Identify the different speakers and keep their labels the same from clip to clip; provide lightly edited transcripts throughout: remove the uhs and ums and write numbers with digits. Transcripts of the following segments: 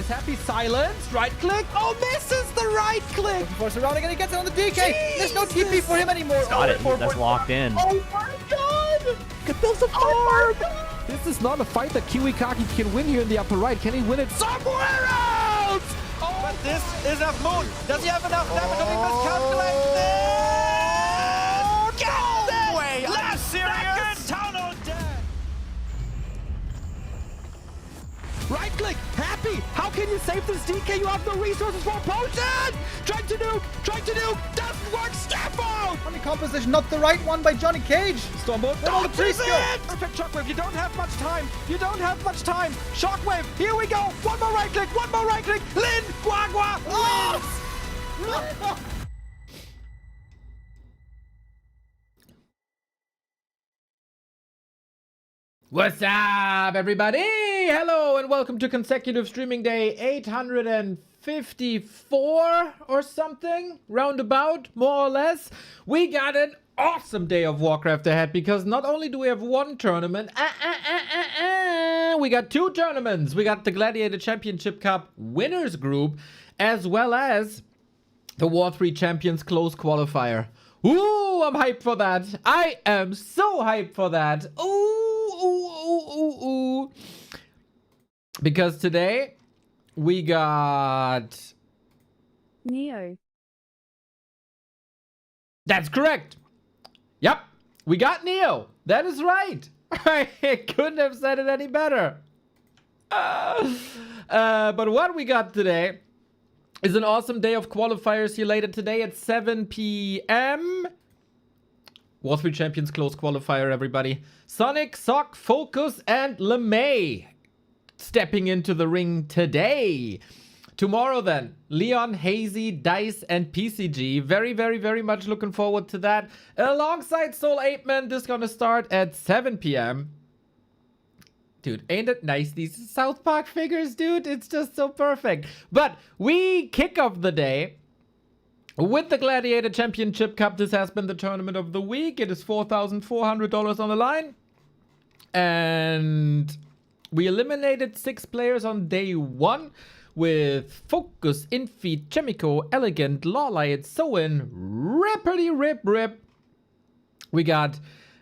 Speaker 1: is happy. Silence. Right click. Oh, misses the right click.
Speaker 2: Looking for surrounding and he gets it on the DK. There's no TP for him anymore.
Speaker 3: Got it. That's locked in.
Speaker 1: Oh my god.
Speaker 2: There's a farm.
Speaker 1: This is not a fight that Kiwikaki can win here in the upper right. Can he win it somewhere else? Oh,
Speaker 4: but this is a moon. Does he have enough damage? Or he miscalculated this?
Speaker 1: no
Speaker 4: way.
Speaker 1: Last
Speaker 4: serious?
Speaker 1: tunnel dead. Right click. Happy. How can you save this DK? You have no resources for a potion. Trying to nuke. Doesn't work. Step out.
Speaker 2: Funny composition, not the right one by Johnny Cage.
Speaker 1: Stormbolt.
Speaker 2: Dodges it.
Speaker 1: Perfect shockwave. You don't have much time. Shockwave. Here we go. One more right click. Lin. Guagua. Oh! What's up, everybody? Hello and welcome to consecutive streaming day 854 or something, roundabout, more or less. We got an awesome day of Warcraft ahead because not only do we have one tournament, we got two tournaments. We got the Gladiator Championship Cup Winners Group as well as the War 3 Champions Close Qualifier. Ooh, I'm hyped for that. I am so hyped for that. Ooh. Because today we got
Speaker 5: Neo.
Speaker 1: That's correct. Yep, we got Neo. That is right. I couldn't have said it any better. But what we got today is an awesome day of qualifiers here later today at 7 p.m. War 3 Champions Close Qualifier, everybody. Sonik, Sok, FoCuS, and LeMei stepping into the ring today. Tomorrow then, Leon, Hazy, Dice, and PCG. Very much looking forward to that. Alongside Soul 8-Man, this is gonna start at 7 p.m. Dude, ain't it nice, these South Park figures, dude? It's just so perfect. But we kick off the day with the Gladiator Championship Cup. This has been the tournament of the week. It is $4,400 on the line. And we eliminated 6 players on day 1 with FoCuS, Infeed, Chemico, Elegant, Lawlight, Soin, Rip. We got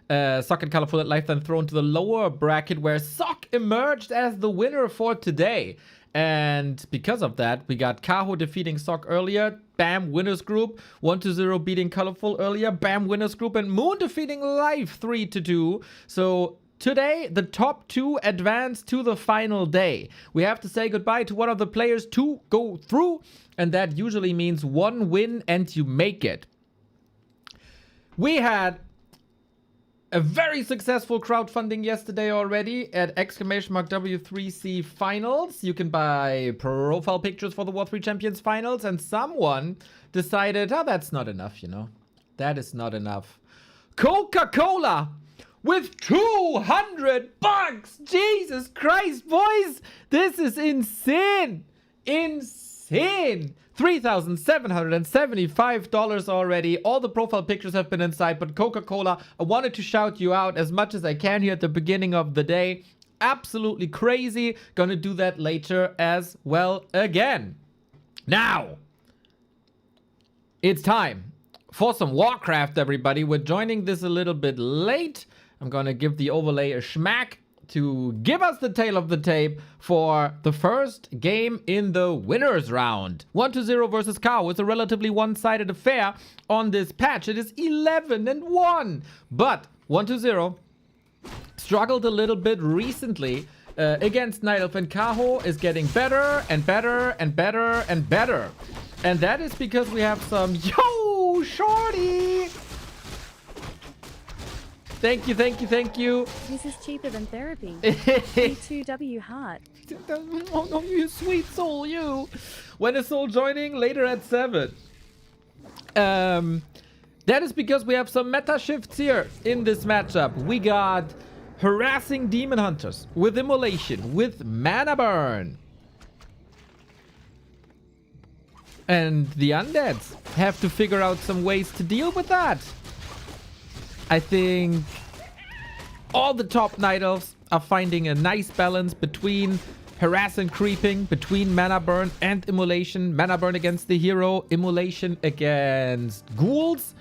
Speaker 1: Sock and Colorful at Life then thrown to the lower bracket where Sock emerged as the winner for today. And because of that, we got Kaho defeating Sock earlier. Bam, winners group. 1-0 beating Colorful earlier. Bam, winners group. And Moon defeating Life 3-2. So today, the top 2 advance to the final day. We have to say goodbye to one of the players to go through. And that usually means 1 win and you make it. We had a very successful crowdfunding yesterday already at !W3CFinals. You can buy profile pictures for the War 3 Champions Finals, and someone decided, oh, that's not enough, you know. That is not enough. Coca-Cola with $200! Jesus Christ, boys! This is insane! Insane! $3,775 already. All the profile pictures have been inside, but Coca-Cola, I wanted to shout you out as much as I can here at the beginning of the day. Absolutely crazy. Gonna do that later as well again. Now, it's time for some Warcraft, everybody. We're joining this a little bit late. I'm gonna give the overlay a schmack to give us the tail of the tape for the first game in the winners round. 1-0 versus Cow. It's a relatively one-sided affair on this patch. It is 11-1, but 1-0 struggled a little bit recently against Night Elf, and Kaho is getting better and better. And that is because we have some shorty. Thank you.
Speaker 5: This is cheaper than therapy. B2W heart.
Speaker 1: Oh no, you sweet soul, you. When is Soul joining? Later at 7. That is because we have some meta shifts here in this matchup. We got harassing demon hunters with immolation, with mana burn. And the undeads have to figure out some ways to deal with that. I think all the top Night Elves are finding a nice balance between harass and creeping between Mana Burn and Immolation. Mana Burn against the hero, Immolation against ghouls.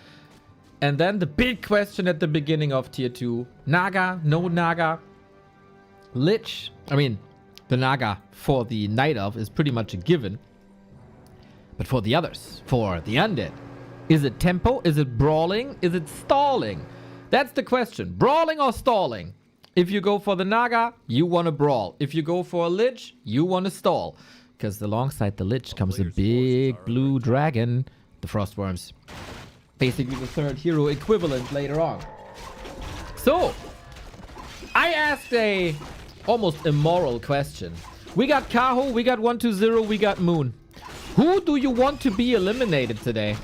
Speaker 1: And then the big question at the beginning of tier 2. Naga, no Naga. Lich. I mean, the Naga for the Night Elf is pretty much a given. But for the others, for the Undead, is it tempo? Is it brawling? Is it stalling? That's the question. Brawling or stalling? If you go for the Naga, you want to brawl. If you go for a Lich, you want to stall. Because alongside the Lich comes a big blue dragon. The Frostworms. Basically the third hero equivalent later on. So, I asked a almost immoral question. We got Kaho, we got 120, we got Moon. Who do you want to be eliminated today?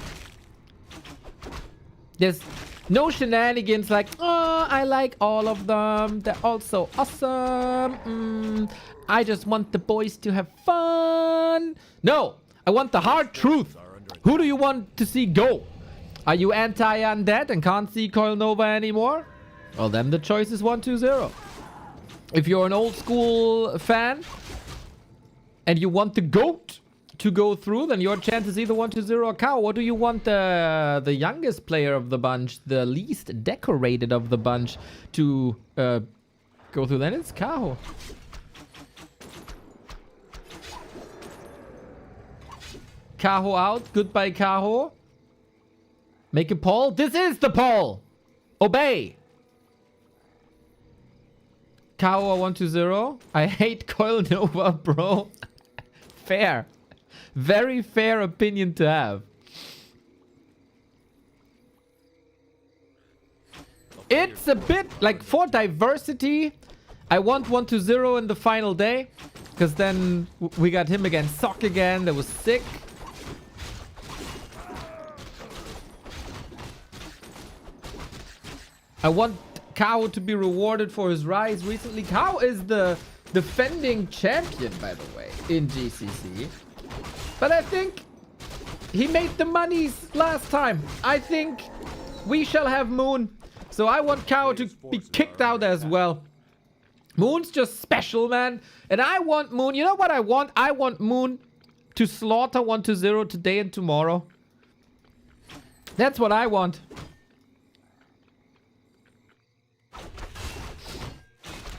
Speaker 1: There's no shenanigans like, oh, I like all of them. They're all so awesome. I just want the boys to have fun. No, I want the hard truth. Who do you want to see go? Are you anti-undead and can't see Coil Nova anymore? Well, then the choice is 120. If you're an old school fan and you want the GOAT to go through, then your chance is either 120 or Cow. Or do you want the youngest player of the bunch, the least decorated of the bunch, to go through? Then it's Cow. Kaho out. Goodbye, Kaho. Make a poll. This is the poll. Obey. Kaho 120. I hate Coil Nova, bro. Fair. Very fair opinion to have. It's a bit like for diversity. I want 120 in the final day. Because then we got him against Sok again. That was sick. I want Kao to be rewarded for his rise recently. Kao is the defending champion, by the way, in GCC. But I think he made the monies last time. I think we shall have Moon. So I want Kao to be kicked out as well. Moon's just special, man. And I want Moon. You know what I want? I want Moon to slaughter 120 today and tomorrow. That's what I want.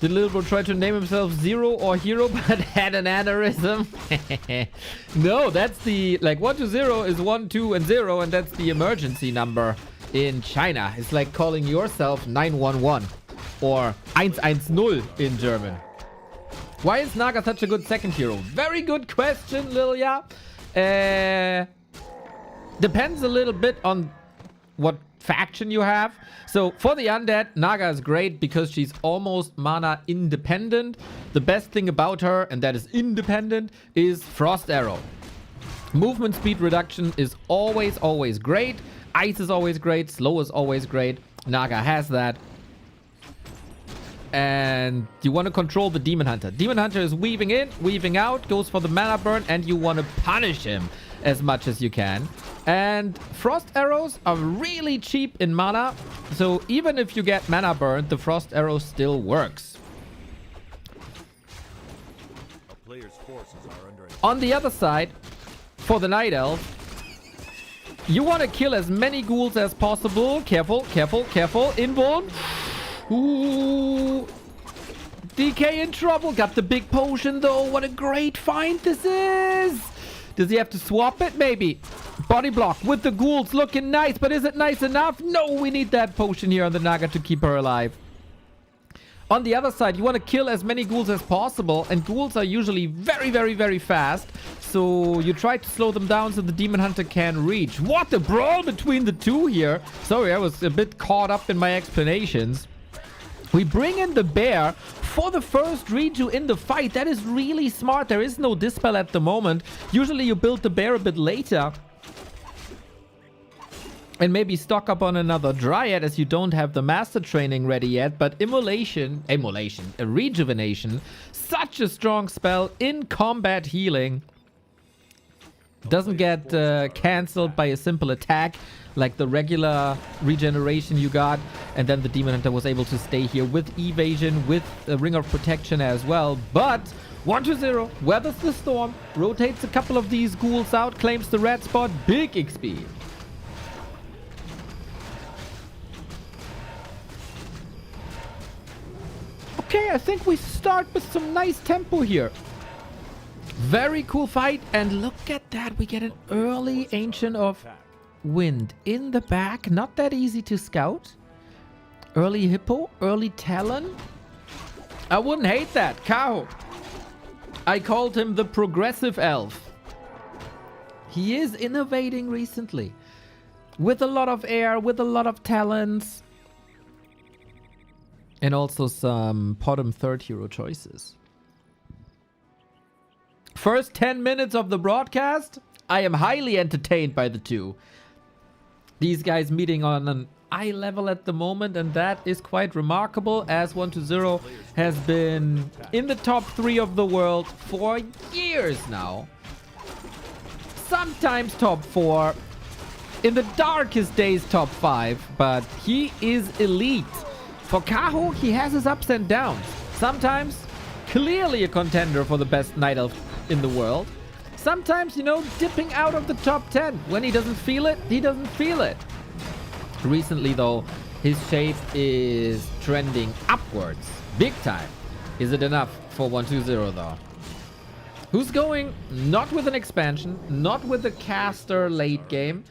Speaker 1: Did Little Bro try to name himself Zero or Hero but had an aneurysm? No, that's the... Like 120 is 1, 2, and 0, and that's the emergency number in China. It's like calling yourself 911 or 110 in German. Why is Naga such a good second hero? Very good question, Lilia. Depends a little bit on what faction you have. So for the undead, Naga is great because she's almost mana independent. The best thing about her, and that is independent, is Frost Arrow. Movement speed reduction is always great. Ice is always great. Slow is always great. Naga has that. And you want to control the Demon Hunter. Demon Hunter is weaving in, weaving out, goes for the mana burn, and you want to punish him as much as you can. And Frost Arrows are really cheap in mana. So even if you get mana burn, the Frost Arrow still works. On the other side, for the Night Elf, you want to kill as many ghouls as possible. Careful, careful, careful. Invuln. Ooh. DK in trouble. Got the big potion though. What a great find this is. Does he have to swap it? Maybe. Body block with the ghouls looking nice, but is it nice enough? No, we need that potion here on the Naga to keep her alive. On the other side, you want to kill as many ghouls as possible, and ghouls are usually very fast. So you try to slow them down so the Demon Hunter can reach. What a brawl between the two here. Sorry, I was a bit caught up in my explanations. We bring in the bear for the first redo in the fight. That is really smart. There is no dispel at the moment. Usually you build the bear a bit later. And maybe stock up on another Dryad as you don't have the master training ready yet. But rejuvenation, such a strong spell in combat healing. Doesn't get cancelled by a simple attack like the regular regeneration you got. And then the Demon Hunter was able to stay here with evasion, with a Ring of Protection as well. But 1-0 weathers the storm, rotates a couple of these ghouls out, claims the red spot, big XP. Okay, I think we start with some nice tempo here. Very cool fight, and look at that. We get an early Ancient of Wind in the back. Not that easy to scout. Early Hippo, early Talon. I wouldn't hate that. Kao. I called him the progressive elf. He is innovating recently. With a lot of air, with a lot of talents. And also some bottom third hero choices. First 10 minutes of the broadcast, I am highly entertained by the two. These guys meeting on an eye level at the moment, and that is quite remarkable, as 1-0 has been in the top 3 of the world for years now. Sometimes top 4, in the darkest days top 5, but he is elite. For Kaho, he has his ups and downs. Sometimes clearly a contender for the best Night Elf in the world. Sometimes, you know, dipping out of the top 10. When he doesn't feel it, he doesn't feel it. Recently, though, his shape is trending upwards. Big time. Is it enough for 1-0, though? Who's going not with an expansion, not with a caster late game.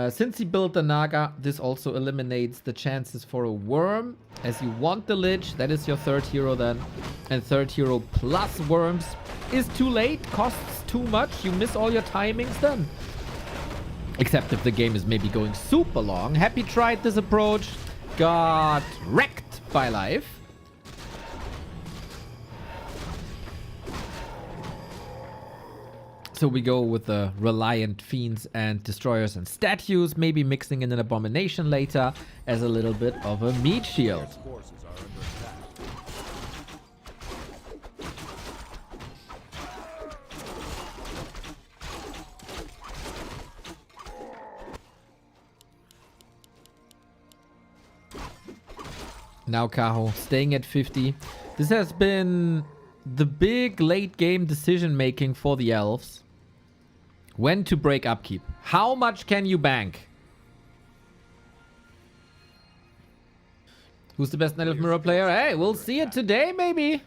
Speaker 1: Since he built the Naga, this also eliminates the chances for a Worm, as you want the Lich. That is your third hero then. And third hero plus Worms is too late, costs too much. You miss all your timings then. Except if the game is maybe going super long. Happy tried this approach, got wrecked by life. So we go with the Reliant Fiends and Destroyers and Statues, maybe mixing in an Abomination later as a little bit of a meat shield. Now Kaho staying at 50. This has been the big late game decision making for the elves. When to break upkeep. How much can you bank? Who's the best Night Elf Mirror player? Hey, we'll see it today, maybe.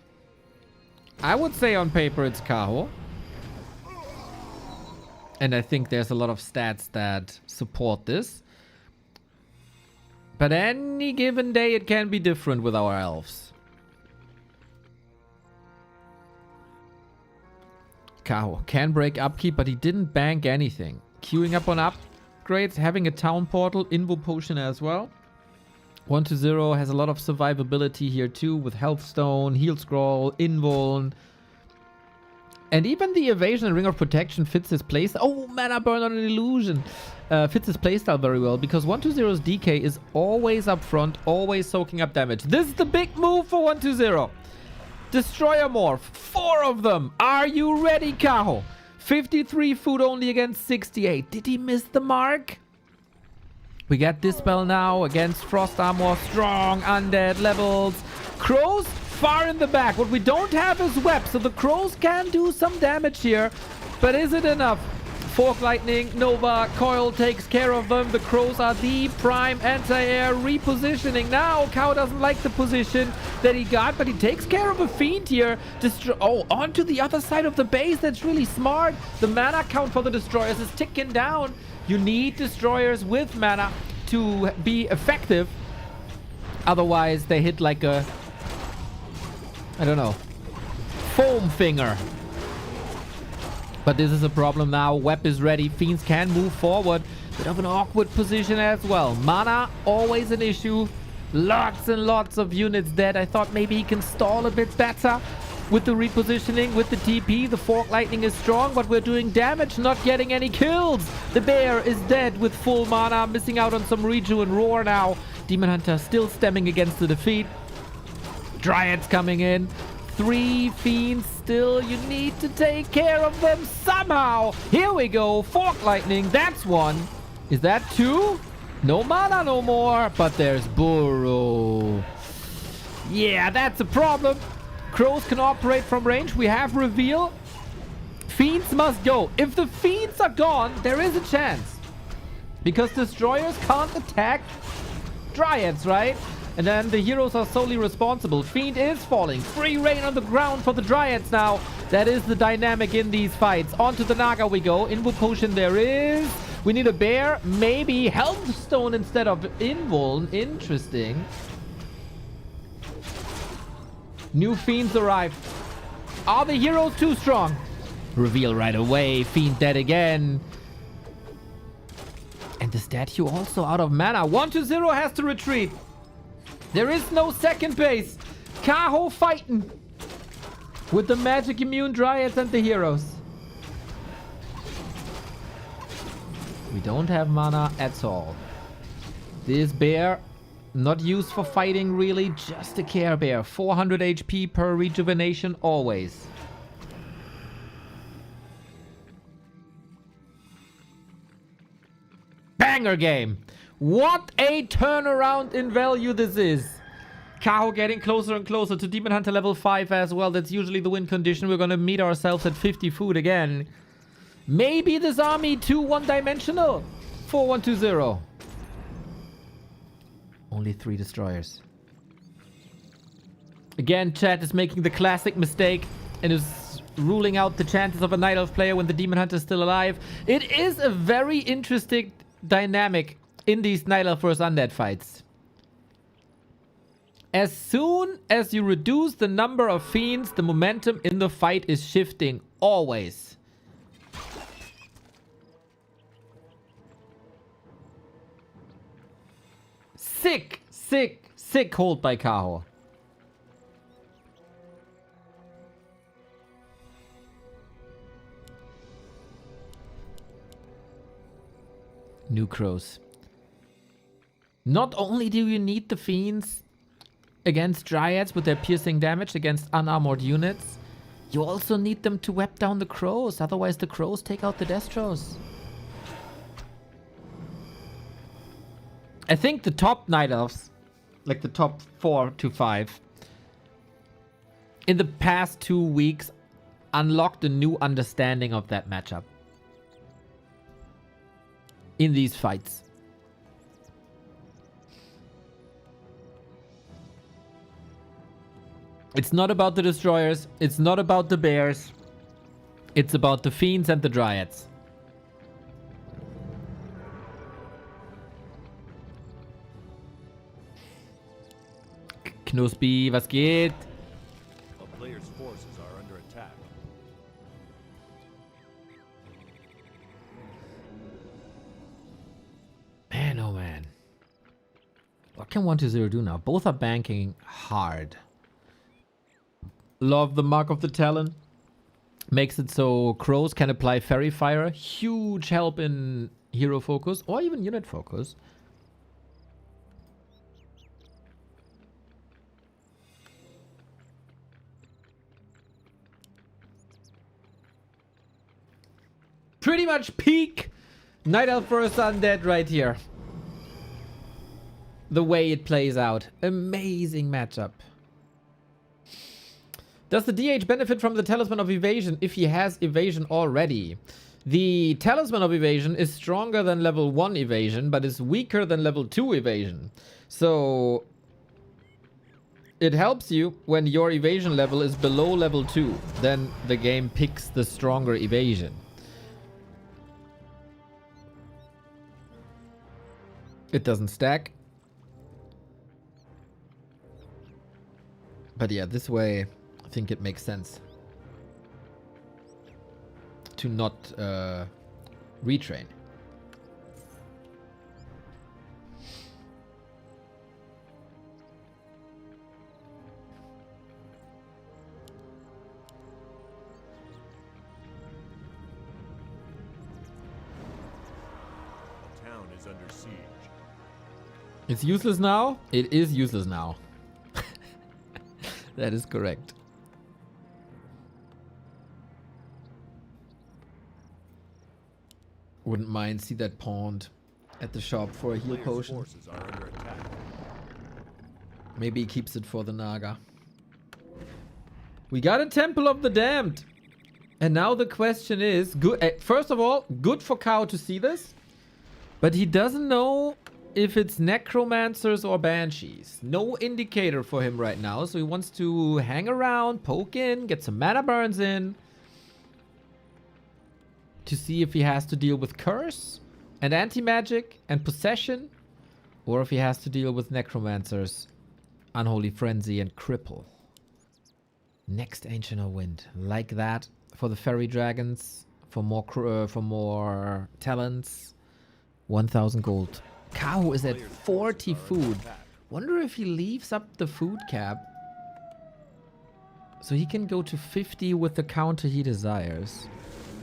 Speaker 1: I would say on paper it's Kaho. And I think there's a lot of stats that support this. But any given day it can be different with our elves. Kaho can break upkeep, but he didn't bank anything. Queuing up on upgrades, having a town portal, Invo Potion as well. 1-0 has a lot of survivability here too, with Health Stone, Heal Scroll, Invuln. And even the Evasion and Ring of Protection fits his playstyle. Oh, Mana Burn on an Illusion. Fits his playstyle very well, because 1-0's DK is always up front, always soaking up damage. This is the big move for 1-0. Destroyer Morph, 4 of them. Are you ready, Kaho? 53 food only against 68. Did he miss the mark? We get Dispel now against Frost Armor. Strong undead levels. Crows far in the back. What we don't have is Web, so the Crows can do some damage here. But is it enough? Fork Lightning, Nova, Coil takes care of them. The Crows are the prime anti-air repositioning. Now, Cow doesn't like the position that he got, but he takes care of a Fiend here. Onto the other side of the base. That's really smart. The mana count for the Destroyers is ticking down. You need Destroyers with mana to be effective. Otherwise, they hit like a, I don't know, foam finger. But this is a problem now. Web is ready. Fiends can move forward. Bit of an awkward position as well. Mana, always an issue. Lots and lots of units dead. I thought maybe he can stall a bit better with the repositioning, with the TP. The Fork Lightning is strong, but we're doing damage, not getting any kills. The bear is dead with full mana, missing out on some Reju and Roar now. Demon Hunter still stemming against the defeat. Dryads coming in. 3 Fiends still. You need to take care of them somehow. Here we go. Fork Lightning. That's one. Is that 2? No mana no more, but there's Burrow. Yeah, that's a problem. Crows can operate from range. We have reveal. Fiends must go. If the Fiends are gone, there is a chance. Because Destroyers can't attack Dryads, right? And then the heroes are solely responsible. Fiend is falling. Free reign on the ground for the Dryads now. That is the dynamic in these fights. Onto the Naga we go. Invul potion there is. We need a bear. Maybe Health Stone instead of Invul. Interesting. New Fiends arrive. Are the heroes too strong? Reveal right away. Fiend dead again. And the statue also out of mana. 1-0 has to retreat. There is no second base. Kaho fighting with the magic immune Dryads and the heroes. We don't have mana at all. This bear, not used for fighting really, just a care bear. 400 HP per rejuvenation always. Banger game. What a turnaround in value this is. Kaho getting closer and closer to Demon Hunter level 5 as well. That's usually the win condition. We're going to meet ourselves at 50 food again. Maybe this army too one-dimensional. 4-1-2-0. Only 3 destroyers. Again, chat is making the classic mistake and is ruling out the chances of a Night Elf player when the Demon Hunter is still alive. It is a very interesting dynamic in these Night Elf vs Undead fights. As soon as you reduce the number of fiends, the momentum in the fight is shifting. Always. Sick, sick, sick hold by Kaho. New crows. Not only do you need the fiends against Dryads with their piercing damage against unarmored units, you also need them to web down the crows. Otherwise the crows take out the Destros. I think the top Night Elves, like the top 4 to 5, in the past 2 weeks unlocked a new understanding of that matchup. In these fights. It's not about the destroyers. It's not about the bears. It's about the fiends and the dryads. Knuspy, was geht?
Speaker 3: A player's forces are under attack.
Speaker 1: Man, oh man. What can 1-2-0 do now? Both are banking hard. Love the Mark of the Talon. Makes it so crows can apply Fairy Fire. Huge help in hero focus or even unit focus. Pretty much peak Night Elf vs Undead right here. The way it plays out. Amazing matchup. Does the DH benefit from the Talisman of Evasion if he has Evasion already? The Talisman of Evasion is stronger than level 1 Evasion, but is weaker than level 2 Evasion. So it helps you when your Evasion level is below level 2. Then the game picks the stronger Evasion. It doesn't stack. But yeah, this way I think it makes sense to not retrain.
Speaker 3: The town is under siege.
Speaker 1: It's useless now? It is useless now. That is correct. Wouldn't mind see that pawned. at the shop for a heal
Speaker 3: Player's
Speaker 1: potion.
Speaker 3: forces are under attack.
Speaker 1: Maybe he keeps it for the Naga. We got a Temple of the Damned. And now the question is, good. First of all, good for Cow to see this. But he doesn't know if it's Necromancers or Banshees. No indicator for him right now. So he wants to hang around, poke in, get some mana burns in. To see if he has to deal with Curse and Anti-Magic and Possession. Or if he has to deal with Necromancers, Unholy Frenzy and Cripple. Next Ancient of Wind. Like that for the Fairy Dragons. For more talents. 1,000 gold. Cow is at 40 food. Wonder if he leaves up the food cap. So he can go to 50 with the counter he desires.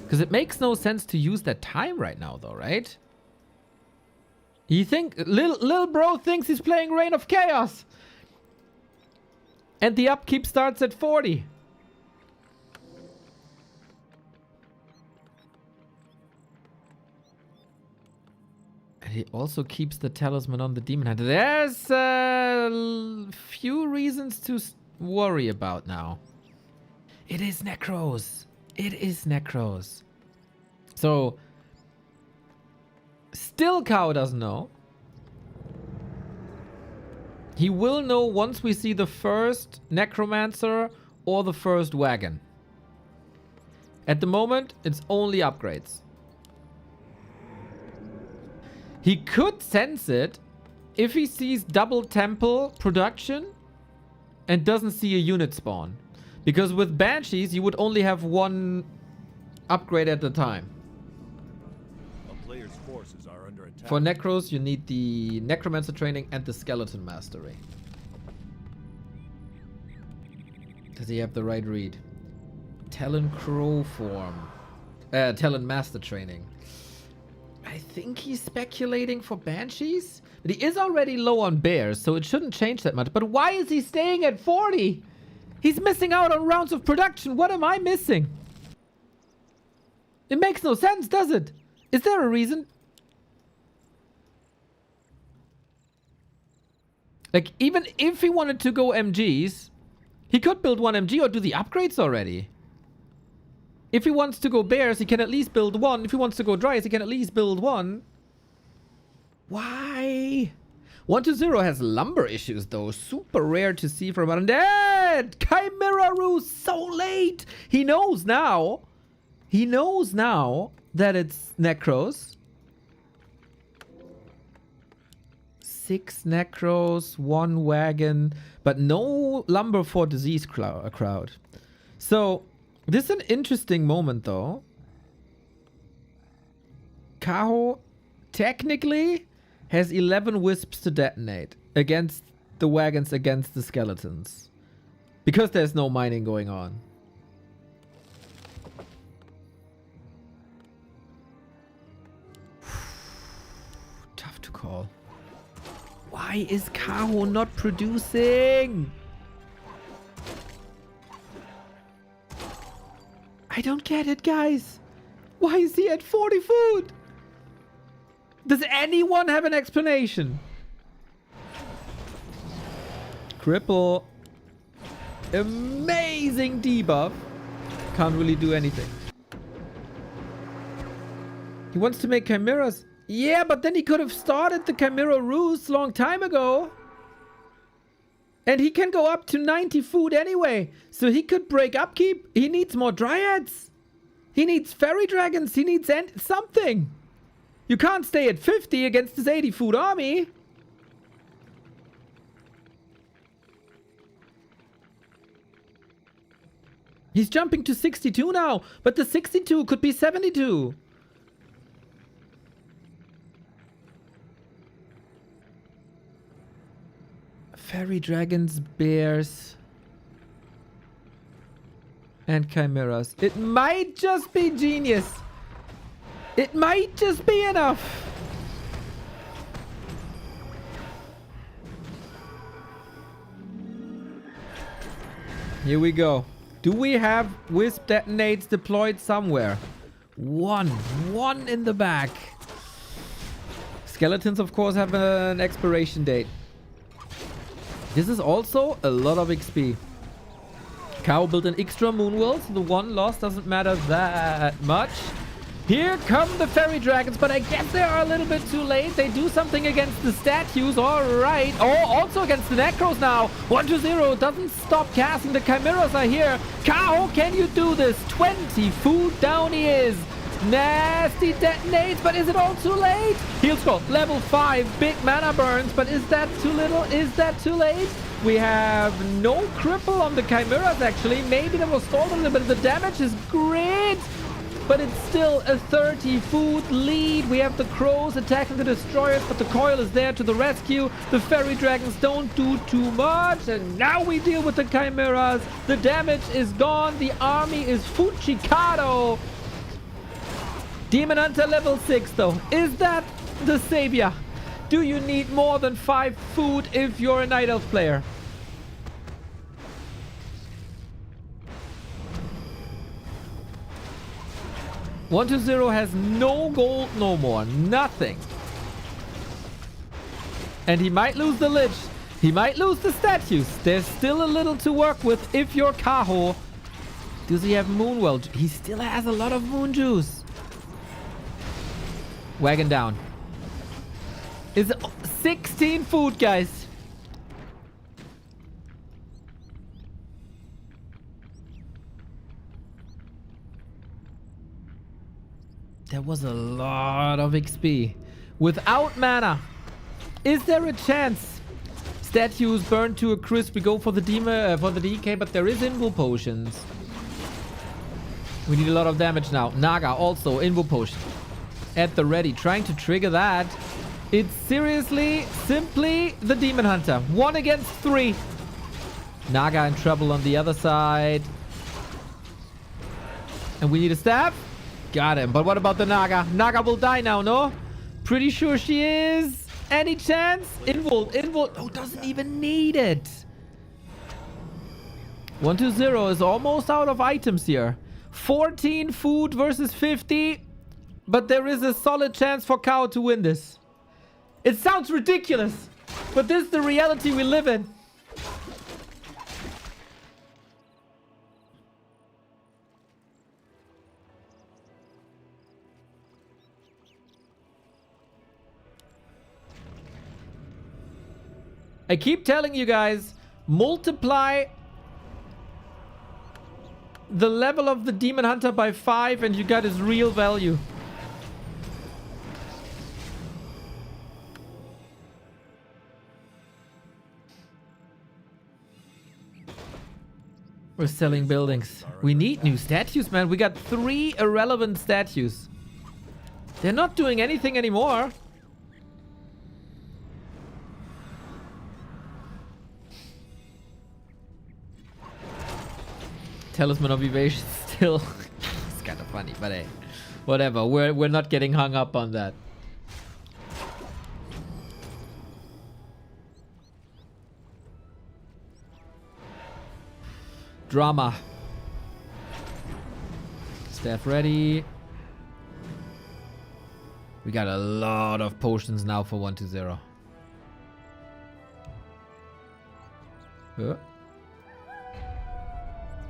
Speaker 1: Because it makes no sense to use that time right now though, right? You think little bro thinks he's playing Reign of Chaos. And the upkeep starts at 40. And he also keeps the talisman on the Demon Hunter. There's a few reasons to worry about now. It is Necros. It is Necros. So, still Cow doesn't know. He will know once we see the first Necromancer or the first wagon. At the moment, it's only upgrades. He could sense it if he sees double temple production and doesn't see a unit spawn. Because with Banshees, you would only have one upgrade at a time.
Speaker 3: A player's forces are under attack.
Speaker 1: For Necros, you need the Necromancer training and the Skeleton Mastery. Does he have the right read? Talon Crow form. Talon Master training. I think he's speculating for Banshees. But he is already low on Bears, so it shouldn't change that much. But why is he staying at 40? He's missing out on rounds of production. What am I missing? It makes no sense, does it? Is there a reason? Like, even if he wanted to go MGs, he could build one MG or do the upgrades already. If he wants to go Bears, he can at least build one. If he wants to go Dryas, he can at least build one. Why? 1-0 has lumber issues, though. Super rare to see from Undead. Chimera Ruse, so late. He knows now. He knows now that it's Necros. 6 Necros, 1 wagon, but no lumber for disease crowd. So, this is an interesting moment, though. Kaho technically has 11 wisps to detonate against the wagons, against the skeletons. Because there's no mining going on. Tough to call. Why is Kaho not producing? I don't get it, guys. Why is he at 40 food? Does anyone have an explanation? Cripple. Amazing debuff. Can't really do anything. He wants to make chimeras. Yeah, but then he could have started the Chimera Ruse long time ago. And he can go up to 90 food anyway. So he could break upkeep. He needs more Dryads. He needs Fairy Dragons. He needs something. You can't stay at 50 against this 80 food army. He's jumping to 62 now. But the 62 could be 72. Fairy Dragons, Bears, and Chimeras. It might just be genius. It might just be enough. Here we go. Do we have Wisp detonates deployed somewhere? One in the back. Skeletons, of course, have an expiration date. This is also a lot of XP. Cow built an extra moonwell, so the one loss doesn't matter that much. Here come the fairy dragons, but I guess they are a little bit too late. They do something against the statues, all right. Oh, also against the necros now. 1-0 doesn't stop casting. The chimeras are here. Kao, can you do this? 20 food down he is. Nasty detonates, but is it all too late? Heal scroll, level 5, big mana burns, but is that too little? Is that too late? We have no cripple on the chimeras, actually. Maybe that was stalled a little bit. The damage is great. But it's still a 30 food lead. We have the crows attacking the destroyers, but the coil is there to the rescue. The fairy dragons don't do too much. And now we deal with the chimeras. The damage is gone. The army is Fuchicado. Demon Hunter level 6 though. Is that the savior? Do you need more than 5 food if you're a Night Elf player? One-2-0 has no gold no more. Nothing. And he might lose the Lich. He might lose the statues. There's still a little to work with if you're Kaho. Does he have Moonwell? He still has a lot of Moon Juice. Wagon down. Is 16 food, guys. There was a lot of XP. Without mana. Is there a chance? Statues burn to a crisp. We go for the demon, for the DK, but there is Invul Potions. We need a lot of damage now. Naga also, Invul Potion. At the ready, trying to trigger that. It's seriously, simply the Demon Hunter. 1 against 3. Naga in trouble on the other side. And we need a staff. Got him. But what about the Naga? Naga will die now, no? Pretty sure she is. Any chance? Invul. Oh, doesn't even need it. 1-2-0 is almost out of items here. 14 food versus 50. But there is a solid chance for Kao to win this. It sounds ridiculous. But this is the reality we live in. I keep telling you guys, multiply the level of the Demon Hunter by 5 and you got his real value. We're selling buildings. We need new statues, man. We got 3 irrelevant statues. They're not doing anything anymore. Talisman of Evasion still. It's kind of funny, but hey, whatever. We're not getting hung up on that. Drama. Staff ready. We got a lot of potions now for 1-2-0.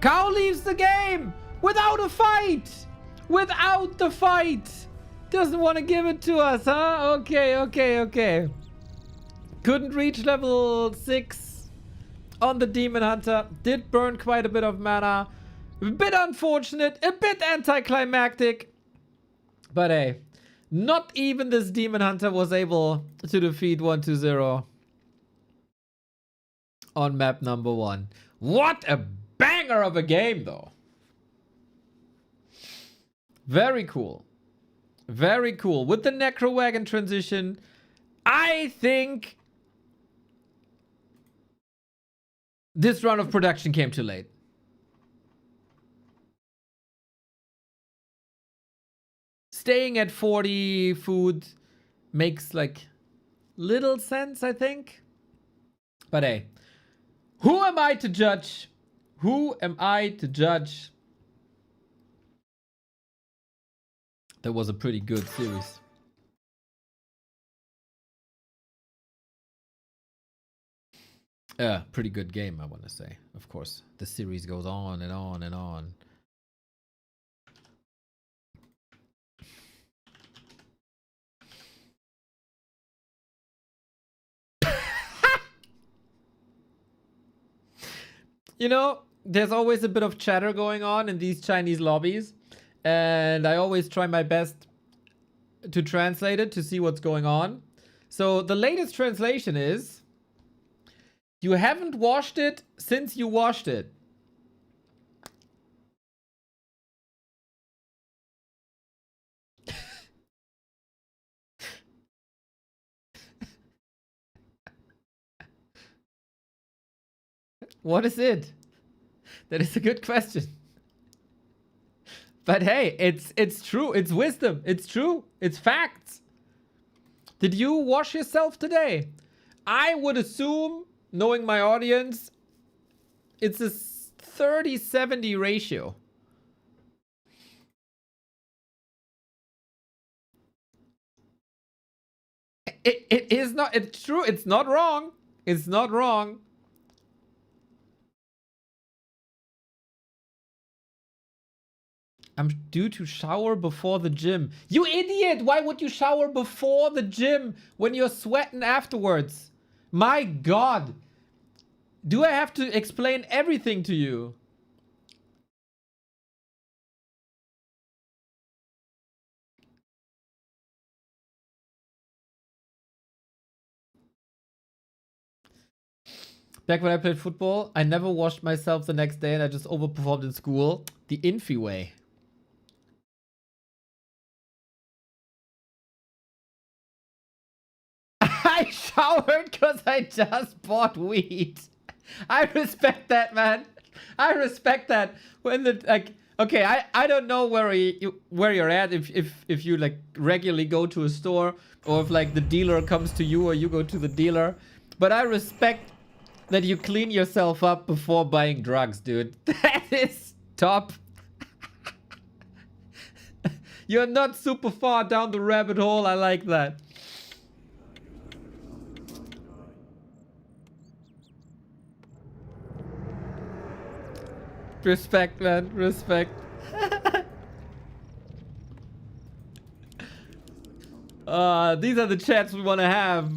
Speaker 1: Kao leaves the game without a fight. Without the fight. Doesn't want to give it to us, huh? Okay. Couldn't reach level 6 on the Demon Hunter. Did burn quite a bit of mana. A bit unfortunate. A bit anticlimactic. But hey, not even this Demon Hunter was able to defeat 1-2-0 on map number 1. What a banger of a game, though. Very cool. Very cool. With the Necro Wagon transition, I think this run of production came too late. Staying at 40 food makes like little sense, I think. But hey, who am I to judge? Who am I to judge? That was a pretty good series. Pretty good game, I want to say. Of course, the series goes on and on and on. You know, there's always a bit of chatter going on in these Chinese lobbies, and I always try my best to translate it to see what's going on. So the latest translation is, you haven't washed it since you washed it. What is it? That is a good question. But hey, it's true. It's wisdom. It's true. It's facts. Did you wash yourself today? I would assume, knowing my audience, it's a 30-70 ratio. It is not. It's true. It's not wrong. It's not wrong. I'm due to shower before the gym. You idiot! Why would you shower before the gym when you're sweating afterwards? My God. Do I have to explain everything to you? Back when I played football, I never washed myself the next day and I just overperformed in school. The Infi way. I showered because I just bought weed. I respect that, man. I respect that. When the like, okay, I don't know where you're at. If you like regularly go to a store, or if like the dealer comes to you or you go to the dealer. But I respect that you clean yourself up before buying drugs, dude. That is top. You're not super far down the rabbit hole. I like that. Respect, man. Respect. These are the chats we want to have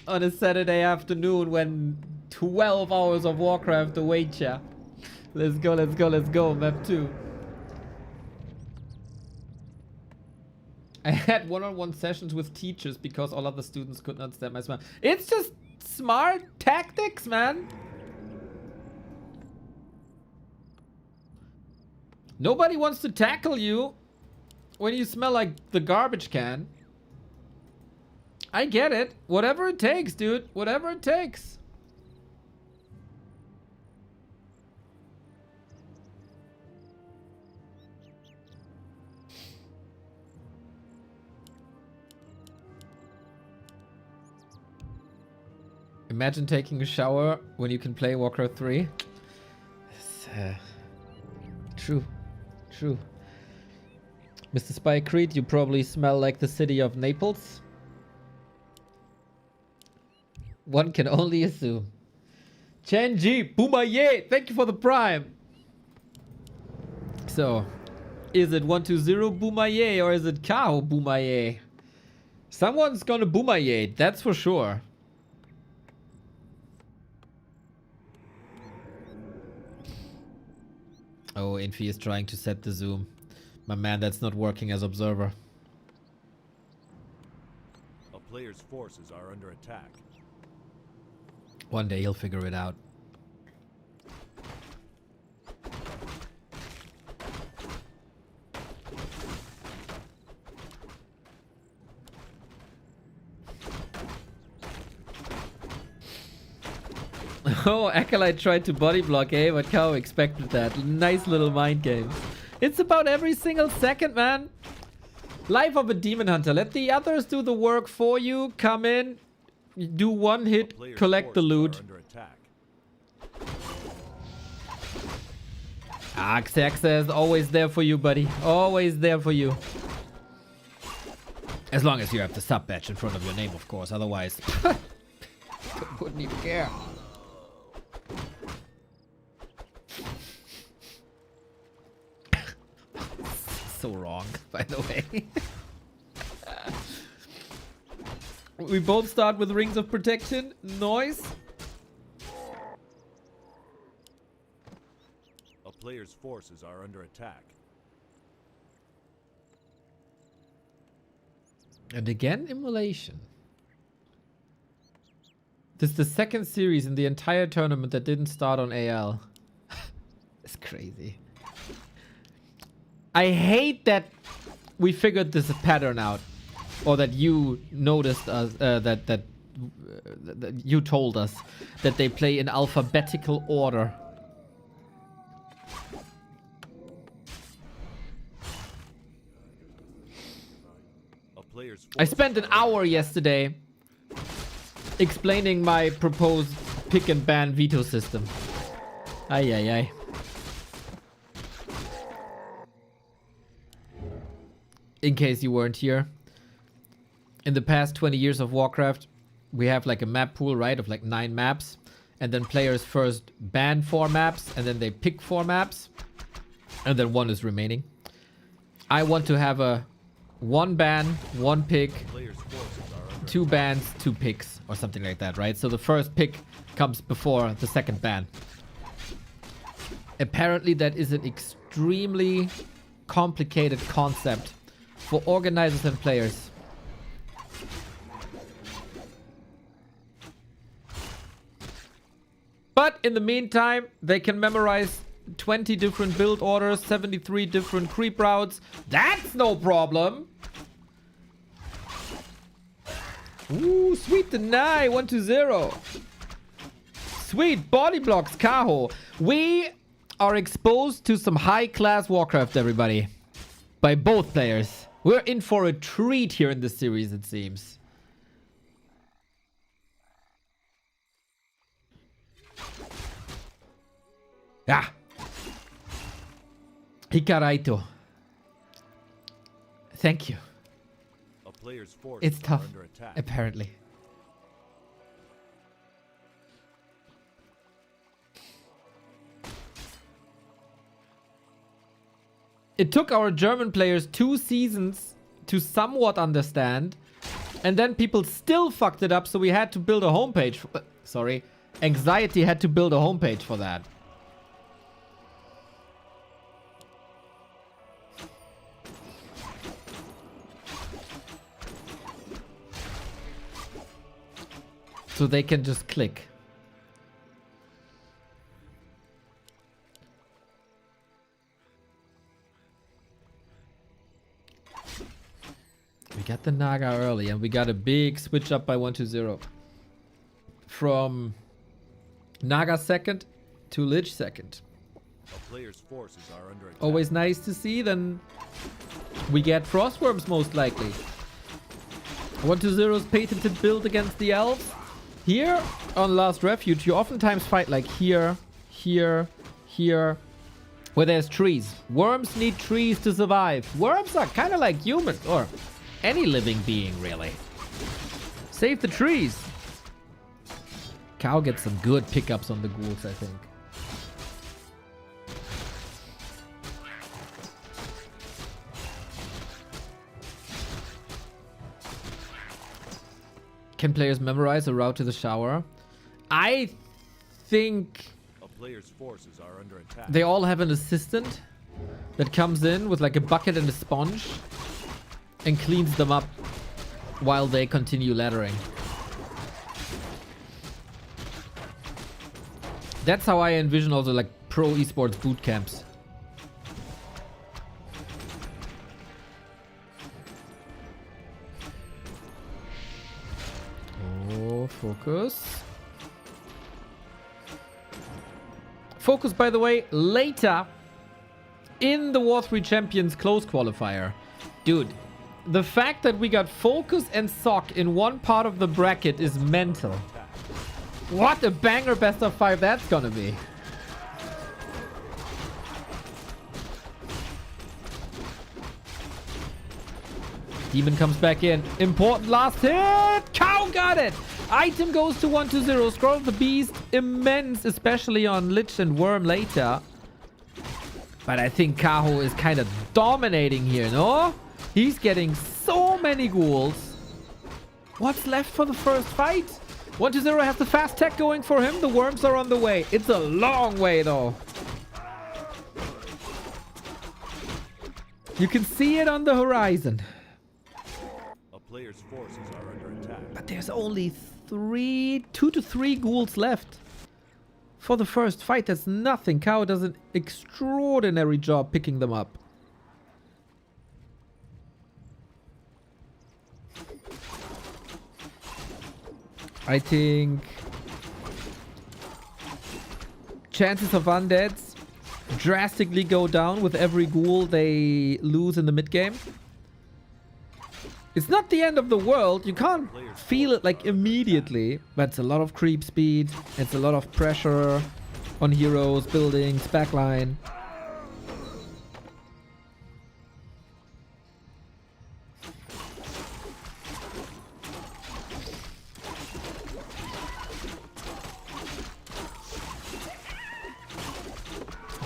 Speaker 1: on a Saturday afternoon when 12 hours of Warcraft await ya. Let's go, let's go, let's go. Map 2. I had one-on-one sessions with teachers because all other students could not stand my smile. It's just smart tactics, man. Nobody wants to tackle you when you smell like the garbage can. I get it. Whatever it takes, dude. Whatever it takes. Imagine taking a shower when you can play Warcraft 3. It's, true. True. Mr. Spy Creed, you probably smell like the city of Naples. One can only assume. Chen Ji, Boomaye, thank you for the prime. So, is it 120 Boomaye or is it Kao Boomaye? Someone's gonna Boomaye, that's for sure. Oh, Infi is trying to set the zoom. My man, that's not working as observer.
Speaker 3: A player's forces are under attack.
Speaker 1: One day he'll figure it out. Oh, Acolyte tried to body block, eh? But Kao expected that. Nice little mind games. It's about every single second, man. Life of a demon hunter. Let the others do the work for you. Come in, do one hit, collect the loot. Xaxa is always there for you, buddy. Always there for you. As long as you have the sub badge in front of your name, of course. Otherwise, wouldn't even care. so wrong, by the way. We both start with Rings of Protection. Noise.
Speaker 3: A player's forces are under attack.
Speaker 1: And again, immolation. This is the second series in the entire tournament that didn't start on AL. It's crazy. I hate that we figured this pattern out. Or that you noticed us, that you told us that they play in alphabetical order. I spent an hour yesterday explaining my proposed pick and ban veto system. Ay, ay, ay. In case you weren't here. In the past 20 years of Warcraft, we have like a map pool, right, of like 9 maps. And then players first ban 4 maps, and then they pick 4 maps. And then 1 is remaining. I want to have a 1 ban, 1 pick, 2 bans, 2 picks, or something like that, right? So the first pick comes before the second ban. Apparently that is an extremely complicated concept for organizers and players. But in the meantime, they can memorize 20 different build orders, 73 different creep routes. That's no problem. Ooh, sweet deny, 1-0. Sweet body blocks, Kaho. We are exposed to some high-class Warcraft, everybody. By both players. We're in for a treat here in this series, it seems. Ah. Hikaraito. Thank you.
Speaker 3: A player's force
Speaker 1: It's tough,
Speaker 3: under attack.
Speaker 1: apparently. It took our German players 2 seasons to somewhat understand. And then people still fucked it up, so we had to build a homepage. Sorry. Anxiety had to build a homepage for that. So they can just click. We got the Naga early and we got a big switch up by 1-0. From Naga second to Lich second.
Speaker 3: A player's forces are under attack.
Speaker 1: Always nice to see. Then we get Frostworms most likely. 1-0's patented build against the elves. Here on Last Refuge, you oftentimes fight like here, here, here, where there's trees. Worms need trees to survive. Worms are kind of like humans, or any living being, really. Save the trees. Cow gets some good pickups on the ghouls, I think. Can players memorize a route to the shower? I think
Speaker 3: A player's forces are under attack.
Speaker 1: they all have an assistant that comes in with like a bucket and a sponge and cleans them up while they continue laddering. That's how I envision also like pro esports boot camps. Oh, FoCuS. FoCuS, by the way, later in the War3 Champions close qualifier. Dude, the fact that we got FoCuS and Sock in one part of the bracket is mental. What a banger best of 5 that's gonna be. Demon comes back in. Important last hit. Cow got it. Item goes to 1-0. Scroll of the Beast. Immense, especially on Lich and Worm later. But I think Kaho is kind of dominating here, no? He's getting so many ghouls. What's left for the first fight? 1-0 has the fast tech going for him. The worms are on the way. It's a long way, though. You can see it on the horizon.
Speaker 3: A player's forces are under attack.
Speaker 1: But there's only 2 to 3 ghouls left. For the first fight, that's nothing. Kao does an extraordinary job picking them up. I think chances of undeads drastically go down with every ghoul they lose in the mid game. It's not the end of the world. You can't feel it like immediately, but it's a lot of creep speed. It's a lot of pressure on heroes, buildings, backline.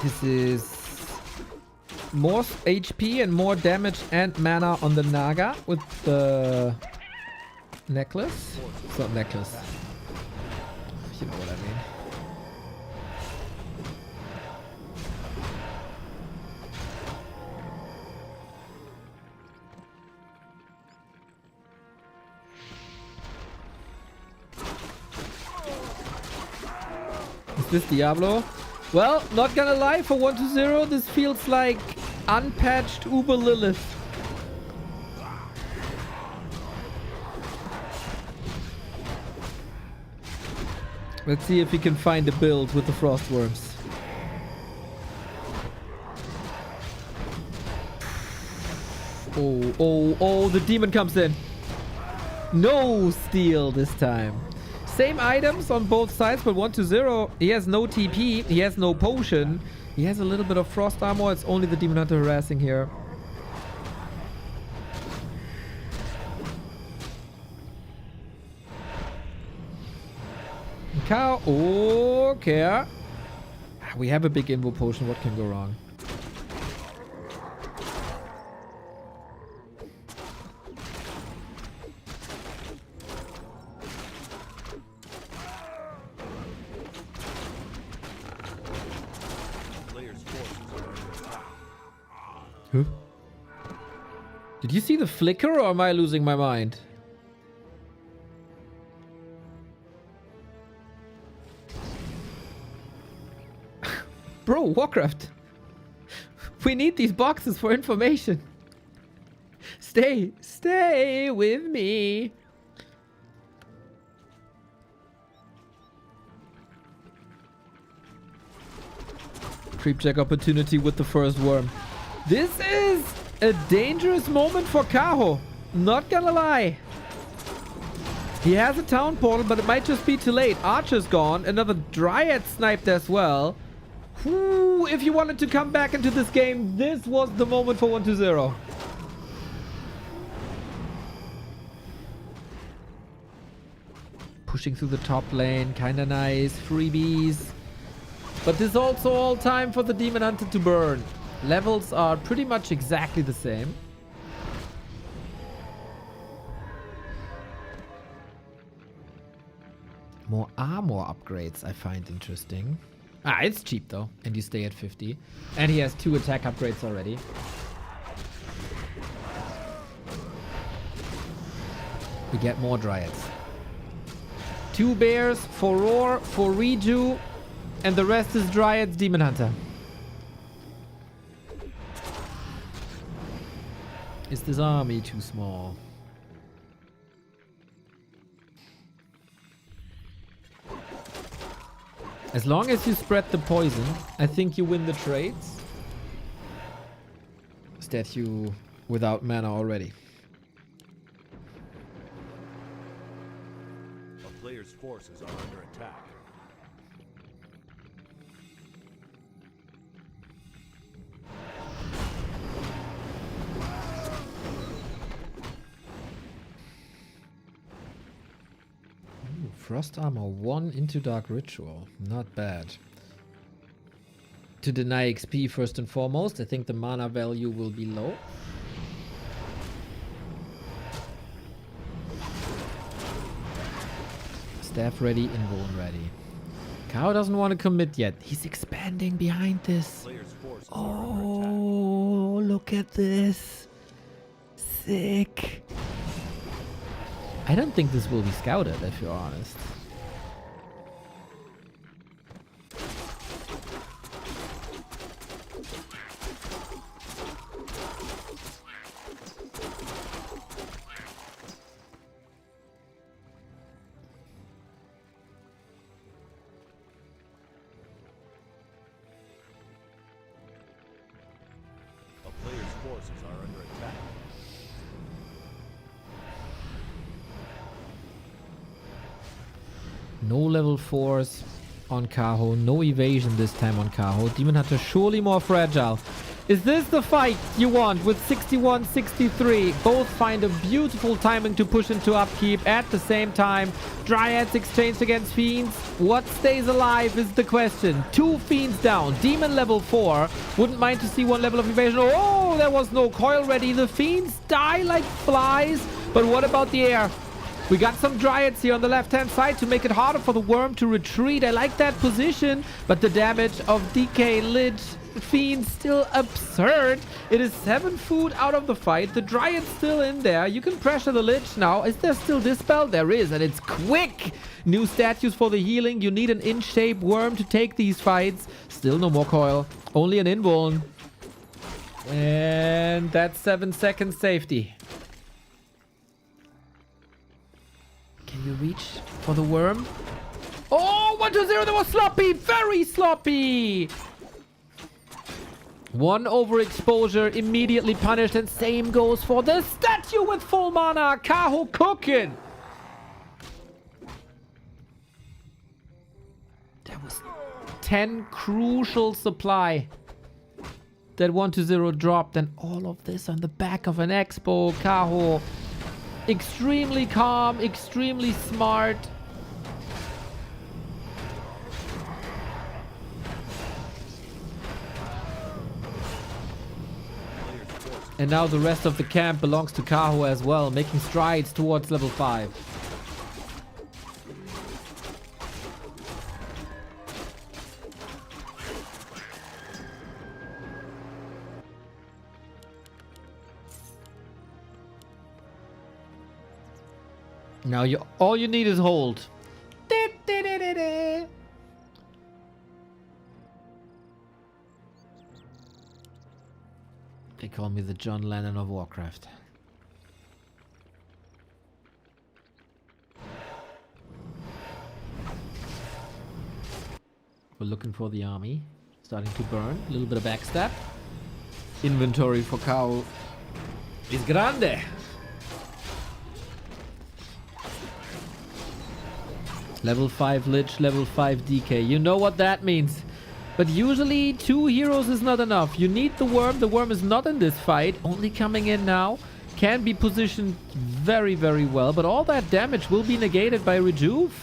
Speaker 1: This is more HP and more damage and mana on the Naga with the necklace. It's not necklace. You know what I mean. Is this Diablo? Well, not gonna lie, for 1-0, this feels like unpatched Uber Lilith. Let's see if we can find a build with the Frostworms. Oh, the demon comes in. No steal this time. Same items on both sides, but 1-0. He has no TP. He has no potion. He has a little bit of frost armor. It's only the Demon Hunter harassing here. Cow. Okay. We have a big invo potion. What can go wrong? Huh? Did you see the flicker, or am I losing my mind? Bro, Warcraft. We need these boxes for information. Stay with me. Creep check opportunity with the first worm. This is a dangerous moment for Kaho. Not gonna lie. He has a town portal, but it might just be too late. Archer's gone. Another Dryad sniped as well. Whew, if you wanted to come back into this game, this was the moment for 1-0. Pushing through the top lane. Kinda nice. Freebies. But this is also all time for the Demon Hunter to burn. Levels are pretty much exactly the same. More armor upgrades I find interesting. Ah, it's cheap though. And you stay at 50. And he has 2 attack upgrades already. We get more Dryads. 2 bears for Roar, for Reju. And the rest is Dryads, Demon Hunter. Is this army too small? As long as you spread the poison, I think you win the trades. Statue without mana already.
Speaker 3: A player's forces are under attack. Ooh,
Speaker 1: Frost armor 1 into Dark Ritual. Not bad. to deny XP first and foremost. I think the mana value will be low. Staff ready, invuln ready. Cow doesn't want to commit yet. He's expanding behind this. Oh, look at this. Sick. I don't think this will be scouted, if you're honest. No level 4s on Kaho. No evasion this time on Kaho. Demon Hunter surely more fragile. Is this the fight you want with 61-63? Both find a beautiful timing to push into upkeep at the same time. Dryads exchanged against Fiends. What stays alive is the question. 2 Fiends down. Demon level 4. Wouldn't mind to see 1 level of evasion. Oh, there was no coil ready. The Fiends die like flies. But what about the air? We got some Dryads here on the left-hand side to make it harder for the Worm to retreat. I like that position, but the damage of DK Lich Fiend still absurd. It is 7 food out of the fight. The Dryad's still in there. You can pressure the Lich now. Is there still Dispel? There is, and it's quick. New statues for the healing. You need an in-shape Worm to take these fights. Still no more coil. Only an invuln. And that's 7 seconds safety. Can you reach for the Worm? Oh, 1-0. That was sloppy. Very sloppy. 1 overexposure immediately punished, and same goes for the statue with full mana. Kaho cooking. That was 10 crucial supply. That 1-0 dropped, and all of this on the back of an Expo. Kaho extremely calm, extremely smart. And now the rest of the camp belongs to Kaho as well, making strides towards level 5. Now all you need is hold. They call me the John Lennon of Warcraft. We're looking for the army. Starting to burn. A little bit of backstab. Inventory for Cow is grande. Level 5 Lich, level 5 DK. You know what that means. But usually 2 heroes is not enough. You need the Worm. The Worm is not in this fight. Only coming in now. Can be positioned very, very well. But all that damage will be negated by Rejuve.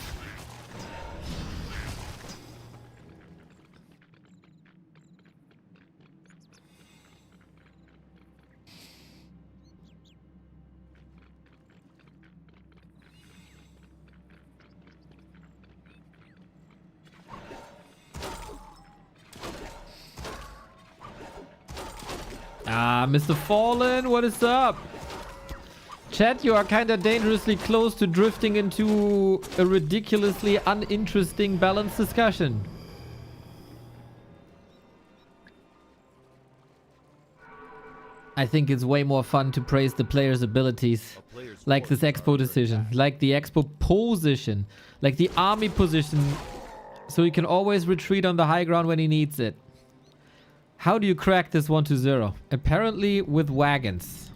Speaker 1: Ah, Mr. Fallen, what is up? Chat, you are kinda dangerously close to drifting into a ridiculously uninteresting balanced discussion. I think it's way more fun to praise the player's abilities. Like this Expo decision, like the Expo position, like the army position. So he can always retreat on the high ground when he needs it. How do you crack this 1-0? Apparently with wagons.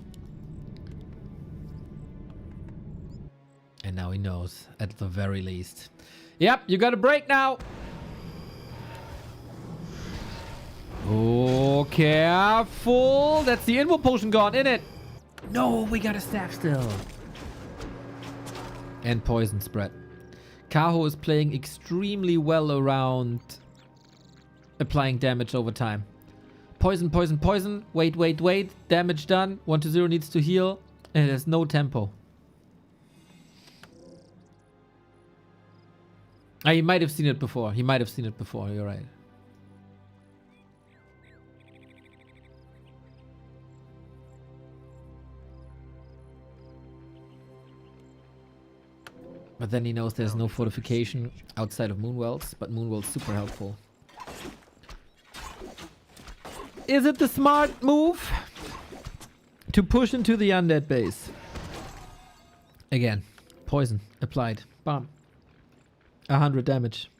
Speaker 1: And now he knows, at the very least. Yep, you got a break now. Oh, careful. That's the invul potion gone, in it. No, we got a staff still. And poison spread. Kaho is playing extremely well around applying damage over time. Poison, poison, poison. Wait, wait, wait. Damage done. 120 needs to heal. And there's no tempo. Ah, he might have seen it before. He might have seen it before. You're right. But then he knows there's no fortification outside of Moonwells, but Moonwell's super helpful. Is it the smart move to push into the undead base? Again, poison applied. Bam. 100 damage.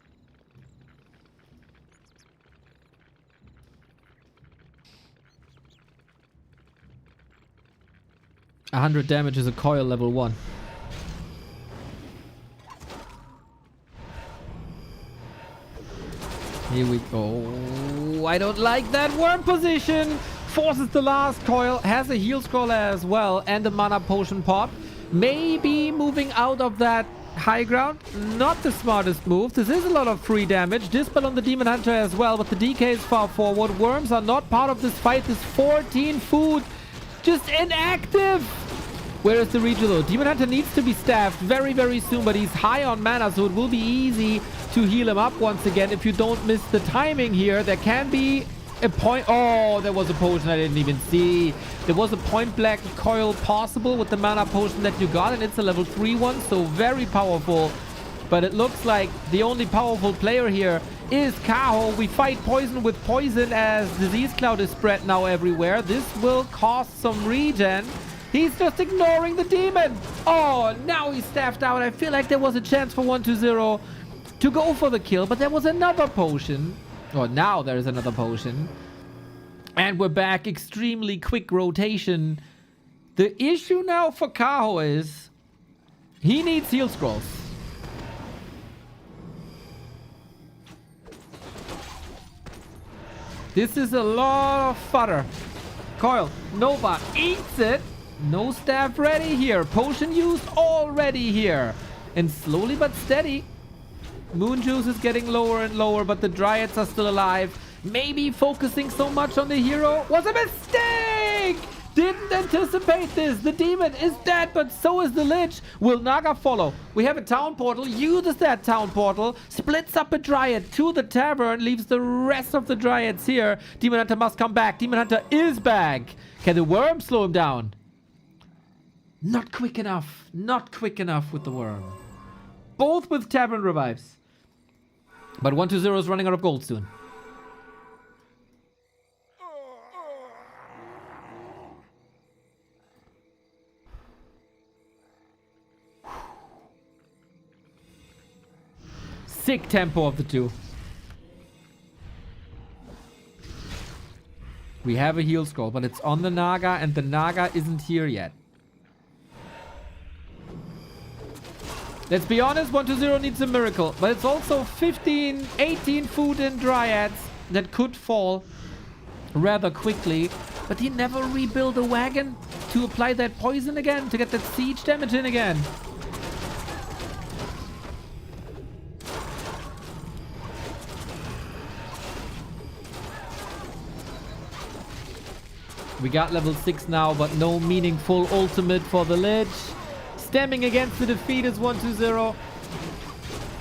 Speaker 1: A 100 damage is a coil level 1. Here we go. I don't like that worm position. Forces the last coil. Has a heal scroll as well. And a mana potion pop. Maybe moving out of that high ground. Not the smartest move. This is a lot of free damage. Dispel on the Demon Hunter as well. But the DK is far forward. Worms are not part of this fight. This 14 food. Just inactive. Where is the reacher though? Demon Hunter needs to be staffed very, very soon. But he's high on mana. So it will be easy to heal him up once again if you don't miss the timing here. There can be a point. Oh, there was a potion I didn't even see. There was a point blank coil possible with the mana potion that you got, and it's a level 3 one, so very powerful. But it looks like the only powerful player here is Kaho. We fight poison with poison as disease cloud is spread now everywhere. This will cost some regen. He's just ignoring the demon. Oh, now he's staffed out. I feel like there was a chance for 120 to go for the kill, but there was another potion. Or now there is another potion. And we're back. Extremely quick rotation. The issue now for Kaho is he needs heal scrolls. This is a lot of fodder. Coil. Nova eats it. No staff ready here. Potion used already here. And slowly but steady, Moon Juice is getting lower and lower, but the Dryads are still alive. Maybe focusing so much on the hero was a mistake! Didn't anticipate this. The demon is dead, but so is the Lich. Will Naga follow? We have a town portal. Uses that town portal. Splits up a Dryad to the tavern. Leaves the rest of the Dryads here. Demon Hunter must come back. Demon Hunter is back. Can the worm slow him down? Not quick enough. Not quick enough with the worm. Both with tavern revives. But 120 is running out of gold soon. Sick tempo of the two. We have a heal scroll, but it's on the Naga, and the Naga isn't here yet. Let's be honest, 120 needs a miracle. But it's also 15, 18 food in Dryads that could fall rather quickly. But he never rebuilt a wagon to apply that poison again, to get that siege damage in again. We got level 6 now, but no meaningful ultimate for the Lich. Stemming against the defeat is 120.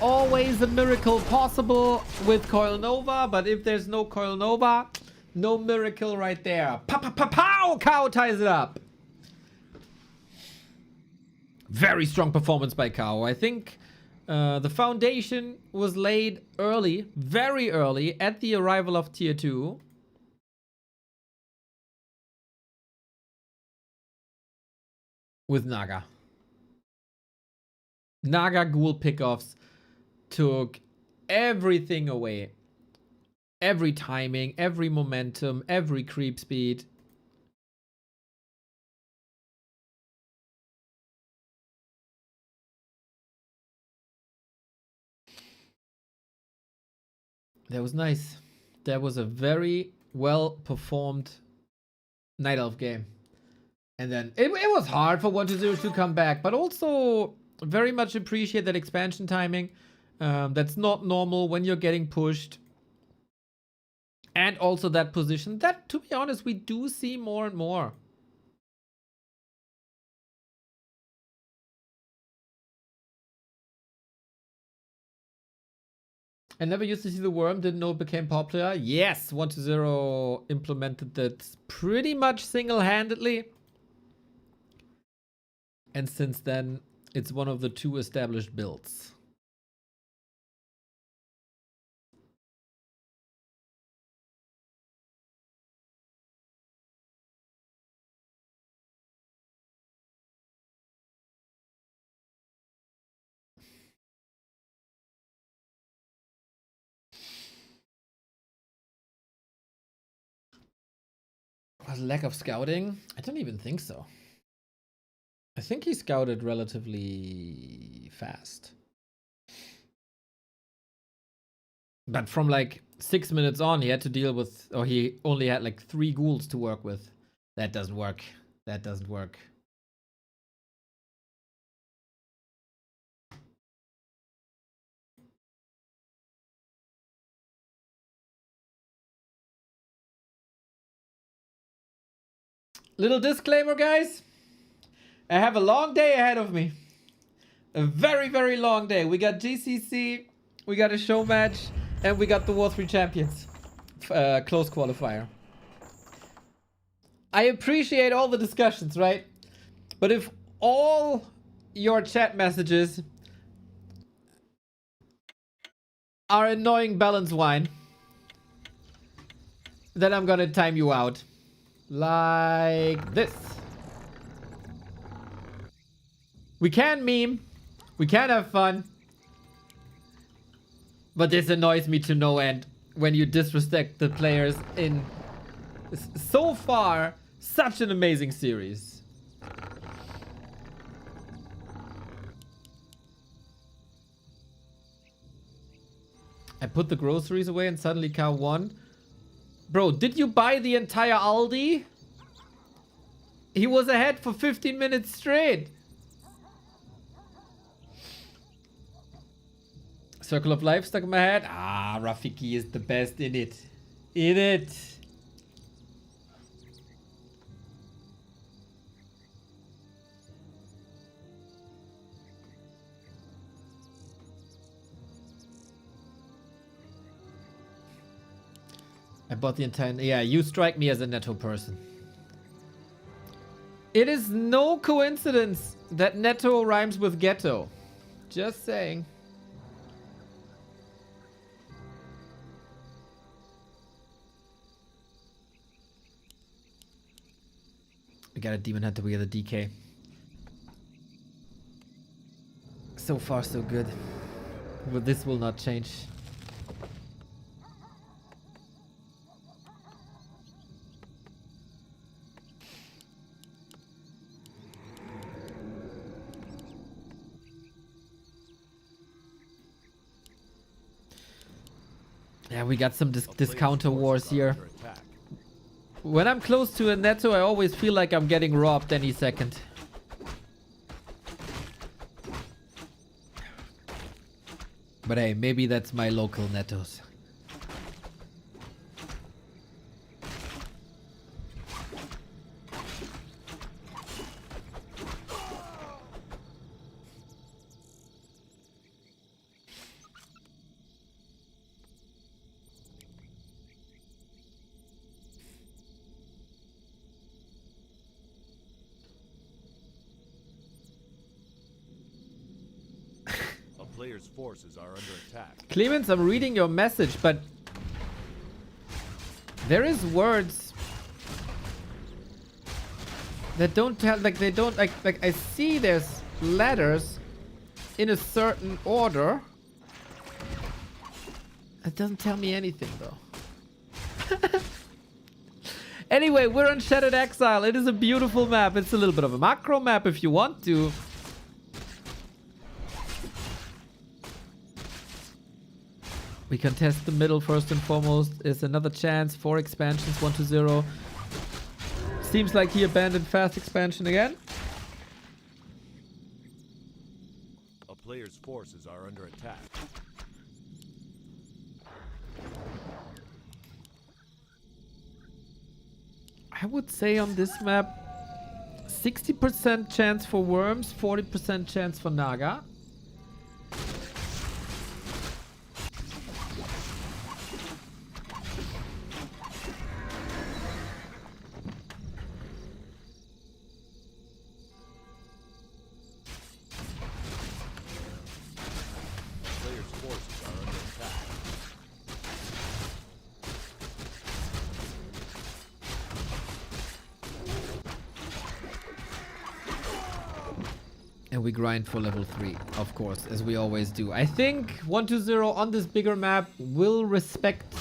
Speaker 1: Always a miracle possible with Coil Nova, but if there's no Coil Nova, no miracle right there. Pow! Cow ties it up. Very strong performance by Cow. I think the foundation was laid early, very early, at the arrival of Tier 2. With Naga. Naga Ghoul pickoffs took everything away. Every timing, every momentum, every creep speed. That was nice. That was a very well performed Night Elf game. And then it was hard for 120 to come back, but also very much appreciate that expansion timing. That's not normal when you're getting pushed. And also that position that, to be honest, we do see more and more. I never used to see the worm, didn't know it became popular. Yes, 1.0 implemented that pretty much single-handedly. And since then, it's one of the 2 established builds. Was lack of scouting? I don't even think so. I think he scouted relatively fast. But from like 6 minutes on, he had to deal with, or he only had like 3 ghouls to work with. That doesn't work. That doesn't work. Little disclaimer, guys. I have a long day ahead of me. A very, very long day. We got GCC, we got a show match, and we got the War 3 Champions. Close qualifier. I appreciate all the discussions, right? But if all your chat messages are annoying balance wine, then I'm gonna time you out. Like this. We can meme. We can have fun. But this annoys me to no end when you disrespect the players in so far such an amazing series. I put the groceries away and suddenly cow won. Bro, did you buy the entire Aldi? He was ahead for 15 minutes straight. Circle of Life stuck in my head. Ah, Rafiki is the best in it. In it. I bought the entire... Yeah, you strike me as a Netto person. It is no coincidence that Netto rhymes with ghetto. Just saying. We got a Demon Hunter, we got a DK. So far, so good. But this will not change. Yeah, we got some discounter wars here. When I'm close to a Netto, I always feel like I'm getting robbed any second. But hey, maybe that's my local Nettos.
Speaker 3: Players' forces are under attack.
Speaker 1: Clemens, I'm reading your message, but there is words that don't tell, like they don't, like I see there's letters in a certain order. It doesn't tell me anything though. Anyway, we're on Shattered Exile. It is a beautiful map. It's a little bit of a macro map if you want to. We contest the middle first and foremost. Is another chance for expansions 1-0. Seems like he abandoned fast expansion again.
Speaker 3: A player's forces are under attack.
Speaker 1: I would say on this map, 60% chance for worms, 40% chance for Naga.
Speaker 3: Players' forces are under attack.
Speaker 1: And we grind for level 3, of course, as we always do. I think 1-0 on this bigger map will respect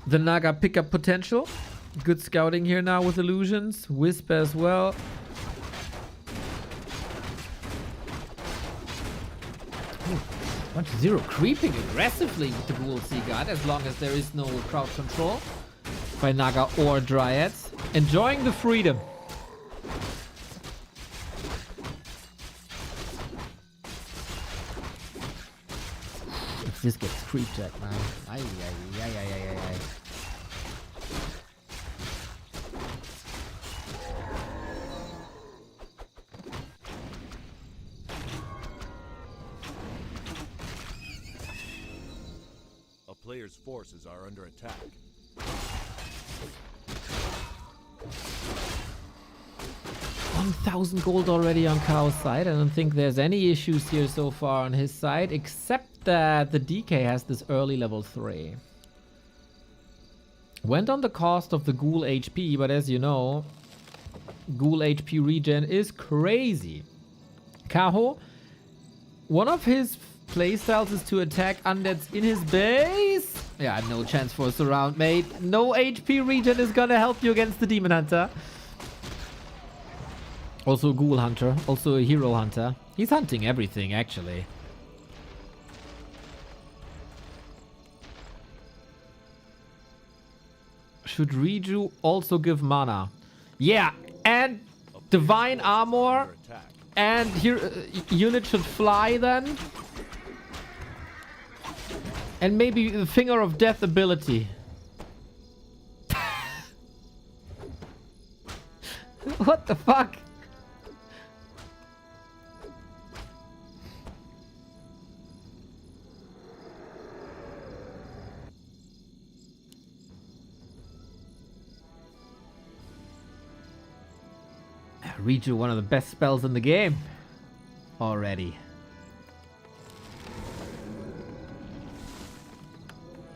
Speaker 1: the Naga pickup potential. Good scouting here now with illusions. Wisp as well. Ooh, 1-0 creeping aggressively with the Ghoul Sea God as long as there is no crowd control by Naga or Dryads. Enjoying the freedom. This gets creep check, man. Ay, ay, ay, ay, ay, ay, ay.
Speaker 3: A player's forces are under attack.
Speaker 1: $1,000 gold already on Chaos side. I don't think there's any issues here so far on his side, except that the DK has this early level 3. Went on the cost of the Ghoul HP, but as you know, Ghoul HP regen is crazy. Kaho, one of his playstyles is to attack undeads in his base. Yeah, no chance for a surround, mate. No HP regen is gonna help you against the Demon Hunter. Also a Ghoul Hunter, also a Hero Hunter. He's hunting everything, actually. Should Riju also give mana? Yeah, and Divine Armor. And here, unit should fly then. And maybe the Finger of Death ability. What the fuck? Riju, one of the best spells in the game. Already.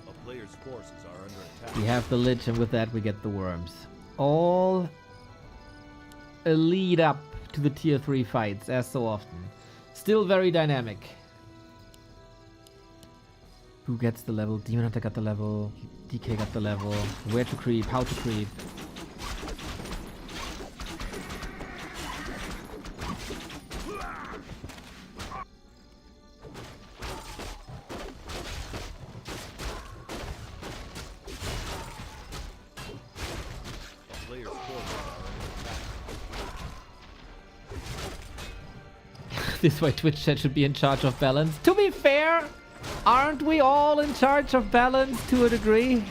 Speaker 3: A player's forces are under attack.
Speaker 1: We have the Lich, and with that we get the worms. All a lead up to the tier 3 fights, as so often. Still very dynamic. Who gets the level? Demon Hunter got the level. DK got the level. Where to creep, how to creep. This is why Twitch chat should be in charge of balance. To be fair, aren't we all in charge of balance to a degree?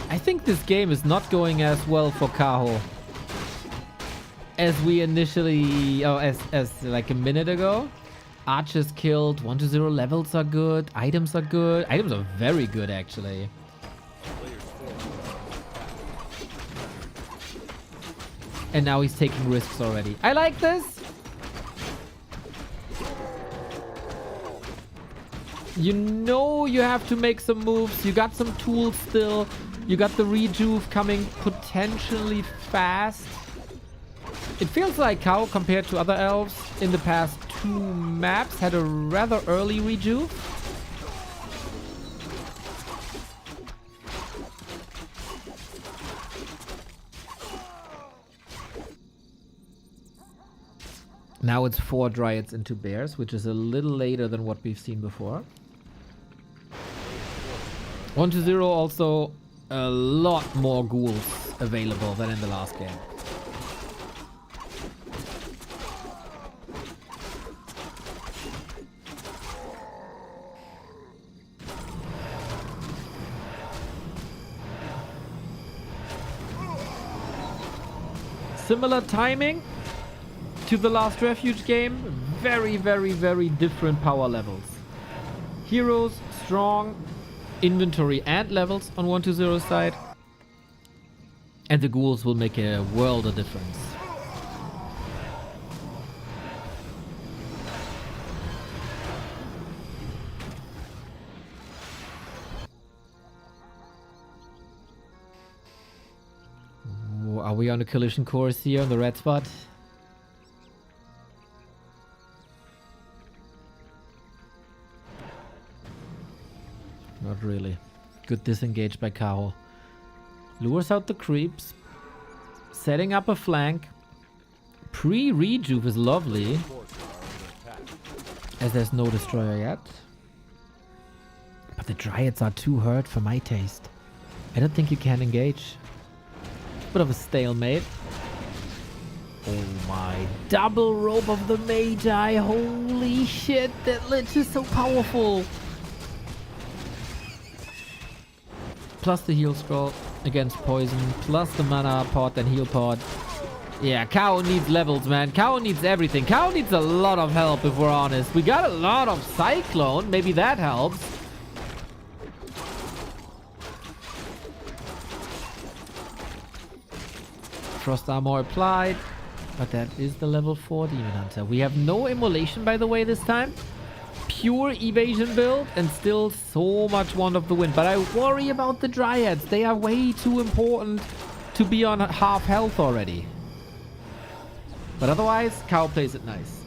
Speaker 1: I think this game is not going as well for Kaho as we initially, as like a minute ago. Archers killed, 1-0 levels are good, items are good. Items are very good actually. And now he's taking risks already. I like this. You know you have to make some moves. You got some tools still. You got the rejuve coming potentially fast. It feels like Kao, compared to other elves in the past 2 maps, had a rather early rejuve. Now it's 4 Dryads into Bears, which is a little later than what we've seen before. 1-0 also a lot more ghouls available than in the last game. similar timing to the last Refuge game. Very, very, very different power levels. Heroes, strong, inventory and levels on 1-2-0 side. And the ghouls will make a world of difference. Ooh, are we on a collision course here on the red spot? Not really. Good disengage by Kao. Lures out the creeps. Setting up a flank. Pre-rejuve is lovely. As there's no destroyer yet. But the dryads are too hurt for my taste. I don't think you can engage. Bit of a stalemate. Oh my. Double rope of the Magi. Holy shit. That Lich is so powerful. Plus the heal scroll against poison. Plus the mana pot and heal pod. Yeah, Kao needs levels, man. Kao needs everything. Kao needs a lot of help, if we're honest. We got a lot of Cyclone. Maybe that helps. Frost armor applied. But that is the level 4 Demon Hunter. We have no immolation, by the way, this time. Pure evasion build and still so much Wand of the Wind. But I worry about the Dryads. They are way too important to be on half health already. But otherwise, Kao plays it nice.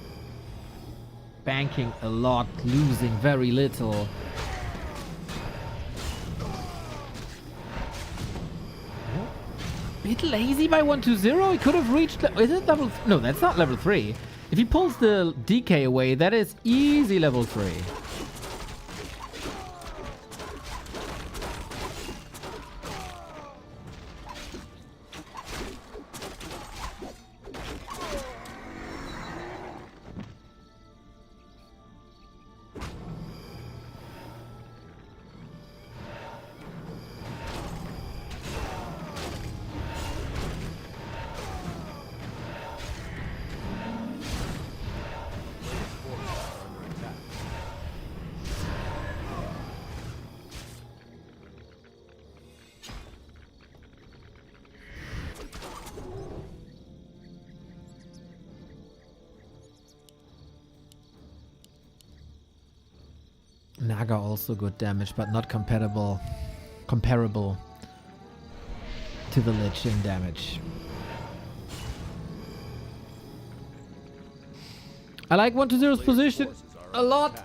Speaker 1: Banking a lot, losing very little. Bit lazy by 1-2-0. He could have reached... Is it level... No, that's not level 3. If he pulls the DK away, that is easy level 3. Naga also good damage, but not comparable to the Lich in damage. I like 1-2-0's position a lot.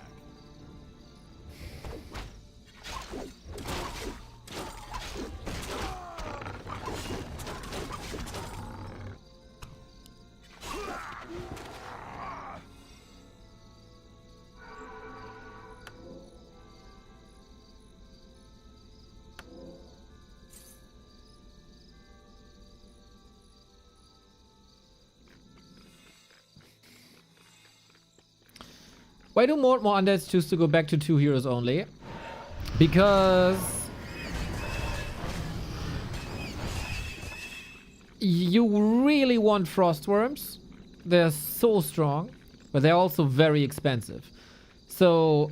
Speaker 1: Why do more undeads choose to go back to 2 heroes only? Because you really want Frostworms. They're so strong, but they're also very expensive. So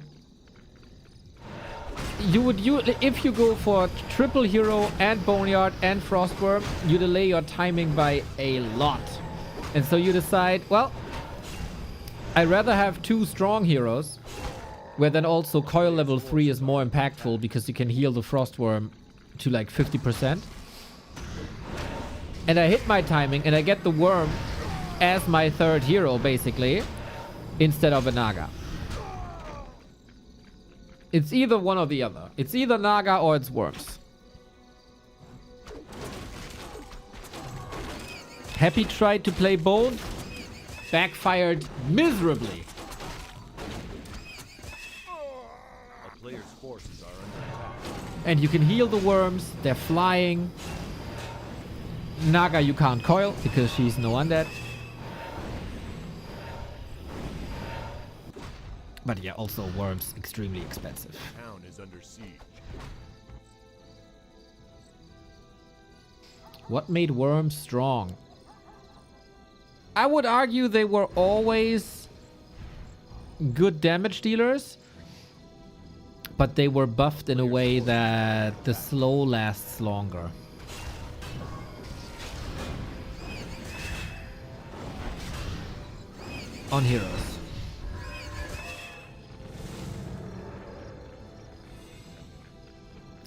Speaker 1: if you go for triple hero and Boneyard and Frostworm, you delay your timing by a lot. And so you decide, well, I'd rather have 2 strong heroes, where then also coil level 3 is more impactful because you can heal the Frostworm to like 50%. And I hit my timing and I get the worm as my 3rd hero, basically, instead of a Naga. It's either one or the other. It's either Naga or it's worms. Happy tried to play both. Backfired miserably.
Speaker 3: A player's forces are under attack.
Speaker 1: And you can heal the worms. They're flying. Naga you can't coil because she's no undead. But yeah, also worms extremely expensive.
Speaker 3: The town is under siege.
Speaker 1: What made worms strong? I would argue they were always good damage dealers, but they were buffed in a way that the slow lasts longer. On heroes.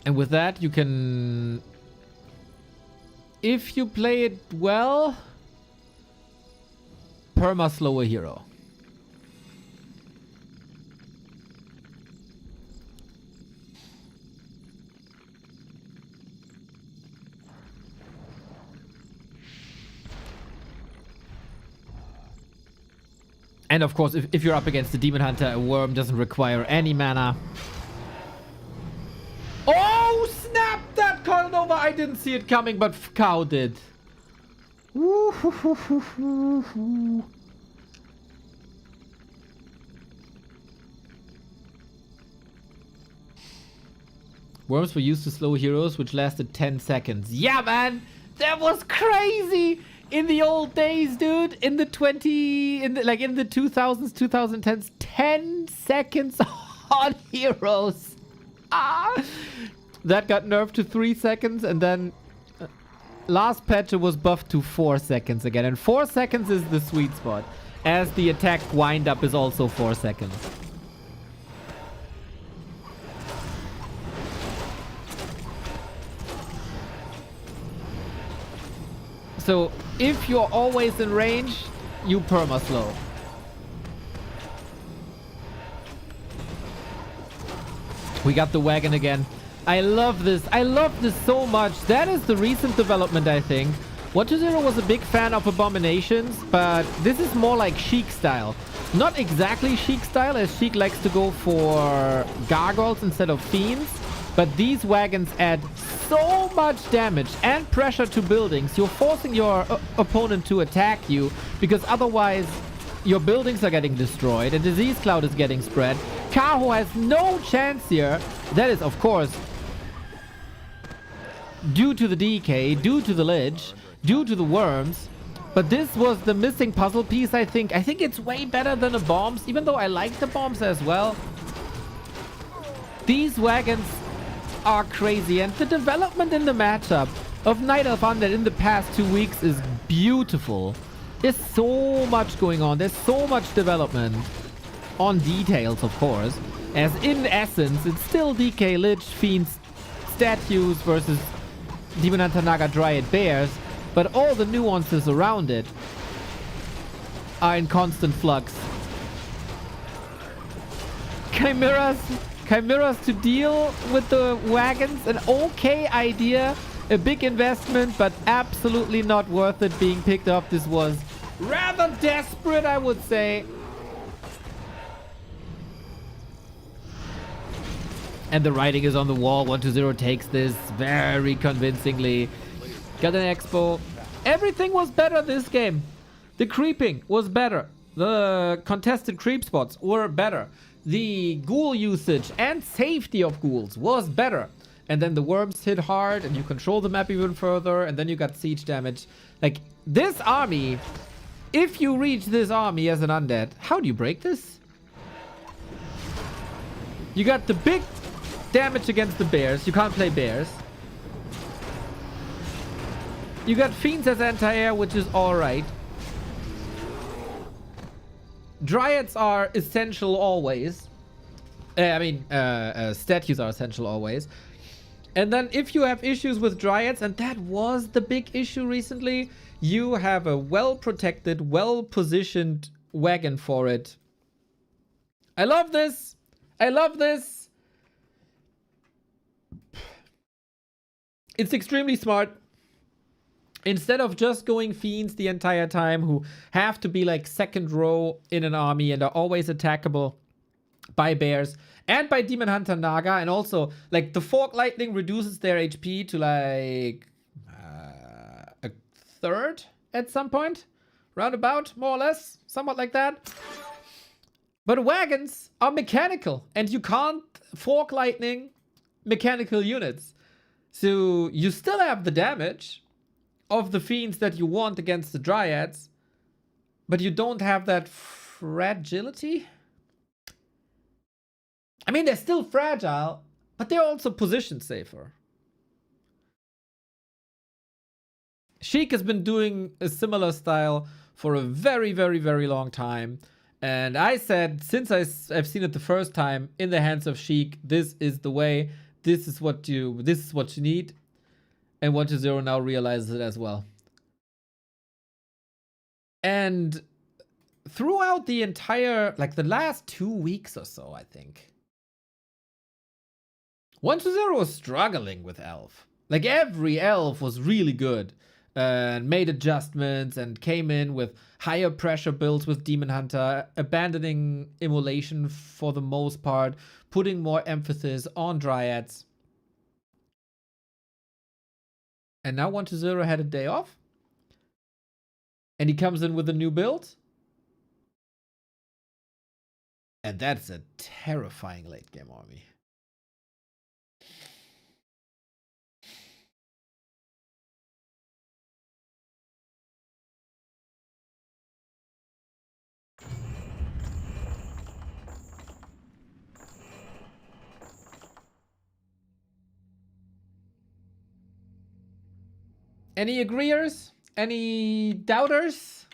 Speaker 1: And with that, you can, if you play it well, perma slow a hero. And of course, if you're up against the Demon Hunter, a worm doesn't require any mana. Oh, snap! That Coil Nova! I didn't see it coming, but Cow did. Worms were used to slow heroes, which lasted 10 seconds. Yeah, man! That was crazy! In the old days, dude, in the 2000s, 2010s, 10 seconds on heroes. Ah, that got nerfed to 3 seconds, and then last patch it was buffed to 4 seconds again. And 4 seconds is the sweet spot, as the attack wind up is also 4 seconds. So if you're always in range, you perma slow. We got the wagon again. I love this. I love this so much. That is the recent development, I think. 120 was a big fan of Abominations, but this is more like Sheik style. Not exactly Sheik style, as Sheik likes to go for gargoyles instead of fiends. But these wagons add so much damage and pressure to buildings. You're forcing your opponent to attack you, because otherwise your buildings are getting destroyed and disease cloud is getting spread. Kaho has no chance here. That is, of course, due to the DK, due to the Lich, due to the worms. But this was the missing puzzle piece, I think. I think it's way better than the bombs, even though I like the bombs as well. These wagons are crazy, and the development in the matchup of Night Elf Undead in the past 2 weeks is beautiful. There's so much going on. There's so much development on details, of course, as in essence it's still DK Lich Fiends statues versus Demon Hunter Naga Dryad Bears, but all the nuances around it are in constant flux. Chimeras to deal with the wagons, an okay idea, a big investment, but absolutely not worth it being picked up. This was rather desperate, I would say. And the writing is on the wall. 120 takes this very convincingly. Got an expo. Everything was better this game. The creeping was better. The contested creep spots were better. The ghoul usage and safety of ghouls was better. And then the worms hit hard and you control the map even further, and then you got siege damage. Like, this army, if you reach this army as an undead, how do you break this? You got the big damage against the bears. You can't play bears. You got fiends as anti-air, which is alright. Dryads are essential always. Statues are essential always. And then if you have issues with Dryads, and that was the big issue recently, you have a well-protected, well-positioned wagon for it. I love this. I love this. It's extremely smart. Instead of just going fiends the entire time, who have to be like second row in an army and are always attackable by bears and by Demon Hunter Naga, and also like the Fork Lightning reduces their HP to like a third at some point, roundabout, more or less, somewhat like that. But wagons are mechanical, and you can't Fork Lightning mechanical units, so you still have the damage of the fiends that you want against the Dryads, but you don't have that fragility. I mean, they're still fragile, but they're also position safer. Sheik has been doing a similar style for a very, very, very long time. And I said, since I've seen it the first time in the hands of Sheik, this is the way. This is what you need. And 1-0 now realizes it as well. And throughout the entire, like the last 2 weeks or so, I think, 1-0 was struggling with Elf. Like every Elf was really good and made adjustments and came in with higher pressure builds with Demon Hunter, abandoning Immolation for the most part, putting more emphasis on Dryads. And now 1-0 had a day off. And he comes in with a new build. And that's a terrifying late game army. Any agreeers? Any doubters?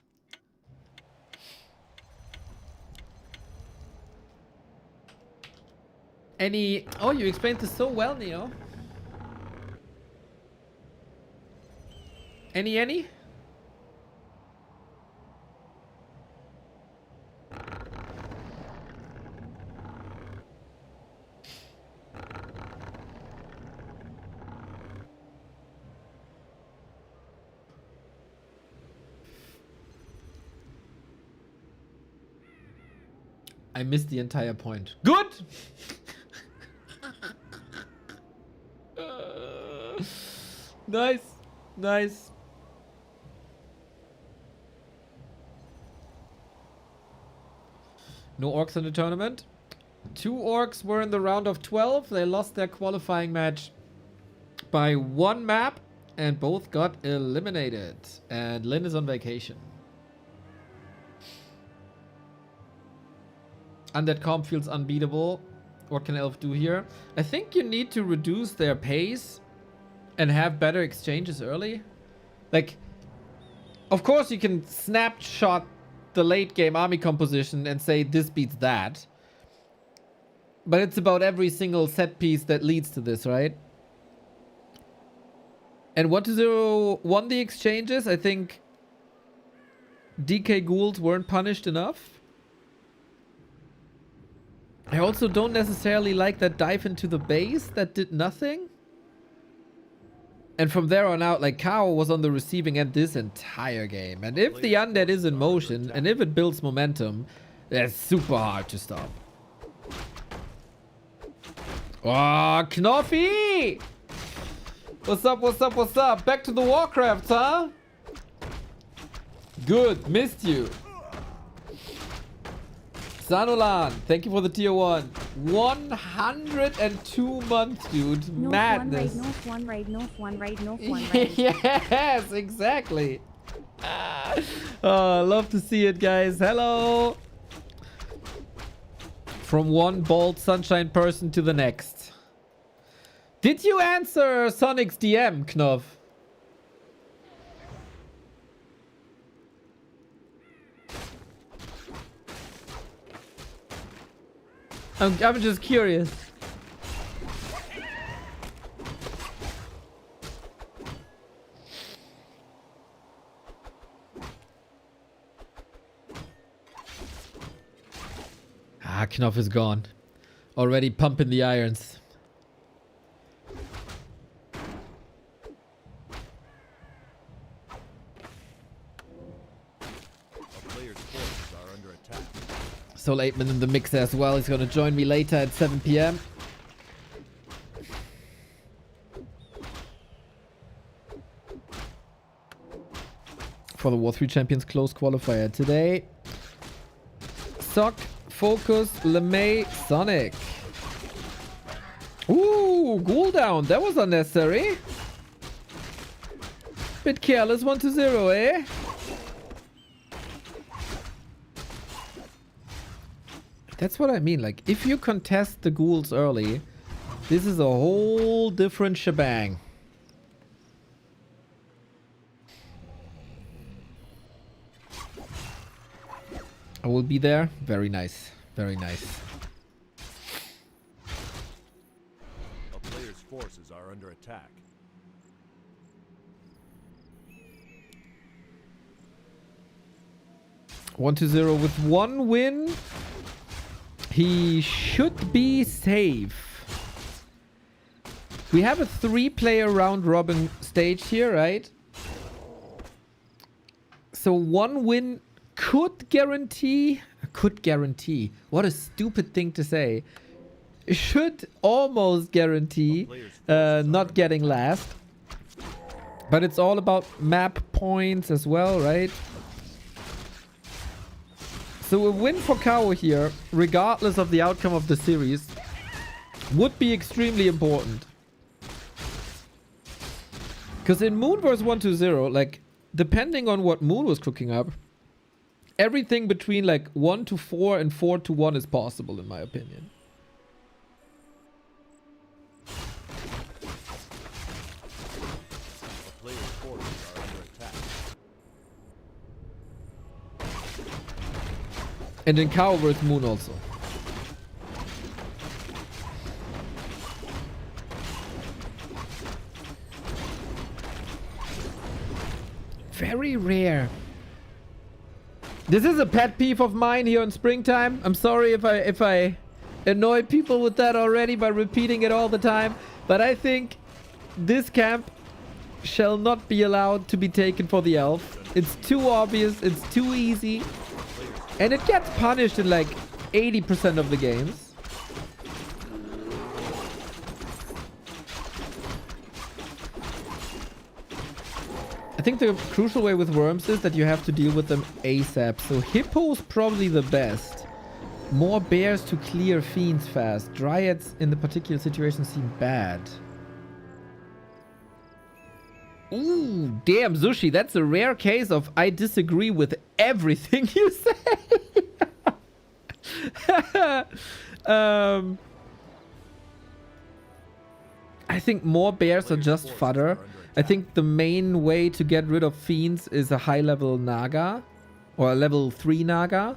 Speaker 1: Any... Oh, you explained this so well, Neo. Any? I missed the entire point. Good! Nice. Nice. No orcs in the tournament. 2 orcs were in the round of 12. They lost their qualifying match by 1 map and both got eliminated. And Lin is on vacation. Undead comp feels unbeatable. What can Elf do here? I think you need to reduce their pace and have better exchanges early. Like, of course you can snapshot the late game army composition and say this beats that. But it's about every single set piece that leads to this, right? And 1-0 won the exchanges. I think DK ghouls weren't punished enough. I also don't necessarily like that dive into the base that did nothing. And from there on out, like, Kao was on the receiving end this entire game. And if the undead is in motion, and if it builds momentum, that's super hard to stop. Oh, Knoffi! What's up, what's up, what's up? Back to the Warcraft, huh? Good, missed you. Sanolan, thank you for the tier 1. 102 months, dude.
Speaker 5: North
Speaker 1: Madness.
Speaker 5: North 1 raid, North 1 raid, North 1 raid.
Speaker 1: Yes, exactly. Oh, love to see it, guys. Hello. From one bald sunshine person to the next. Did you answer Sonic's DM, Knopf? I'm just curious. Ah, Knopf is gone. Already pumping the irons. Soul 8-man in the mix as well. He's going to join me later at 7 PM. For the War 3 Champions close qualifier today. Sok, FoCuS, LeMei, Sonik. Ooh, ghoul down. That was unnecessary. Bit careless, 1-0, eh? That's what I mean. Like, if you contest the ghouls early, this is a whole different shebang. I will be there. Very nice. Very nice.
Speaker 3: A player's forces are under attack.
Speaker 1: One to 0 with 1 win. He should be safe. We have a 3-player round robin stage here, right? So 1 win could guarantee. What a stupid thing to say. Should almost guarantee not getting last. But it's all about map points as well, right? So a win for KO here, regardless of the outcome of the series, would be extremely important. Because in Moon vs 1-0, like, depending on what Moon was cooking up, everything between like 1-4 and 4-1 is possible, in my opinion.
Speaker 3: A player's forces are under attack.
Speaker 1: And in KO vs Moon also. Very rare. This is a pet peeve of mine here in springtime. I'm sorry if I annoy people with that already by repeating it all the time. But I think this camp shall not be allowed to be taken for the elf. It's too obvious. It's too easy. And it gets punished in like 80% of the games. I think the crucial way with worms is that you have to deal with them ASAP. So Hippo's probably the best. More bears to clear fiends fast. Dryads in the particular situation seem bad. Ooh, damn, Sushi. That's a rare case of I disagree with everything you say. I think more bears are just fodder. I think the main way to get rid of fiends is a high level Naga or a level 3 Naga.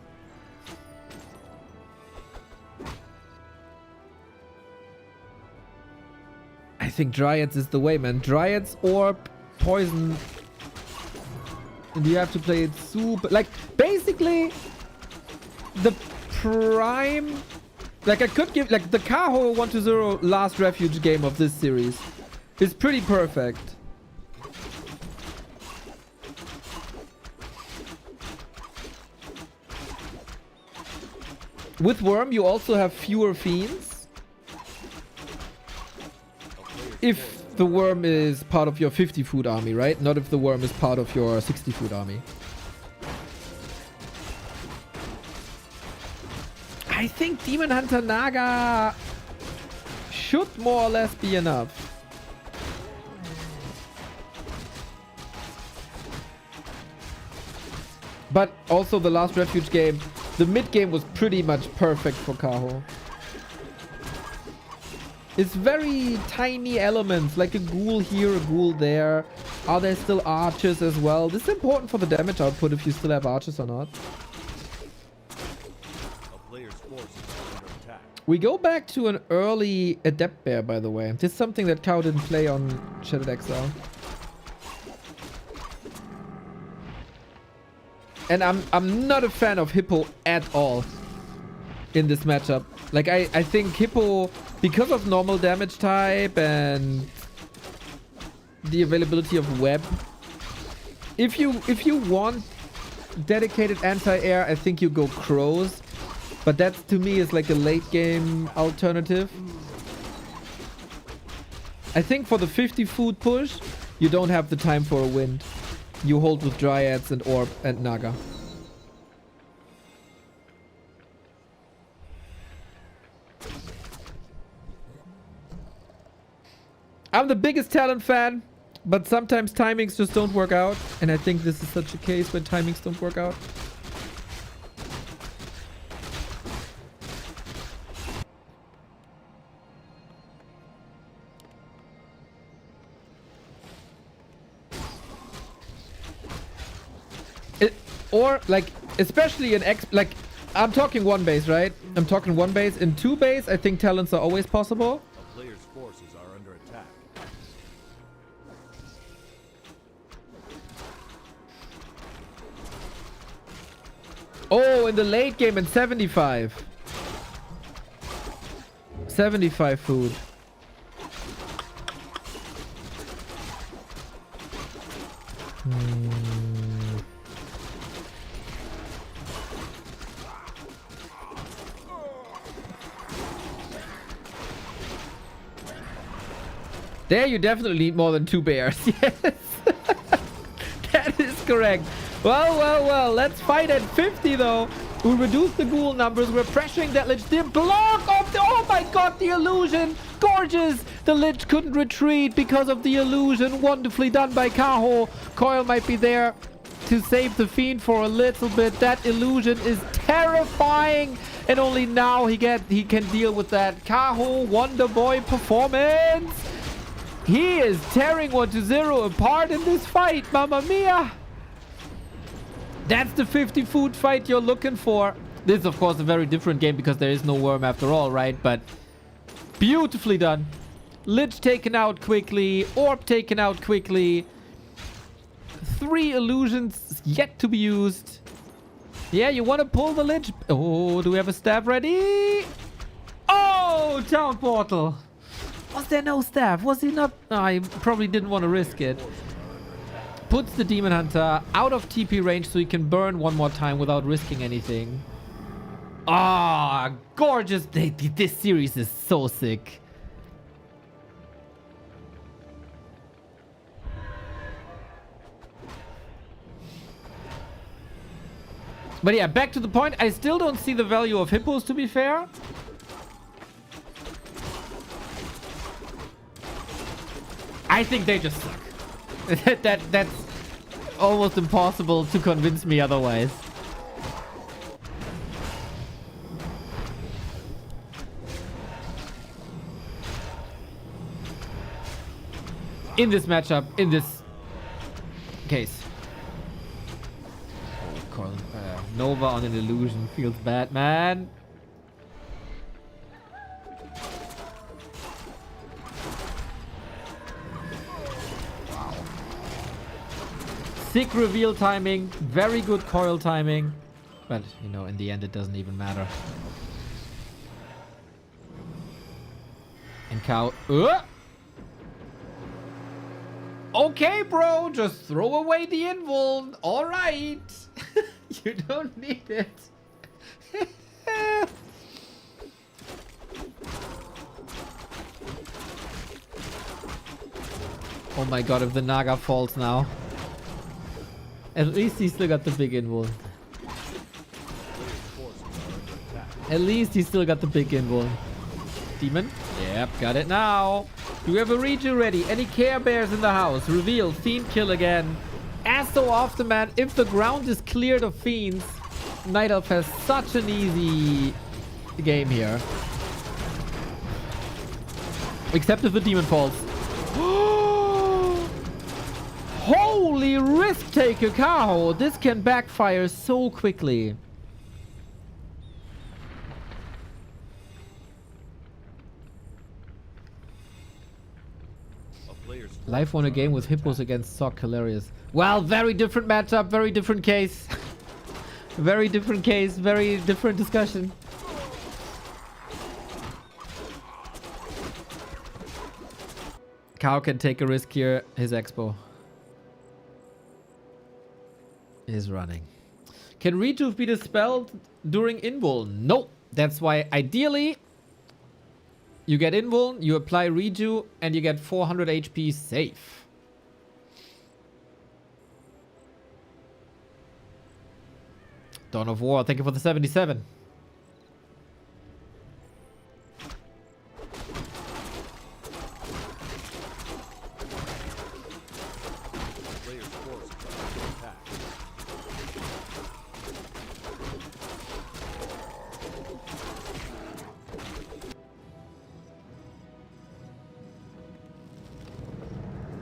Speaker 1: I think Dryads is the way, man. Dryads, Orb, Poison. And you have to play it super... Like, basically, the prime... Like, I could give... Like, the Kaho 1-0 last refuge game of this series is pretty perfect. With Worm, you also have fewer fiends. If the Worm is part of your 50 food army, right? Not if the Worm is part of your 60 food army. I think Demon Hunter Naga should more or less be enough. But also the last refuge game, the mid game was pretty much perfect for Kaho. It's very tiny elements, like a ghoul here, a ghoul there. Are there still archers as well? This is important for the damage output if you still have archers or not. We go back to an early Adept Bear, by the way. This is something that Cow didn't play on Shattered Exile. And I'm not a fan of Hippo at all in this matchup. Like, I think Hippo, because of normal damage type and the availability of web, if you want dedicated anti-air, I think you go Crows. But that to me is like a late game alternative. I think for the 50 food push, you don't have the time for a wind. You hold with Dryads and Orb and Naga. I'm the biggest Talon fan, but sometimes timings just don't work out. And I think this is such a case when timings don't work out. Or like, especially in like, I'm talking one base, right? I'm talking one base. In two base, I think talents are always possible.
Speaker 3: A player's forces are under attack.
Speaker 1: Oh, in the late game in 75. 75 food. There you definitely need more than 2 bears. Yes. That is correct. Well. Let's fight at 50 though. We reduce the ghoul numbers. We're pressuring that lich. The block of the... Oh my god, the illusion. Gorgeous. The lich couldn't retreat because of the illusion. Wonderfully done by Kaho. Coil might be there to save the fiend for a little bit. That illusion is terrifying. And only now he can deal with that. Kaho, Wonder Boy performance. He is tearing 1-0 apart in this fight. Mamma mia. That's the 50 food fight you're looking for. This is, of course, a very different game because there is no worm after all, right? But beautifully done. Lich taken out quickly. Orb taken out quickly. 3 illusions yet to be used. Yeah, you want to pull the Lich? Oh, do we have a staff ready? Oh, town portal. Was there no staff? Was he not? No, I probably didn't want to risk it. Puts the Demon Hunter out of TP range so he can burn one more time without risking anything. Ah, gorgeous. This series is so sick. But yeah, back to the point. I still don't see the value of hippos, to be fair. I think they just suck. That's almost impossible to convince me otherwise. In this matchup, in this case. Nova on an illusion feels bad, man. Sick reveal timing, very good coil timing, but you know, in the end it doesn't even matter. And cow. Okay, bro, just throw away the invuln. All right, you don't need it. Oh my god, if the Naga falls now. At least he still got the big invuln. At least he still got the big invuln. Demon? Yep, got it now. Do we have a redo ready? Any Care Bears in the house? Reveal. Fiend kill again. As so often, man, if the ground is cleared of fiends, Night Elf has such an easy game here. Except if the demon falls. Holy risk taker, Kaho! This can backfire so quickly. Life won a game with hippos against Sock. Hilarious. Well, very different matchup, very different case. Very different case, very different discussion. Cow can take a risk here. His expo is running. Can Rejuve be dispelled during invuln? No. That's why ideally you get invuln, you apply Reju, and you get 400 HP safe. Dawn of War, thank you for the 77.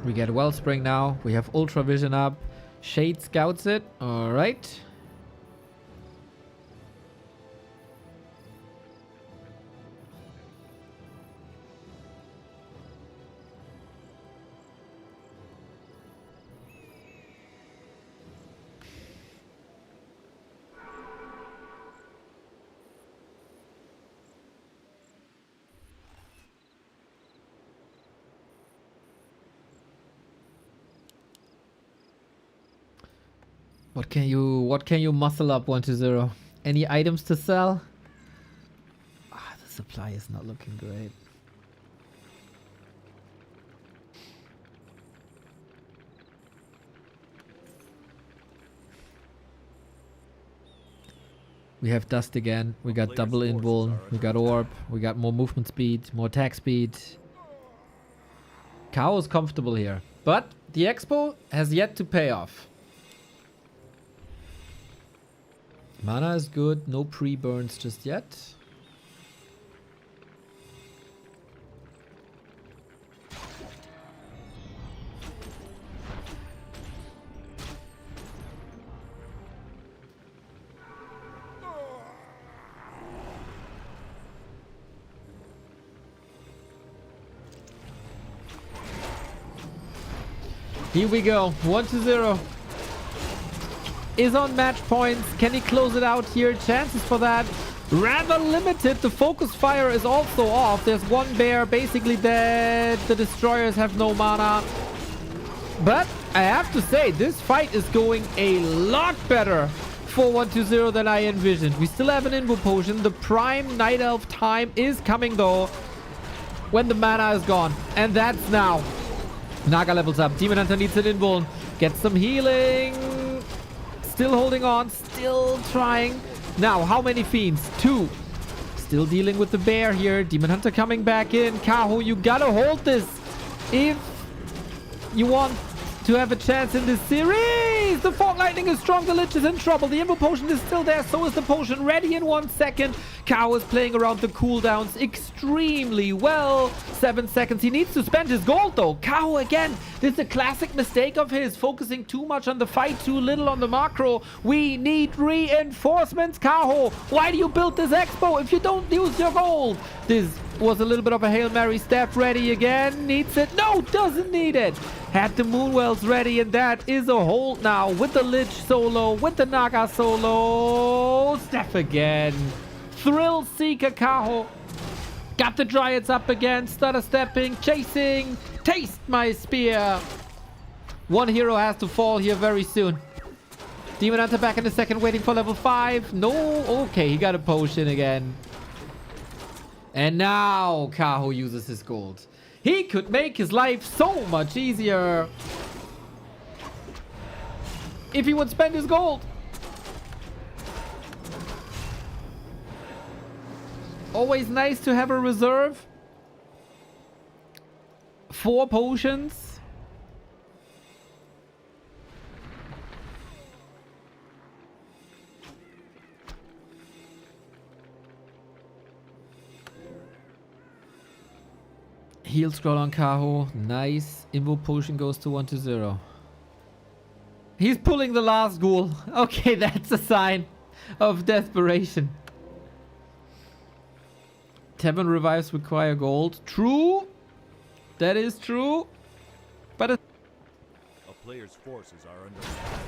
Speaker 1: We get Wellspring now. We have Ultra Vision up. Shade scouts it. All right. What can you muscle up 1-0? Any items to sell? Ah, the supply is not looking great. We have dust again. We got double invuln. We got orb. We got more movement speed, more attack speed. Kao is comfortable here, but the expo has yet to pay off. Mana is good. No pre-burns just yet. Here we go. 1-0. Is on match points. Can he close it out here? Chances for that rather limited. The focus fire is also off. There's one bear basically dead. The destroyers have no mana. But I have to say, this fight is going a lot better for 1-0 than I envisioned. We still have an invo potion. The prime night elf time is coming though, when the mana is gone. And that's now. Naga levels up. Demon Hunter needs an invuln. Get some healing. Still holding on. Still trying. Now, how many fiends? 2. Still dealing with the bear here. Demon Hunter coming back in. Kaho, you gotta hold this if you want to have a chance in this series. The Fog Lightning is strong. The Lich is in trouble. The Invo Potion is still there. So is the potion. Ready in 1 second. Kao is playing around the cooldowns extremely well. 7 seconds. He needs to spend his gold though. Kao again. This is a classic mistake of his. Focusing too much on the fight, too little on the macro. We need reinforcements, Kao. Why do you build this expo if you don't use your gold? This was a little bit of a Hail Mary. Steph ready again. Needs it. No, doesn't need it. Had the Moonwells ready, and that is a hold now with the Lich solo, with the Naga solo. Steph again. Thrill Seeker Kaho. Got the Dryads up again. Stutter stepping, chasing. Taste my spear. One hero has to fall here very soon. Demon Hunter back in the second, waiting for level 5. No, okay, he got a potion again. And now Kaho uses his gold. He could make his life so much easier if he would spend his gold. Always nice to have a reserve. 4 potions. Heal scroll on Kaho. Nice. Invo potion goes to 1-0. He's pulling the last ghoul. Okay, that's a sign of desperation. Tavern revives require gold. True. That is true. But
Speaker 3: A player's forces are under attack.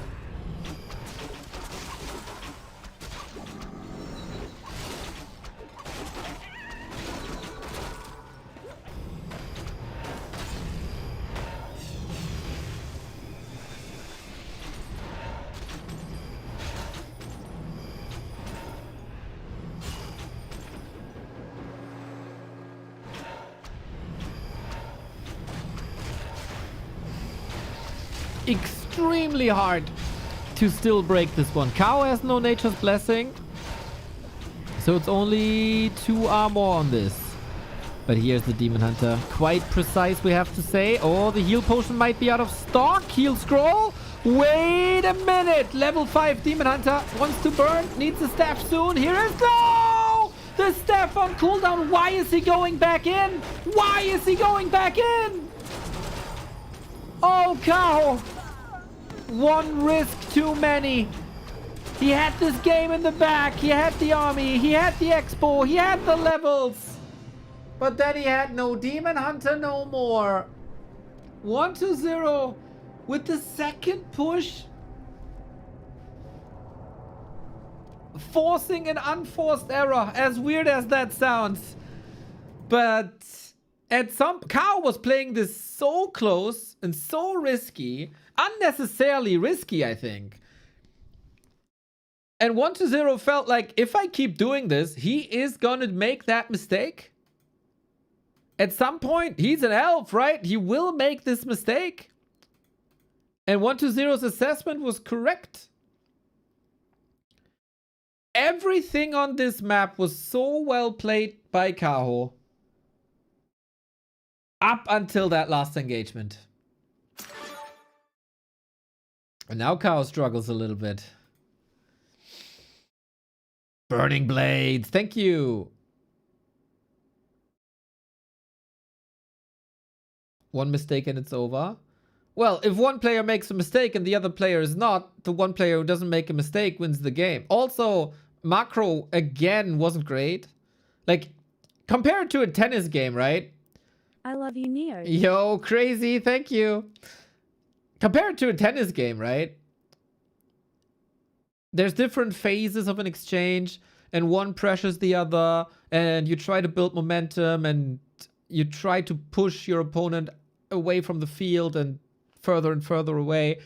Speaker 1: extremely hard to still break this one. Kao has no Nature's Blessing, so it's only 2 armor on this. But here's the Demon Hunter. Quite precise, we have to say. Oh, the heal potion might be out of stock. Heal scroll. Wait a minute. Level 5 Demon Hunter wants to burn. Needs a staff soon. Here is no! The staff on cooldown. Why is he going back in? Why is he going back in? Oh, Kao. One risk too many. He had this game in the back. He had the army. He had the expo. He had the levels. But then he had no Demon Hunter no more. 1-0 with the second push. Forcing an unforced error, as weird as that sounds. But at some... Kao was playing this so close and so risky. Unnecessarily risky, I think. And 1-0 felt like if I keep doing this, he is gonna make that mistake. At some point, he's an elf, right? He will make this mistake. And 1-0's assessment was correct. Everything on this map was so well played by Kaho. Up until that last engagement. And now Kaho struggles a little bit. Burning Blades, thank you. One mistake and it's over. Well, if one player makes a mistake and the other player is not, the one player who doesn't make a mistake wins the game. Also, macro again wasn't great. Like, compared to a tennis game, right?
Speaker 5: I love you, Neo.
Speaker 1: Yo, crazy, thank you. Compared to a tennis game, right? There's different phases of an exchange, and one pressures the other, and you try to build momentum, and you try to push your opponent away from the field and further away.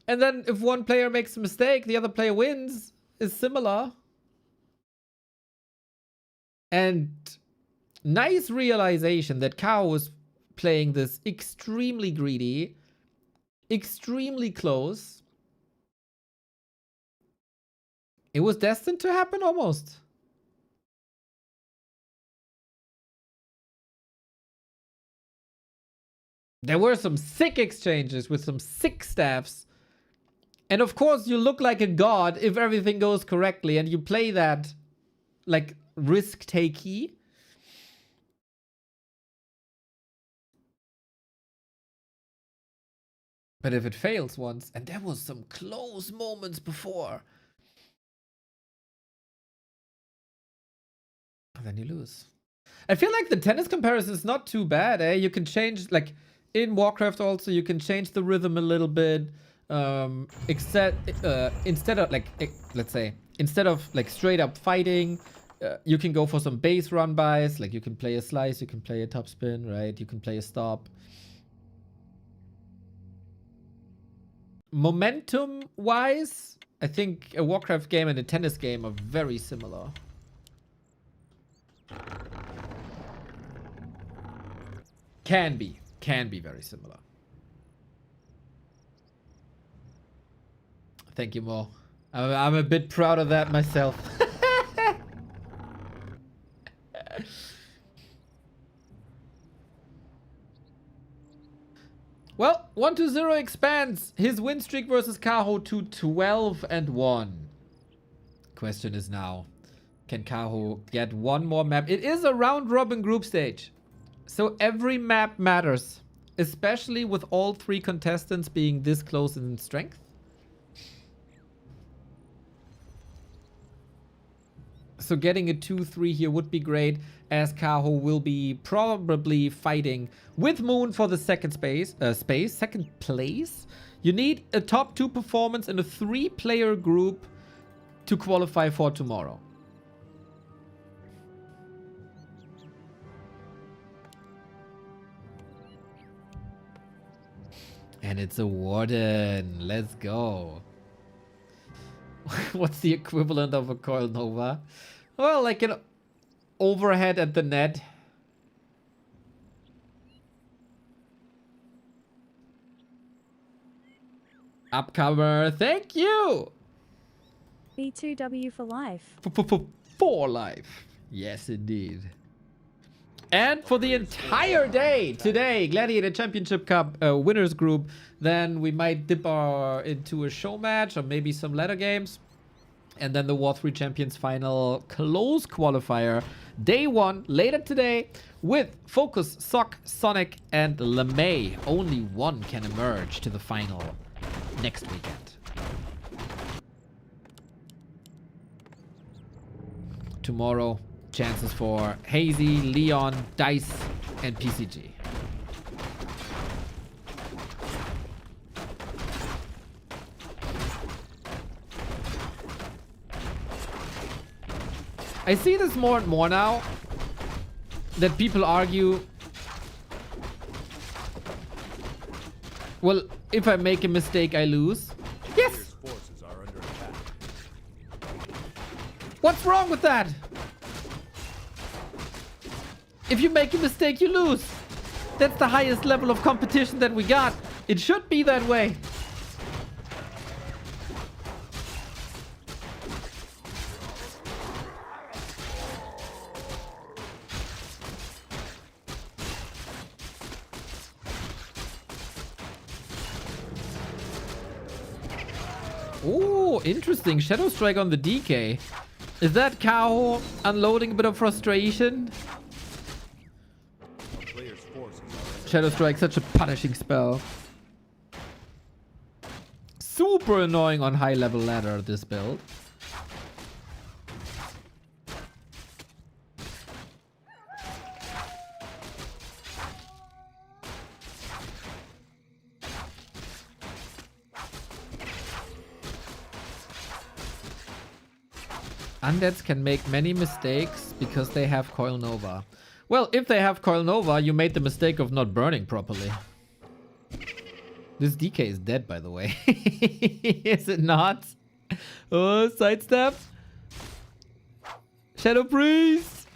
Speaker 1: And then if one player makes a mistake, the other player wins, is similar. And nice realization that Kao was playing this extremely greedy, extremely close. It was destined to happen almost. There were some sick exchanges with some sick staffs. And of course, you look like a god if everything goes correctly and you play that like risk-takey. But if it fails once, and there was some close moments before, then you lose. I feel like the tennis comparison is not too bad, eh? You can change, like, in Warcraft also, you can change the rhythm a little bit. Instead of, like, let's say, instead of, like, straight up fighting, you can go for some base run-bys. Like, you can play a slice, you can play a topspin, right? You can play a stop. Momentum-wise, I think a Warcraft game and a tennis game are very similar. Can be very similar. Thank you, Mo. I'm a bit proud of that myself. Well, 1-0 expands his win streak versus Kaho to 12-1. Question is now, can Kaho get one more map? It is a round-robin group stage, so every map matters, especially with all three contestants being this close in strength. So getting a 2-3 here would be great, as Kaho will be probably fighting with Moon for the second second place. You need a top 2 performance in a 3-player group to qualify for tomorrow. And it's a Warden. Let's go. What's the equivalent of a Coil Nova? Well, like an overhead at the net. Upcomer, thank you!
Speaker 5: B2W for life.
Speaker 1: For life. Yes, indeed. And for the entire day today, Gladiator Championship Cup winners group, then we might dip into a show match or maybe some ladder games. And then the War 3 Champions Final close qualifier, day 1, later today, with FoCuS, Sonik, and LeMei. Only one can emerge to the final next weekend. Tomorrow, chances for Hazy, Leon, Dice, and PCG. I see this more and more now, that people argue, well, if I make a mistake, I lose. Yes!
Speaker 3: Forces are under attack.
Speaker 1: What's wrong with that? If you make a mistake, you lose. That's the highest level of competition that we got. It should be that way. Oh, interesting. Shadow Strike on the DK. Is that Kao unloading a bit of frustration? Shadow Strike, such a punishing spell. Super annoying on high level ladder, this build. Undeads can make many mistakes because they have Coil Nova. Well, if they have Coil Nova, you made the mistake of not burning properly. This DK is dead, by the way. Is it not? Oh, sidestep. Shadow Priest.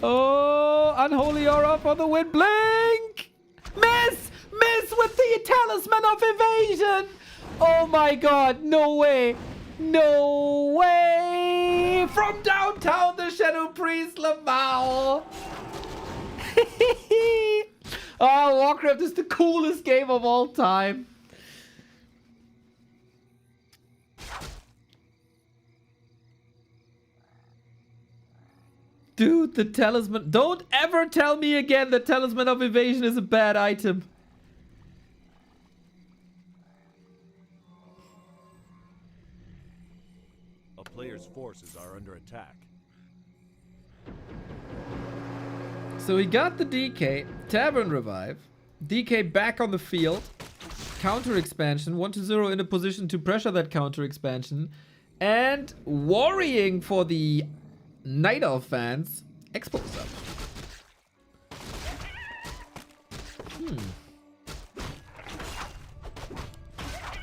Speaker 1: Oh, Unholy Aura for the win. Blink. Miss! Miss with the Talisman of Evasion! Oh my god, no way! No way! From downtown, the Shadow Priest LeMei! Oh, Warcraft is the coolest game of all time. Dude, the Talisman... Don't ever tell me again the Talisman of Evasion is a bad item.
Speaker 3: A player's forces are under attack.
Speaker 1: So we got the DK, Tavern Revive, DK back on the field, counter expansion, 1-0 in a position to pressure that counter expansion, and worrying for the Night Elf fans, Expos up.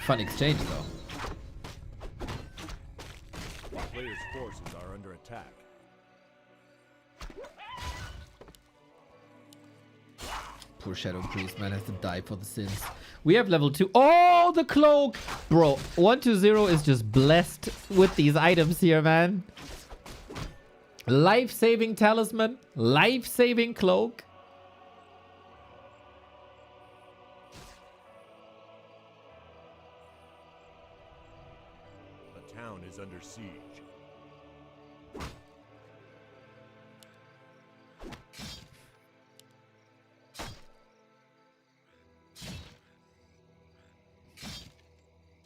Speaker 1: Fun exchange though.
Speaker 3: A player's forces are under attack.
Speaker 1: Poor Shadow Priest, man, has to die for the sins. We have level 2. Oh, the cloak! Bro, 1-0 is just blessed with these items here, man. Life-saving talisman. Life-saving cloak.
Speaker 3: The town is under siege.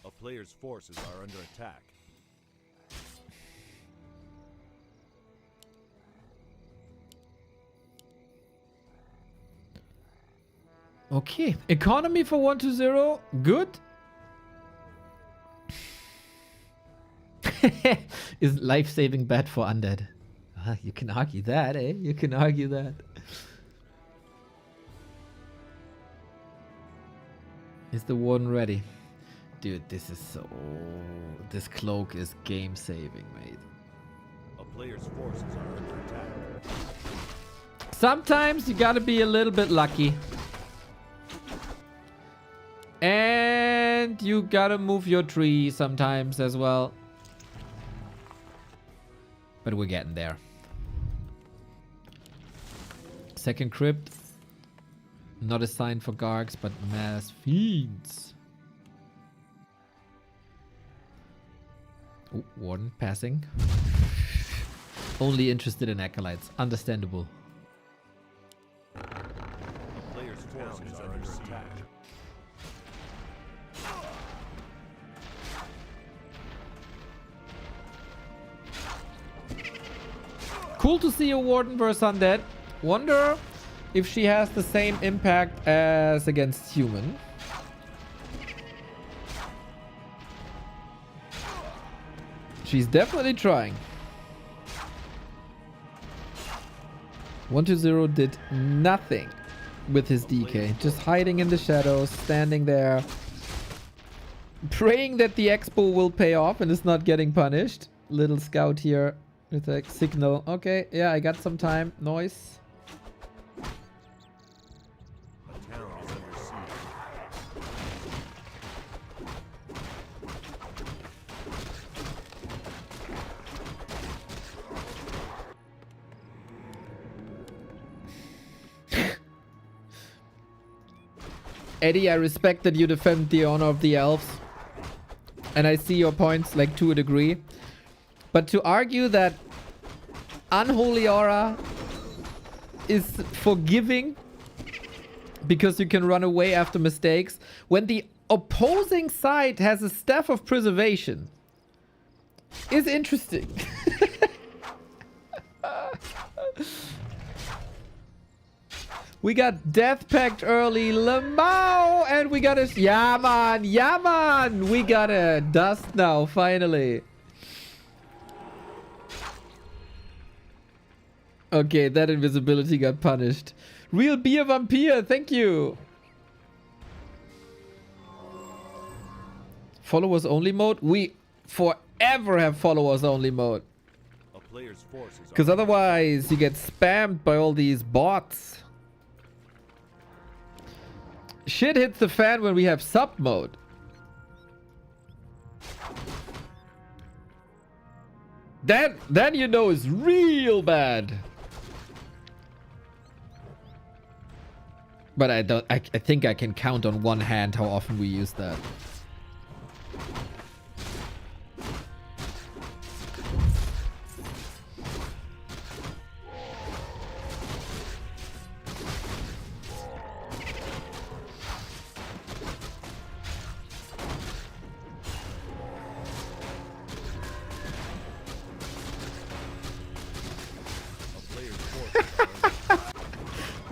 Speaker 3: A player's forces are under attack.
Speaker 1: Okay, economy for 1-0, good. Is life-saving bad for undead? You can argue that, eh? You can argue that. Is the warden ready? Dude, this is so... This cloak is game-saving, mate.
Speaker 3: A player's forces are under attack.
Speaker 1: Sometimes you gotta be a little bit lucky. And you gotta move your tree sometimes as well. But we're getting there. Second crypt. Not a sign for Gargs, but mass fiends. Oh, warden passing. Only interested in acolytes. Understandable.
Speaker 3: A player's forces are under attack.
Speaker 1: Cool to see a warden versus undead. Wonder if she has the same impact as against human. She's definitely trying. 1-0 did nothing with his DK. Just hiding in the shadows, standing there. Praying that the expo will pay off and is not getting punished. Little scout here. With a signal. Okay, yeah, I got some time. Noise.
Speaker 3: A town is under siege.
Speaker 1: Eddie, I respect that you defend the honor of the elves. And I see your points, like, to a degree. But to argue that Unholy Aura is forgiving because you can run away after mistakes, when the opposing side has a Staff of Preservation, is interesting. We got Death Pact early, LeMei, and we got a... Yeah, man, yeah, man. We got a dust now, finally. Okay, that invisibility got punished. Real Beer Vampire, thank you. Followers only mode? We forever have followers only mode.
Speaker 3: A player's forces are
Speaker 1: Because otherwise you get spammed by all these bots. Shit hits the fan when we have sub mode. Then you know it's real bad. But I think I can count on one hand how often we use that.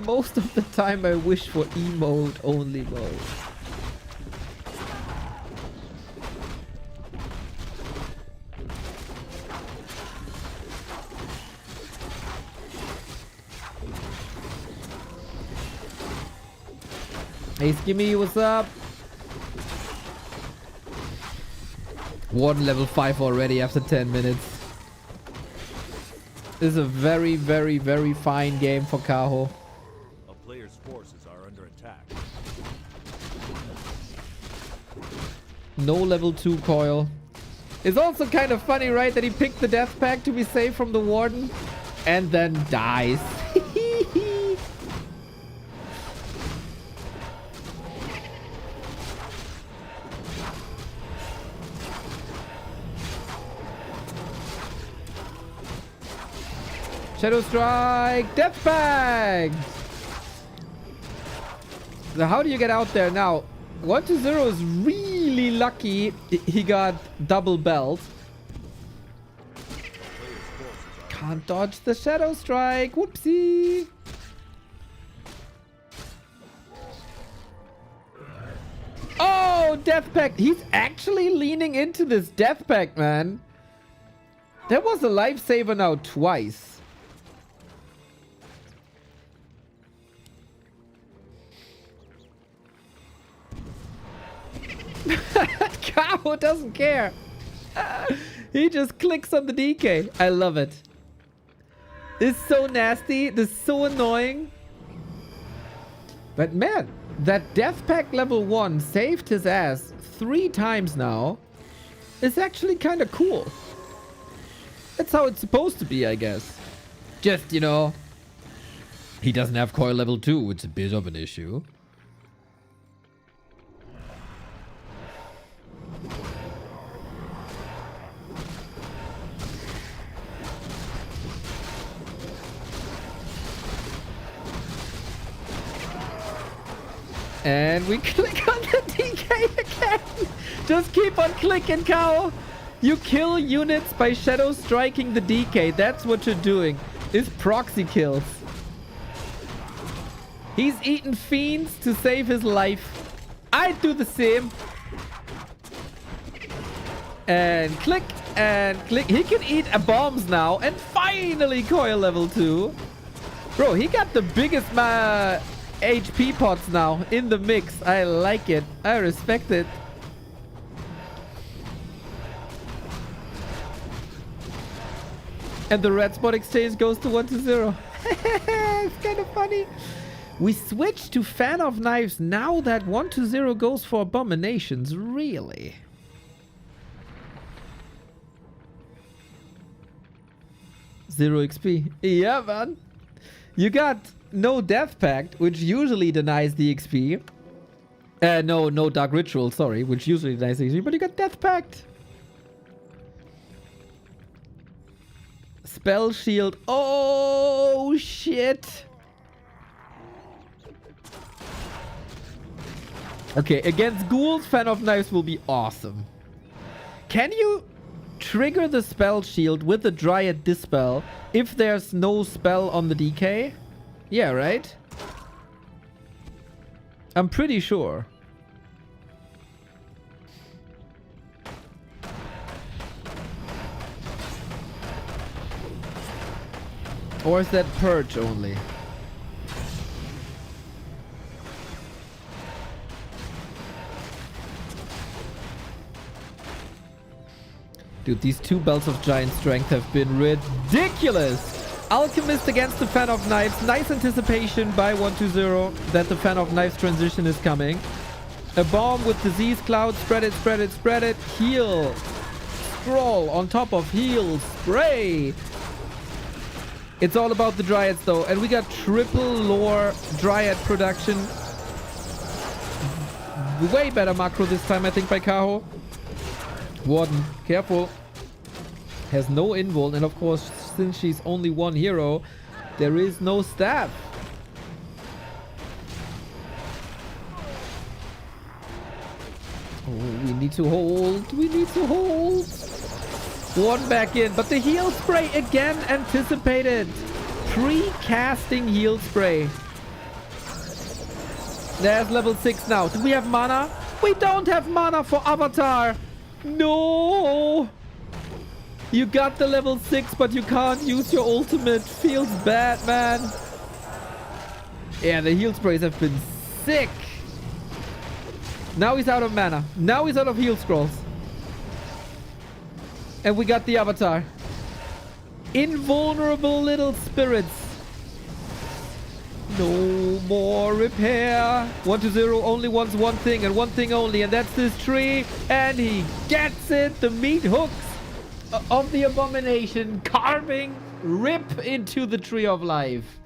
Speaker 1: Most of the time I wish for E-mode only mode. Hey Skimmy, what's up? Warden level 5 already after 10 minutes. This is a very, very, very fine game for Kaho.
Speaker 3: player's forces are under attack.
Speaker 1: No level 2 coil. It's also kind of funny, right, that he picked the death pack to be safe from the warden and then dies. Shadow Strike, Death Bag! So how do you get out there now? 120 is really lucky he got double belt. Can't dodge the Shadow Strike, whoopsie! Oh, Death Pact! He's actually leaning into this Death Pact, man. That was a lifesaver now twice. Cow doesn't care. He just clicks on the DK. I love it. This is so nasty. This is so annoying. But man, that Death Pact level 1 saved his ass 3 times now. It's actually kind of cool. That's how it's supposed to be, I guess. Just, you know, he doesn't have coil level 2. It's a bit of an issue. And we click on the DK again. Just keep on clicking, cow. You kill units by shadow striking the DK. That's what you're doing. Is proxy kills. He's eaten fiends to save his life. I'd do the same. And click and click. He can eat bombs now. And finally coil level 2. Bro, he got the biggest HP pots now in the mix. I like it. I respect it. And the red spot exchange goes to 1-0. It's kind of funny. We switched to Fan of Knives now that 1-0 goes for Abominations. Really? Zero XP. Yeah, man. You got no Death Pact, which usually denies the XP. No Dark Ritual, sorry, which usually denies the XP, but you got Death Pact. Spell Shield. Oh, shit. Okay, against ghouls, Fan of Knives will be awesome. Can you trigger the Spell Shield with the Dryad Dispel if there's no spell on the DK? Yeah, right? I'm pretty sure. Or is that Purge only? Dude, these 2 belts of giant strength have been ridiculous. Alchemist against the Fan of Knives. Nice anticipation by 1-0 that the Fan of Knives transition is coming. A bomb with Disease Cloud. Spread it, spread it, spread it. Heal. Scroll on top of heal. Spray. It's all about the Dryads though. And we got triple lore Dryad production. Way better macro this time, I think, by Kaho. Warden, careful. Has no invul, and of course, since she's only 1 hero, there is no staff. Oh, we need to hold. We need to hold. One back in, but the heal spray again anticipated. Pre-casting heal spray. There's level 6 now. Do we have mana? We don't have mana for Avatar. No! You got the level 6, but you can't use your ultimate. Feels bad, man. Yeah, the heal sprays have been sick. Now he's out of mana. Now he's out of heal scrolls. And we got the Avatar. Invulnerable little spirits. No more repair. 1-0 only wants one thing and one thing only, and that's this tree. And he gets it. The meat hooks of the Abomination carving rip into the Tree of Life.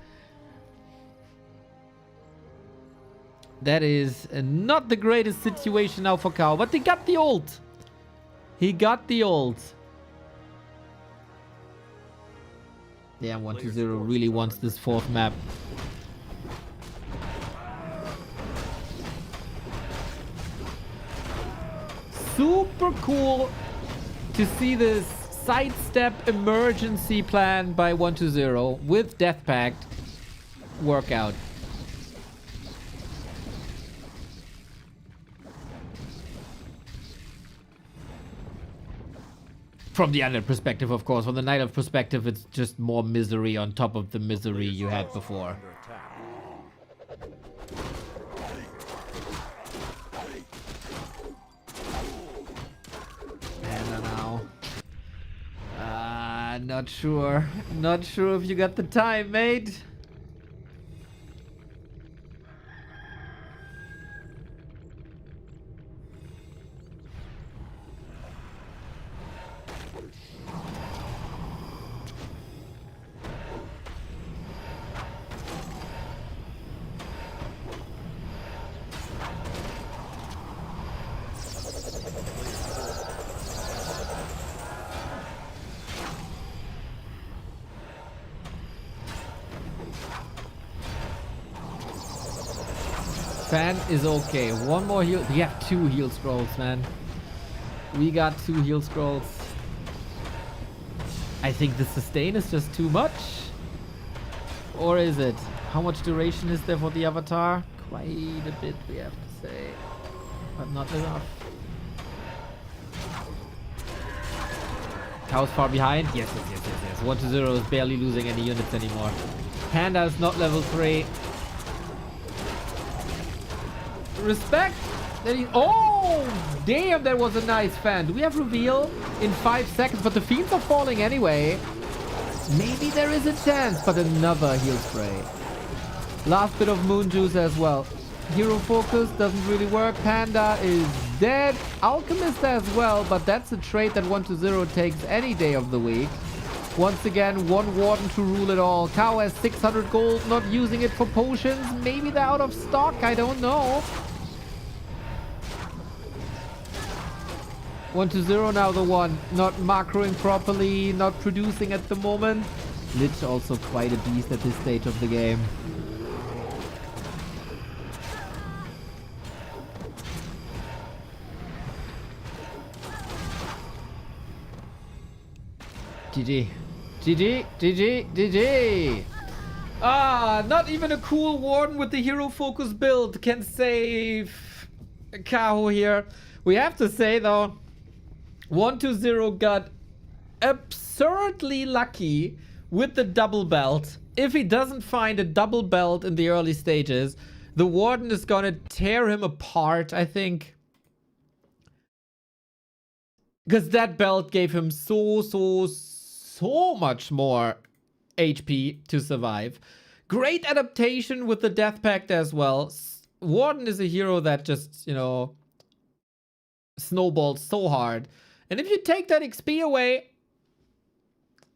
Speaker 1: That is not the greatest situation now for Kao, but they got the ult. He got the ult. Yeah, 1-0 really wants this 4th map. Super cool to see this sidestep emergency plan by 1-0 with Death Pact work out. From the other perspective, of course. From the Night Elf perspective, it's just more misery on top of the misery you had before. And now. Not sure. Not sure if you got the time, mate. Fan is okay. One more heal. We have 2 heal scrolls, man. We got 2 heal scrolls. I think the sustain is just too much. Or is it? How much duration is there for the Avatar? Quite a bit, we have to say. But not enough. Chaos far behind? Yes. 1-0 is barely losing any units anymore. Panda is not level 3. Respect that he... Oh, damn, that was a nice fan. Do we have reveal in 5 seconds? But the fiends are falling anyway. Maybe there is a chance, but another heal spray. Last bit of moon juice as well. Hero focus doesn't really work. Panda is dead. Alchemist as well, but that's a trait that 1-0 takes any day of the week. Once again, one warden to rule it all. Cow has 600 gold, not using it for potions. Maybe they're out of stock, I don't know. 1-0 now the one. Not macroing properly, not producing at the moment. Lich also quite a beast at this stage of the game. GG. GG, GG, GG. Ah, not even a cool warden with the hero focus build can save Kaho here. We have to say though, 1-0 got absurdly lucky with the double belt. If he doesn't find a double belt in the early stages, the warden is gonna tear him apart, I think. Because that belt gave him so much more HP to survive. Great adaptation with the Death Pact as well. Warden is a hero that just, you know, snowballs so hard. And if you take that XP away,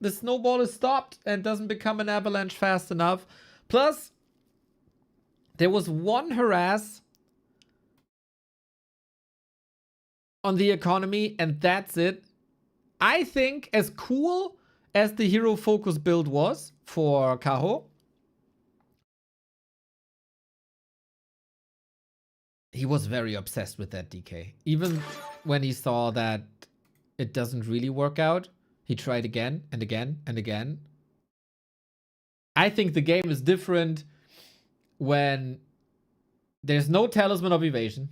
Speaker 1: the snowball is stopped and doesn't become an avalanche fast enough. Plus, there was one harass on the economy, and that's it. I think as cool as the hero focus build was for Kaho, he was very obsessed with that DK. Even when he saw that it doesn't really work out, he tried again and again and again. I think the game is different when there's no Talisman of Evasion,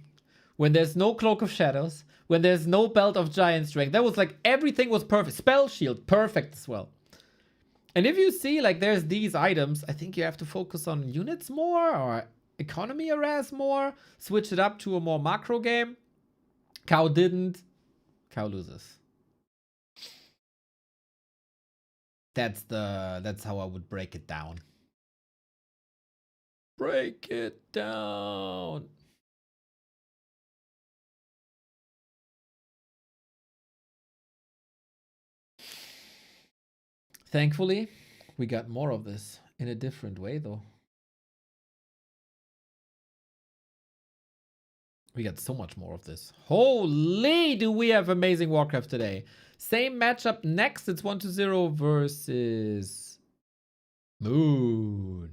Speaker 1: when there's no Cloak of Shadows, when there's no Belt of Giant Strength. That was like, everything was perfect. Spell Shield, perfect as well. And if you see, like, there's these items, I think you have to focus on units more or economy harass more, switch it up to a more macro game. Cow didn't. Cow loses. That's how I would break it down. Break it down. Thankfully, we got more of this in a different way, though. We got so much more of this. Holy, do we have amazing Warcraft today. Same matchup next. It's 1-0 versus Moon.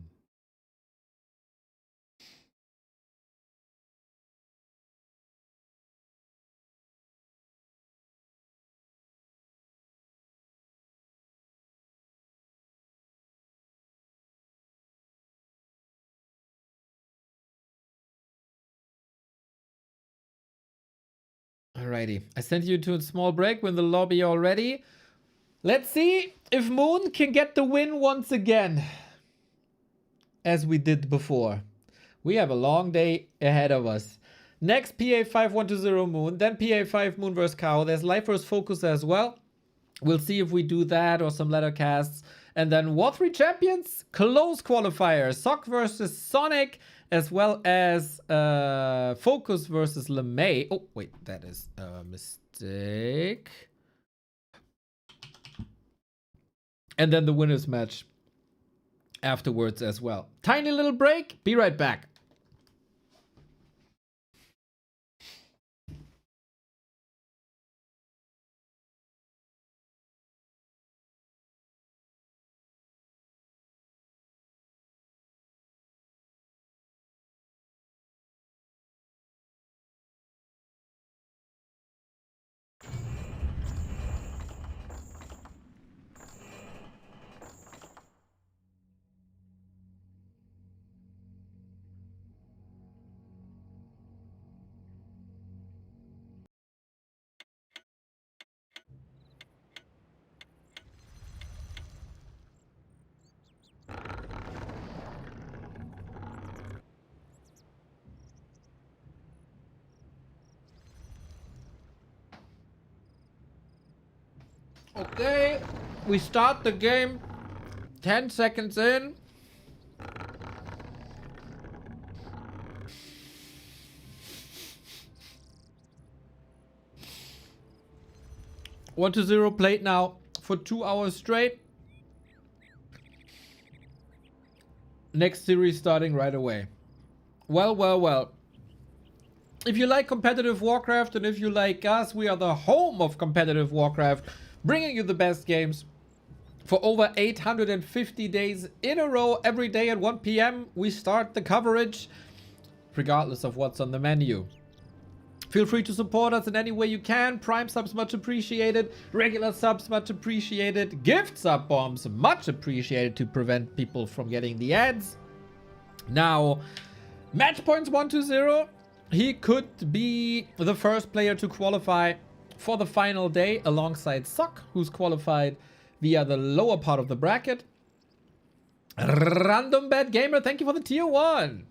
Speaker 1: Alrighty, I sent you to a small break. We're in the lobby already. Let's see if Moon can get the win once again, as we did before. We have a long day ahead of us. Next, PA5 1-0 Moon, then PA5 Moon vs. Cow. There's Life vs. FoCuS as well. We'll see if we do that or some ladder casts. And then War3 Champions, close qualifier. Sok versus Sonik, as well as FoCuS versus LeMei. Oh, wait, that is a mistake. And then the winners match afterwards as well. Tiny little break. Be right back. Okay, we start the game 10 seconds in. One to zero played now for 2 hours straight. Next series starting right away. Well. If you like competitive Warcraft and if you like us, we are the home of competitive Warcraft, bringing you the best games for over 850 days in a row. Every day at 1 p.m. we start the coverage, regardless of what's on the menu. Feel free to support us in any way you can. Prime subs much appreciated. Regular subs much appreciated. Gift sub bombs much appreciated to prevent people from getting the ads. Now, match points 1-0. He could be the first player to qualify for the final day alongside Sok, who's qualified via the lower part of the bracket. Random Bad Gamer, thank you for the tier 1.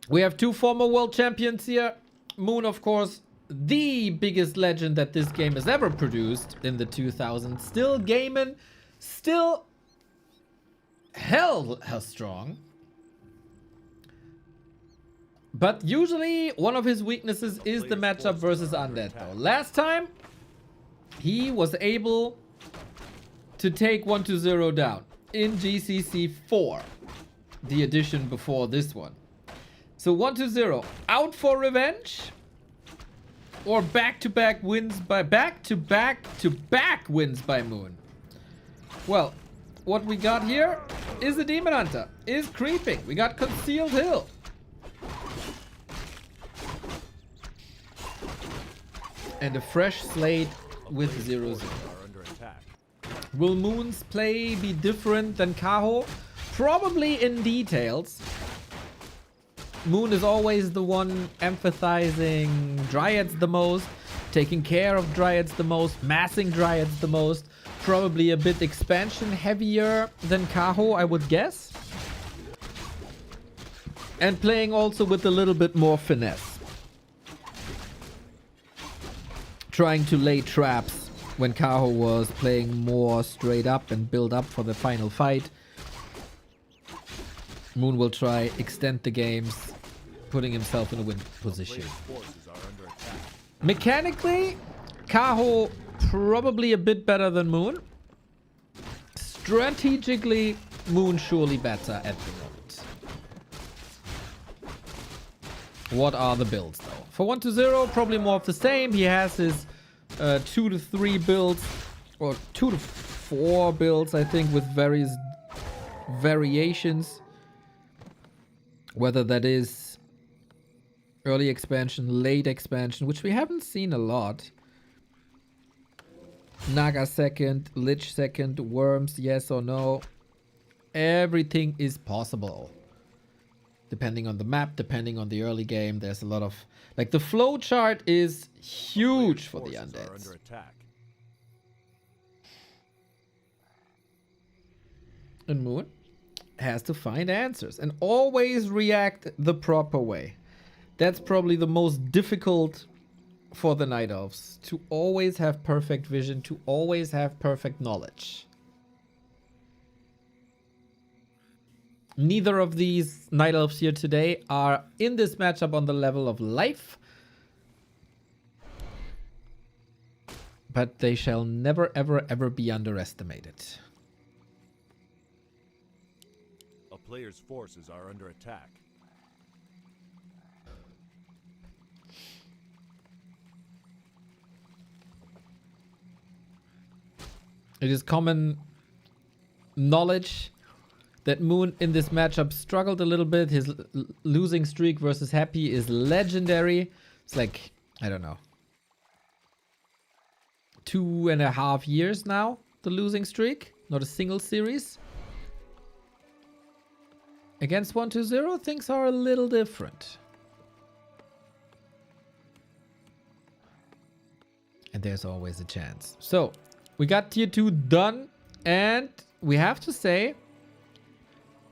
Speaker 1: We have 2 former world champions here. Moon, of course, the biggest legend that this game has ever produced in the 2000s. Still gaming, still hell strong. But usually one of his weaknesses is the matchup versus Undead though. Last time he was able to take 1-0 down in GCC 4, the edition before this one. So 1-0, out for revenge or back-to-back wins by back-to-back wins by Moon. Well, what we got here is the Demon Hunter is creeping. We got Concealed Hill. And a fresh slate with 0-0. Will Moon's play be different than Kaho? Probably in details. Moon is always the one emphasizing Dryads the most, taking care of Dryads the most, massing Dryads the most. Probably a bit expansion heavier than Kaho, I would guess. And playing also with a little bit more finesse. Trying to lay traps when Kaho was playing more straight up and build up for the final fight. Moon will try extend the games, putting himself in a win position. Mechanically, Kaho probably a bit better than Moon. Strategically, Moon surely better at the moment. What are the builds though? For 1-0, probably more of the same. He has his 2 to 3 builds, or 2 to 4 builds, I think, with various variations. Whether that is early expansion, late expansion, which we haven't seen a lot. Naga second, Lich second, Worms, yes or no. Everything is possible. Depending on the map, depending on the early game, there's a lot of... Like, the flow chart is huge for the Undeads. And Moon has to find answers and always react the proper way. That's probably the most difficult for the Night Elves. To always have perfect vision, to always have perfect knowledge. Neither of these Night Elves here today are in this matchup on the level of life. But they shall never, ever, ever be underestimated.
Speaker 3: A player's forces are under attack.
Speaker 1: It is common knowledge that Moon in this matchup struggled a little bit. His losing streak versus Happy is legendary. It's like, I don't know, 2.5 years now, the losing streak. Not a single series. Against 1-0, things are a little different. And there's always a chance. So, we got tier 2 done. And we have to say,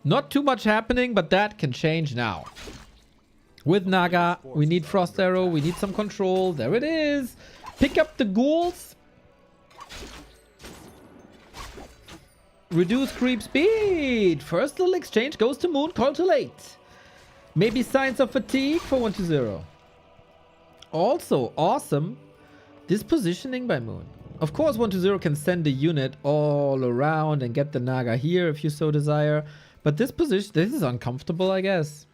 Speaker 1: not too much happening, but that can change now. With Naga, we need Frost Arrow, we need some control. There it is. Pick up the ghouls. Reduce creep speed. First little exchange goes to Moon. Call too late. Maybe signs of fatigue for 1-0. Also awesome. This positioning by Moon. Of course 1-0 can send a unit all around and get the Naga here if you so desire. But this position, this is uncomfortable, I guess.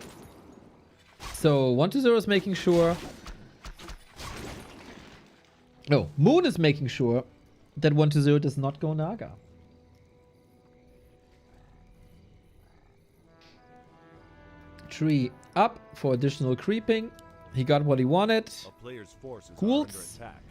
Speaker 1: So 1-0 is making sure. No, Moon is making sure that 1-0 does not go Naga. Tree up for additional creeping. He got what he wanted.
Speaker 3: A player's forces are
Speaker 1: Cool.
Speaker 3: under attack.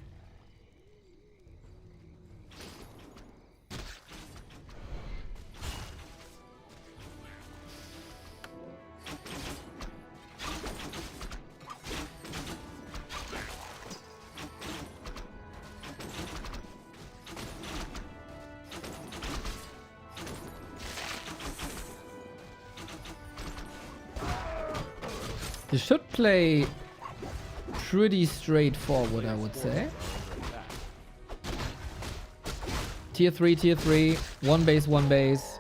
Speaker 1: This should play pretty straightforward, I would say. Tier 3, 1 base, 1 base.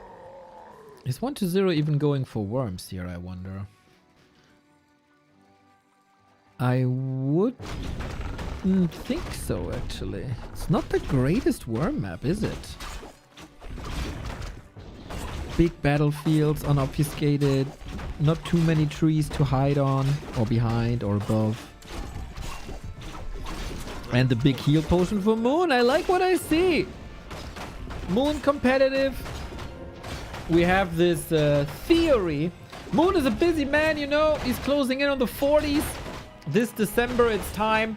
Speaker 1: Is 1-0 even going for worms here, I wonder? I wouldn't think so, actually. It's not the greatest worm map, is it? Big battlefields, unobfuscated. Not too many trees to hide on, or behind, or above. And the big heal potion for Moon. I like what I see. Moon competitive. We have this theory. Moon is a busy man, you know. He's closing in on the 40s. This December, it's time.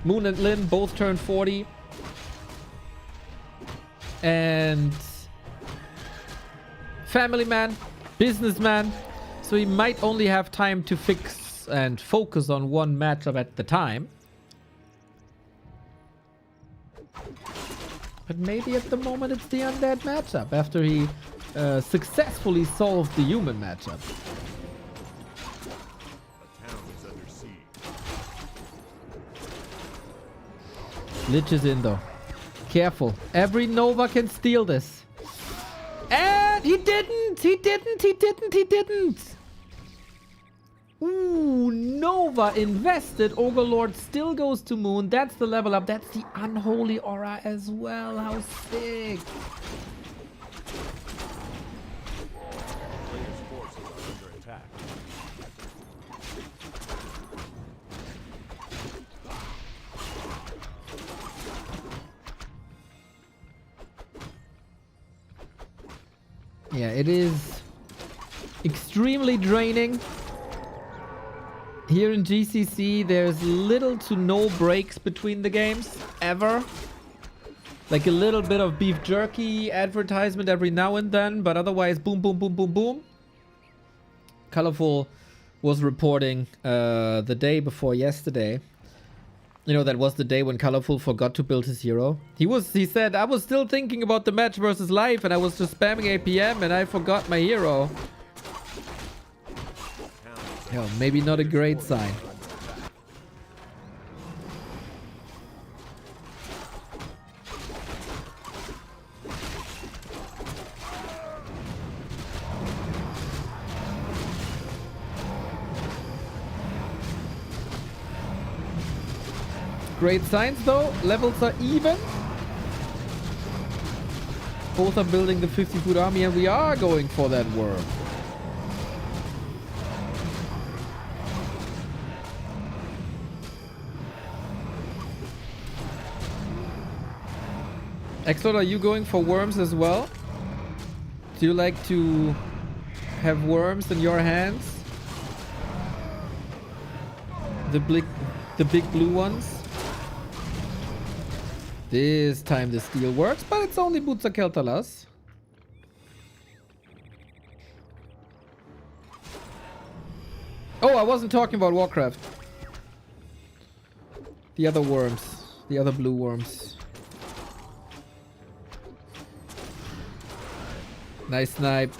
Speaker 1: Moon and Lin both turned 40. And family man, businessman. So he might only have time to fix and focus on one matchup at the time. But maybe at the moment it's the undead matchup after he successfully solved the human matchup.
Speaker 3: A town is under siege.
Speaker 1: Lich is in though. Careful. Every Nova can steal this. And he didn't! He didn't! He didn't! He didn't! Ooh, Nova invested. Ogre Lord still goes to Moon. That's the level up. That's the unholy aura as well. How sick.
Speaker 3: Player's forces are under attack.
Speaker 1: Yeah, it is extremely draining. Here in GCC, there's little to no breaks between the games, ever. Like a little bit of beef jerky advertisement every now and then, but otherwise, boom, boom, boom, boom, boom. Colorful was reporting the day before yesterday. You know, that was the day when Colorful forgot to build his hero. He said, I was still thinking about the match versus life, and I was just spamming APM, and I forgot my hero. Yo, maybe not a great sign. Great signs though. Levels are even. Both are building the 50-foot army, and we are going for that worm. Exlord, are you going for worms as well? Do you like to have worms in your hands? The big blue ones? This time the steel works, but it's only Butza Keltalas. Oh, I wasn't talking about Warcraft. The other worms. The other blue worms. Nice snipe.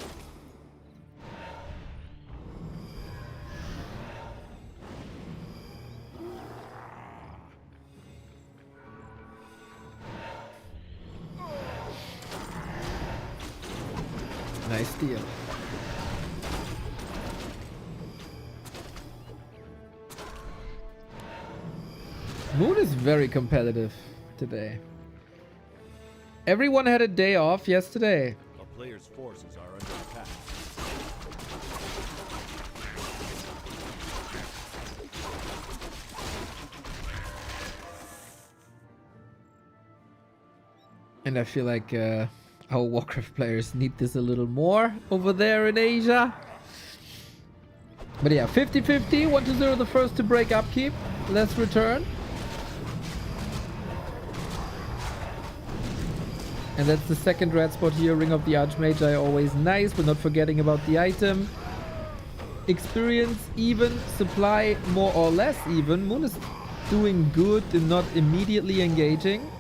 Speaker 1: Nice steal. Moon is very competitive today. Everyone had a day off yesterday.
Speaker 3: A player's forces are under attack.
Speaker 1: And I feel like our Warcraft players need this a little more over there in Asia. But yeah, 50-50, 1-0 the first to break upkeep. Let's return. And that's the second red spot here, Ring of the Archmage. Always nice, but not forgetting about the item. Experience even, supply more or less even. Moon is doing good and not immediately engaging.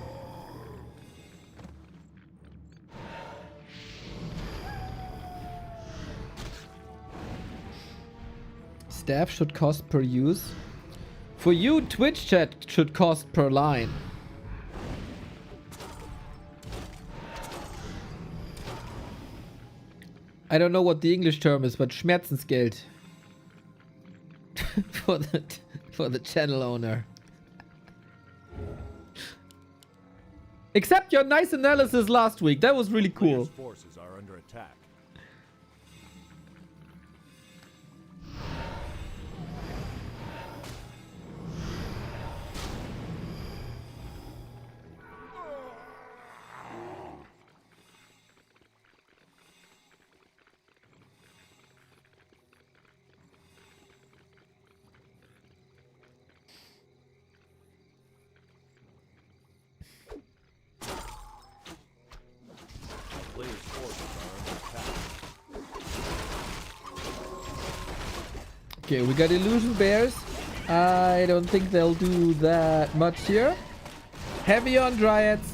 Speaker 1: Staff should cost per use. For you, Twitch chat should cost per line. I don't know what the English term is, but Schmerzensgeld. for the channel owner. Except your nice analysis last week. That was really cool.
Speaker 3: Player's forces are under attack. Player's forces are under attack.
Speaker 1: Okay, we got Illusion Bears. I don't think they'll do that much here. Heavy on Dryads.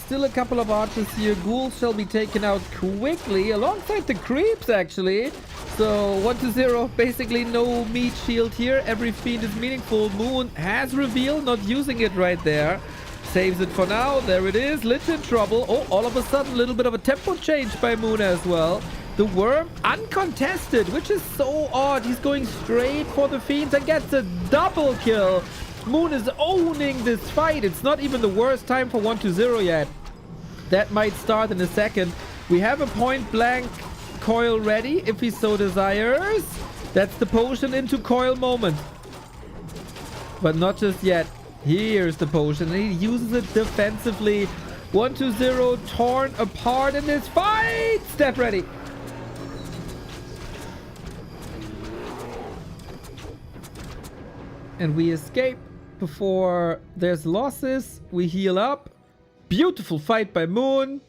Speaker 1: Still a couple of archers here. Ghouls shall be taken out quickly alongside the creeps actually. So 1-0, basically no meat shield here. Every fiend is meaningful. Moon has reveal, not using it right there. Saves it for now. There it is. Lich in trouble. Oh, all of a sudden, a little bit of a tempo change by Moon as well. The worm uncontested, which is so odd. He's going straight for the fiends and gets a double kill. Moon is owning this fight. It's not even the worst time for 1-0 yet. That might start in a second. We have a point blank coil ready if he so desires. That's the potion into coil moment. But not just yet. Here's the potion. And he uses it defensively. 1-0 torn apart in this fight. Step ready. And we escape before there's losses. We heal up. Beautiful fight by Moon.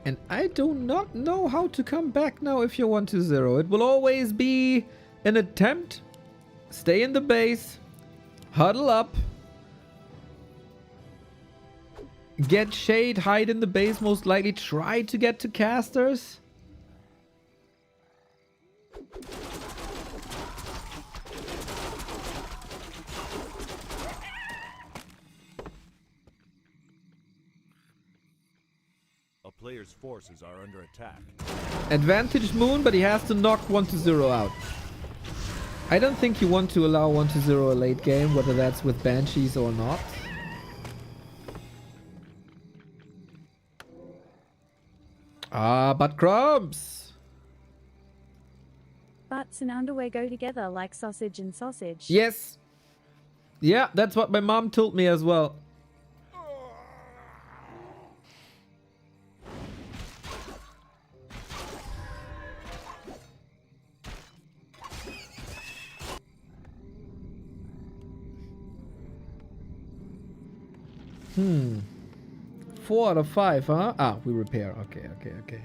Speaker 1: And I do not know how to come back now if you're 1-0. It will always be an attempt. Stay in the base. Huddle up. Get shade, hide in the base, most likely try to get to casters.
Speaker 3: A player's forces are under attack.
Speaker 1: Advantage Moon, but he has to knock 1-0 out. I don't think you want to allow 1-0 a late game, whether that's with Banshees or not. Ah, but crumbs!
Speaker 5: Butts and underwear go together like sausage and sausage.
Speaker 1: Yes! Yeah, that's what my mom told me as well. Hmm. 4 out of 5, huh? Ah, we repair. Okay, okay, okay.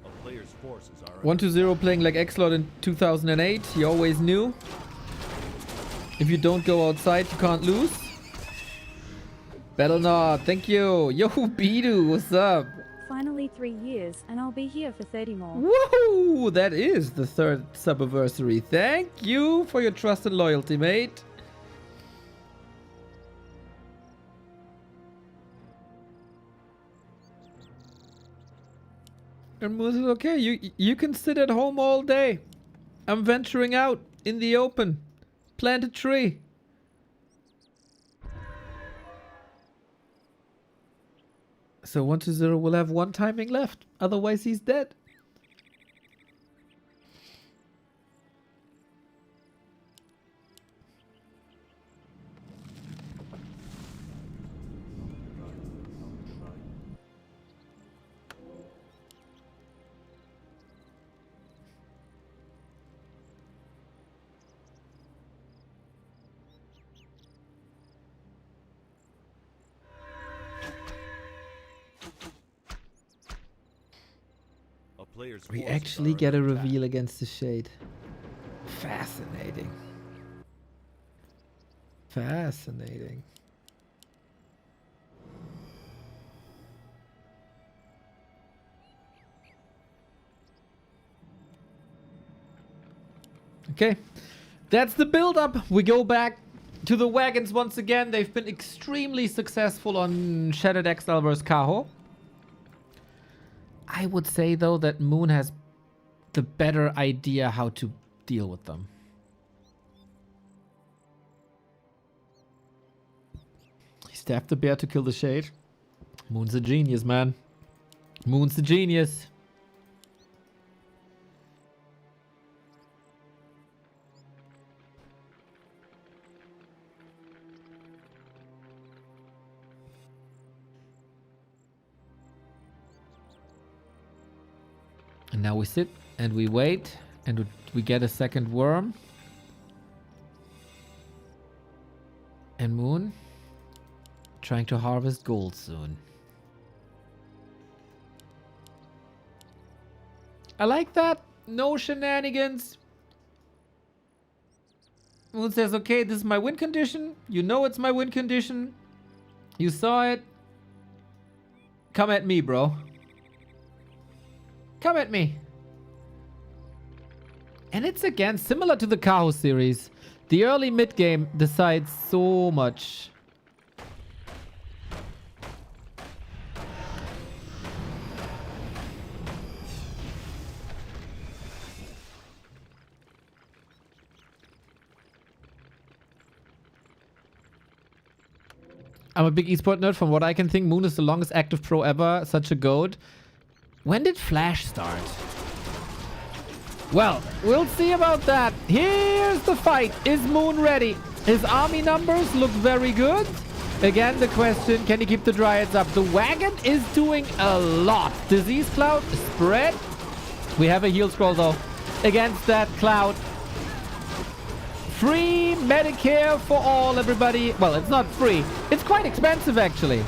Speaker 3: A player's forces are
Speaker 1: 1-0 playing like X-Lord in 2008. He always knew. If you don't go outside, you can't lose. Battle thank you. Yo, Bidu, what's up?
Speaker 5: Finally 3 years, and I'll be here for 30 more.
Speaker 1: Woohoo! That is the 3rd subiversary. Thank you for your trust and loyalty, mate. And Moose is okay. You can sit at home all day. I'm venturing out in the open. Plant a tree. So 120 will have 1 timing left. Otherwise, he's dead. We actually get a reveal against the Shade. Fascinating. Fascinating. Okay, that's the build-up. We go back to the wagons once again. They've been extremely successful on Shattered Exile vs. Kaho. I would say, though, that Moon has the better idea how to deal with them. He stabbed the bear to kill the Shade. Moon's a genius, man. Moon's a genius. And now we sit and we wait and we get a second worm. And Moon trying to harvest gold soon. I like that. No shenanigans. Moon says, okay, this is my win condition. You know it's my win condition. You saw it. Come at me, bro. Come at me. And it's again similar to the Kaho series. The early mid game decides so much. I'm a big esport nerd. From what I can think, Moon is the longest active pro ever. Such a goat. When did Flash start? Well, we'll see about that. Here's the fight. Is Moon ready? His army numbers look very good. Again, the question, can he keep the Dryads up? The wagon is doing a lot. Disease Cloud, spread. We have a heal scroll, though, against that cloud. Free Medicare for all, everybody. Well, it's not free. It's quite expensive, actually.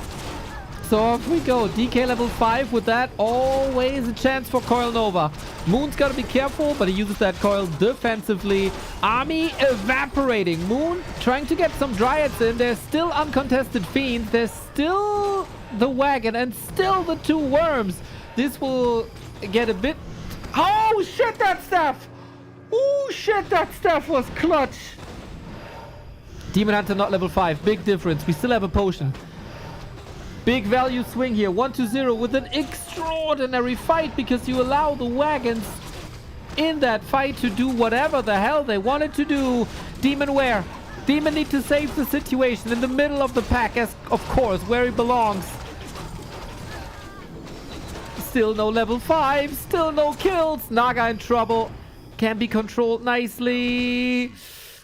Speaker 1: So off we go. DK level 5 with that. Always a chance for Coil Nova. Moon's got to be careful, but he uses that coil defensively. Army evaporating. Moon trying to get some Dryads in. There's still uncontested Fiends. There's still the wagon and still the 2 worms. This will get a bit... Oh, shit, that stuff! Oh, shit, that stuff was clutch. Demon Hunter not level 5. Big difference. We still have a potion. Big value swing here. 1-0 with an extraordinary fight because you allow the wagons in that fight to do whatever the hell they wanted to do. Demon where? Demon need to save the situation in the middle of the pack, as of course, where he belongs. Still no level 5. Still no kills. Naga in trouble. Can be controlled nicely.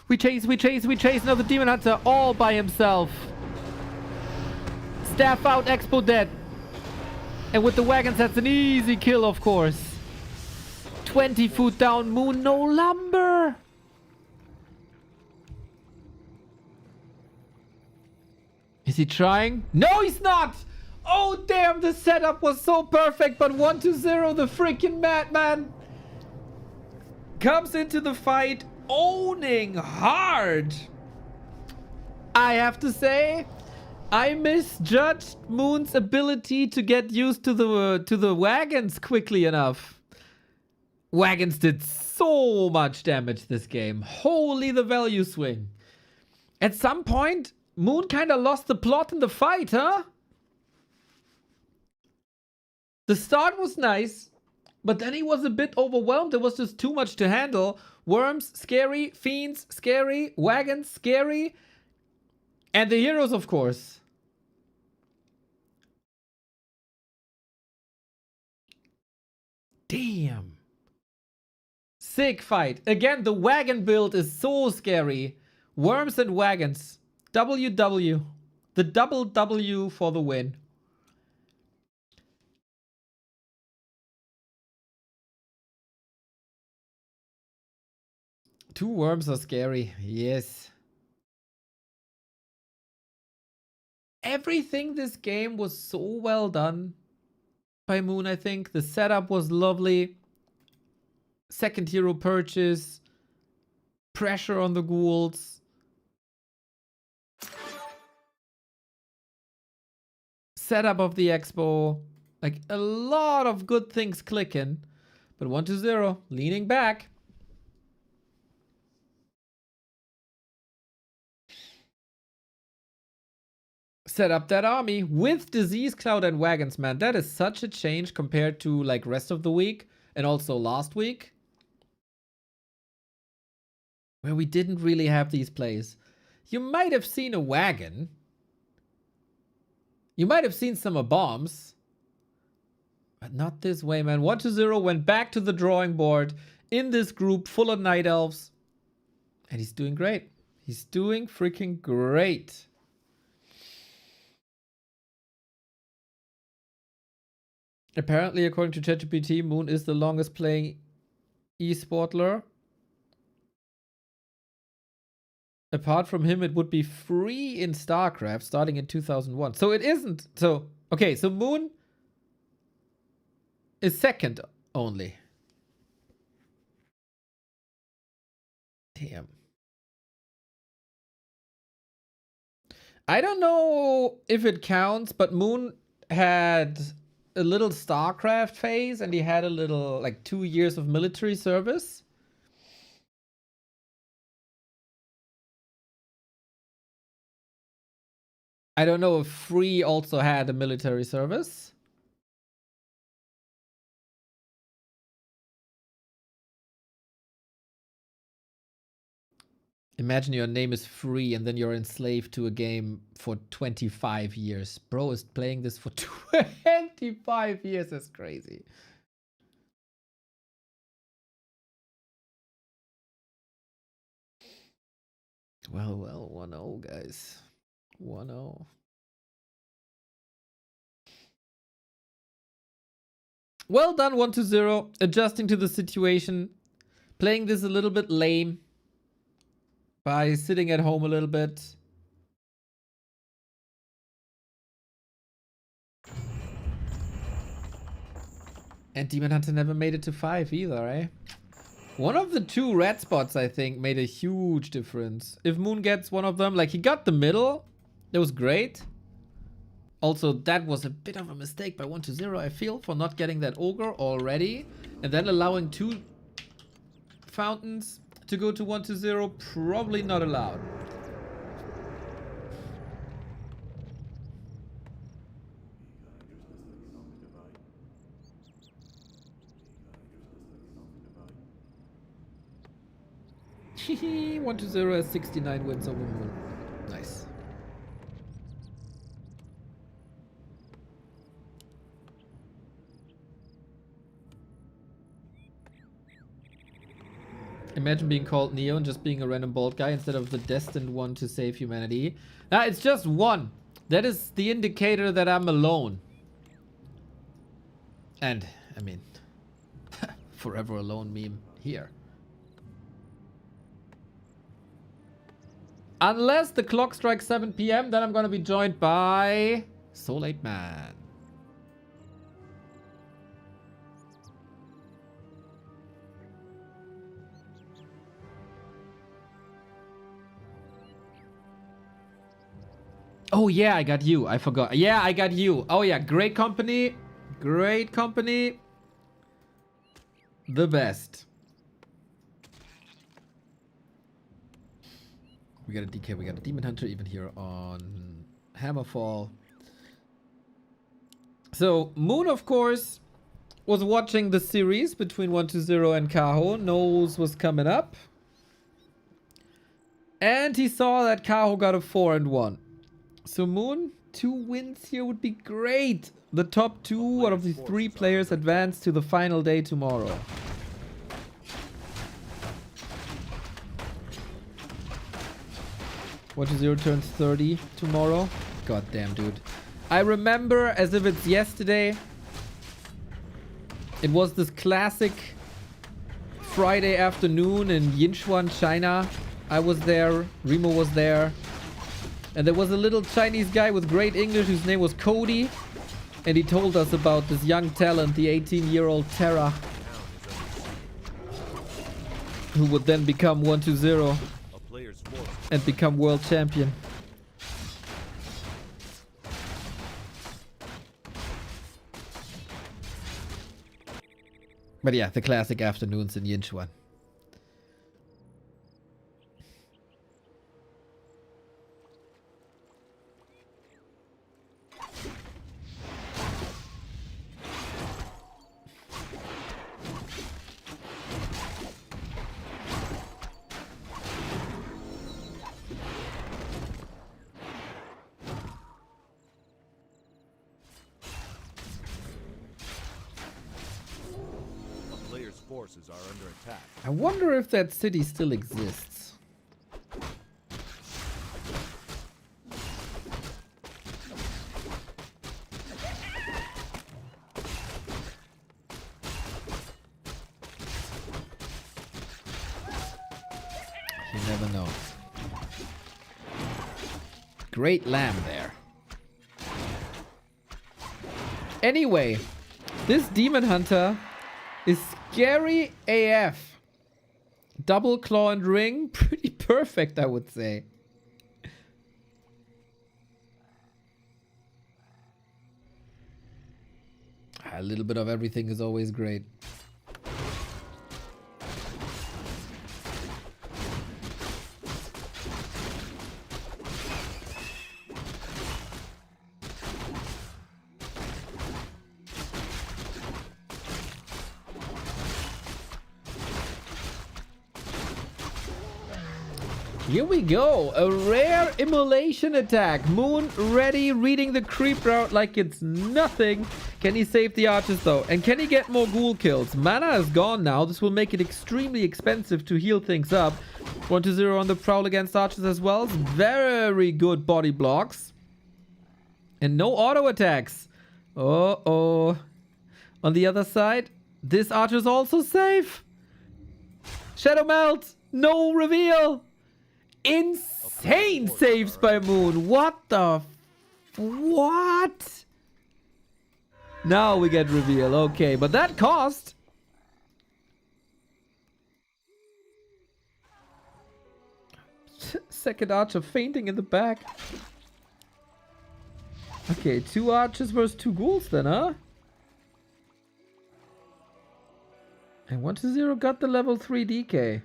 Speaker 1: We chase. Another Demon Hunter all by himself. Staff out, Expo dead. And with the wagons, that's an easy kill, of course. 20 foot down, Moon, no lumber. Is he trying? No, he's not. Oh, damn, the setup was so perfect. But 1-0, the freaking madman comes into the fight, owning hard. I have to say, I misjudged Moon's ability to get used to the wagons quickly enough. Wagons did so much damage this game. Holy the value swing. At some point, Moon kind of lost the plot in the fight, huh? The start was nice, but then he was a bit overwhelmed. There was just too much to handle. Worms, scary. Fiends, scary. Wagons, scary. And the heroes, of course. Damn. Sick fight. Again, the wagon build is so scary. Worms and wagons. WW. The double W for the win. Two worms are scary. Yes. Everything this game was so well done by Moon, I think. The setup was lovely. Second hero purchase. Pressure on the ghouls. Setup of the expo. Like a lot of good things clicking. But 1-0. Leaning back. Set up that army with Disease Cloud and Wagons, man. That is such a change compared to like rest of the week and also last week, where we didn't really have these plays. You might have seen a wagon. You might have seen some bombs. But not this way, man. 1-0 went back to the drawing board in this group full of Night Elves. And he's doing great. He's doing freaking great. Apparently, according to ChatGPT, Moon is the longest playing esportler. Apart from him, it would be free in StarCraft starting in 2001. So it isn't. So, okay, so Moon is second only. Damn. I don't know if it counts, but Moon had a little StarCraft phase and he had a little, like 2 years of military service. I don't know if Free also had a military service. Imagine your name is Free and then you're enslaved to a game for 25 years. Bro is playing this for 25 years. That's crazy. Well, 1-0, guys. 1-0. Well done, 1-0. Adjusting to the situation. Playing this a little bit lame. By sitting at home a little bit. And Demon Hunter never made it to 5 either, eh? One of the 2 red spots, I think, made a huge difference. If Moon gets one of them, like he got the middle. That was great. Also, that was a bit of a mistake by 1-0, I feel, for not getting that Ogre already. And then allowing 2 fountains to go to 1-0, probably not allowed. Hehe, 1-0 has 69 wins over Moon. Nice. Imagine being called Neo and just being a random bald guy instead of the destined one to save humanity. Nah, it's just one. That is the indicator that I'm alone. And, I mean, forever alone meme here. Unless the clock strikes 7 PM, then I'm gonna be joined by Soul 8 Man. Oh yeah, I got you. I forgot. Yeah, I got you. Oh yeah, great company. Great company. The best. We got a DK, we got a Demon Hunter even here on Hammerfall. So, Moon, of course, was watching the series between 1-0 and Kaho. Knows was coming up. And he saw that Kaho got a 4-1. So, Moon, 2 wins here would be great. The top 2 out of the 3 players advance to the final day tomorrow. What is your turns 30 tomorrow? God damn, dude. I remember as if it's yesterday. It was this classic Friday afternoon in Yinchuan, China. I was there. Remo was there. And there was a little Chinese guy with great English whose name was Cody. And he told us about this young talent, the 18-year-old Terra. Who would then become 1-0. And become world champion. But yeah, the classic afternoons in Yinchuan.
Speaker 3: Forces are under attack.
Speaker 1: I wonder if that city still exists. You never know. Great lamb there. Anyway, this Demon Hunter is scary AF. Double claw and ring. Pretty perfect, I would say. A little bit of everything is always great. Here we go, a rare immolation attack. Moon ready, reading the creep route like it's nothing. Can he save the archers though? And can he get more ghoul kills? Mana is gone now. This will make it extremely expensive to heal things up. 1-0 on the prowl against archers as well. Very good body blocks. And no auto attacks. Uh-oh. On the other side, this archer is also safe. Shadow Melt, no reveal. Insane saves by Moon. What the what? Now we get reveal. Okay, but that cost. Second archer fainting in the back. Okay, 2 archers versus 2 ghouls then, huh? And 1-0 got the level 3 DK.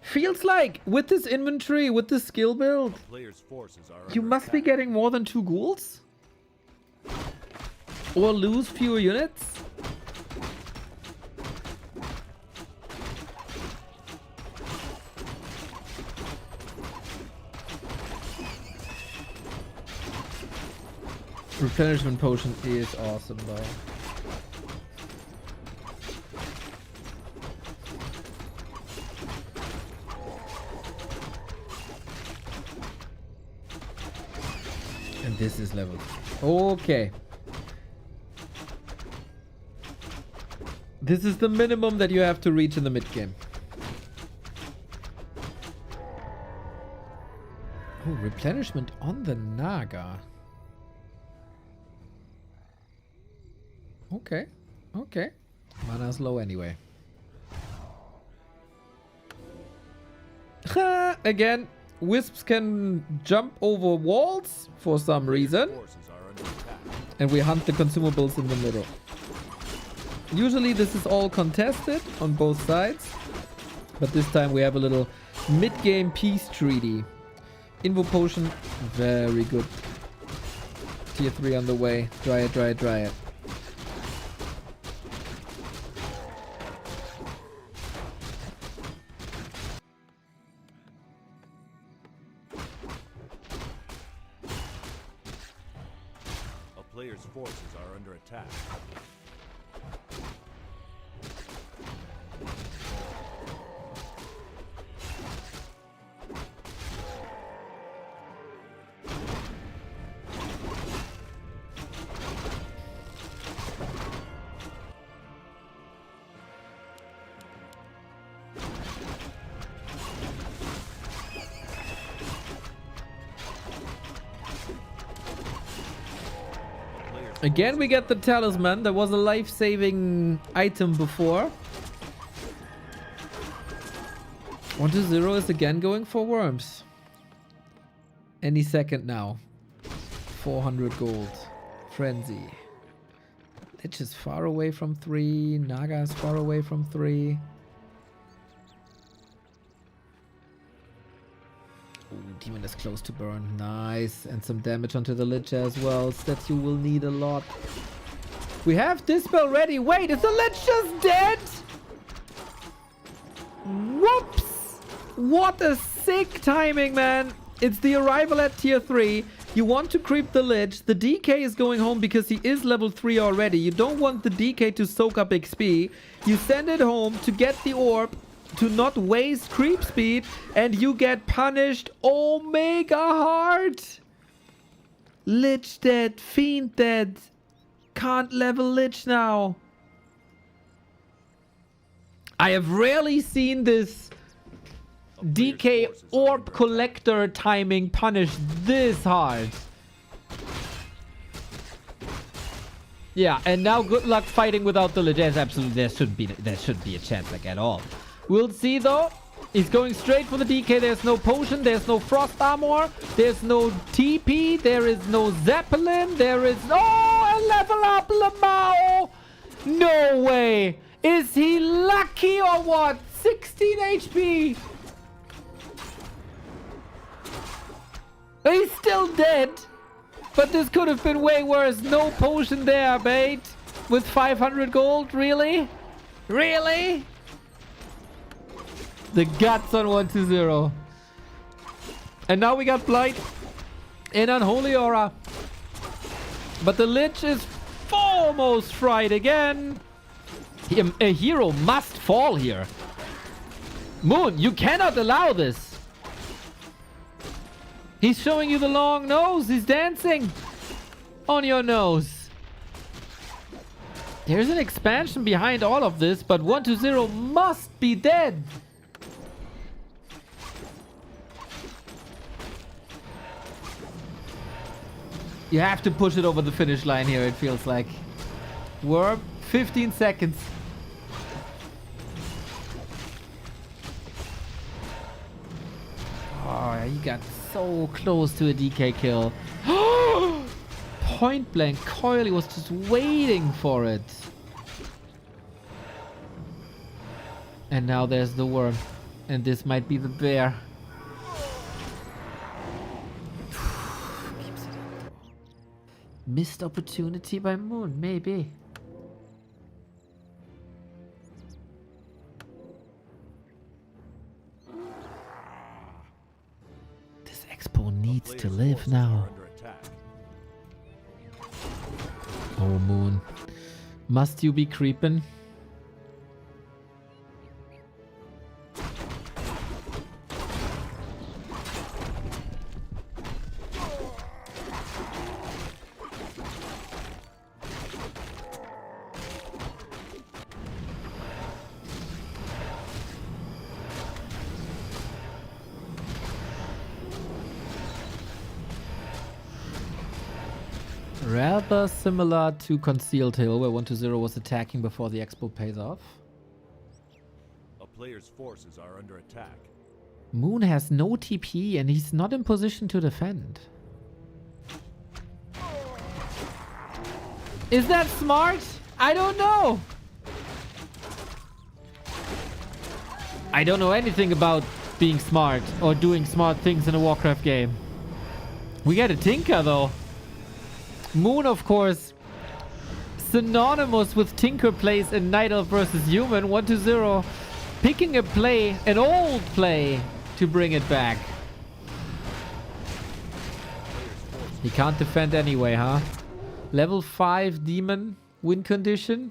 Speaker 1: Feels like with this inventory, with this skill build, you must be getting more than 2 ghouls? Or lose fewer units? Replenishment potion is awesome though. And this is level. Okay. This is the minimum that you have to reach in the mid game. Oh, replenishment on the Naga. Okay. Okay. Mana's low anyway. Again, Wisps can jump over walls for some reason.
Speaker 3: Forces are under attack.
Speaker 1: And we hunt the consumables in the middle. Usually this is all contested on both sides. But this time we have a little mid-game peace treaty. Invo potion, very good. Tier 3 on the way. Dry it, dry it, dry it.
Speaker 3: A player's forces are under attack.
Speaker 1: Again, we get the talisman. There was a life-saving item before. 1-0 is again going for worms. Any second now. 400 gold. Frenzy. Lich is far away from 3. Naga is far away from 3. Ooh, demon is close to burn. Nice. And some damage onto the Lich as well. That you will need a lot. We have Dispel ready. Wait, is the Lich just dead? Whoops. What a sick timing, man. It's the arrival at tier 3. You want to creep the Lich. The DK is going home because he is level 3 already. You don't want the DK to soak up XP. You send it home to get the orb, to not waste creep speed, and you get punished Omega hard. Lich dead. Fiend dead. Can't level Lich now. I have rarely seen this DK orb collector timing punished this hard. Yeah, and now good luck fighting without the Lich. Yes, absolutely, there shouldn't be a chance like at all. We'll see though. He's going straight for the DK. There's no potion. There's no frost armor. There's no TP. There is no Zeppelin. There is... Oh, a level up LeMei. No way. Is he lucky or what? 16 HP. He's still dead. But this could have been way worse. No potion there, mate. With 500 gold. Really? Really? The guts on 1-0. And now we got Blight in Unholy Aura. But the Lich is almost fried again. A hero must fall here. Moon, you cannot allow this. He's showing you the long nose. He's dancing on your nose. There's an expansion behind all of this, but 1-0 must be dead. You have to push it over the finish line here, it feels like. We're 15 seconds. Oh, he got so close to a DK kill. Point blank, Coily was just waiting for it. And now there's the worm. And this might be the bear. Missed opportunity by Moon, maybe. This Expo needs to live now. Oh, Moon. Must you be creeping? Rather similar to Concealed Hill, where 1-0 was attacking before the Expo pays off.
Speaker 3: A player's forces are under attack.
Speaker 1: Moon has no TP and he's not in position to defend. Is that smart? I don't know. I don't know anything about being smart or doing smart things in a Warcraft game. We get a Tinker though. Moon, of course, synonymous with Tinker plays in Night Elf versus Human. 1-0. Picking a play, an old play, to bring it back. He can't defend anyway, huh? Level 5 demon win condition.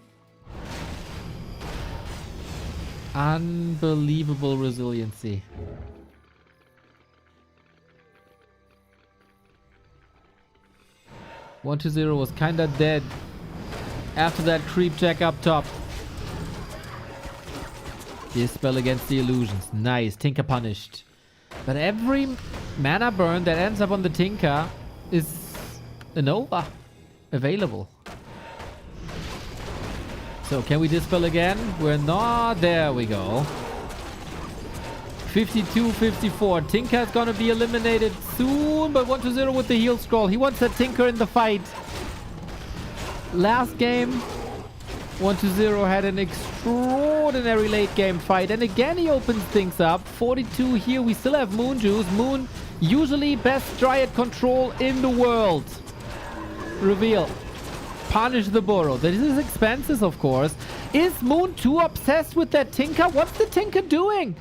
Speaker 1: Unbelievable resiliency. One to 0 was kinda dead after that creep check up top. Dispel against the illusions. Nice. Tinker punished. But every mana burn that ends up on the Tinker is a Nova available. So can we dispel again? We're not. There we go. 52-54. Tinker is gonna be eliminated soon, but 1-0 with the heal scroll. He wants that Tinker in the fight. Last game, 1-0 had an extraordinary late game fight, and again he opens things up. 42 here. We still have Moon Juice. Moon, usually best Dryad control in the world. Reveal. Punish the burrow. This is expensive, of course. Is Moon too obsessed with that Tinker? What's the Tinker doing?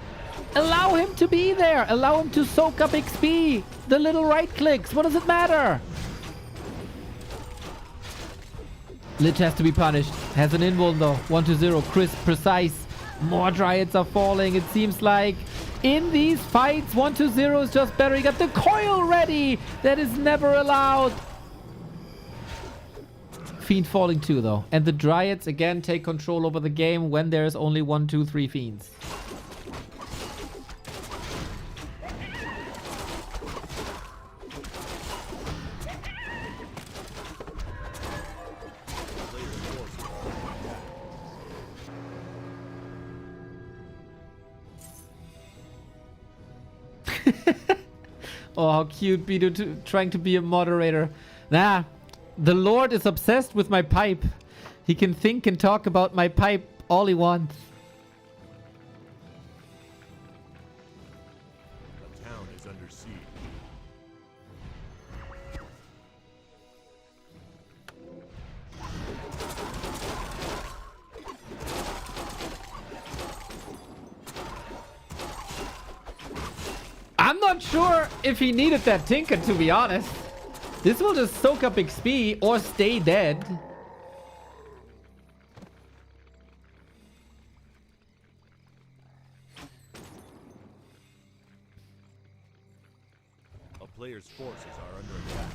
Speaker 1: Allow him to be there. Allow him to soak up XP. The little right clicks. What does it matter? Lich has to be punished. Has an invuln though. 1-0. Crisp, precise. More Dryads are falling. It seems like in these fights, 1-0 is just better. He got the coil ready. That is never allowed. Fiend falling too though. And the Dryads again take control over the game when there's only 1, 2, 3 Fiends. Oh, how cute Bido trying to be a moderator. Nah, the Lord is obsessed with my pipe. He can think and talk about my pipe all he wants.
Speaker 3: The town is under siege.
Speaker 1: I'm not sure if he needed that Tinker, to be honest. This will just soak up XP or stay dead.
Speaker 3: A player's forces are under attack.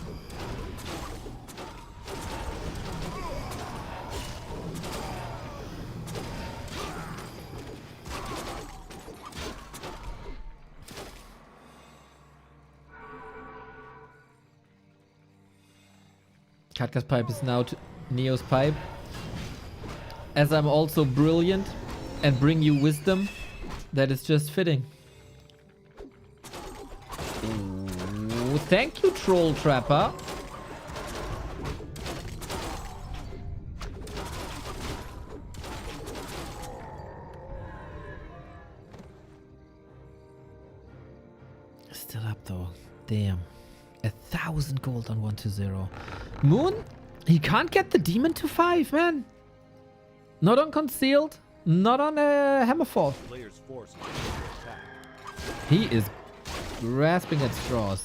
Speaker 1: Katka's pipe is now to Neo's pipe. As I'm also brilliant and bring you wisdom, that is just fitting. Ooh, thank you, Troll Trapper. Still up though. Damn. 1,000 gold on 1-0. Moon, he can't get the demon to 5, man. Not on concealed, not on Hammerfall.
Speaker 3: Player's forces are under attack.
Speaker 1: He is grasping at straws.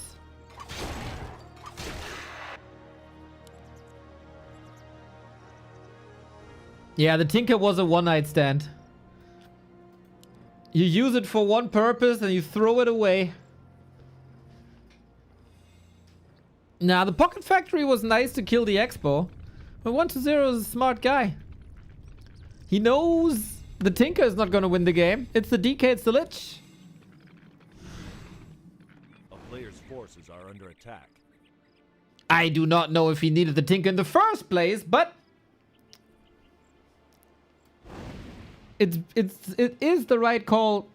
Speaker 1: Yeah, the Tinker was a one-night stand. You use it for one purpose and you throw it away. Now, the Pocket Factory was nice to kill the Expo, but 1-0 is a smart guy. He knows the Tinker is not going to win the game. It's the DK, it's the Lich.
Speaker 3: A player's forces are under attack.
Speaker 1: I do not know if he needed the Tinker in the first place, but it is the right call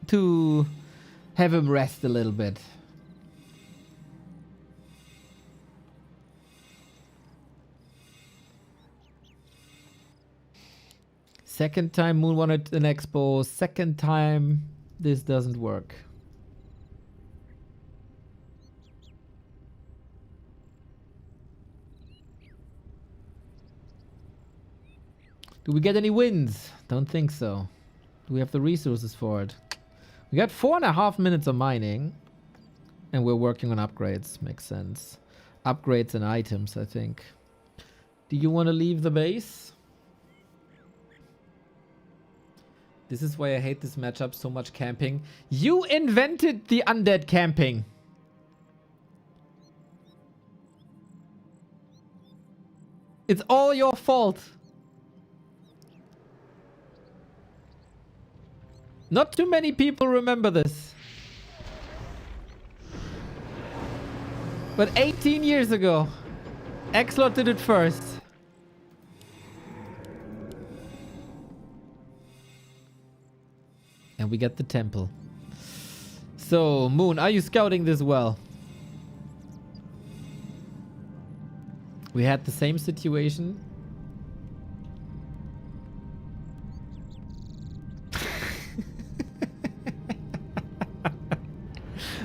Speaker 1: to have him rest a little bit. Second time Moon wanted an expo. Second time this doesn't work. Do we get any wins? Don't think so. Do we have the resources for it? We got 4.5 minutes of mining. And we're working on upgrades. Makes sense. Upgrades and items, I think. Do you want to leave the base? This is why I hate this matchup so much, camping. You invented the undead camping. It's all your fault. Not too many people remember this. But 18 years ago, Xlot did it first. And we get the temple. So, Moon, are you scouting this well? We had the same situation.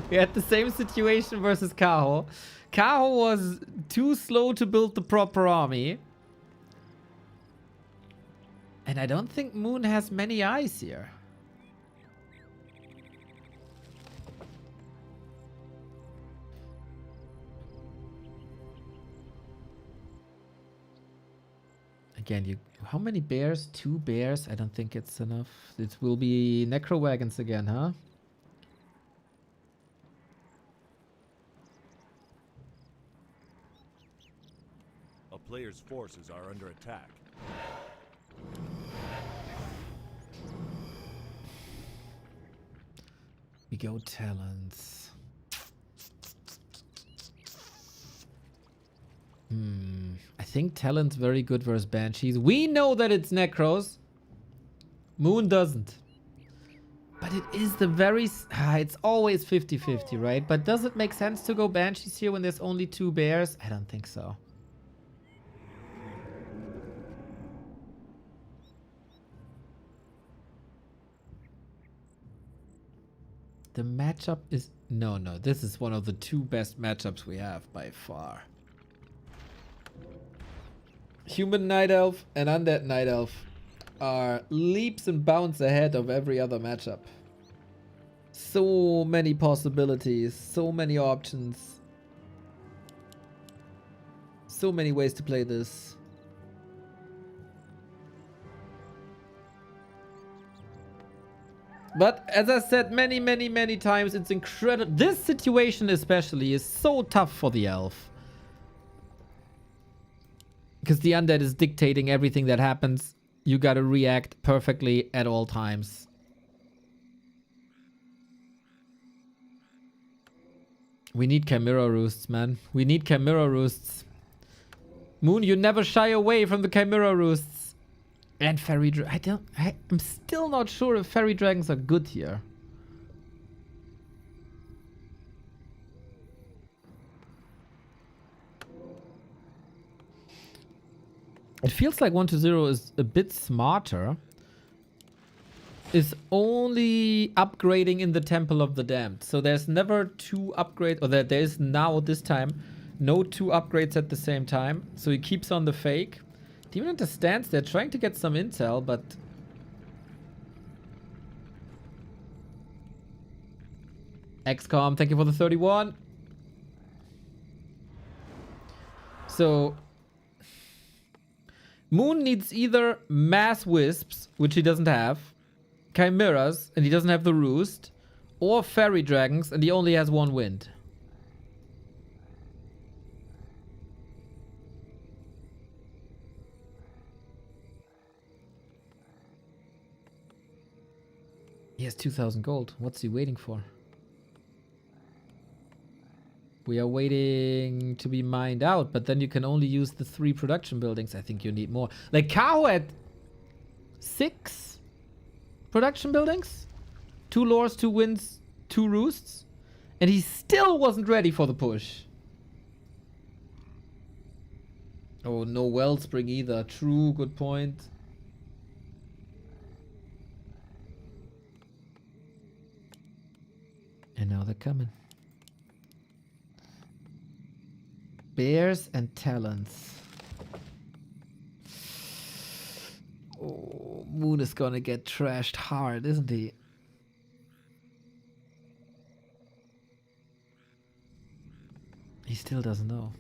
Speaker 1: We had the same situation versus Kaho. Kaho was too slow to build the proper army. And I don't think Moon has many eyes here. Again, how many bears? 2 bears? I don't think it's enough. It will be necro wagons again, huh?
Speaker 3: A player's forces are under attack.
Speaker 1: We go talents. I think talent's very good versus banshees. We know that it's necros. Moon doesn't. But it is the very... it's always 50-50, right? But does it make sense to go banshees here when there's only 2 bears? I don't think so. The matchup is... No, this is one of the 2 best matchups we have by far. Human Night Elf and Undead Night Elf are leaps and bounds ahead of every other matchup. So many possibilities, so many options. So many ways to play this. But as I said many times, it's incredible. This situation especially is so tough for the elf. Because the undead is dictating everything that happens. You gotta react perfectly at all times. We need Chimera Roosts, man. We need Chimera Roosts. Moon, you never shy away from the Chimera Roosts. And Fairy I'm still not sure if Fairy Dragons are good here. It feels like 1-0 is a bit smarter. Is only upgrading in the Temple of the Damned. So there's never 2 upgrades, or there is now this time no 2 upgrades at the same time. So he keeps on the fake. Demon understands they're trying to get some intel, but XCOM, thank you for the 31. So Moon needs either mass wisps, which he doesn't have, chimeras, and he doesn't have the roost, or fairy dragons, and he only has 1 wind. He has 2,000 gold. What's he waiting for? We are waiting to be mined out, but then you can only use the 3 production buildings. I think you need more. Like Kao had 6 production buildings? 2 lores, 2 wins, 2 roosts. And he still wasn't ready for the push. Oh, no Wellspring either. True, good point. And now they're coming. Bears and Talons. Oh, Moon is gonna get trashed hard, isn't he? He still doesn't know.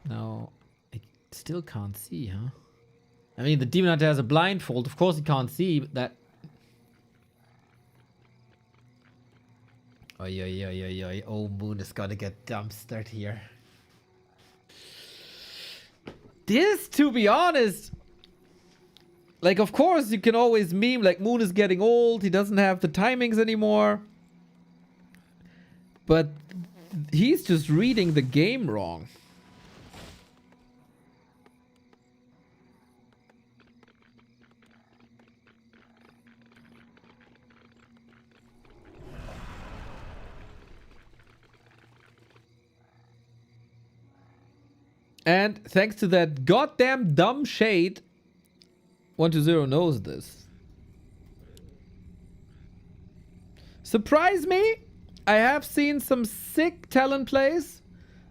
Speaker 1: No, I still can't see, huh? I mean, the Demon Hunter has a blindfold. Of course he can't see that. Oi, oi, oi, oi, oi. Oh, Moon is gonna get dumpstered here. This, to be honest, like, of course you can always meme like Moon is getting old, he doesn't have the timings anymore. But he's just reading the game wrong. And thanks to that goddamn dumb shade, 120 knows this. Surprise me? I have seen some sick Talon plays.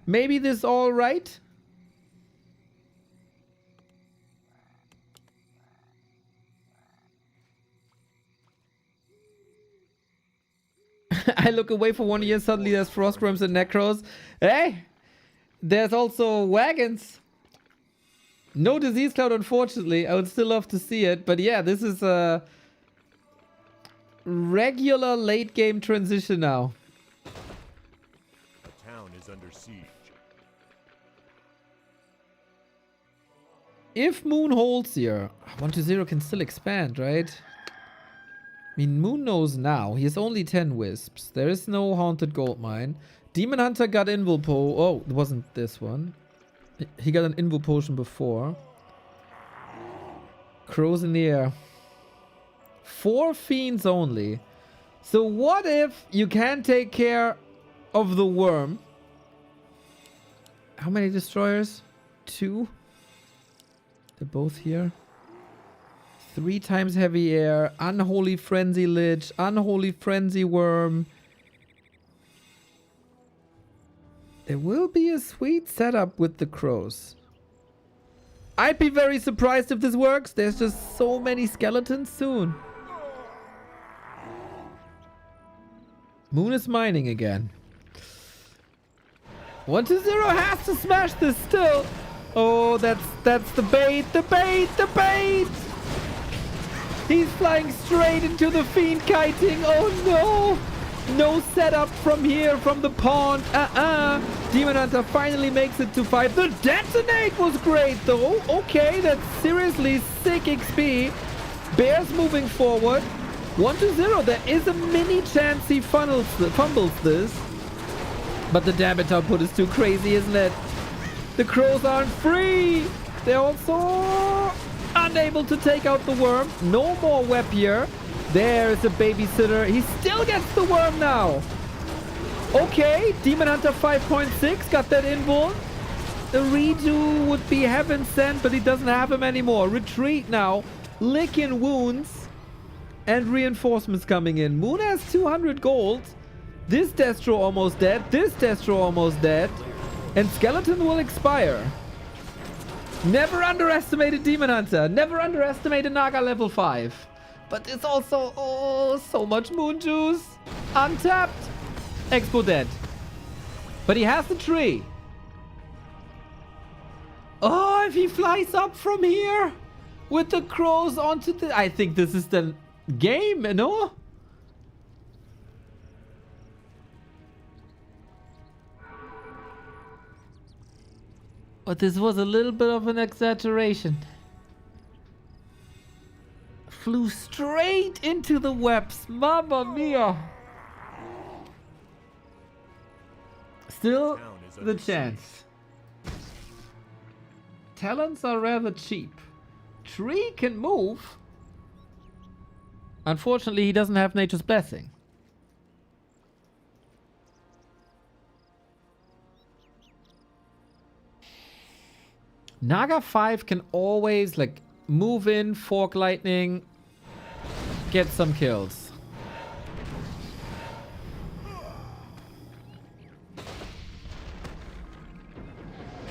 Speaker 1: Maybe this all right. I look away for 1 year, suddenly there's Frostworms and Necros. Hey! There's also wagons. No disease cloud, unfortunately. I would still love to see it. But yeah, this is a regular late game transition now.
Speaker 3: The town is under siege.
Speaker 1: If Moon holds here, 120 can still expand, right? I mean, Moon knows now. He has only 10 wisps. There is no haunted gold mine. Demon Hunter got Invul Po. Oh, it wasn't this one. He got an Invul Potion before. Crows in the air. 4 fiends only. So what if you can take care of the worm? How many destroyers? 2? They're both here. 3 times heavy air. Unholy Frenzy Lich. Unholy Frenzy Worm. There will be a sweet setup with the crows. I'd be very surprised if this works. There's just so many skeletons soon. Moon is mining again. 120 has to smash this still. Oh, that's the bait, the bait, the bait! He's flying straight into the fiend kiting. Oh no! No setup from here, from the pond. Demon Hunter finally makes it to 5. The detonate was great though. Okay, that's seriously sick XP. Bears moving forward. 120. There is a mini chance he fumbles this. But the damage output is too crazy, isn't it? The crows aren't free. They're also unable to take out the worm. No more web here. There's a babysitter. He still gets the worm now. Okay, Demon Hunter 5.6 got that invuln. The redo would be heaven sent, but he doesn't have him anymore. Retreat now. Licking wounds. And reinforcements coming in. Moon has 200 gold. This Destro almost dead. This Destro almost dead. And Skeleton will expire. Never underestimated Demon Hunter. Never underestimated Naga level 5. But it's also, oh, so much moon juice. Untapped. Expo dead. But he has the tree. Oh, if he flies up from here with the crows onto the... I think this is the game, no? But this was a little bit of an exaggeration. Flew straight into the webs. Mamma mia. Still the chance. Talents are rather cheap. Tree can move. Unfortunately, he doesn't have Nature's Blessing. Naga 5 can always, like, move in, fork lightning, get some kills.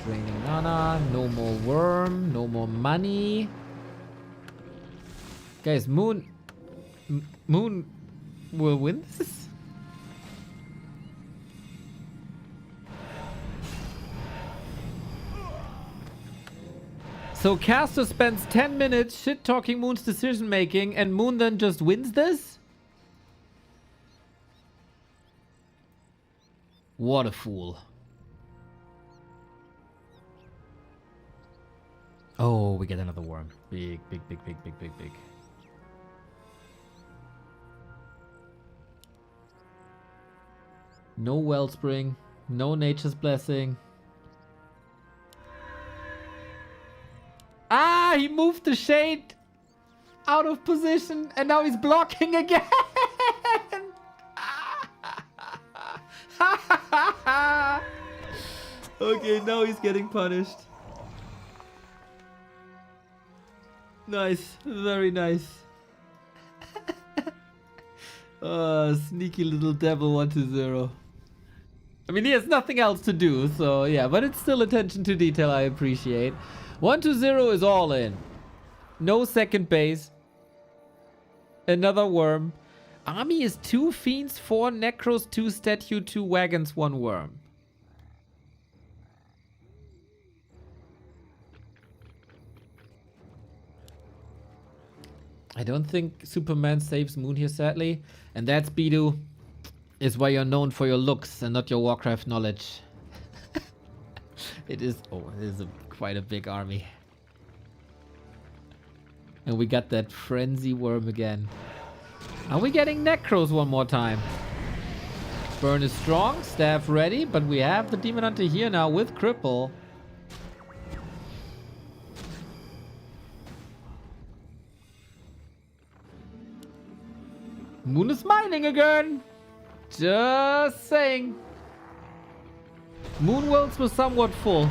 Speaker 1: Draining mana, no more worm, no more money. Guys, Moon will win this? So Caster spends 10 minutes shit-talking Moon's decision-making and Moon then just wins this? What a fool. Oh, we get another worm. Big, big, big, big, big, big, big. No Wellspring. No Nature's Blessing. Ah, he moved the shade out of position and now he's blocking again. Okay, now he's getting punished. Nice, very nice. Sneaky little devil 1-0. I mean, he has nothing else to do, so yeah, but it's still attention to detail I appreciate. 1-0 is all in. No second base. Another worm. Army is 2 fiends, 4 necros, 2 statue, 2 wagons, 1 worm. I don't think Superman saves Moon here, sadly. And that's Bidu. Is why you're known for your looks and not your Warcraft knowledge. It is quite a big army. And we got that frenzy worm again. Are we getting necros one more time? Burn is strong, staff ready, but we have the Demon Hunter here now with cripple. Moon is mining again. Just saying. Moon worlds were somewhat full.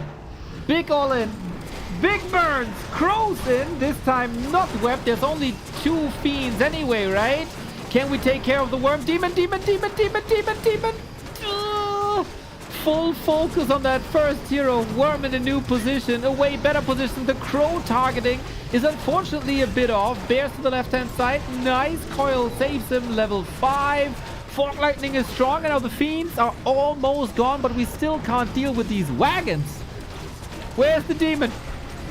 Speaker 1: Big all in. Big burns. Crows in. This time not webbed. There's only 2 fiends anyway, right? Can we take care of the worm? Demon, demon, demon, demon, demon, demon. Full focus on that first hero. Worm in a new position. A way better position. The crow targeting is unfortunately a bit off. Bears to the left-hand side. Nice. Coil saves him. Level 5. Fork lightning is strong. And now the fiends are almost gone. But we still can't deal with these wagons. Where's the demon?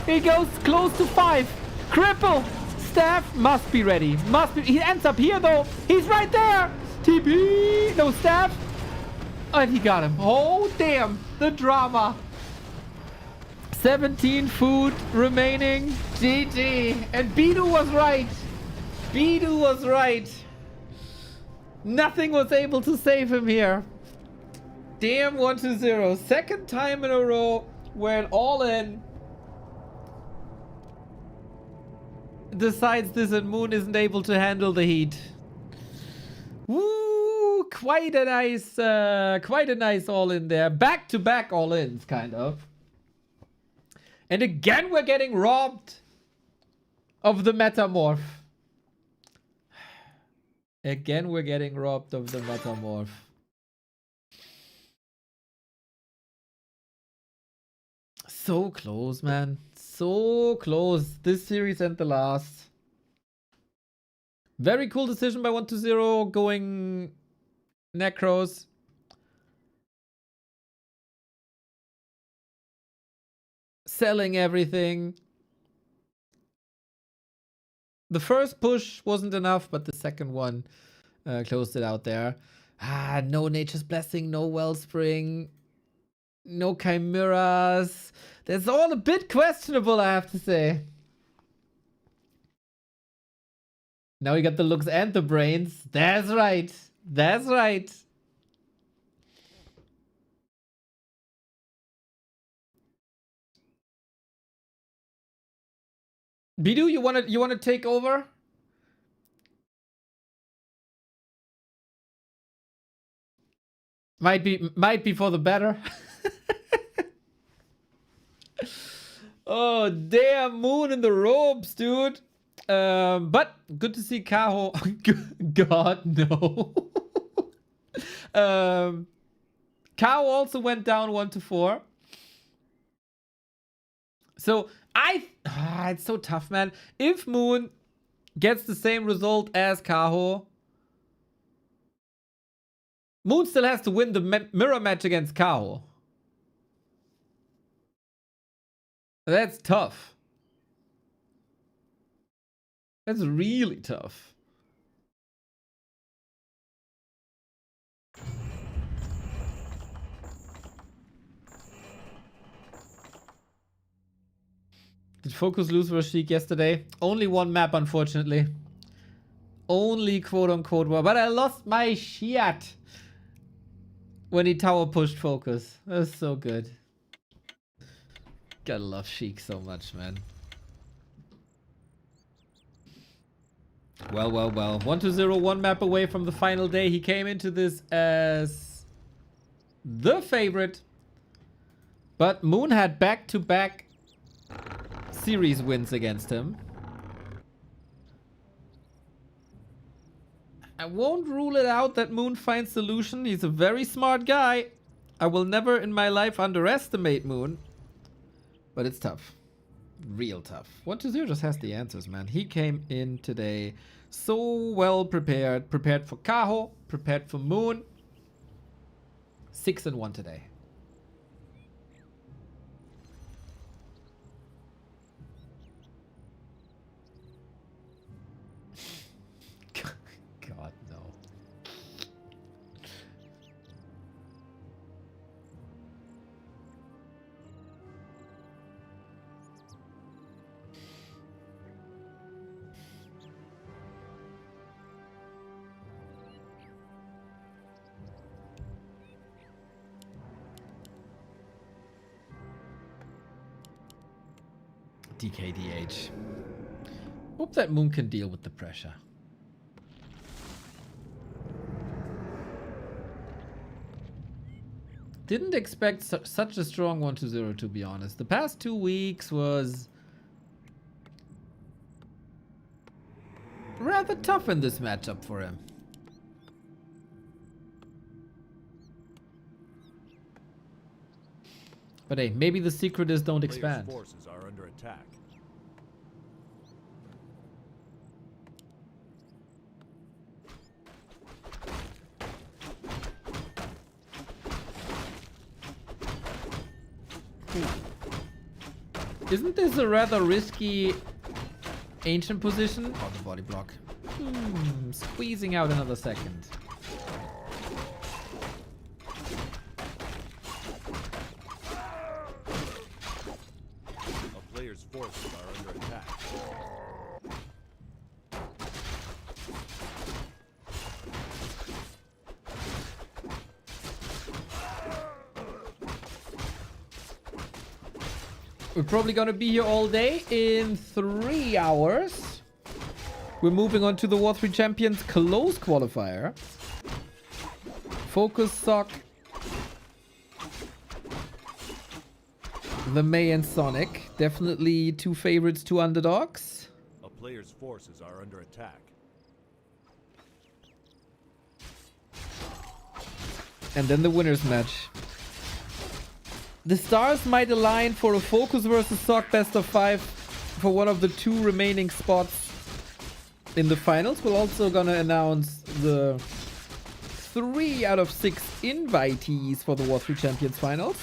Speaker 1: He goes close to 5. Cripple. Staff must be ready. Must be. He ends up here though. He's right there. TP. No staff. And he got him. Oh, damn. The drama. 17 food remaining. GG. And Bidu was right. Bidu was right. Nothing was able to save him here. Damn 1-0. Second time in a row where an all-in decides this and Moon isn't able to handle the heat. Woo! Quite a nice all-in there. Back-to-back all-ins, kind of. And again, we're getting robbed of the Metamorph. Again, we're getting robbed of the Metamorph. So close, man. So close. This series and the last. Very cool decision by 1-0 going Necros. Selling everything. The first push wasn't enough, but the second one closed it out there. Ah, no Nature's Blessing, no Wellspring, no Chimeras. That's all a bit questionable, I have to say. Now we got the looks and the brains. That's right. That's right. Bidu, you wanna take over? Might be for the better. Oh damn, Moon in the ropes, dude. But good to see Kaho. God no. Kao also went down 1-4. So it's so tough, man. If Moon gets the same result as Kaho, Moon still has to win the mirror match against Kaho. That's tough. That's really tough. Did FoCuS lose for Sheik yesterday? Only one map, unfortunately. Only quote-unquote one. But I lost my shit when he tower pushed FoCuS. That was so good. Gotta love Sheik so much, man. Well. 1-0, one map away from the final day. He came into this as the favorite. But Moon had back-to-back series wins against him. I won't rule it out that Moon finds solution. He's a very smart guy. I will never in my life underestimate Moon. But it's tough. Real tough. 1-0 just has the answers, man. He came in today so well prepared. Prepared for Kaho. Prepared for Moon. 6-1 today. God, no. DKDH. Hope that Moon can deal with the pressure. Didn't expect such a strong 1-0, to be honest. The past 2 weeks was rather tough in this matchup for him. But hey, maybe the secret is don't expand.
Speaker 3: Forces are under attack.
Speaker 1: Isn't this a rather risky ancient position? Oh, the body block. Squeezing out another second.
Speaker 3: A player's forces are under attack.
Speaker 1: We're probably gonna be here all day. In 3 hours, we're moving on to the War 3 Champions close qualifier. FoCuS, Sock, LeMei and Sonik. Definitely 2 favorites, 2 underdogs.
Speaker 3: A player's forces are under attack.
Speaker 1: And then the winners match. The stars might align for a FoCuS versus Sock best of 5 for one of the 2 remaining spots in the finals. We're also gonna announce the 3 out of 6 invitees for the War 3 Champions finals.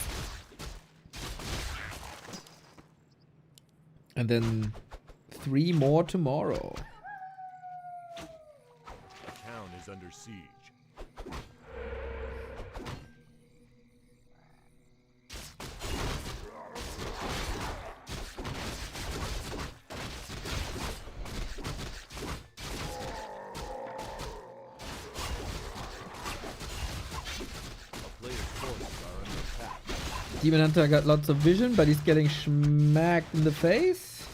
Speaker 1: And then 3 more tomorrow.
Speaker 3: The town is under siege.
Speaker 1: Demon Hunter got lots of vision, but he's getting smacked in the face.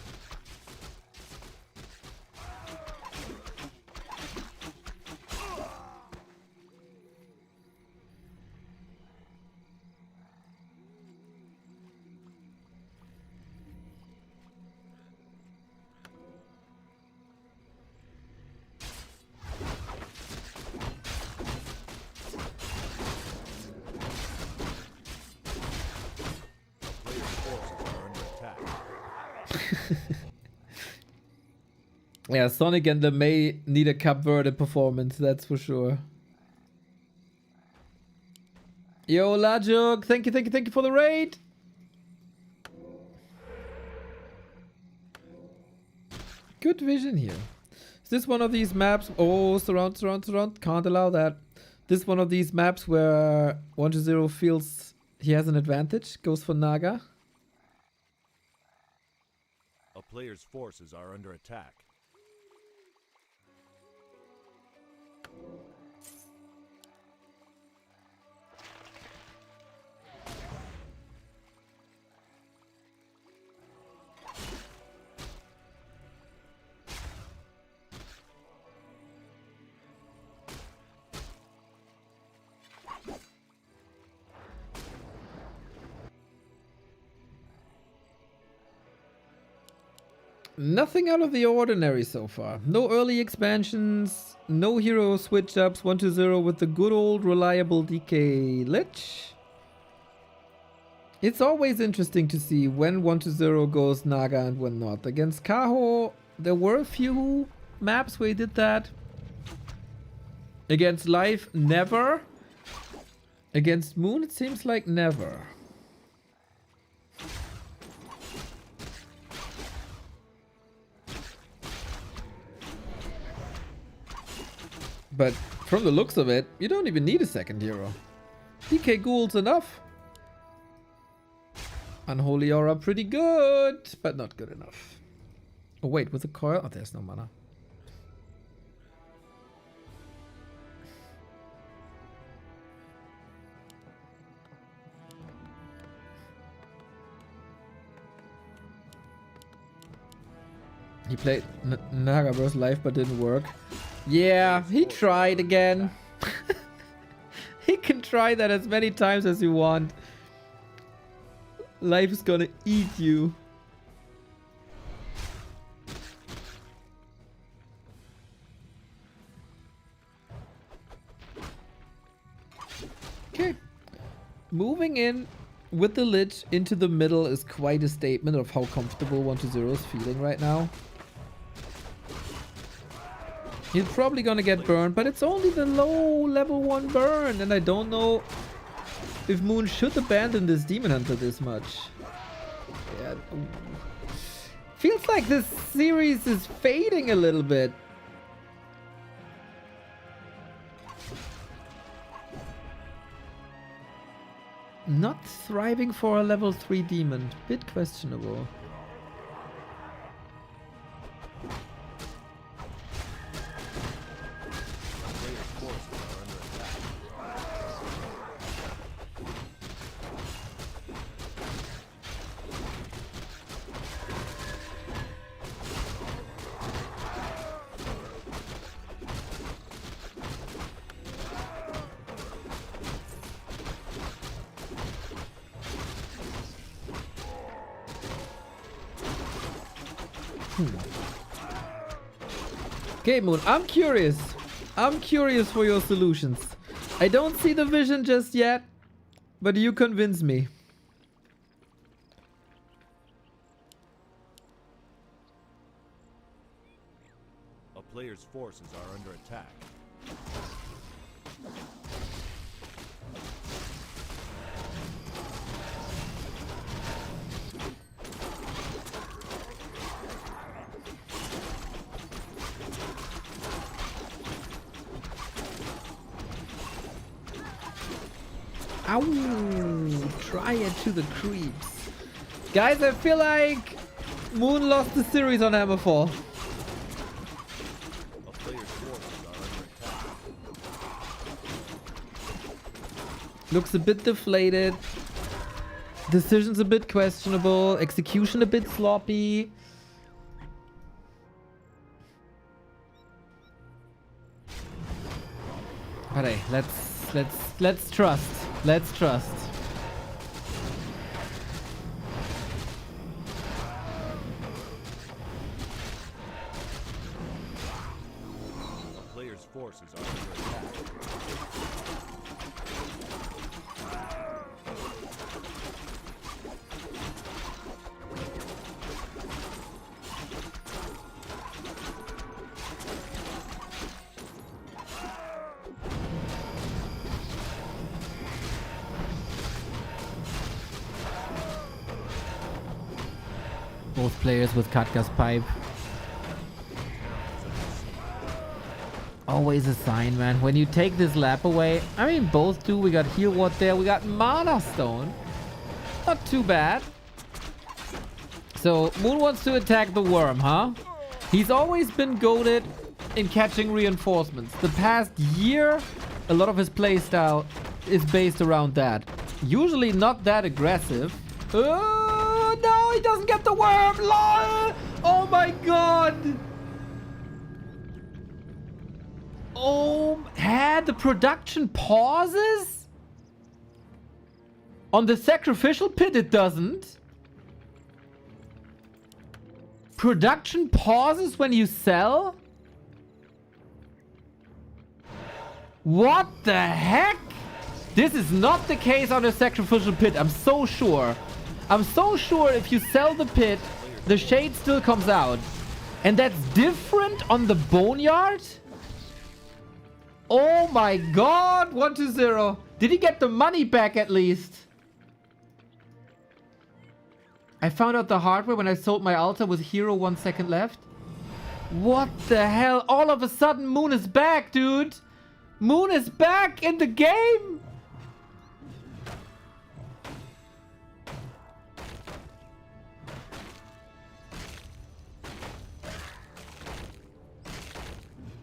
Speaker 1: Yeah, Sonic and LeMei need a Cape Verde performance, that's for sure. Yo, Lajuk, thank you for the raid. Good vision here. Is this one of these maps? Oh, surround. Can't allow that. This one of these maps where 1-0 feels he has an advantage. Goes for Naga.
Speaker 3: A player's forces are under attack.
Speaker 1: Nothing out of the ordinary so far. No early expansions, no hero switch ups, 1-0 with the good old reliable DK Lich. It's always interesting to see when 1-0 goes Naga and when not. Against Kaho, there were a few maps where he did that. Against Life, never. Against Moon, it seems like never. But from the looks of it, you don't even need a second hero. DK Ghoul's enough. Unholy Aura pretty good, but not good enough. Oh wait, with the coil? Oh, there's no mana. He played Naga vs. Life but didn't work. Yeah, he tried again. He can try that as many times as you want. Life is gonna eat you. Okay. Moving in with the Lich into the middle is quite a statement of how comfortable 1-0 is feeling right now. He's probably gonna get burned, but it's only the low level 1 burn, and I don't know if Moon should abandon this Demon Hunter this much. Yeah. Feels like this series is fading a little bit. Not thriving for a level 3 demon. Bit questionable. Okay, Moon, I'm curious. I'm curious for your solutions. I don't see the vision just yet, but you convince me.
Speaker 3: A player's forces are under attack.
Speaker 1: Ow! Try it to the creeps. Guys, I feel like Moon lost the series on Hammerfall.
Speaker 3: A player's forces are under attack.
Speaker 1: Looks a bit deflated. Decisions a bit questionable. Execution a bit sloppy. But hey, let's trust. Let's trust.
Speaker 3: A player's forces are under attack.
Speaker 1: Both players with Katka's pipe. Always a sign, man. When you take this lap away, I mean, both do. We got Heal Ward there. We got Mana Stone. Not too bad. So, Moon wants to attack the worm, huh? He's always been goated in catching reinforcements. The past year, a lot of his playstyle is based around that. Usually not that aggressive. Oh, no, he doesn't get the worm. LOL. Oh, my God. Oh, the production pauses? On the sacrificial pit, it doesn't. Production pauses when you sell? What the heck? This is not the case on the sacrificial pit. I'm so sure. I'm so sure if you sell the pit, the shade still comes out. And that's different on the boneyard? Oh my God, 1-0. Did he get the money back at least? I found out the hard way when I sold my altar with hero 1 second left. What the hell? All of a sudden, Moon is back, dude. Moon is back in the game.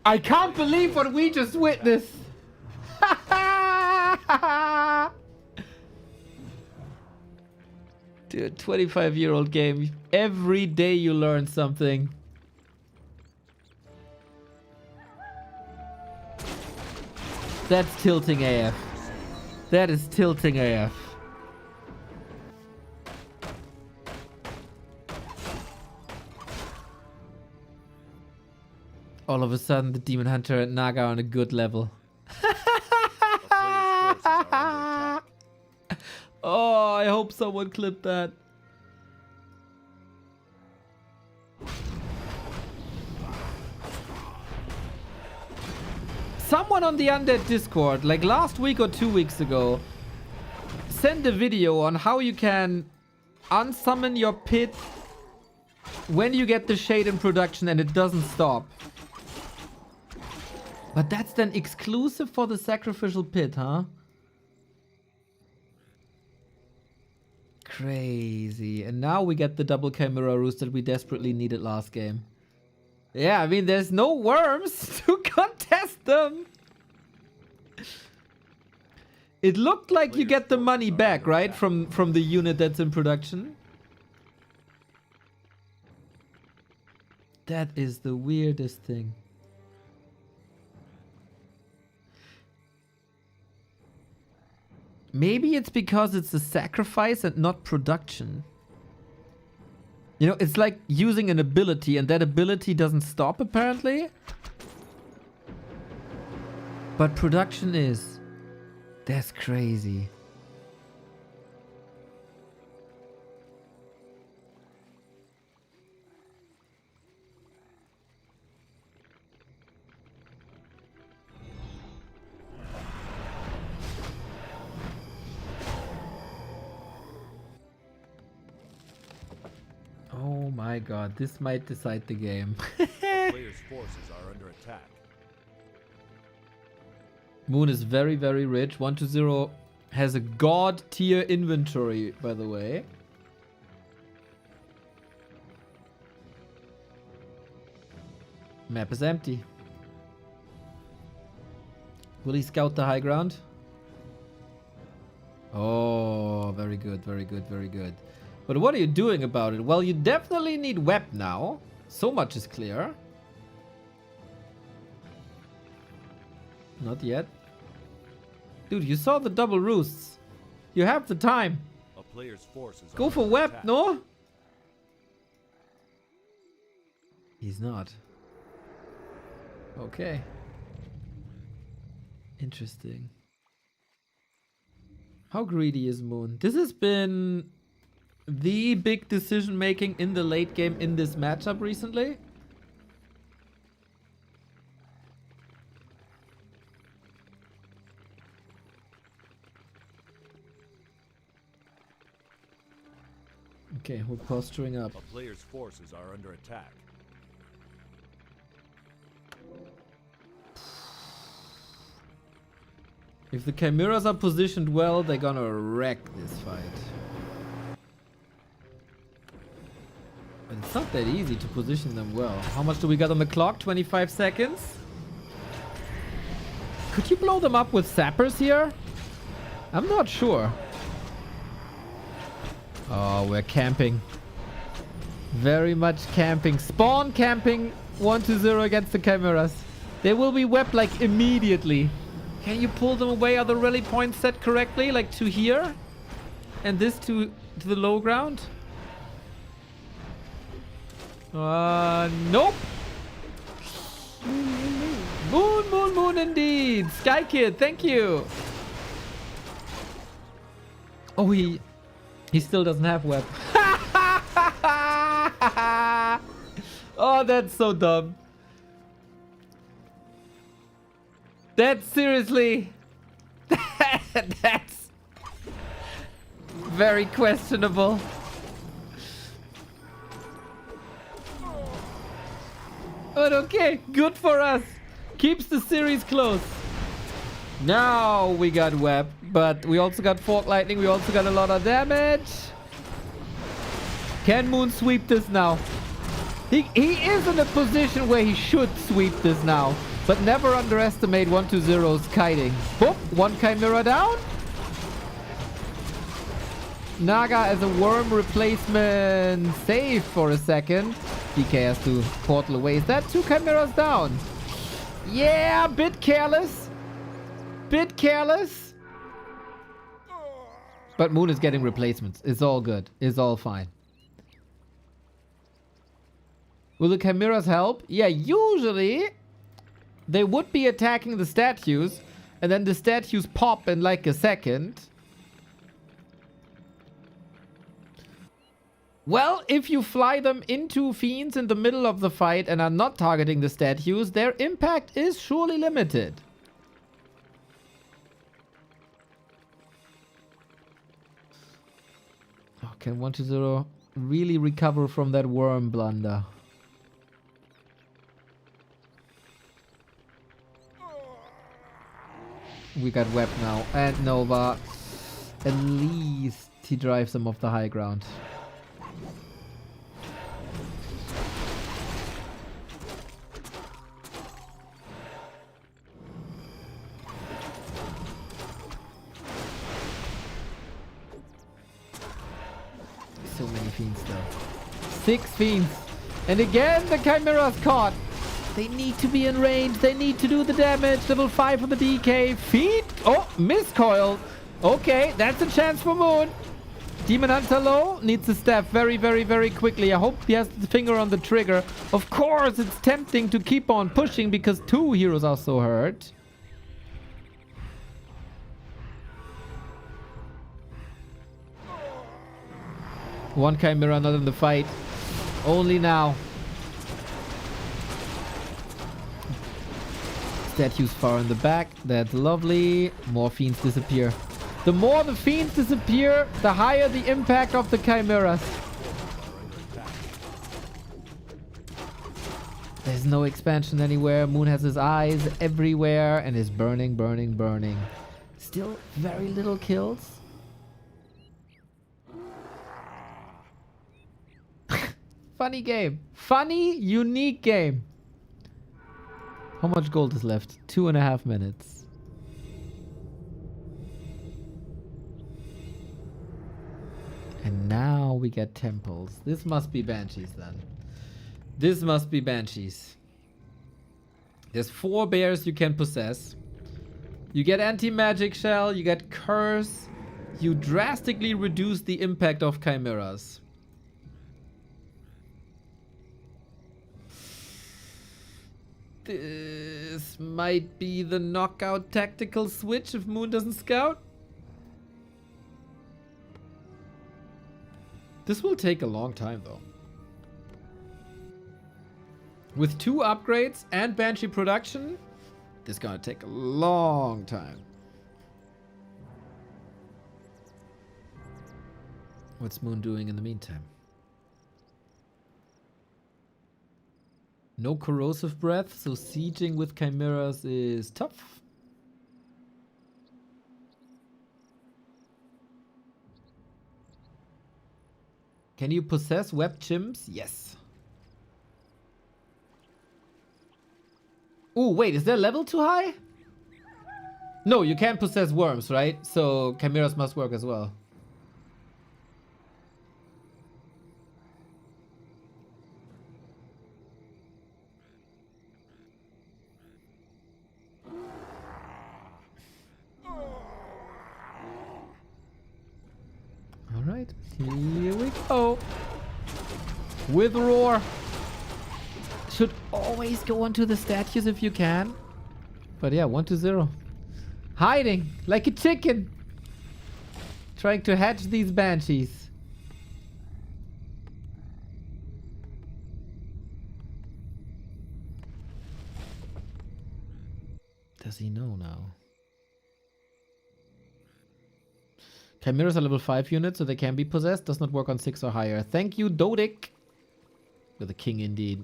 Speaker 1: I can't believe what we just witnessed. Dude, 25-year-old game. Every day you learn something. That's tilting AF. That is tilting AF. All of a sudden, the Demon Hunter and Naga are on a good level. Oh, I hope someone clipped that. Someone on the Undead Discord, like last week or 2 weeks ago, sent a video on how you can unsummon your pit when you get the shade in production and it doesn't stop. But that's then exclusive for the sacrificial pit, huh? Crazy. And now we get the double Chimera Roost that we desperately needed last game. Yeah, I mean, there's no worms to contest them. It looked like you get the money back, right? From the unit that's in production. That is the weirdest thing. Maybe it's because it's a sacrifice and not production. You know, it's like using an ability and that ability doesn't stop apparently. But production is. That's crazy. Oh my God, this might decide the game.
Speaker 3: Players' forces are under attack.
Speaker 1: Moon is very, very rich. 1-0 has a god tier inventory, by the way. Map is empty. Will he scout the high ground? Oh, very good, very good, very good. But what are you doing about it? Well, you definitely need web now. So much is clear. Not yet. Dude, you saw the double roosts. You have the time.
Speaker 3: A player's forces
Speaker 1: Go
Speaker 3: are
Speaker 1: for
Speaker 3: under
Speaker 1: web,
Speaker 3: attack.
Speaker 1: no? He's not. Okay. Interesting. How greedy is Moon? This has been the big decision making in the late game in this matchup recently. Okay, we're posturing up.
Speaker 3: A player's forces are under attack.
Speaker 1: If the Chimeras are positioned well, they're gonna wreck this fight. But it's not that easy to position them well. How much do we got on the clock? 25 seconds? Could you blow them up with sappers here? I'm not sure. Oh, we're camping. Very much camping. Spawn camping 1-0 against the Chimeras. They will be webbed like immediately. Can you pull them away? Are the rally points set correctly? Like to here? And this to the low ground? Nope. Moon indeed. Sky Kid, thank you. Oh, he still doesn't have web. Oh, that's so dumb. That's seriously... that's very questionable. But okay, good for us. Keeps the series close. Now we got web, but we also got fork lightning. We also got a lot of damage. Can Moon sweep this now? He is in a position where he should sweep this now. But never underestimate 1-2-0's kiting. Boop, one Chimera down. Naga as a worm replacement safe for a second. DK has to portal away. Is that 2 Chimeras down? Yeah, bit careless. Bit careless. But Moon is getting replacements. It's all good. It's all fine. Will the Chimeras help? Yeah, usually they would be attacking the statues, and then the statues pop in like a second. Well, if you fly them into fiends in the middle of the fight and are not targeting the statues, their impact is surely limited. Oh, can 1-2-0 really recover from that worm blunder? We got web now, and Nova. At least he drives them off the high ground. So many fiends though. 6 fiends. And again the Chimera's caught. They need to be in range. They need to do the damage. Level 5 on the DK. Feet. Oh, miscoil. Okay, that's a chance for Moon. Demon Hunter low. Needs the staff very, very, very quickly. I hope he has the finger on the trigger. Of course, it's tempting to keep on pushing because 2 heroes are so hurt. One Chimera not in the fight. Only now. Statues far in the back. That's lovely. More fiends disappear. The more the fiends disappear, the higher the impact of the Chimeras. There's no expansion anywhere. Moon has his eyes everywhere and is burning, burning, burning. Still very little kills. Funny game. Funny, unique game. How much gold is left? 2.5 minutes. And now we get temples. This must be banshees then. This must be banshees. There's 4 bears you can possess. You get anti-magic shell, you get curse. You drastically reduce the impact of chimeras. This might be the knockout tactical switch if Moon doesn't scout. This will take a long time though. With 2 upgrades and Banshee production, this is gonna take a long time. What's Moon doing in the meantime? No corrosive breath, so sieging with chimeras is tough. Can you possess web chimps? Yes. Ooh, wait, is their level too high? No, you can't possess worms, right? So chimeras must work as well. Alright, here we go. With roar. Should always go onto the statues if you can. But yeah, 1-0. Hiding like a chicken. Trying to hatch these banshees. Does he know now? Chimeras are level 5 units, so they can be possessed. Does not work on 6 or higher. Thank you, Dodic. You're the king indeed.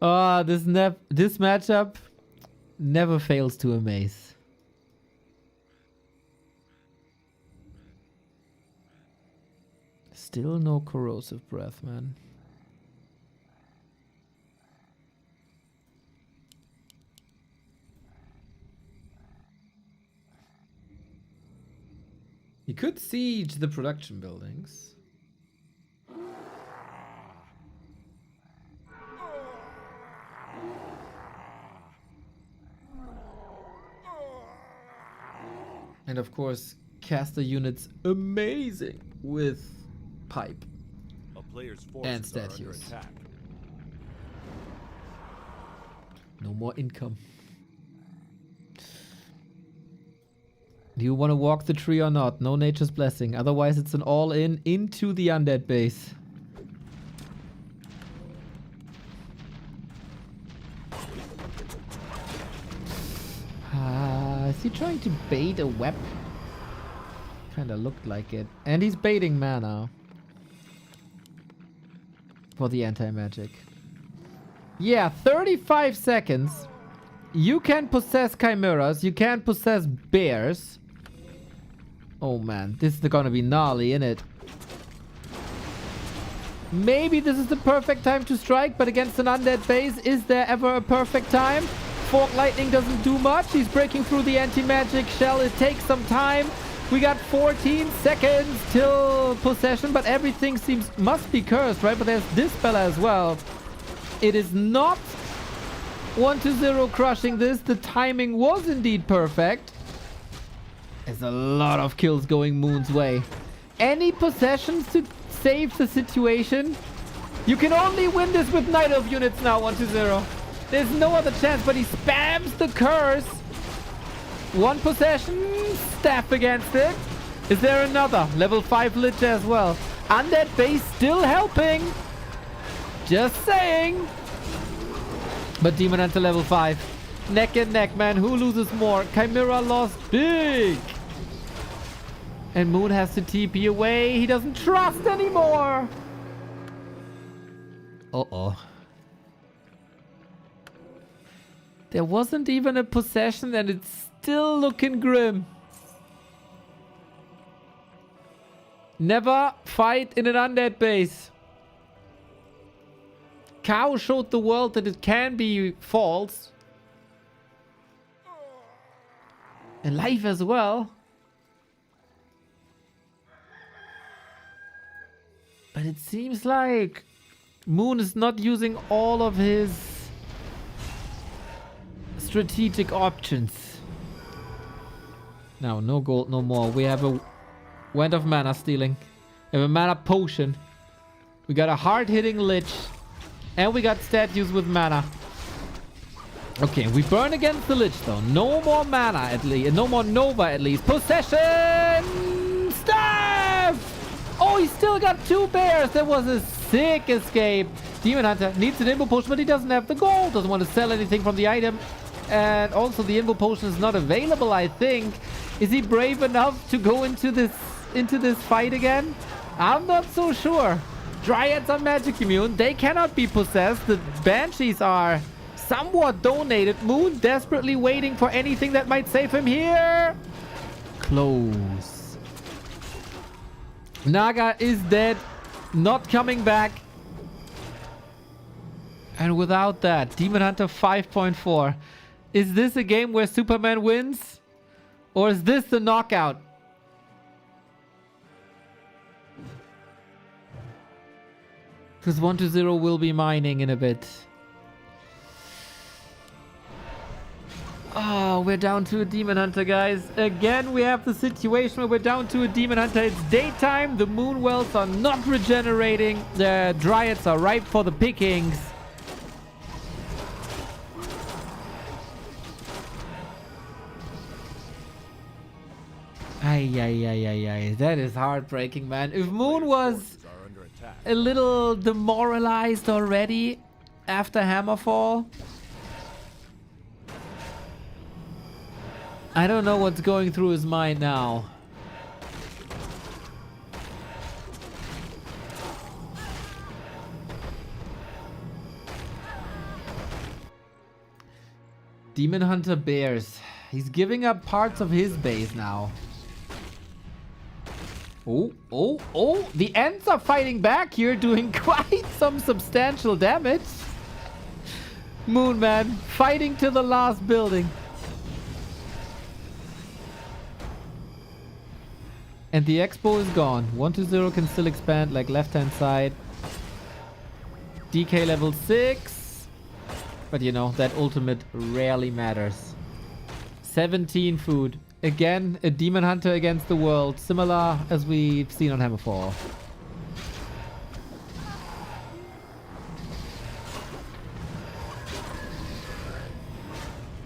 Speaker 1: Ah, this matchup never fails to amaze. Still no corrosive breath, man. You could siege the production buildings. And of course, caster units amazing with pipe
Speaker 3: A player's
Speaker 1: and
Speaker 3: forces are under
Speaker 1: statues.
Speaker 3: attack.
Speaker 1: No more income. Do you want to walk the tree or not? No nature's blessing. Otherwise, it's an all-in into the undead base. Is he trying to bait a web? Kinda looked like it. And he's baiting mana. For the anti-magic. Yeah, 35 seconds. You can possess chimeras. You can possess bears. Oh man, this is gonna be gnarly, isn't it? Maybe this is the perfect time to strike, but against an undead base, is there ever a perfect time? Fork Lightning doesn't do much. He's breaking through the anti-magic shell. It takes some time. We got 14 seconds till possession, but everything must be cursed, right? But there's Dispel as well. It is not 1-0 crushing this. The timing was indeed perfect. There's a lot of kills going Moon's way. Any possessions to save the situation? You can only win this with Night Elf units now, 1-0. There's no other chance, but he spams the curse. One possession, staff against it. Is there another? Level 5 Lich as well. Undead base still helping. Just saying. But Demon Hunter level 5. Neck and neck, man. Who loses more? Chimera lost big. And Moon has to TP away. He doesn't trust anymore. Uh-oh. There wasn't even a possession and it's still looking grim. Never fight in an undead base. Cow showed the world that it can be false. And life as well. But it seems like Moon is not using all of his strategic options. Now, no gold, no more. We have a Wand of Mana stealing. We have a mana potion. We got a hard-hitting Lich. And we got statues with mana. Okay, we burn against the Lich though. No more mana at least. No more Nova at least. Possession! Staff! Oh, he still got 2 bears. That was a sick escape. Demon Hunter needs an imbo potion, but he doesn't have the gold. Doesn't want to sell anything from the item. and also the Invo Potion is not available, I think. Is he brave enough to go into this fight again? I'm not so sure. Dryads are magic immune. They cannot be possessed. The Banshees are somewhat donated. Moon desperately waiting for anything that might save him here. Close. Naga is dead. Not coming back. And without that, Demon Hunter 5.4. Is this a game where Superman wins? Or is this the knockout? Because 1-0 will be mining in a bit. Oh, we're down to a Demon Hunter, guys. Again, we have the situation where we're down to a Demon Hunter. It's daytime. The moon wells are not regenerating. The Dryads are ripe for the pickings. Ay. That is heartbreaking, man. If Moon was a little demoralized already after Hammerfall, I don't know what's going through his mind now. Demon Hunter Bears. He's giving up parts of his base now. Oh. The Ents are fighting back here, doing quite some substantial damage. Moonman fighting to the last building. And the Expo is gone. 1-0 can still expand, like left-hand side. DK level 6. But you know, that ultimate rarely matters. 17 food. Again, a Demon Hunter against the world. Similar as we've seen on Hammerfall.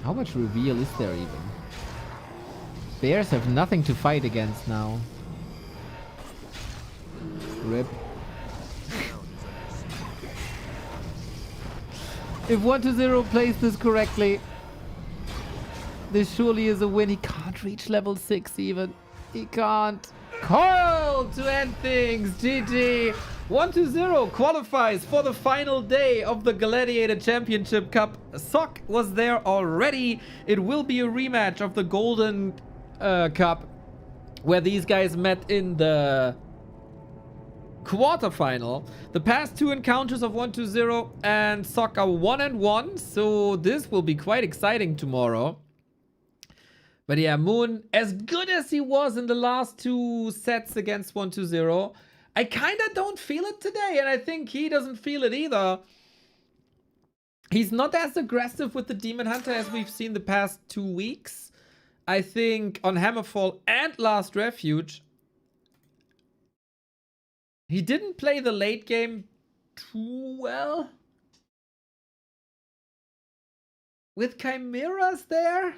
Speaker 1: How much reveal is there even? Bears have nothing to fight against now. Rip. If 1-0 plays this correctly, this surely is a win. He can't reach level 6 even. He can't. Coil to end things. GG. 1-0 qualifies for the final day of the Gladiator Championship Cup. Sok was there already. It will be a rematch of the Golden Cup, where these guys met in the quarterfinal. The past two encounters of 1-0 and Sok are 1-1, so this will be quite exciting tomorrow. But yeah, Moon, as good as he was in the last two sets against 1-0, I kind of don't feel it today, and I think he doesn't feel it either. He's not as aggressive with the Demon Hunter as we've seen the past 2 weeks. I think on Hammerfall and Last Refuge, he didn't play the late game too well. With Chimeras there?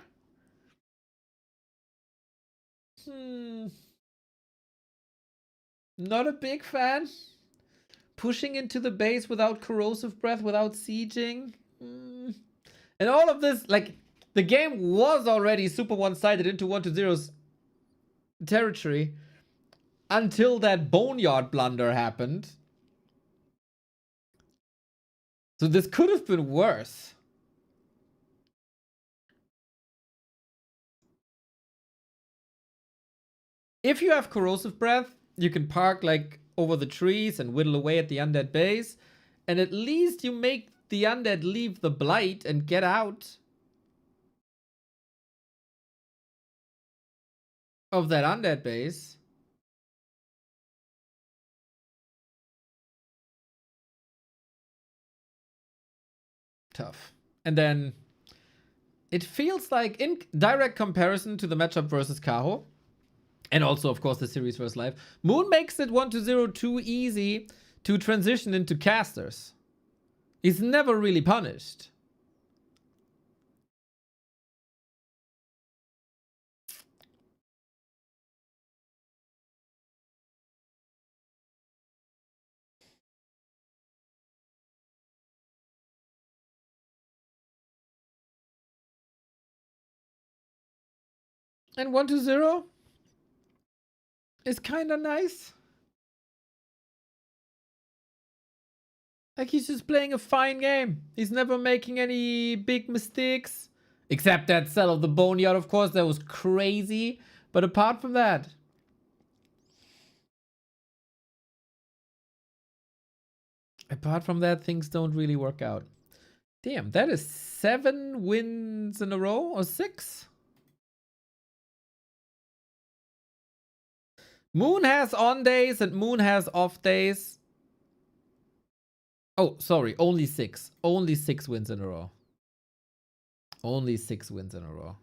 Speaker 1: Not a big fan. Pushing into the base without corrosive breath, without sieging. And all of this, like, the game was already super one-sided into 1-0's territory until that Boneyard blunder happened. So this could have been worse. If you have corrosive breath, you can park like over the trees and whittle away at the undead base, and at least you make the undead leave the blight and get out of that undead base. Tough. And then it feels like, in direct comparison to the matchup versus Kaho, and also, of course, the series versus live, Moon makes it 1-0 too easy to transition into casters. He's never really punished. And 1-0 is kind of nice. Like, he's just playing a fine game. He's never making any big mistakes. Except that sell of the Boneyard, of course. That was crazy. But apart from that... Apart from that, things don't really work out. Damn, that is 7 wins in a row? Or 6? Moon has on days and Moon has off days. Oh, sorry. Only 6. Only 6 wins in a row. Only 6 wins in a row.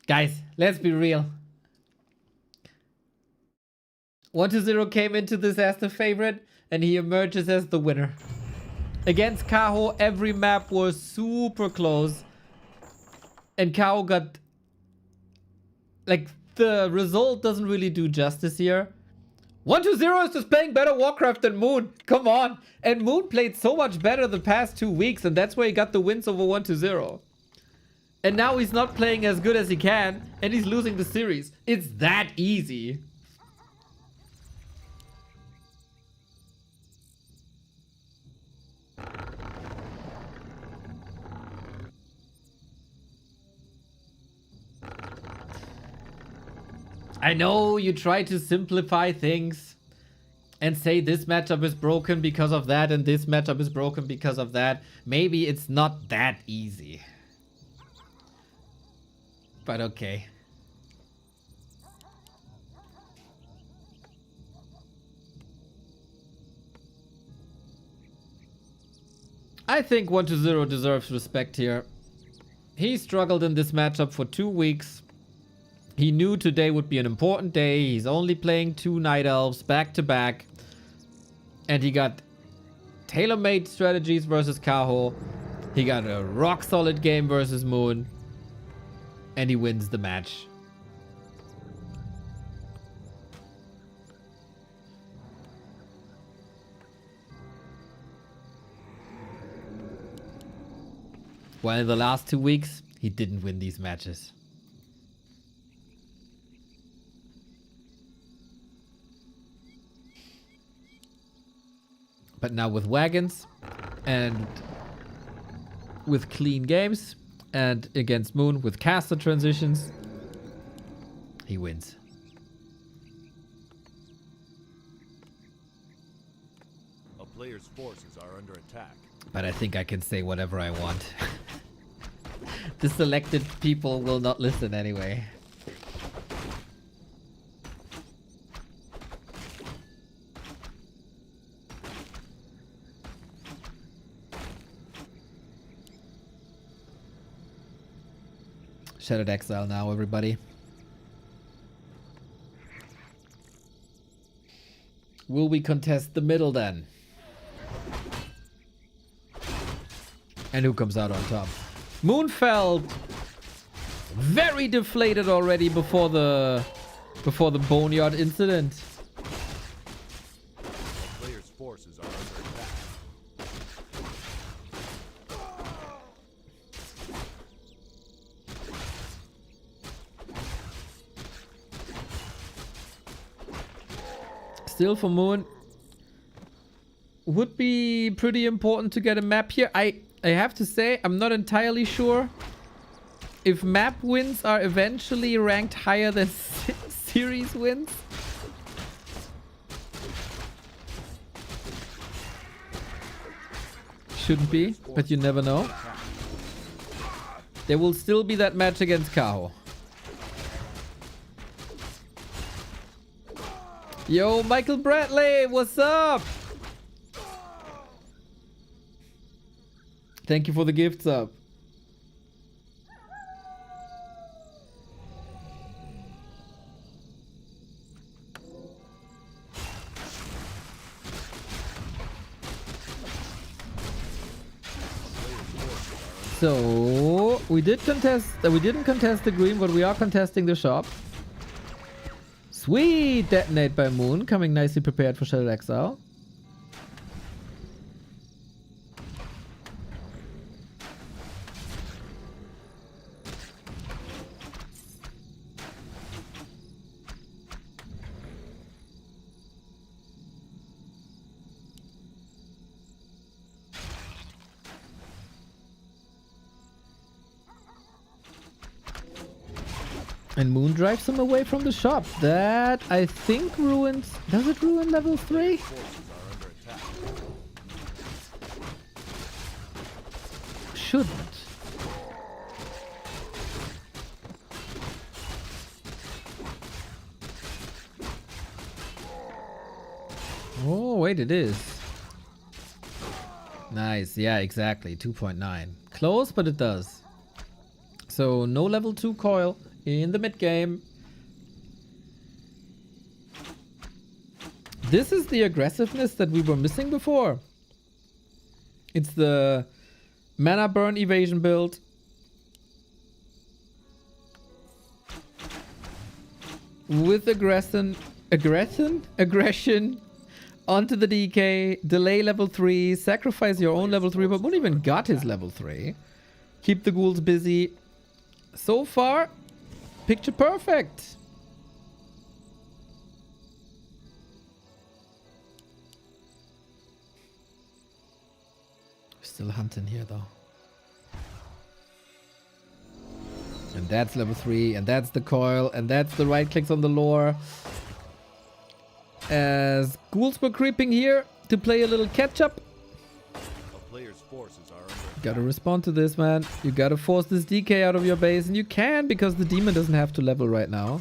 Speaker 1: Guys, let's be real. 1-0 came into this as the favorite, and he emerges as the winner. Against Kaho, every map was super close. And Kaho got... Like, the result doesn't really do justice here. 1-0 is just playing better Warcraft than Moon. Come on. And Moon played so much better the past 2 weeks, and that's where he got the wins over 1-0. And now he's not playing as good as he can, and he's losing the series. It's that easy. I know you try to simplify things and say this matchup is broken because of that and this matchup is broken because of that. Maybe it's not that easy. But okay. I think 1-0 deserves respect here. He struggled in this matchup for 2 weeks. He knew today would be an important day. He's only playing 2 Night Elves back to back. And he got tailor-made strategies versus Kaho. He got a rock-solid game versus Moon. And he wins the match. Well, in the last 2 weeks, he didn't win these matches. But now with wagons and with clean games and against Moon with caster transitions, he wins.
Speaker 3: A player's forces are under attack.
Speaker 1: But I think I can say whatever I want. The selected people will not listen anyway. Shattered Exile now, everybody. Will we contest the middle then? And who comes out on top? Moon felt very deflated already before the Boneyard incident.
Speaker 3: A player's forces are under attack.
Speaker 1: Still for Moon, would be pretty important to get a map here. I have to say, I'm not entirely sure if map wins are eventually ranked higher than series wins. Shouldn't be, but you never know. There will still be that match against Kaho. Yo, Michael Bradley, what's up? Thank you for the gifts up. So we did contest. We didn't contest the green, but we are contesting the shop. Sweet detonate by Moon, coming nicely prepared for Shattered Exile. And Moon drives him away from the shop. That, I think, ruins... Does it ruin level 3? Shouldn't. Oh, wait, it is. Nice. Yeah, exactly. 2.9. Close, but it does. So, no level 2 coil in the mid game. This is the aggressiveness that we were missing before. It's the mana burn evasion build. With aggression onto the DK, delay level 3, sacrifice your own level 3, but wouldn't even got his level 3. Keep the ghouls busy. So far, picture perfect. Still hunting here though. And that's level 3, and that's the coil, and that's the right clicks on the lore. As ghouls were creeping here to play a little catch up.
Speaker 3: A player's forces are under
Speaker 1: Gotta respond to this, man. You gotta force this DK out of your base, and you can because the demon doesn't have to level right now.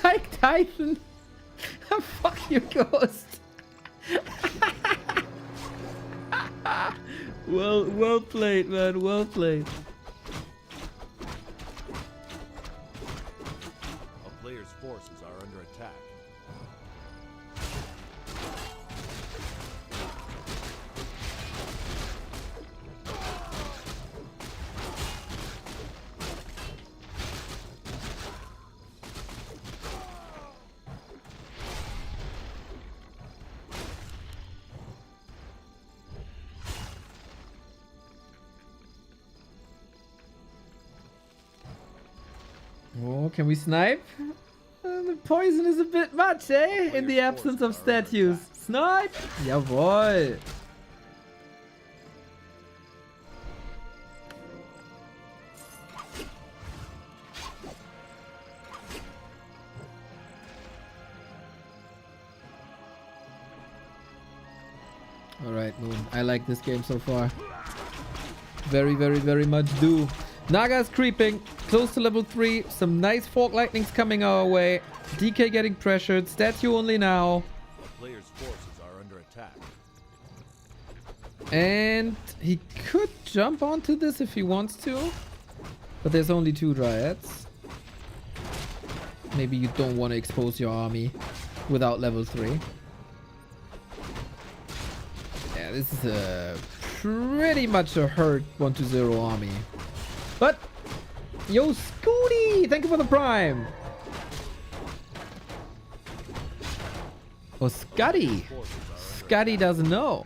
Speaker 1: Mike Tyson. Fuck you, Ghost. Well played, man. Well played.
Speaker 3: a player's forces are under attack.
Speaker 1: Oh, can we snipe? The poison is a bit much, eh? In the absence of statues. Snipe! Jawohl! Alright, Moon. I like this game so far. Very much do. Naga's creeping, close to level 3. Some nice fork lightnings coming our way. DK getting pressured. Statue only now.
Speaker 3: A player's forces are under attack.
Speaker 1: And he could jump onto this if he wants to. But there's only 2 dryads. Maybe you don't want to expose your army without level 3. Yeah, this is a pretty much a hurt 1-0 army. But, yo, Scooty! Thank you for the prime! Oh, Scotty! Scotty doesn't know.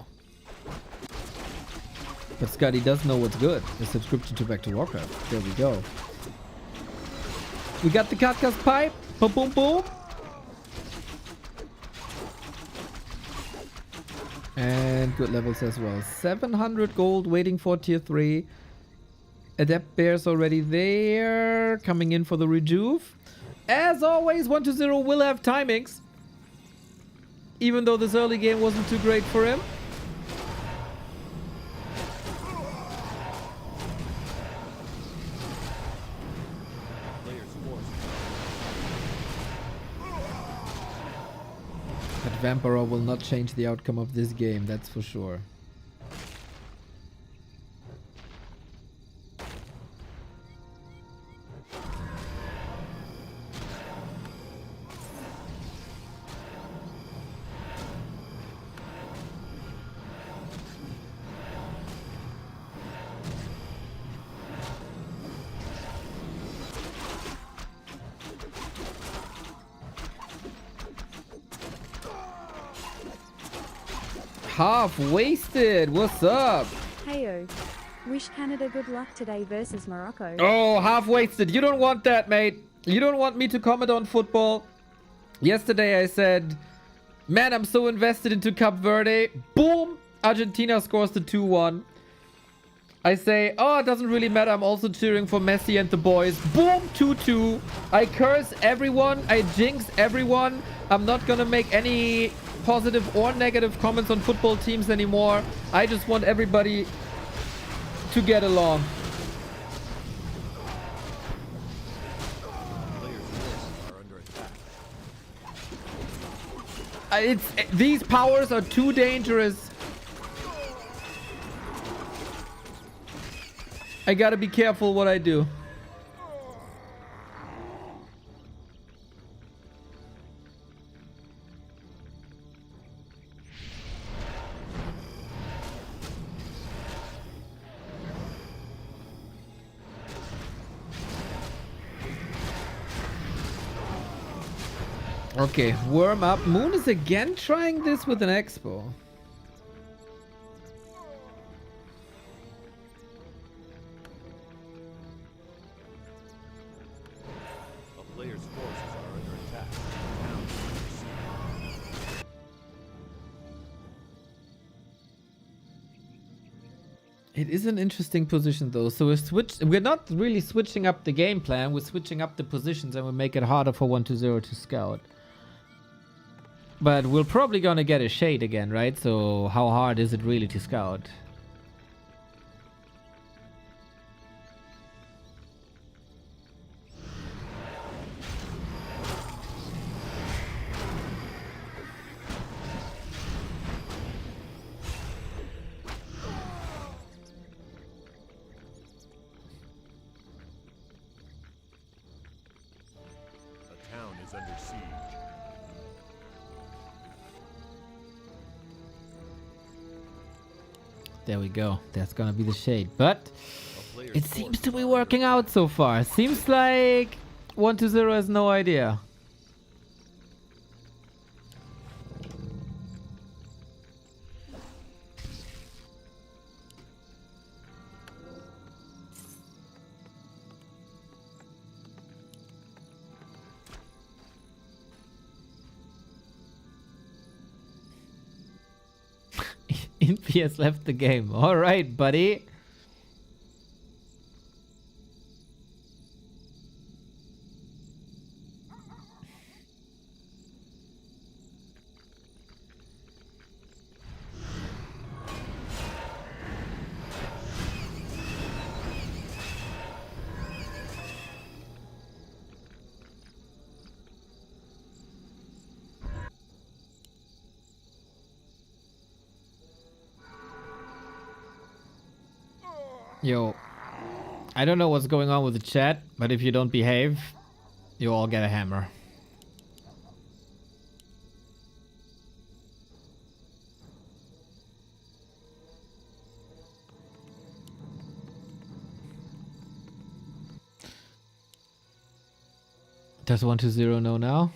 Speaker 1: But Scotty does know what's good. The subscription to Back to Warcraft. There we go. We got the Katka's pipe. Boom, boom, boom. And good levels as well. 700 gold waiting for tier 3. Adept Bear's already there. Coming in for the rejuve. As always, 1-0 will have timings. Even though this early game wasn't too great for him. But Vampira will not change the outcome of this game, that's for sure. Half wasted. What's up?
Speaker 5: Heyo. Wish Canada good luck today versus Morocco.
Speaker 1: Oh, half wasted. You don't want that, mate. You don't want me to comment on football. Yesterday I said, man, I'm so invested into Cape Verde. Boom. Argentina scores the 2-1. I say, oh, it doesn't really matter. I'm also cheering for Messi and the boys. Boom, 2-2. I curse everyone. I jinx everyone. I'm not gonna make any positive or negative comments on football teams anymore. I just want everybody to get along. These powers are too dangerous. I gotta be careful what I do. Okay, warm up. Moon is again trying this with an expo.
Speaker 3: A player's forces are under attack.
Speaker 1: It is an interesting position though. So we're not really switching up the game plan. We're switching up the positions and we make it harder for 1-0 to scout. But we're probably gonna get a shade again, right? So how hard is it really to scout?
Speaker 3: A town is under siege.
Speaker 1: There we go. That's gonna be the shade. But it seems to be working out so far. Seems like 1-0 has no idea. Infi has left the game. All right, buddy. Yo, I don't know what's going on with the chat, but if you don't behave, you all get a hammer. Does 1-0 know now?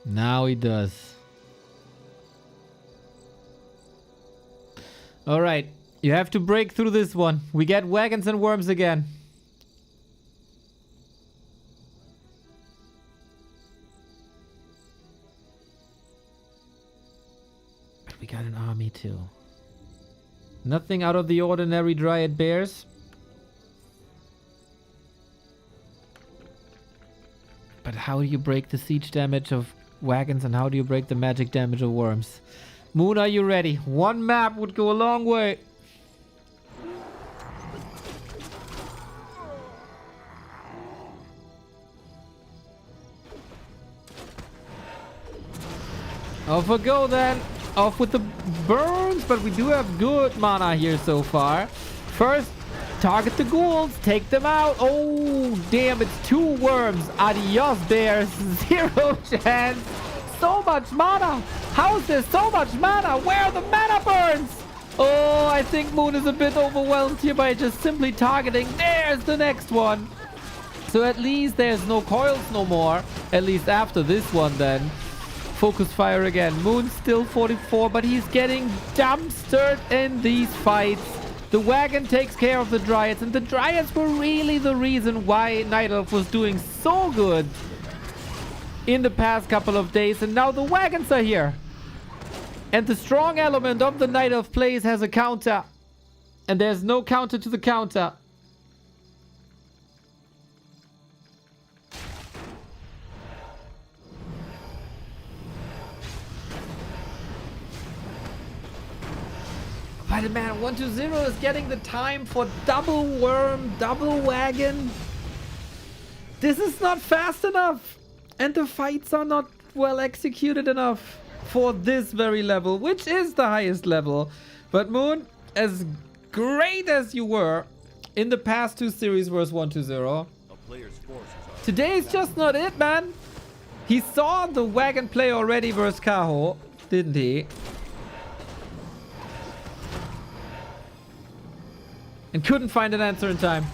Speaker 1: Now he does. All right, you have to break through this one. We get wagons and worms again. But we got an army too. Nothing out of the ordinary Dryad Bears. But how do you break the siege damage of wagons and how do you break the magic damage of worms? Moon, are you ready? One map would go a long way. Off we go then. Off with the burns, but we do have good mana here so far. First, target the ghouls, take them out. Oh, damn, it's 2 worms. Adios, bears. 0 chance. So much mana. How is there so much mana? Where are the mana burns? Oh, I think Moon is a bit overwhelmed here by just simply targeting. There's the next one. So at least there's no coils no more. At least after this one then. Focus fire again. Moon's still 44, but he's getting dumpstered in these fights. The wagon takes care of the Dryads, and the Dryads were really the reason why Night Elf was doing so good in the past couple of days, and now the wagons are here. And the strong element of the Night Elf plays has a counter, and there's no counter to the counter. Spider-Man 120 is getting the time for double worm, double wagon. This is not fast enough. And the fights are not well executed enough for this very level, which is the highest level. But Moon, as great as you were in the past two series versus 120, today is just not it, man. He saw the wagon play already versus Kaho, didn't he? And couldn't find an answer in time.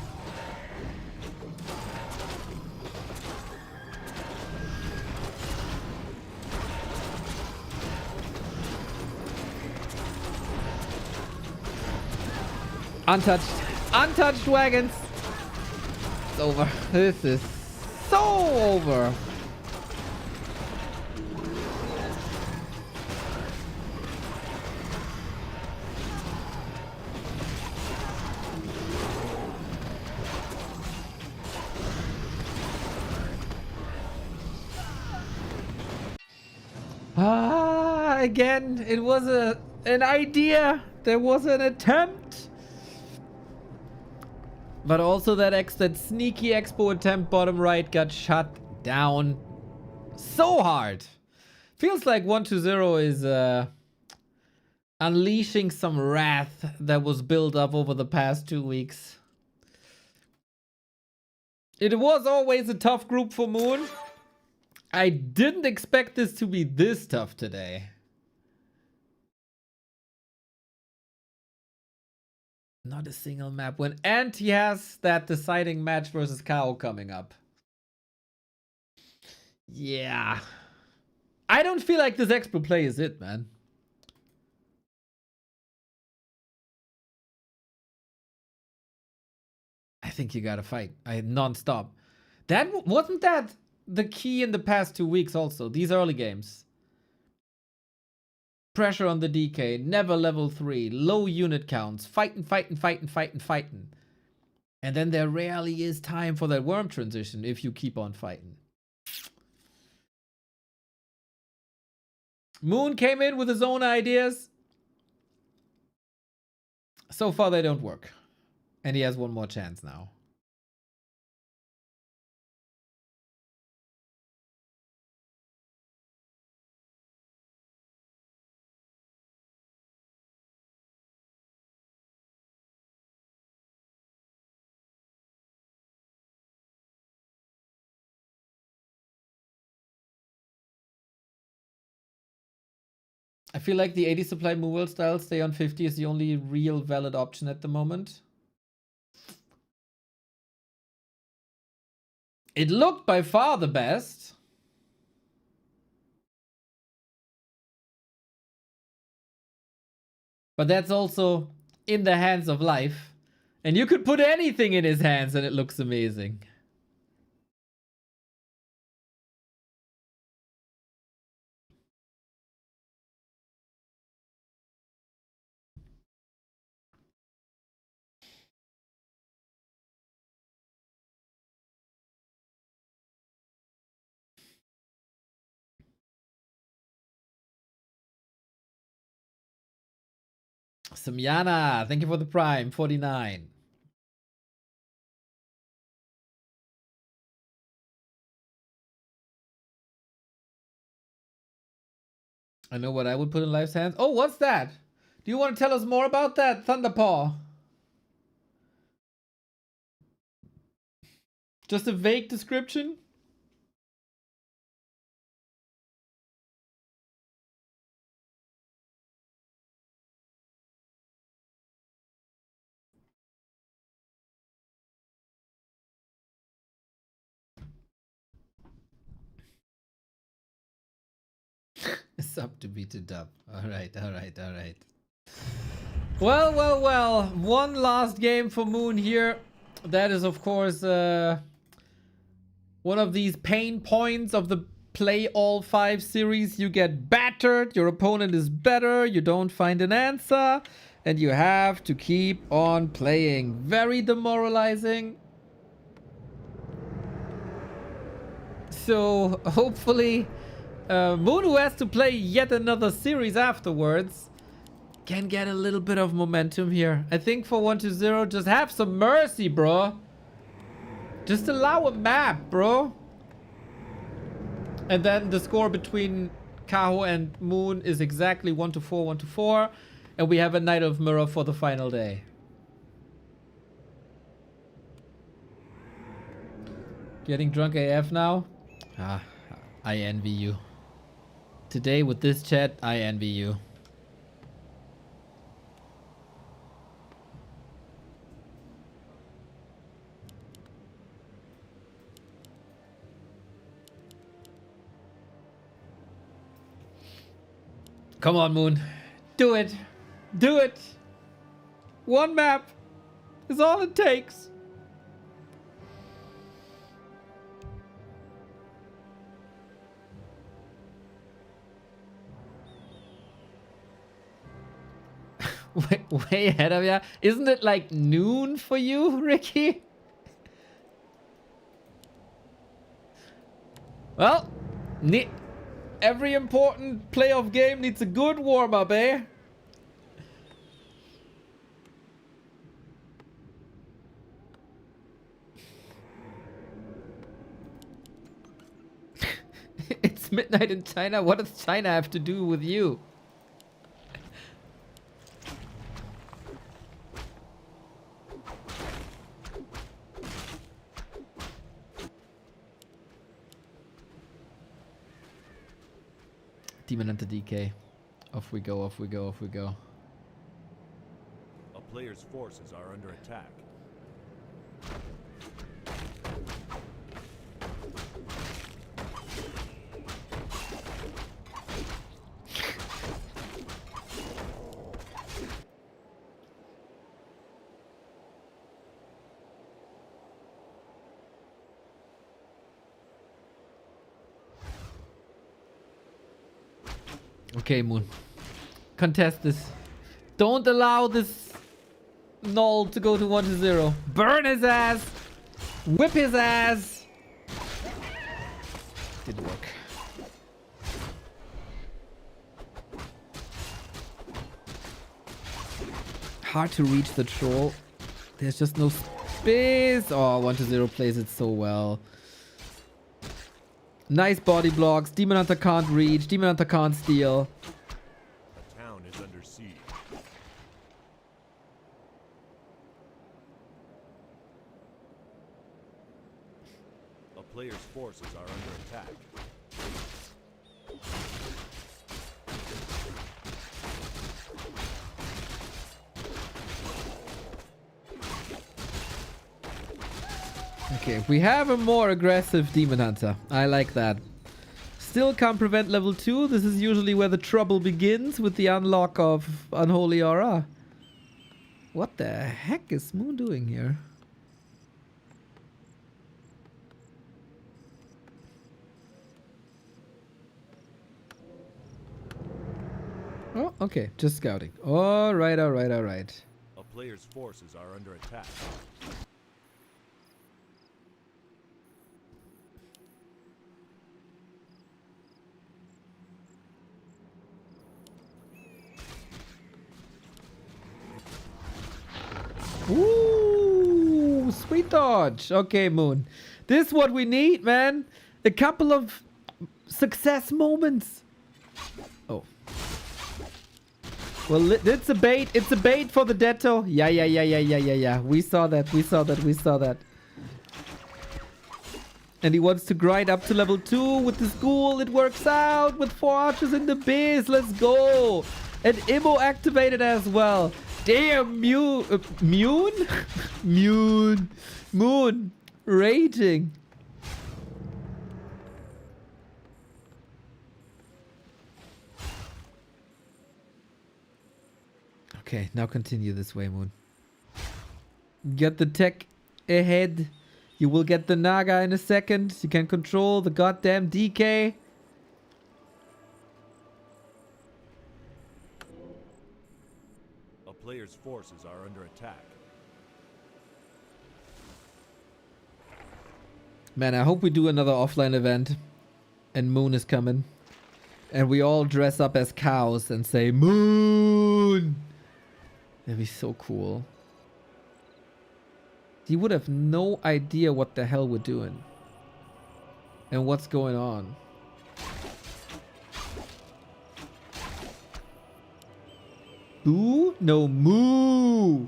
Speaker 1: Untouched. Untouched wagons. It's over. This is so over. Again, it was an idea. There was an attempt. But also that sneaky expo attempt bottom right got shut down so hard. Feels like 120 is unleashing some wrath that was built up over the past 2 weeks. It was always a tough group for Moon. I didn't expect this to be this tough today. Not a single map win. And he has that deciding match versus KO coming up. Yeah. I don't feel like this expo play is it, man. I think you gotta fight. Non-stop. Wasn't that the key in the past 2 weeks also? These early games. Pressure on the DK, never level 3, low unit counts, fighting. And then there rarely is time for that worm transition if you keep on fighting. Moon came in with his own ideas. So far they don't work. And he has one more chance now. I feel like the 80 supply movable style stay on 50 is the only real valid option at the moment. It looked by far the best. But that's also in the hands of life. And you could put anything in his hands and it looks amazing. Samyana, thank you for the prime, 49. I know what I would put in Life's hands. Oh, what's that? Do you want to tell us more about that, Thunderpaw? Just a vague description? Sub to be to dub. Alright. Well. One last game for Moon here. That is, of course, one of these pain points of the Play All 5 series. You get battered, your opponent is better, you don't find an answer, and you have to keep on playing. Very demoralizing. So, hopefully, Moon, who has to play yet another series afterwards, can get a little bit of momentum here. I think for 1-0, just have some mercy, bro. Just allow a map, bro. And then the score between Kaho and Moon is exactly 1-4, 1-4. And we have a Night of Mirror for the final day. Getting drunk AF now? Ah, I envy you. Today with this chat, I envy you. Come on, Moon. Do it. Do it. One map is all it takes. Way ahead of ya. Isn't it like noon for you, Ricky? Well, every important playoff game needs a good warm-up, eh? It's midnight in China. What does China have to do with you? Demon Hunter DK. Off we go, off we go, off we go.
Speaker 3: A player's forces are under attack.
Speaker 1: Okay, Moon. Contest this. Don't allow this null to go to 1-0. Burn his ass! Whip his ass! Didn't work. Hard to reach the troll. There's just no space. Oh, 1-0 plays it so well. Nice body blocks. Demon Hunter can't reach. Demon Hunter can't steal.
Speaker 3: A town is under siege. A player's forces are under attack.
Speaker 1: Okay, we have a more aggressive Demon Hunter. I like that. Still can't prevent level 2. This is usually where the trouble begins with the unlock of Unholy Aura. What the heck is Moon doing here? Oh, okay. Just scouting. Alright, alright, alright.
Speaker 3: A player's forces are under attack.
Speaker 1: Ooh, sweet dodge. Okay, Moon. This is what we need, man. A couple of success moments. Oh. Well, it's a bait. It's a bait for the Detto. Yeah. We saw that. And he wants to grind up to level 2 with the school. It works out with 4 archers in the base. Let's go. And Immo activated as well. Damn, Moon? Moon. Raging. Okay, now continue this way, Moon. Get the tech ahead. You will get the Naga in a second. You can control the goddamn DK.
Speaker 3: A player's forces are under attack.
Speaker 1: Man, I hope we do another offline event. And Moon is coming. And we all dress up as cows and say, Moon! That'd be so cool. He would have no idea what the hell we're doing. And what's going on. Boo? No, moo!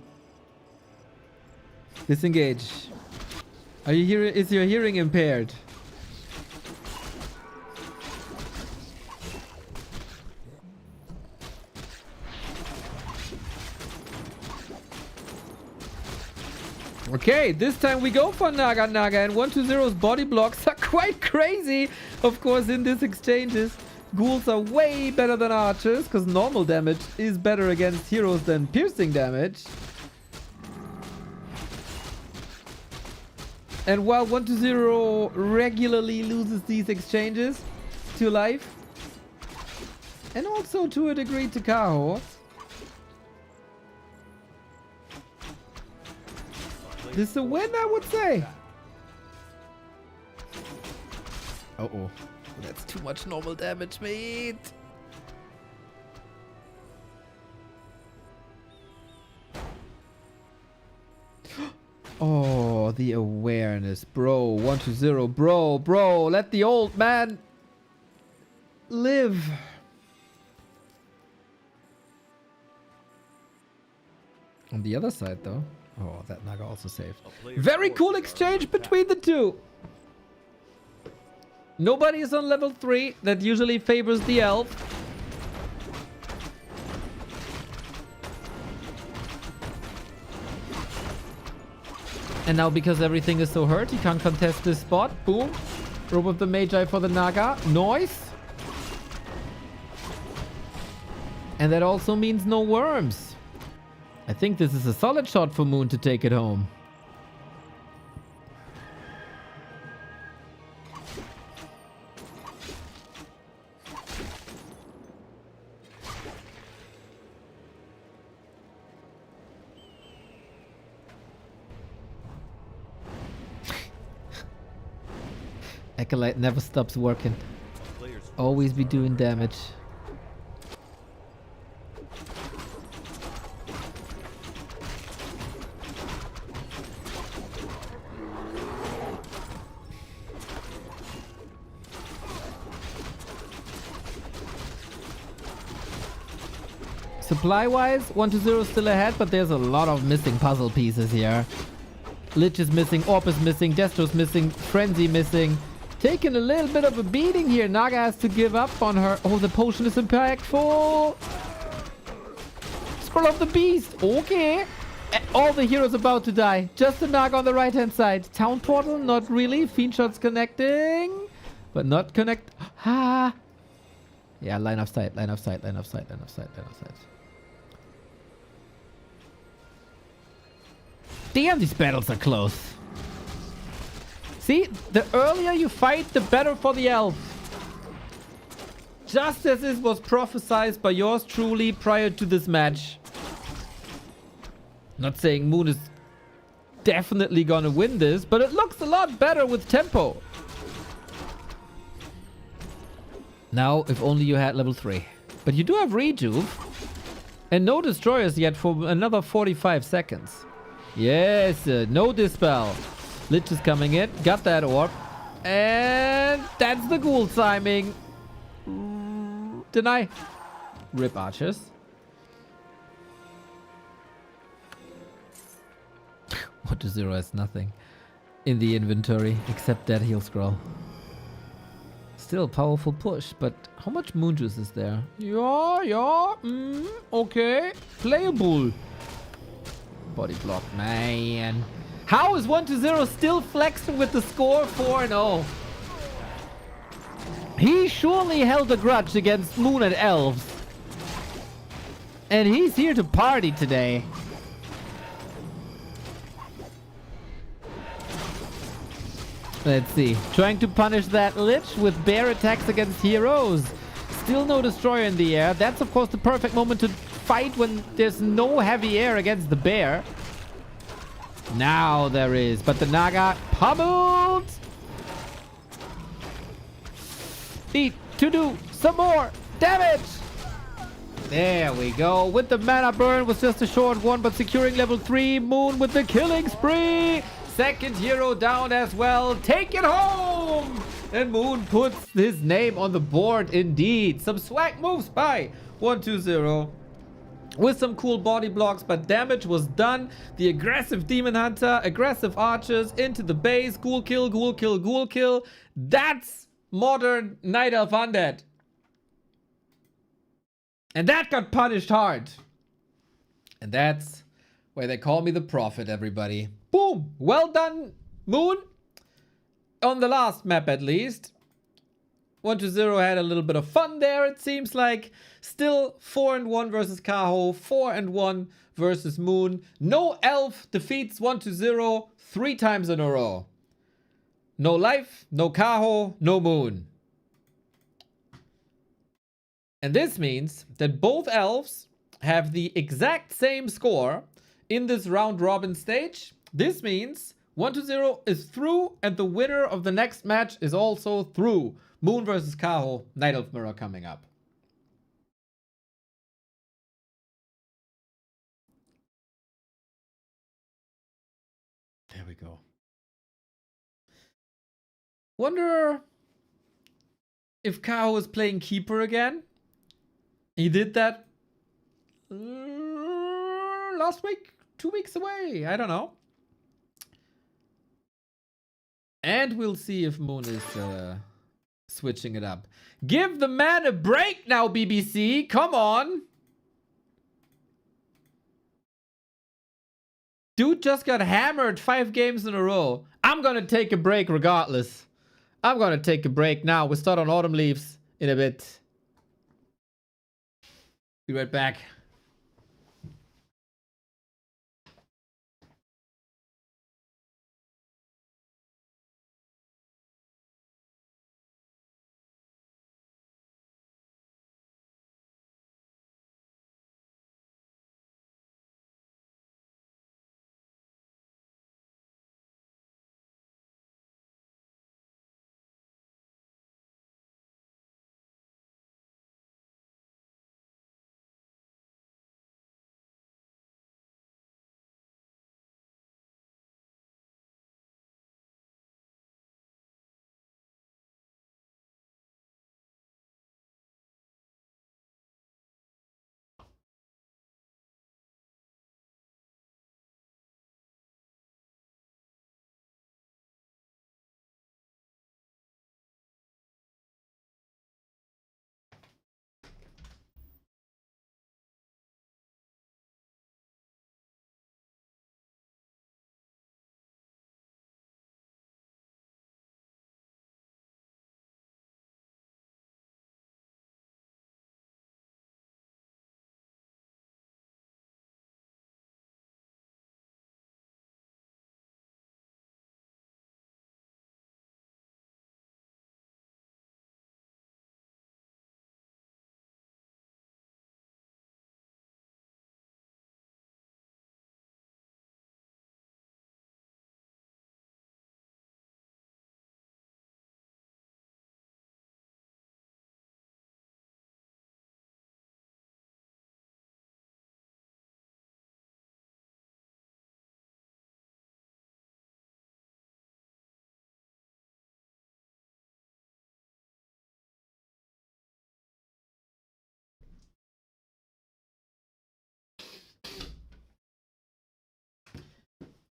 Speaker 1: Disengage. Are you hearing? Is your hearing impaired? Okay, this time we go for Naga and 120's body blocks are quite crazy. Of course, in these exchanges, ghouls are way better than archers because normal damage is better against heroes than piercing damage. And while 120 regularly loses these exchanges to life, and also to a degree to Kaho, this is a win, I would say. Uh-oh. That's too much normal damage, mate. Oh, the awareness. Bro, 120. Bro. Let the old man live. On the other side, though. Oh, that Naga also saved. Very cool exchange between the two. Nobody is on level 3. That usually favors the elf. And now because everything is so hurt, he can't contest this spot. Boom. Robe of the Magi for the Naga. Noise. And that also means no worms. I think this is a solid shot for Moon to take it home. Acolyte never stops working. Always be doing damage. Supply-wise, 120 is still ahead, but there's a lot of missing puzzle pieces here. Lich is missing, Orb is missing, Destro's missing, Frenzy missing. Taking a little bit of a beating here. Naga has to give up on her. Oh, the potion is impactful. Scroll of the Beast. Okay. All the heroes about to die. Just the Naga on the right-hand side. Town portal, not really. Fiend shots connecting. But not connect. Ha. Yeah, line of sight. Damn, these battles are close. See, the earlier you fight, the better for the elf. Just as this was prophesied by yours truly prior to this match. Not saying Moon is definitely gonna win this, but it looks a lot better with tempo. Now, if only you had level 3. But you do have Rejuve. And no destroyers yet for another 45 seconds. Yes, no dispel. Lich is coming in. Got that orb. And that's the ghoul timing. Deny. Rip archers. What to 0 has nothing in the inventory except that heal scroll. Still powerful push, but how much moon juice is there? Yeah. Okay. Playable. Body block, man. How is 120 still flexing with the score 4-0? He surely held a grudge against Moon and Elves. And he's here to party today. Let's see. Trying to punish that Lich with bear attacks against heroes. Still no destroyer in the air. That's of course the perfect moment to fight when there's no heavy air against the bear. Now there is, but the Naga pummeled. Need to do some more damage. There we go. With the mana burn was just a short one, but securing level 3. Moon with the killing spree. Second hero down as well. Take it home! And Moon puts his name on the board indeed. Some swag moves by 1-2-0. With some cool body blocks, but damage was done. The aggressive Demon Hunter, aggressive archers into the base. Ghoul kill, ghoul kill, ghoul kill. That's modern Night Elf Undead. And that got punished hard. And that's why they call me the Prophet, everybody. Boom! Well done, Moon. On the last map, at least. 1-0 had a little bit of fun there, it seems like. Still 4-1 versus Kaho, 4-1 versus Moon. No elf defeats 1-0 3 times in a row. No life, no Kaho, no Moon. And this means that both elves have the exact same score in this round robin stage. This means 1-0 is through, and the winner of the next match is also through. Moon versus Kaho, Night Elf Mirror coming up. There we go. Wonder if Kaho is playing Keeper again. He did that last week, 2 weeks away. I don't know. And we'll see if Moon is switching it up. Give the man a break now, BBC. Come on. Dude just got hammered 5 games in a row. I'm going to take a break regardless. I'm going to take a break now. We'll start on Autumn Leaves in a bit. Be right back.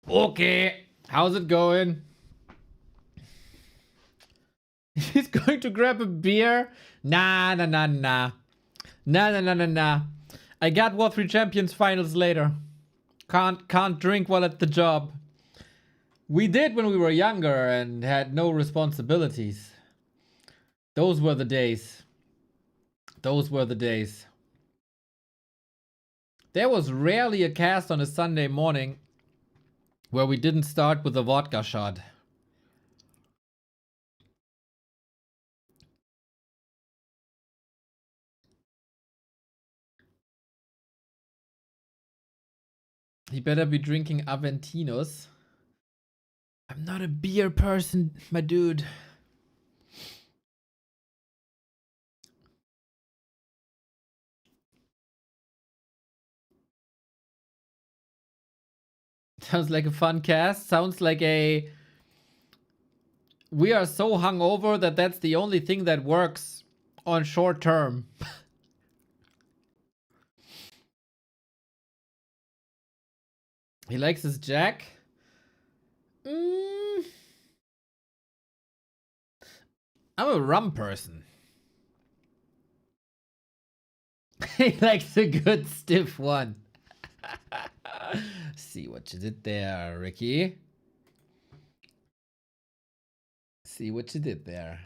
Speaker 1: Okay, how's it going? He's going to grab a beer? Nah. Nah. I got Warcraft Champions finals later. Can't drink while at the job. We did when we were younger and had no responsibilities. Those were the days. Those were the days. There was rarely a cast on a Sunday morning where we didn't start with a vodka shot. He better be drinking Aventinos. I'm not a beer person, my dude. Sounds like a fun cast. Sounds like a... We are so hungover that that's the only thing that works on short term. He likes his Jack. I'm a rum person. He likes a good stiff one. See what you did there, Ricky. See what you did there.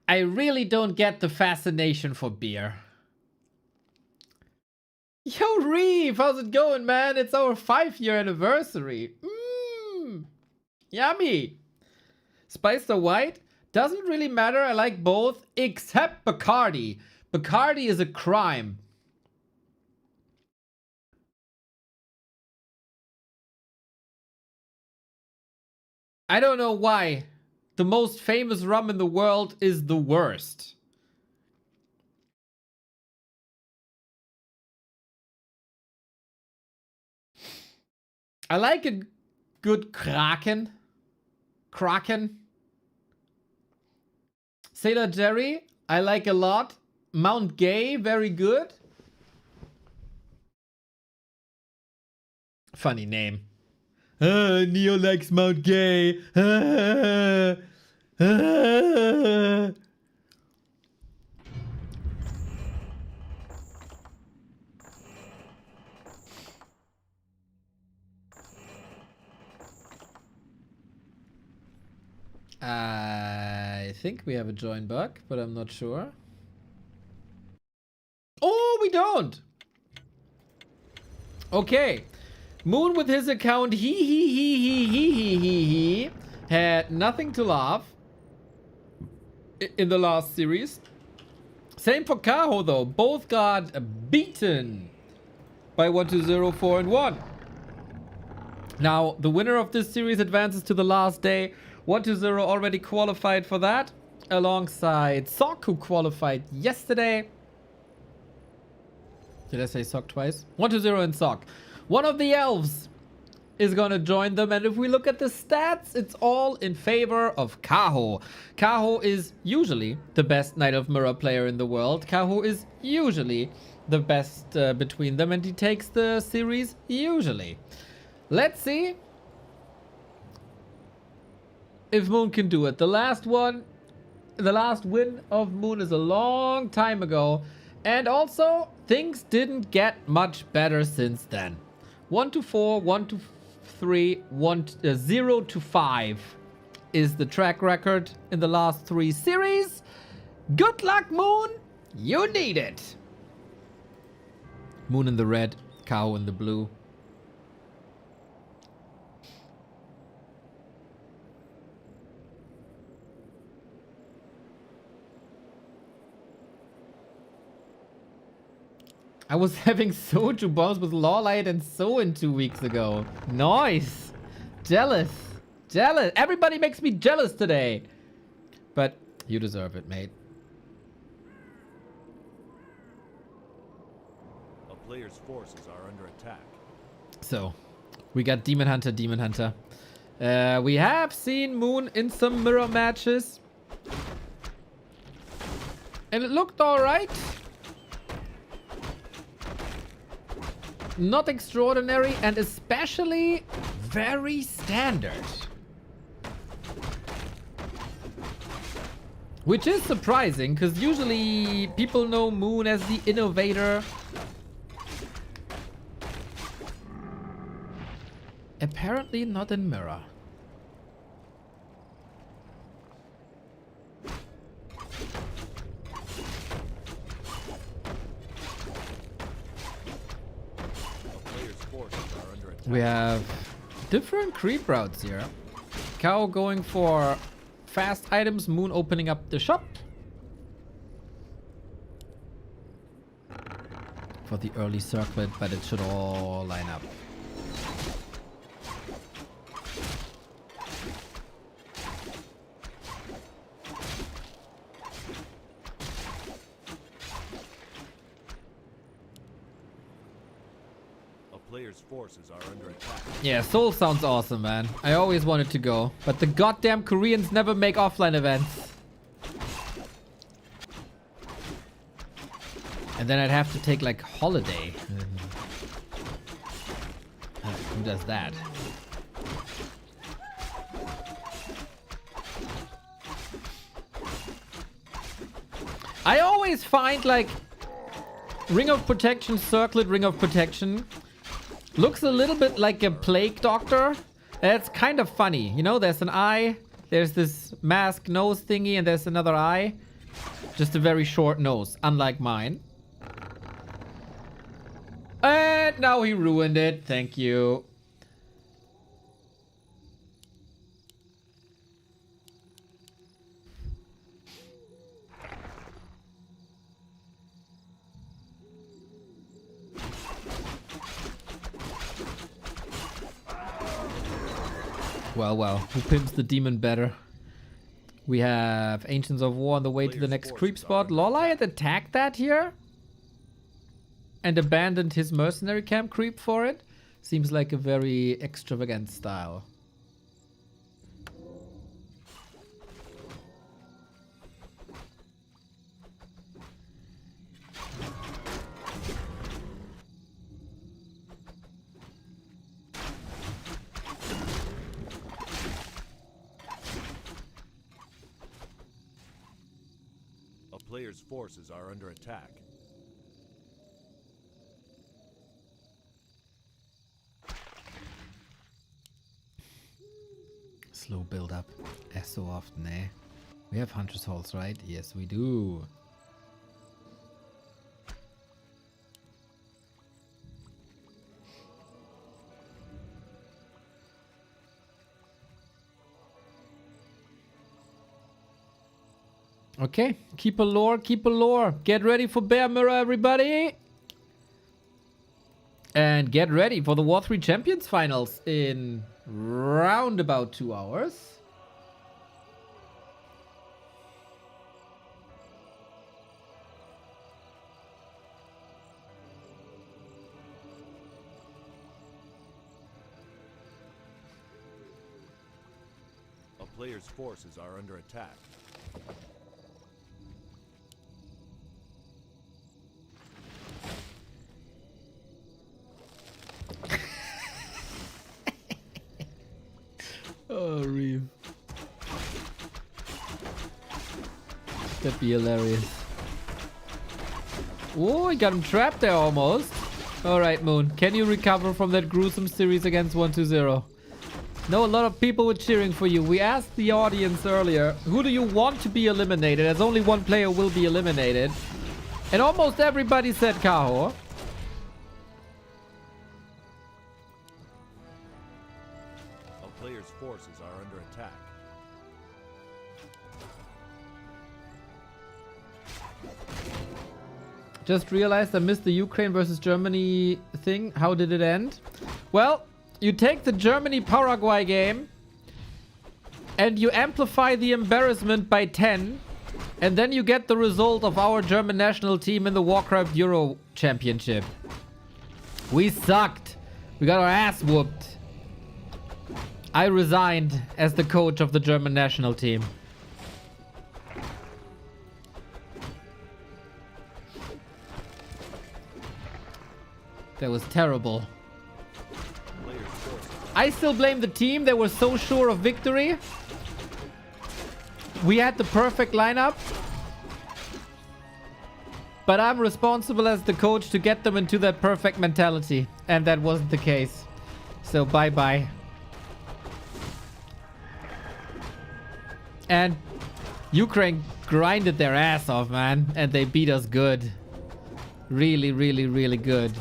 Speaker 1: I really don't get the fascination for beer. Yo, Reeve, how's it going, man? It's our 5-year anniversary. Yummy. Spiced or white? Doesn't really matter. I like both, except Bacardi. Bacardi is a crime. I don't know why. The most famous rum in the world is the worst. I like a good Kraken. Sailor Jerry, I like a lot. Mount Gay, very good. Funny name. Neo likes Mount Gay. I think we have a join bug, but I'm not sure. Oh, we don't. Okay. Moon with his account, he had nothing to laugh in the last series. Same for Kaho though. Both got beaten by 1-0, 4-1. Now, the winner of this series advances to the last day. 1-0 already qualified for that, alongside Sok, who qualified yesterday. Did I say Sok twice? 1-0 and Sok. One of the elves is gonna join them, and if we look at the stats, it's all in favor of Kaho. Kaho is usually the best Knight of Mirror player in the world. Kaho is usually the best between them, and he takes the series usually. Let's see if Moon can do it. The last win of Moon is a long time ago, and also things didn't get much better since then. 1-4, 1-3, 0-5 is the track record in the last 3 series. Good luck, Moon. You need it. Moon in the red, Cow in the blue. I was having soju bombs with Lawlight and Soin 2 weeks ago. Nice. Jealous. Jealous. Everybody makes me jealous today. But you deserve it, mate.
Speaker 3: A player's forces are under attack.
Speaker 1: So, we got Demon Hunter, Demon Hunter. We have seen Moon in some mirror matches. And it looked alright. Not extraordinary, and especially very standard. Which is surprising, because usually people know Moon as the innovator. Apparently not in mirror. We have different creep routes here. Cow going for fast items, Moon opening up the shop for the early circlet, but it should all line up.
Speaker 3: Players' forces are under attack.
Speaker 1: Yeah, Seoul sounds awesome, man. I always wanted to go, but the goddamn Koreans never make offline events. And then I'd have to take like holiday. Who does that? I always find like Ring of Protection, Circlet Ring of Protection looks a little bit like a plague doctor. That's kind of funny. You know, there's an eye, there's this mask nose thingy, and there's another eye. Just a very short nose, unlike mine. And now he ruined it. Thank you. Well, well, who pimps the demon better? We have Ancients of War on the way to the next creep spot. Lawlight attacked that here and abandoned his mercenary camp creep for it. Seems like a very extravagant style.
Speaker 3: Players' forces are under attack.
Speaker 1: Slow build up, as so often, eh? We have Hunter's Halls, right? Yes, we do. Okay, keep a lore, keep a lore. Get ready for Bear Mirror, everybody. And get ready for the War3 Champions Finals in round about 2 hours.
Speaker 3: A player's forces are under attack.
Speaker 1: Oh, Reeve. That'd be hilarious. Oh, I got him trapped there almost. Alright, Moon. Can you recover from that gruesome series against 1-2-0? No, a lot of people were cheering for you. We asked the audience earlier, who do you want to be eliminated? As only one player will be eliminated. And almost everybody said Kaho.
Speaker 3: Players' forces are under attack.
Speaker 1: Just realized I missed the Ukraine versus Germany thing. How did it end? Well, you take the Germany-Paraguay game and you amplify the embarrassment by 10, and then you get the result of our German national team in the Warcraft Euro Championship. We sucked. We got our ass whooped. I resigned as the coach of the German national team. That was terrible. I still blame the team. They were so sure of victory. We had the perfect lineup. But I'm responsible as the coach to get them into that perfect mentality. And that wasn't the case. So bye-bye. And Ukraine grinded their ass off, man. And they beat us good. Really, really, really good.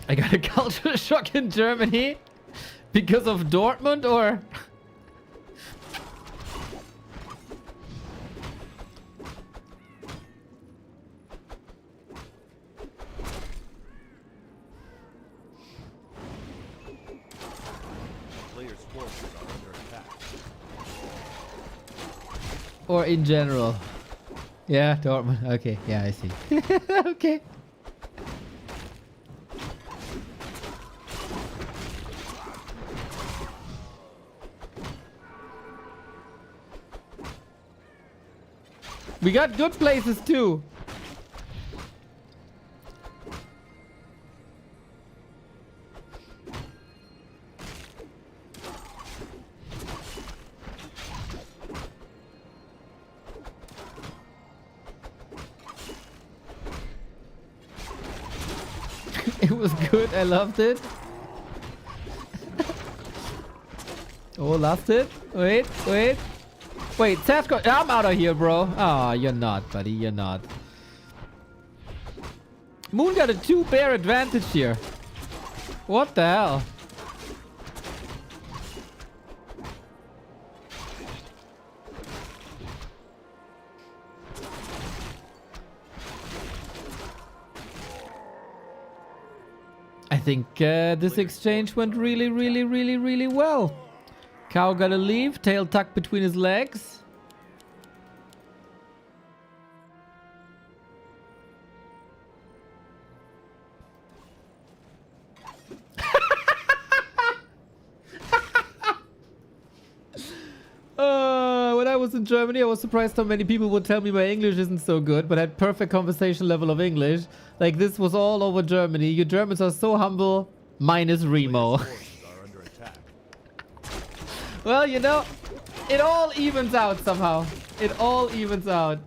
Speaker 1: I got a culture shock in Germany because of Dortmund, or
Speaker 3: Players' forces are under attack.
Speaker 1: or in general. Yeah, Dortmund. Okay, yeah, I see. Okay. We got good places too. It was good. I loved it. Oh, lost it. Wait, wait. Wait, Sasco, I'm out of here, bro. Oh, you're not, buddy. You're not. Moon got a 2-bear advantage here. What the hell? I think this exchange went really well. Cow gotta leave, tail tucked between his legs. When I was in Germany, I was surprised how many people would tell me my English isn't so good, but I had perfect conversation level of English. Like, this was all over Germany. You Germans are so humble, minus Remo.
Speaker 3: Players' forces are under attack.
Speaker 1: Well, you know, it all evens out somehow. It all evens out.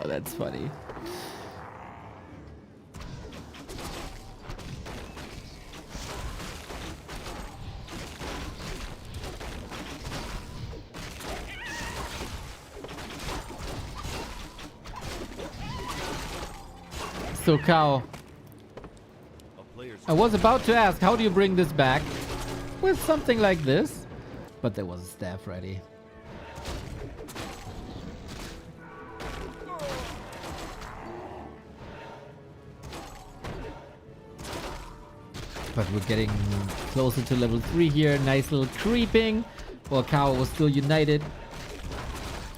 Speaker 1: Oh, that's funny. So, Cow,
Speaker 3: A player's
Speaker 1: I was about to ask, how do you bring this back? With something like this. But there was a staff ready. But we're getting closer to level 3 here. Nice little creeping. While Cow was still united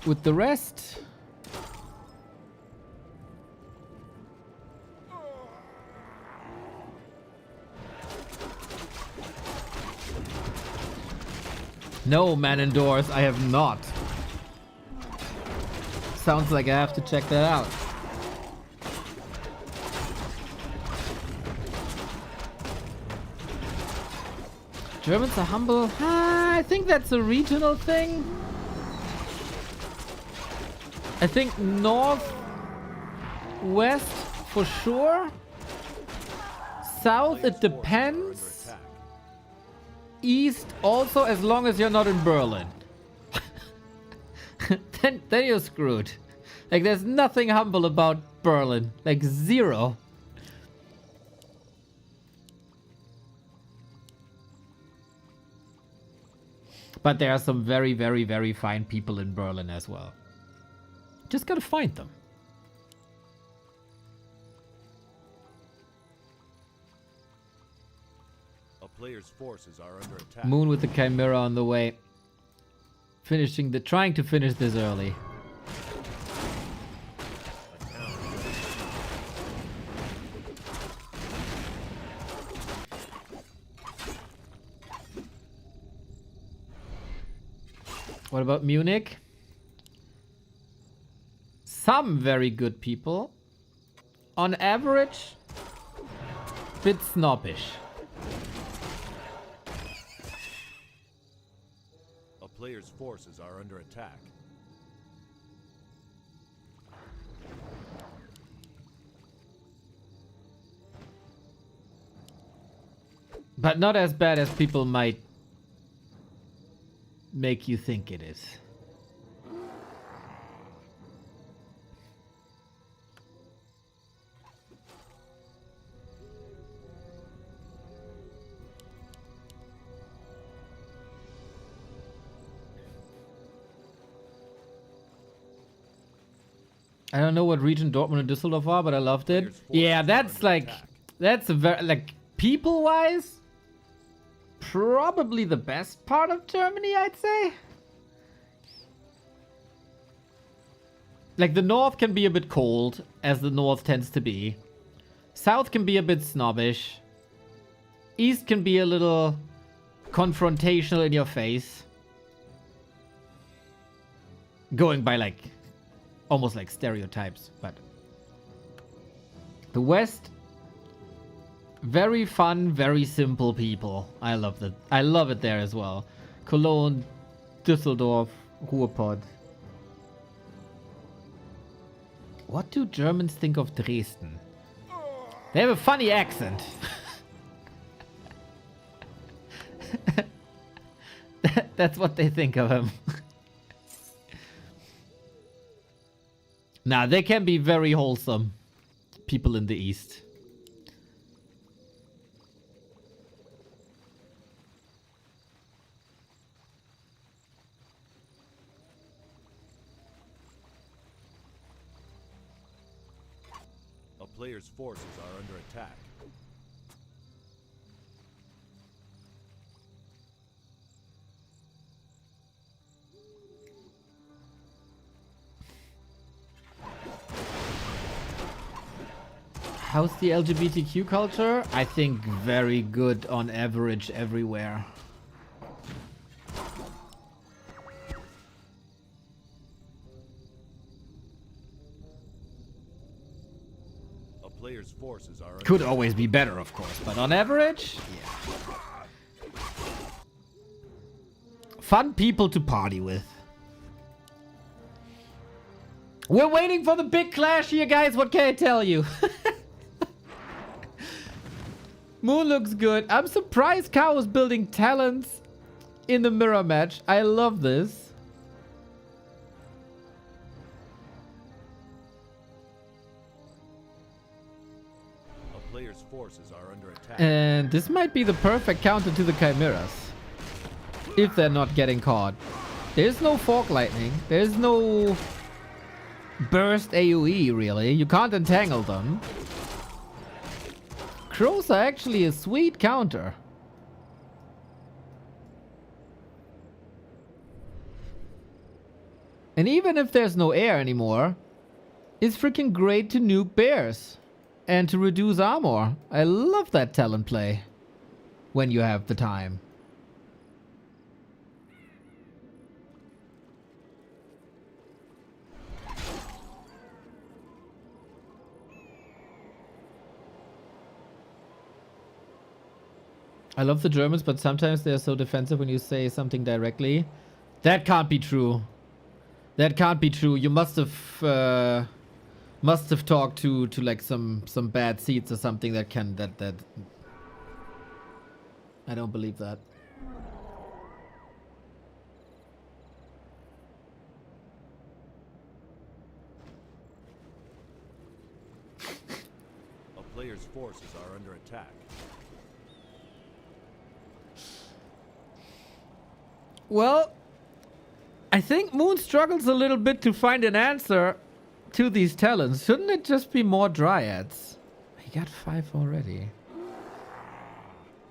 Speaker 1: with the rest. No, man indoors, I have not. Sounds like I have to check that out. Germans are humble. I think that's a regional thing. I think north, west for sure. South, it depends. East also, as long as you're not in Berlin. then you're screwed. Like, there's nothing humble about Berlin. Like, zero. But there are some very fine people in Berlin as well. Just gotta find them.
Speaker 3: A player's forces are under attack.
Speaker 1: Moon with the Chimera on the way. Trying to finish this early. What about Munich? Some very good people. On average, bit snobbish.
Speaker 3: A player's forces are under attack.
Speaker 1: But not as bad as people might make you think it is. I don't know what region Dortmund and Düsseldorf are, but I loved it. Yeah, that's like, that's a very, like, people-wise, probably the best part of Germany, I'd say. Like, the north can be a bit cold, as the north tends to be. South can be a bit snobbish. East can be a little confrontational in your face. Going by, like, almost like stereotypes, but the West, very fun, very simple people. I love that. I love it there as well. Cologne, Düsseldorf, Ruhrpott. What do Germans think of Dresden? They have a funny accent. That's what they think of him. Nah, they can be very wholesome. People in the East.
Speaker 3: A player's forces are under attack.
Speaker 1: How's the LGBTQ culture? I think very good on average everywhere.
Speaker 3: A player's forces are
Speaker 1: Could always be better, of course, but on average, yeah. Fun people to party with. We're waiting for the big clash here, guys. What can I tell you? Moon looks good. I'm surprised Kao is building talents in the mirror match. I love this.
Speaker 3: A player's forces are under attack.
Speaker 1: And this might be the perfect counter to the Chimeras. If they're not getting caught. There's no fork lightning. There's no burst AoE, really. You can't entangle them. Crows are actually a sweet counter. And even if there's no air anymore, it's freaking great to nuke bears and to reduce armor. I love that talent play when you have the time. I love the Germans, but sometimes they're so defensive when you say something directly. That can't be true. That can't be true. You must have talked to like some bad seats or something that can that. I don't believe that.
Speaker 3: A player's forces are under attack.
Speaker 1: Well, I think Moon struggles a little bit to find an answer to these talents. Shouldn't it just be more dryads? He got 5 already.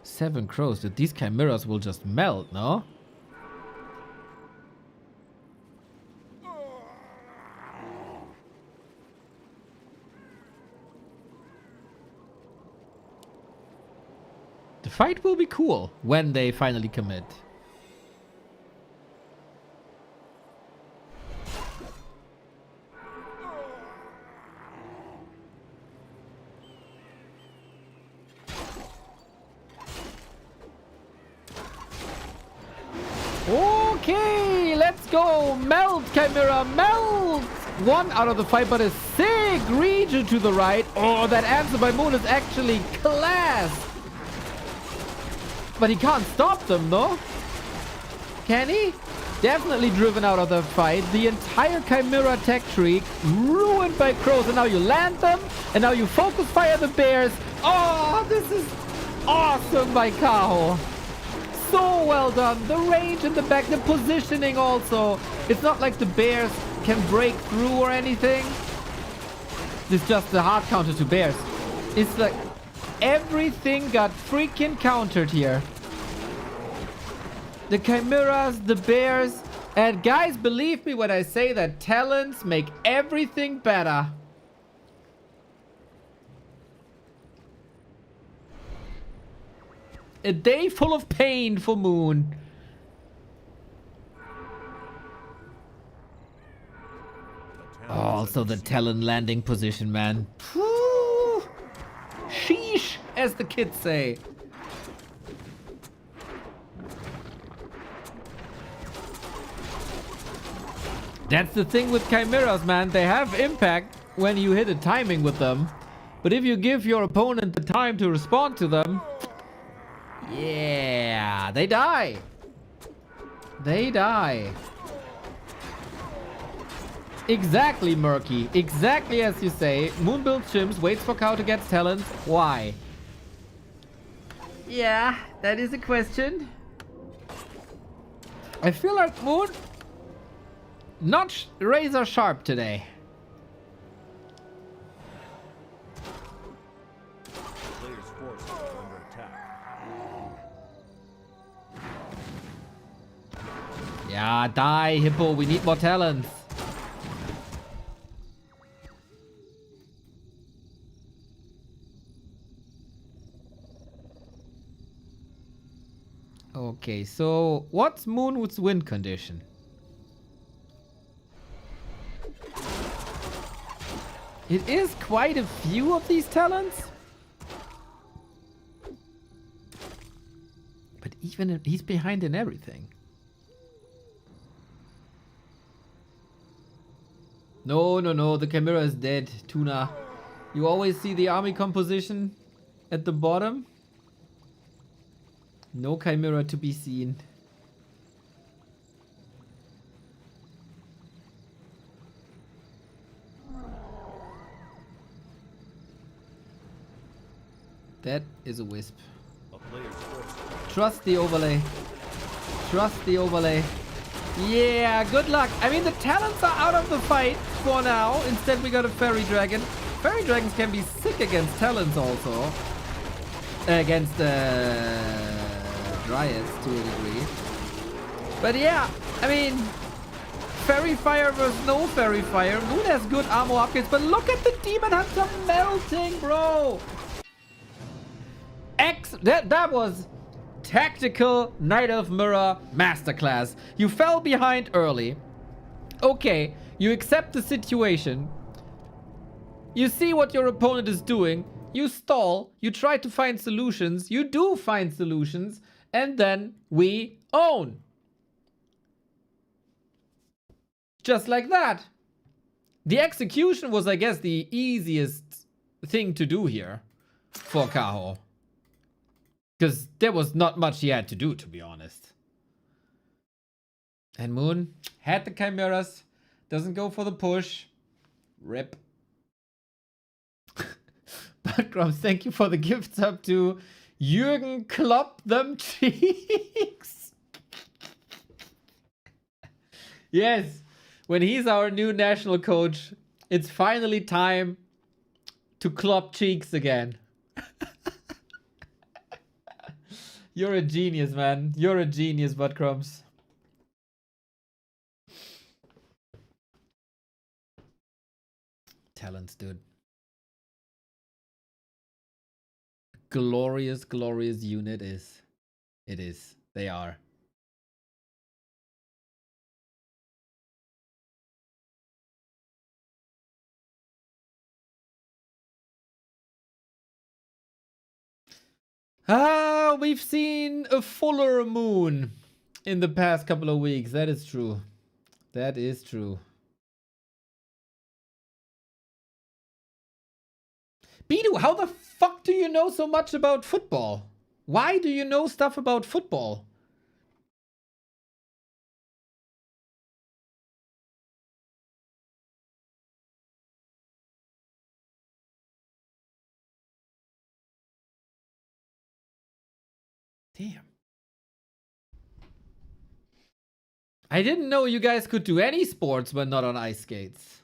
Speaker 1: 7 crows. Dude, these chimeras will just melt, no? The fight will be cool when they finally commit. Okay, let's go. Melt, Chimera, melt. 1 out of the 5, but a sick region to the right. Oh, that answer by Moon is actually class. But he can't stop them, though. Can he? Definitely driven out of the fight. The entire Chimera tech tree ruined by crows. And now you land them. And now you focus fire the bears. Oh, this is awesome by Kaho. So well done. The range in the back, the positioning also. It's not like the bears can break through or anything. this just the hard counter to bears? It's like everything got freaking countered here. The chimeras, the bears, and guys, believe me when I say that talents make everything better. A day full of pain for Moon. Oh, also the talent landing position, man. Whew. Sheesh, as the kids say. That's the thing with chimeras, man. They have impact when you hit a timing with them. But if you give your opponent the time to respond to them, yeah, they die. They die. Exactly, Murky. Exactly as you say. Moon builds Chimps, waits for counter, gets talents. Why? Yeah, that is a question. I feel like Moon not razor sharp today.
Speaker 3: Player's forces are under attack.
Speaker 1: Yeah, die, Hippo. We need more talents. Okay, so what's Moonwood's win condition? It is quite a few of these talents. But even he's behind in everything. No, no, no. The Chimera is dead. Tuna. You always see the army composition at the bottom. No Chimera to be seen. That is a wisp.
Speaker 3: A player's forces.
Speaker 1: Trust the overlay. Trust the overlay. Yeah, good luck. I mean, the talents are out of the fight for now. Instead, we got a fairy dragon. Fairy dragons can be sick against talents also. Against dryads to a degree. But yeah, I mean, fairy fire versus no fairy fire. Moon has good armor upgrades, but look at the demon hunter melting, bro. That was tactical Knight of Mirror masterclass. You fell behind early. Okay, you accept the situation. You see what your opponent is doing. You stall. You try to find solutions. You do find solutions. And then we own. Just like that. The execution was, I guess, the easiest thing to do here for Kaho. Because there was not much he had to do, to be honest. And Moon had the chimeras. Doesn't go for the push. Rip. But Grumps, thank you for the gifts up to Jürgen Klopp them cheeks. Yes, when he's our new national coach, it's finally time to Klopp cheeks again. You're a genius, man. You're a genius, Buttcrumbs. Talents, dude. Glorious, glorious unit is. It is. They are. Ah, we've seen a fuller moon in the past couple of weeks. That is true. That is true. Bidu, how the fuck do you know so much about football? Why do you know stuff about football? Damn. I didn't know you guys could do any sports but not on ice skates.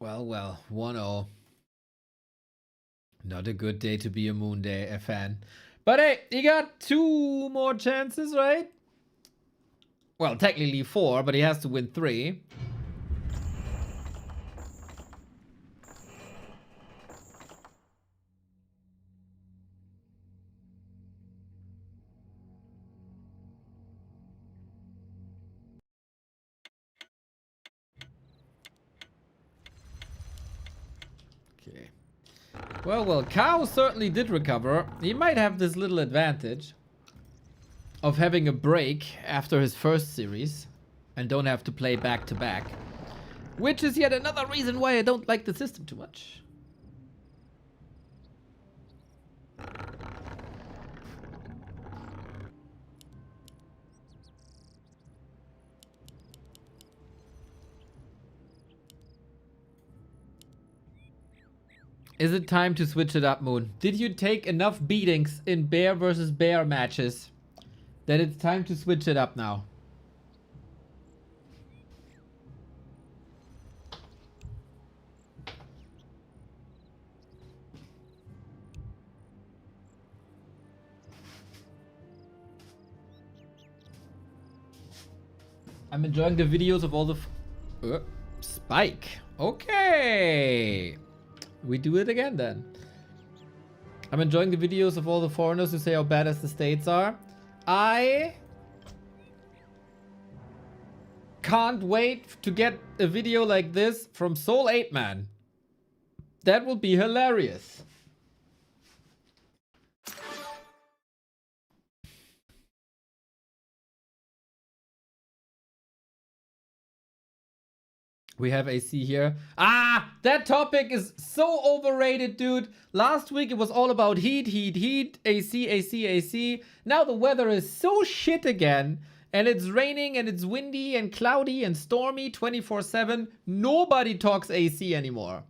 Speaker 1: Well, 1-0. Not a good day to be a Moon Day fan. But hey, he got 2 more chances, right? Well, technically 4, but he has to win 3. Okay. Well, Cow certainly did recover. He might have this little advantage of having a break after his first series and don't have to play back to back, which is yet another reason why I don't like the system too much. Is it time to switch it up, Moon? Did you take enough beatings in bear versus bear matches that it's time to switch it up now? I'm enjoying the videos of all the Spike. Okay. We do it again then. I'm enjoying the videos of all the foreigners who say how badass the states are. I can't wait to get a video like this from Soul 8 Man. That would be hilarious. We have AC here. Ah, that topic is so overrated, dude. Last week it was all about heat, AC, AC, AC. Now the weather is so shit again. And it's raining and it's windy and cloudy and stormy 24/7. Nobody talks AC anymore.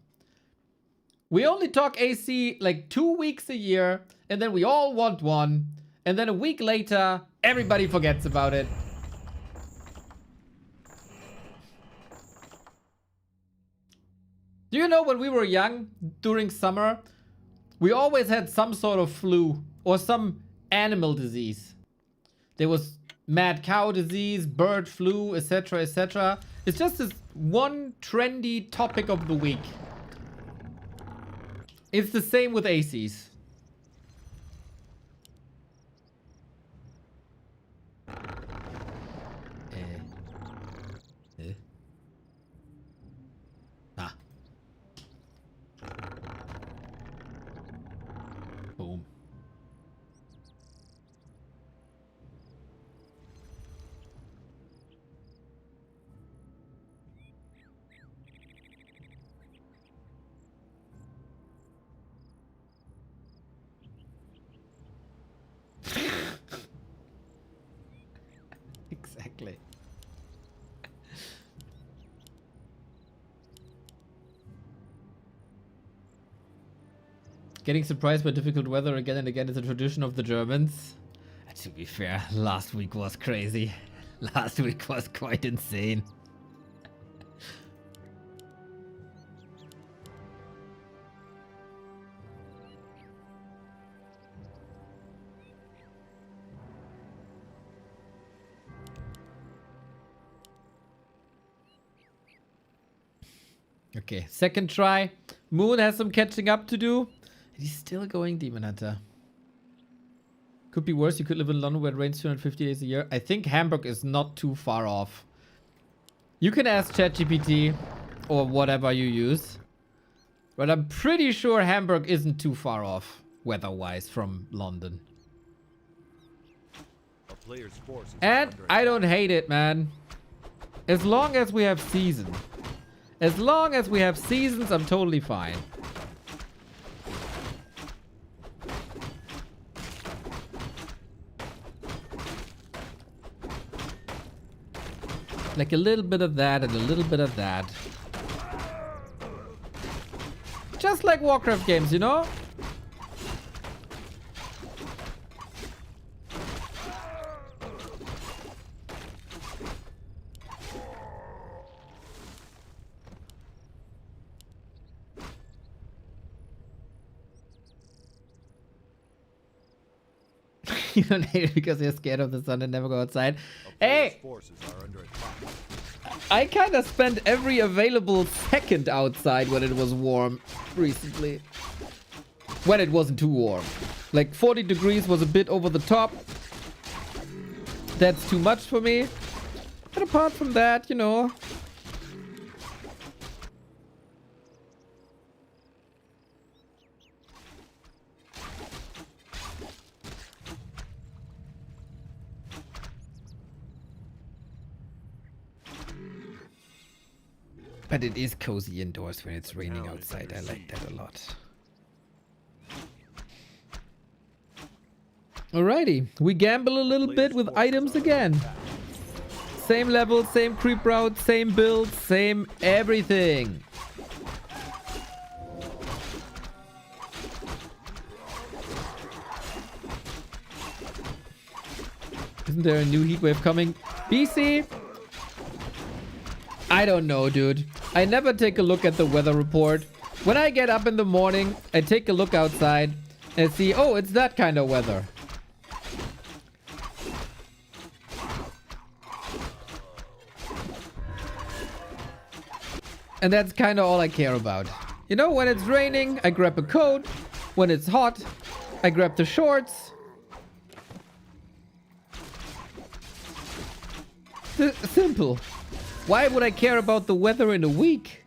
Speaker 1: We only talk AC like 2 weeks a year. And then we all want one. And then a week later, everybody forgets about it. Do you know when we were young, during summer, we always had some sort of flu or some animal disease. There was mad cow disease, bird flu, etc., etc. It's just this one trendy topic of the week. It's the same with ACs. Boom. Exactly. Getting surprised by difficult weather again and again is a tradition of the Germans. To be fair, last week was crazy. Last week was quite insane. Okay, second try. Moon has some catching up to do. He's still going Demon Hunter. Could be worse. You could live in London where it rains 250 days a year. I think Hamburg is not too far off. You can ask ChatGPT or whatever you use. But I'm pretty sure Hamburg isn't too far off weather-wise from London.
Speaker 3: A player's force is
Speaker 1: And
Speaker 3: under
Speaker 1: I don't hate it, man. As long as we have seasons. As long as we have seasons, I'm totally fine. Like a little bit of that and a little bit of that. Just like Warcraft games, you know? You don't hate it because you're scared of the sun and never go outside.
Speaker 3: A player's
Speaker 1: Hey,
Speaker 3: forces are under attack.
Speaker 1: I kind of spent every available second outside when it was warm recently. When it wasn't too warm. Like 40 degrees was a bit over the top. That's too much for me. But apart from that, you know. But it is cozy indoors when it's raining outside. I like that a lot. Alrighty, we gamble a little bit with items again. Same level, same creep route, same build, same everything. Isn't there a new heatwave coming? BC? I don't know, dude. I never take a look at the weather report. When I get up in the morning, I take a look outside and see, oh, it's that kind of weather. And that's kind of all I care about. You know, when it's raining, I grab a coat. When it's hot, I grab the shorts. Simple. Why would I care about the weather in a week?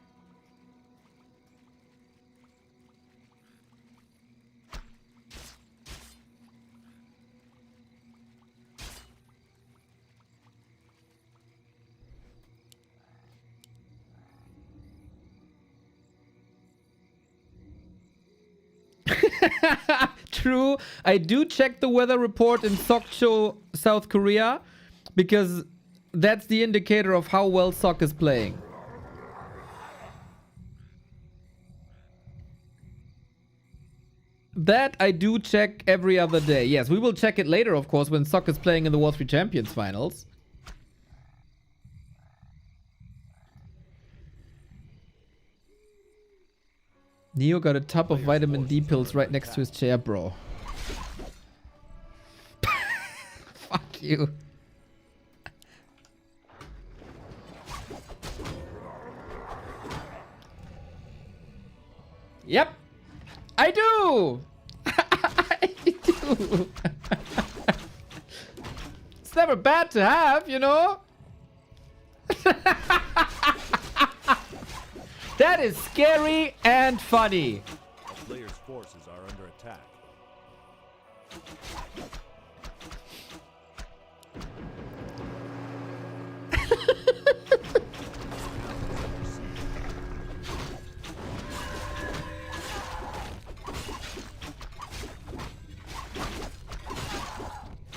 Speaker 1: True, I do check the weather report in Sokcho, South Korea, because that's the indicator of how well Sok is playing. That I do check every other day. Yes, we will check it later, of course, when Sok is playing in the Warcraft Champions finals. Neo got a tub of vitamin D pills right next to his chair, bro. Fuck you. Yep, I do. I do. It's never bad to have, you know. That is scary and funny.
Speaker 3: A player's forces are under attack.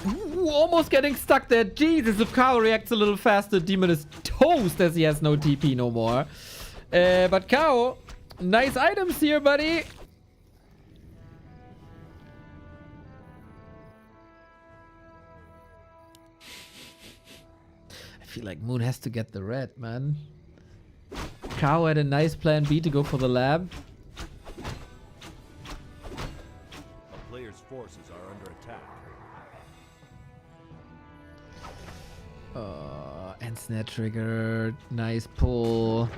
Speaker 1: Ooh, almost getting stuck there. Jesus, if Kao reacts a little faster, Demon is toast as he has no TP no more. But Kao, nice items here, buddy. I feel like Moon has to get the red, man. Kao had a nice plan B to go for the lab.
Speaker 3: A player's forces are under attack.
Speaker 1: And snare trigger. Nice pull.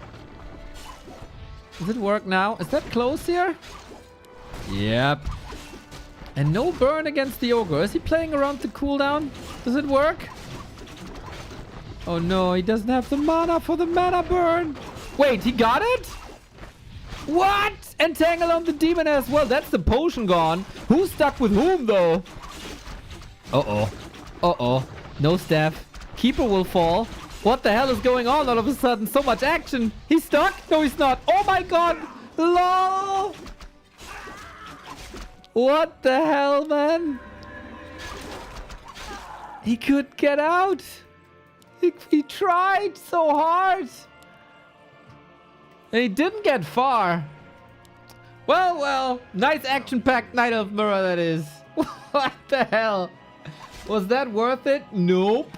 Speaker 1: Does it work now? Is that close here? Yep. And no burn against the ogre. Is he playing around the cooldown? Does it work? Oh no, he doesn't have the mana for the mana burn. Wait, he got it? What? Entangle on the demon as well. That's the potion gone. Who's stuck with whom though? Uh-oh. Uh-oh. No staff. Keeper will fall. What the hell is going on all of a sudden? So much action. He's stuck? No, he's not. Oh my god. LOL. What the hell, man? He could get out. He tried so hard. And he didn't get far. Well, well. Nice action-packed Night of Mirror, that is. What the hell? Was that worth it? Nope.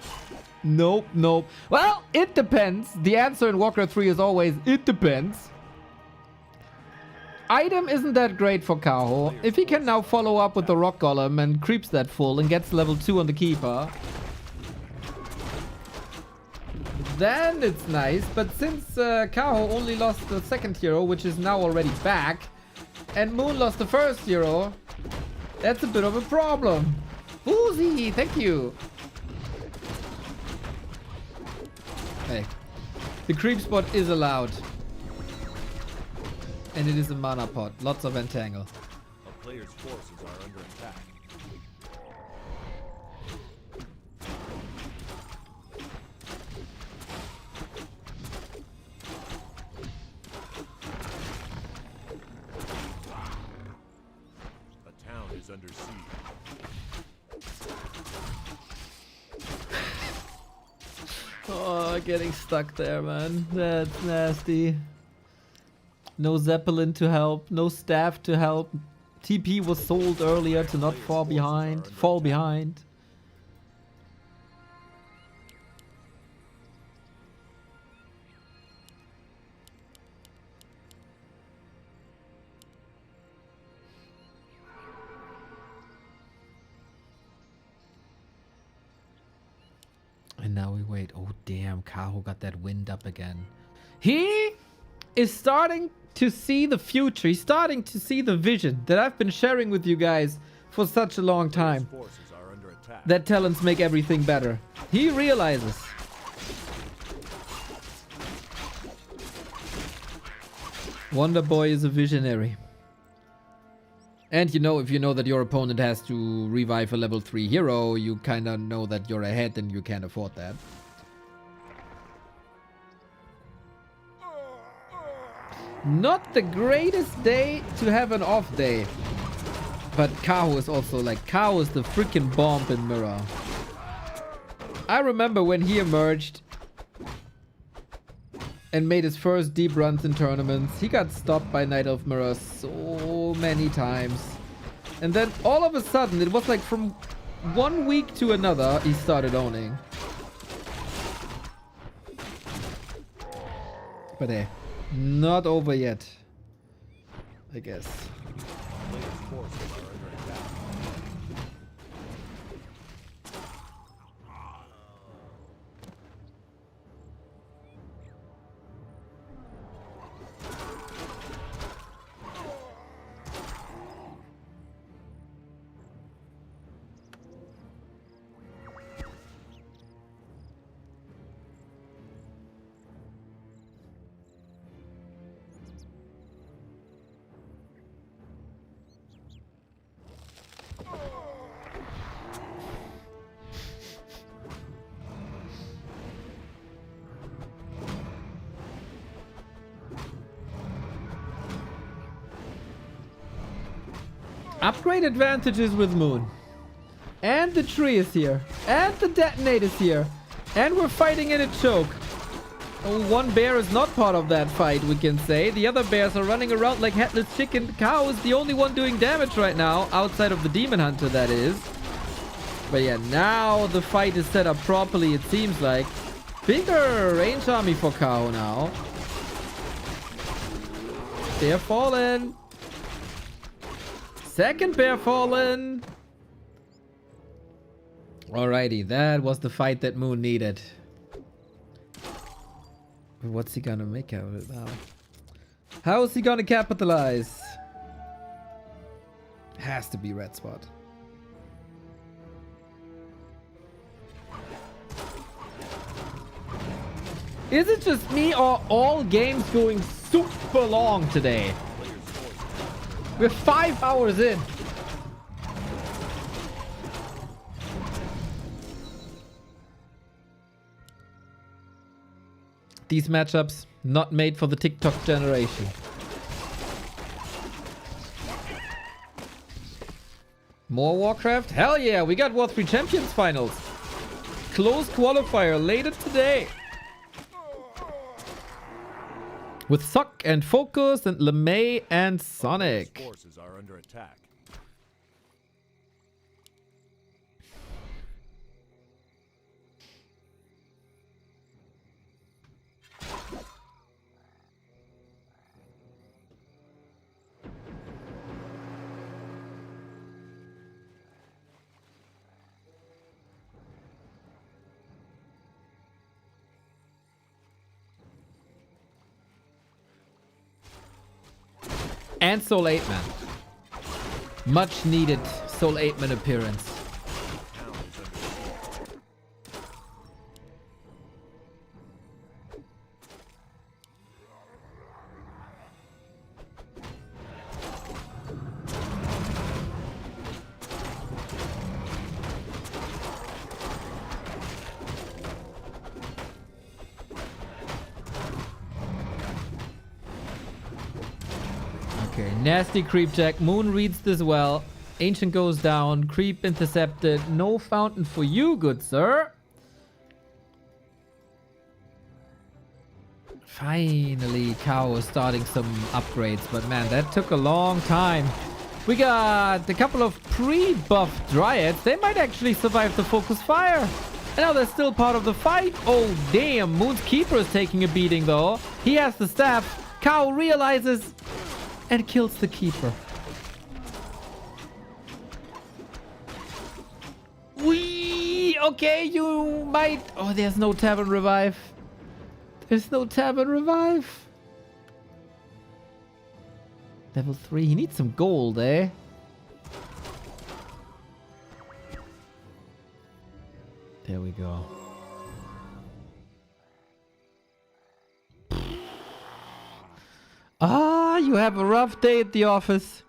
Speaker 1: Nope, nope. Well, it depends. The answer in Warcraft 3 is always, it depends. Item isn't that great for Kaho. If he can now follow up with the Rock Golem and creeps that full and gets level 2 on the Keeper, then it's nice. But since Kaho only lost the second hero, which is now already back, and Moon lost the first hero, that's a bit of a problem. Boozy, thank you. Hey, the creep spot is allowed. And it is a mana pot. Lots of entangle.
Speaker 3: A player's forces are under attack. A town is under siege.
Speaker 1: Oh, getting stuck there, man. That's nasty. No Zeppelin to help. No staff to help. TP was sold earlier to not fall behind. Fall behind. And now we wait. Oh, damn. Kaho got that wind up again. He is starting to see the future. He's starting to see the vision that I've been sharing with you guys for such a long time.
Speaker 3: Forces are under attack.
Speaker 1: That talents make everything better. He realizes. Wonder Boy is a visionary. And you know, if you know that your opponent has to revive a level 3 hero, you kind of know that you're ahead and you can't afford that. Not the greatest day to have an off day. But Kaho is also like, Kaho is the freaking bomb in Mirror. I remember when he emerged and made his first deep runs in tournaments. He got stopped by Night Elf Mirror so many times. And then all of a sudden, it was like from 1 week to another, he started owning. But hey, not over yet, I guess.
Speaker 3: Player's forces are under attack.
Speaker 1: Upgrade advantages with Moon. And the tree is here. And the detonate is here. And we're fighting in a choke. Oh, one bear is not part of that fight, we can say. The other bears are running around like headless chicken. Cow is the only one doing damage right now. Outside of the Demon Hunter, that is. But yeah, now the fight is set up properly, it seems like. Bigger range army for Cow now. They're fallen. Second bear fallen. Alrighty, that was the fight that Moon needed. But what's he gonna make out of it now? How is he gonna capitalize? Has to be red spot. Is it just me or all games going super long today? We're 5 hours in. These matchups not made for the TikTok generation. More Warcraft? Hell yeah, we got Warcraft Champions Finals. Close qualifier later today. With Sonik and FoCuS and LeMei and Sonik.
Speaker 3: Forces are under attack.
Speaker 1: And Soul 8 Man. Much needed Soul 8 Man appearance. Okay, nasty creep check. Moon reads this well. Ancient goes down. Creep intercepted. No fountain for you, good sir. Finally, Cow is starting some upgrades, but man, that took a long time. We got a couple of pre-buff Dryads. They might actually survive the focus fire. And now they're still part of the fight. Oh, damn. Moon's Keeper is taking a beating, though. He has the staff. Cow realizes and kills the Keeper. Wee! Okay, you might... Oh, there's no Tavern Revive. There's no Tavern Revive. Level 3. He needs some gold, eh? There we go. Ah, you have a rough day at the office.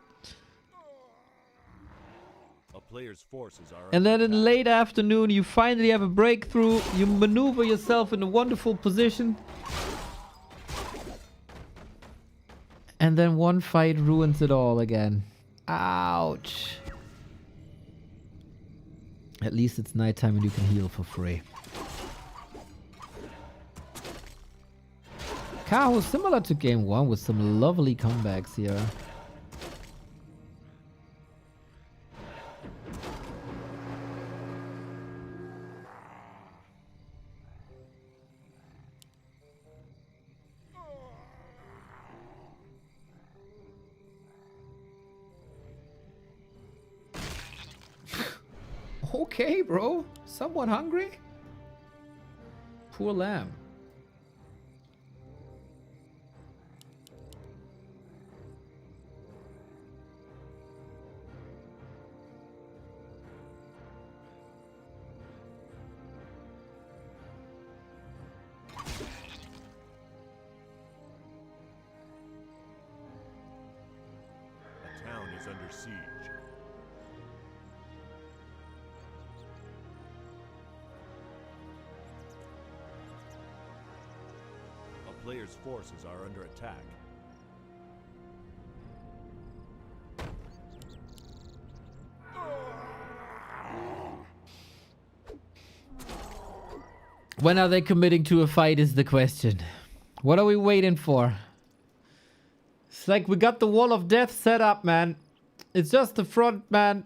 Speaker 3: A player's forces are
Speaker 1: And then in late afternoon, you finally have a breakthrough. You maneuver yourself in a wonderful position. And then one fight ruins it all again. Ouch. At least it's nighttime and you can heal for free. Kaho similar to game 1 with some lovely comebacks here. Okay, bro. Somewhat hungry? Poor lamb.
Speaker 3: A town is under siege. A player's forces are under attack.
Speaker 1: When are they committing to a fight is the question. What are we waiting for? It's like we got the wall of death set up, man. It's just the front man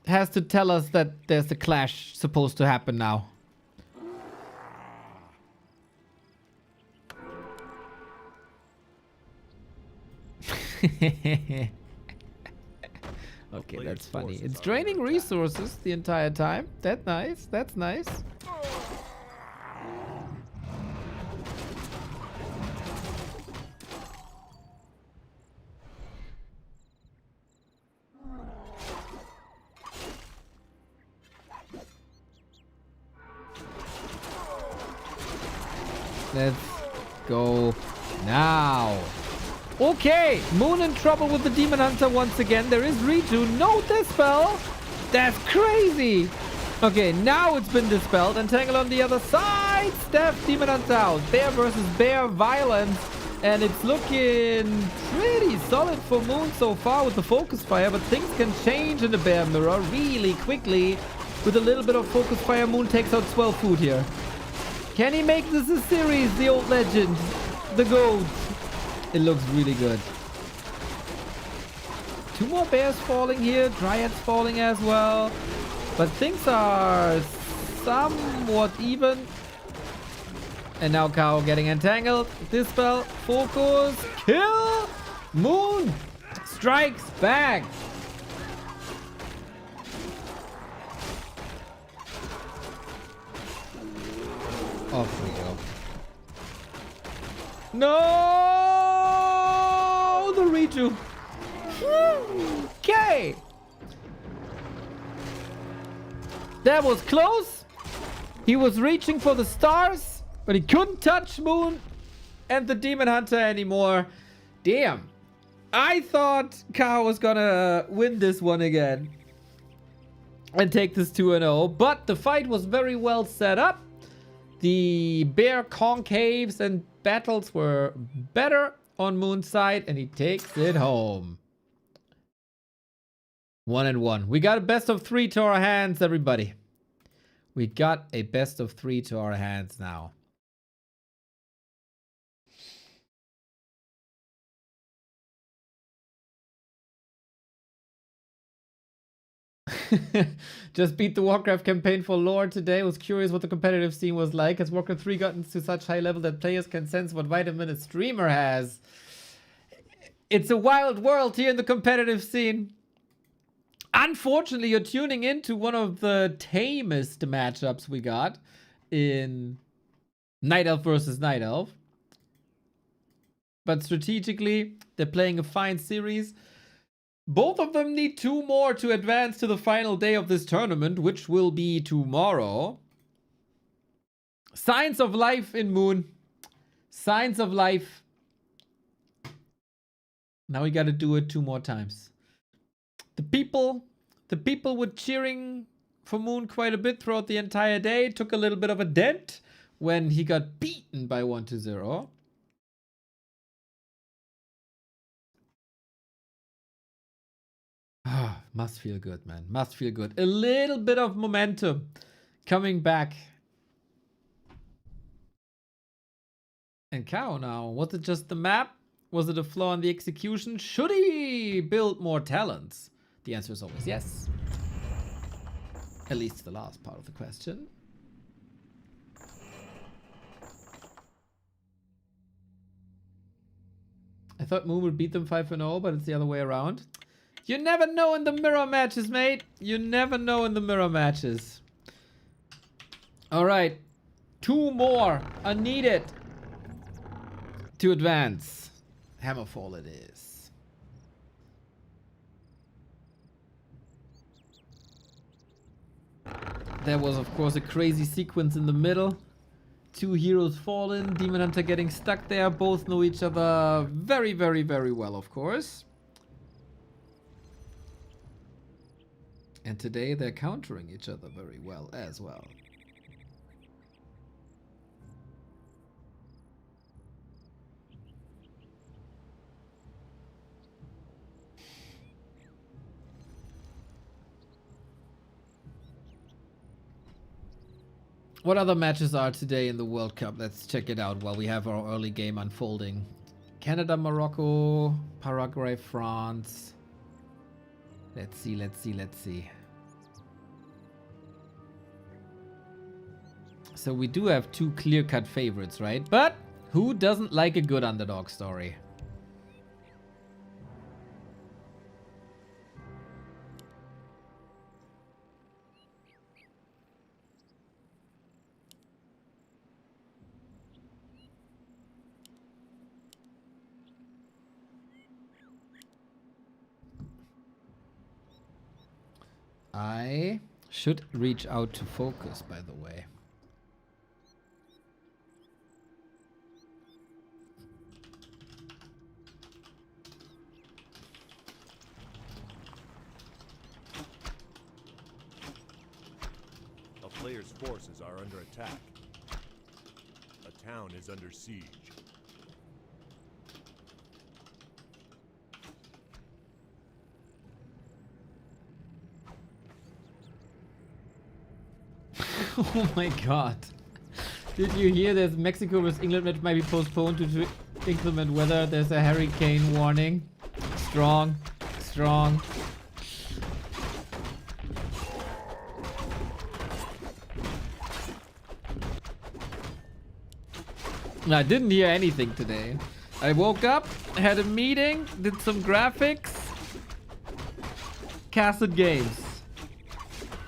Speaker 1: has to tell us that there's a clash supposed to happen now. Okay, that's funny. It's draining resources the entire time. That's nice. That's nice. Let's go now. Okay, Moon in trouble with the Demon Hunter once again. There is Reju. No dispel. That's crazy. Okay, now it's been dispelled. Entangle on the other side. Steph, Demon Hunter out. Bear versus Bear violence. And it's looking pretty solid for Moon so far with the Focus Fire. But things can change in the Bear Mirror really quickly. With a little bit of Focus Fire, Moon takes out 12 food here. Can he make this a series? The old legend. The GOAT. It looks really good. 2 more bears falling here. Dryads falling as well. But things are somewhat even. And now Kao getting entangled. Dispel. Focus. Kill. Moon strikes back. Off we go. No! The Reju. Okay. That was close. He was reaching for the stars, but he couldn't touch Moon and the Demon Hunter anymore. Damn. I thought Kao was gonna win this one again and take this 2-0, but the fight was very well set up. The bear concaves and battles were better on Moon's side, and he takes it home. 1-1. We got a best of 3 to our hands, everybody. We got a best of 3 to our hands now. Just beat the Warcraft campaign for lore today. Was curious what the competitive scene was like. Has Warcraft 3 gotten to such high level that players can sense what vitamin a streamer has? It's a wild world here in the competitive scene. Unfortunately, you're tuning into one of the tamest matchups we got in Night Elf versus Night Elf. But strategically, they're playing a fine series. Both of them need 2 more to advance to the final day of this tournament, which will be tomorrow. Signs of life in Moon. Signs of life. Now we gotta do it 2 more times. The people were cheering for Moon quite a bit throughout the entire day. Took a little bit of a dent when he got beaten by 1-0. Must feel good, man. Must feel good. A little bit of momentum coming back. And Kao now. Was it just the map? Was it a flaw in the execution? Should he build more talents? The answer is always yes. At least the last part of the question. I thought Moon would beat them 5-0, but it's the other way around. You never know in the mirror matches, mate. You never know in the mirror matches. Alright. 2 more are needed to advance. Hammerfall it is. There was, of course, a crazy sequence in the middle. 2 heroes fallen. Demon Hunter getting stuck there. Both know each other very, very, very well, of course. And today they're countering each other very well as well. What other matches are today in the World Cup? Let's check it out while we have our early game unfolding. Canada, Morocco, Paraguay, France. Let's see, let's see, let's see. So we do have 2 clear-cut favorites, right? But who doesn't like a good underdog story? I should reach out to FoCuS, by the way.
Speaker 3: A player's forces are under attack. A town is under siege.
Speaker 1: Oh my god. Did you hear that Mexico vs England match might be postponed due to inclement weather? There's a hurricane warning. Strong. Strong. I didn't hear anything today. I woke up, had a meeting, did some graphics, casted games.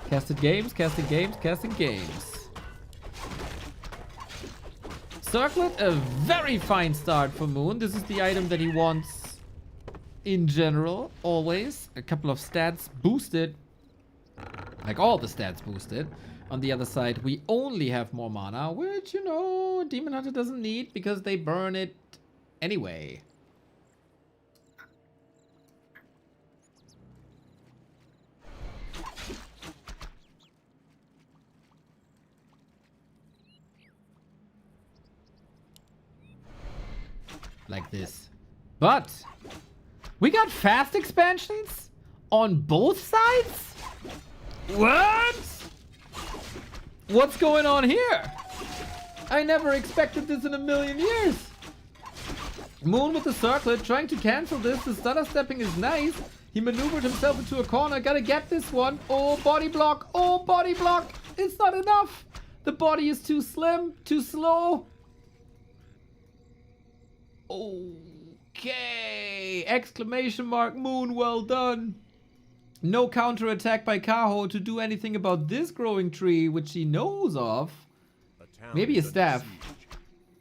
Speaker 1: Casted games, casted games, casted games. Circlet, a very fine start for Moon. This is the item that he wants in general, always. A couple of stats boosted. Like all the stats boosted. On the other side, we only have more mana, which, you know, Demon Hunter doesn't need because they burn it anyway. Like this. But we got fast expansions on both sides? What? What's going on here? I never expected this in a million years. Moon with the circlet trying to cancel this. The stutter stepping is nice. He maneuvered himself into a corner. Gotta get this one. Oh, body block. Oh, body block. It's not enough. The body is too slim, too slow. Okay. Exclamation mark Moon, well done. No counterattack by Kaho to do anything about this growing tree, which he knows of. Maybe a staff.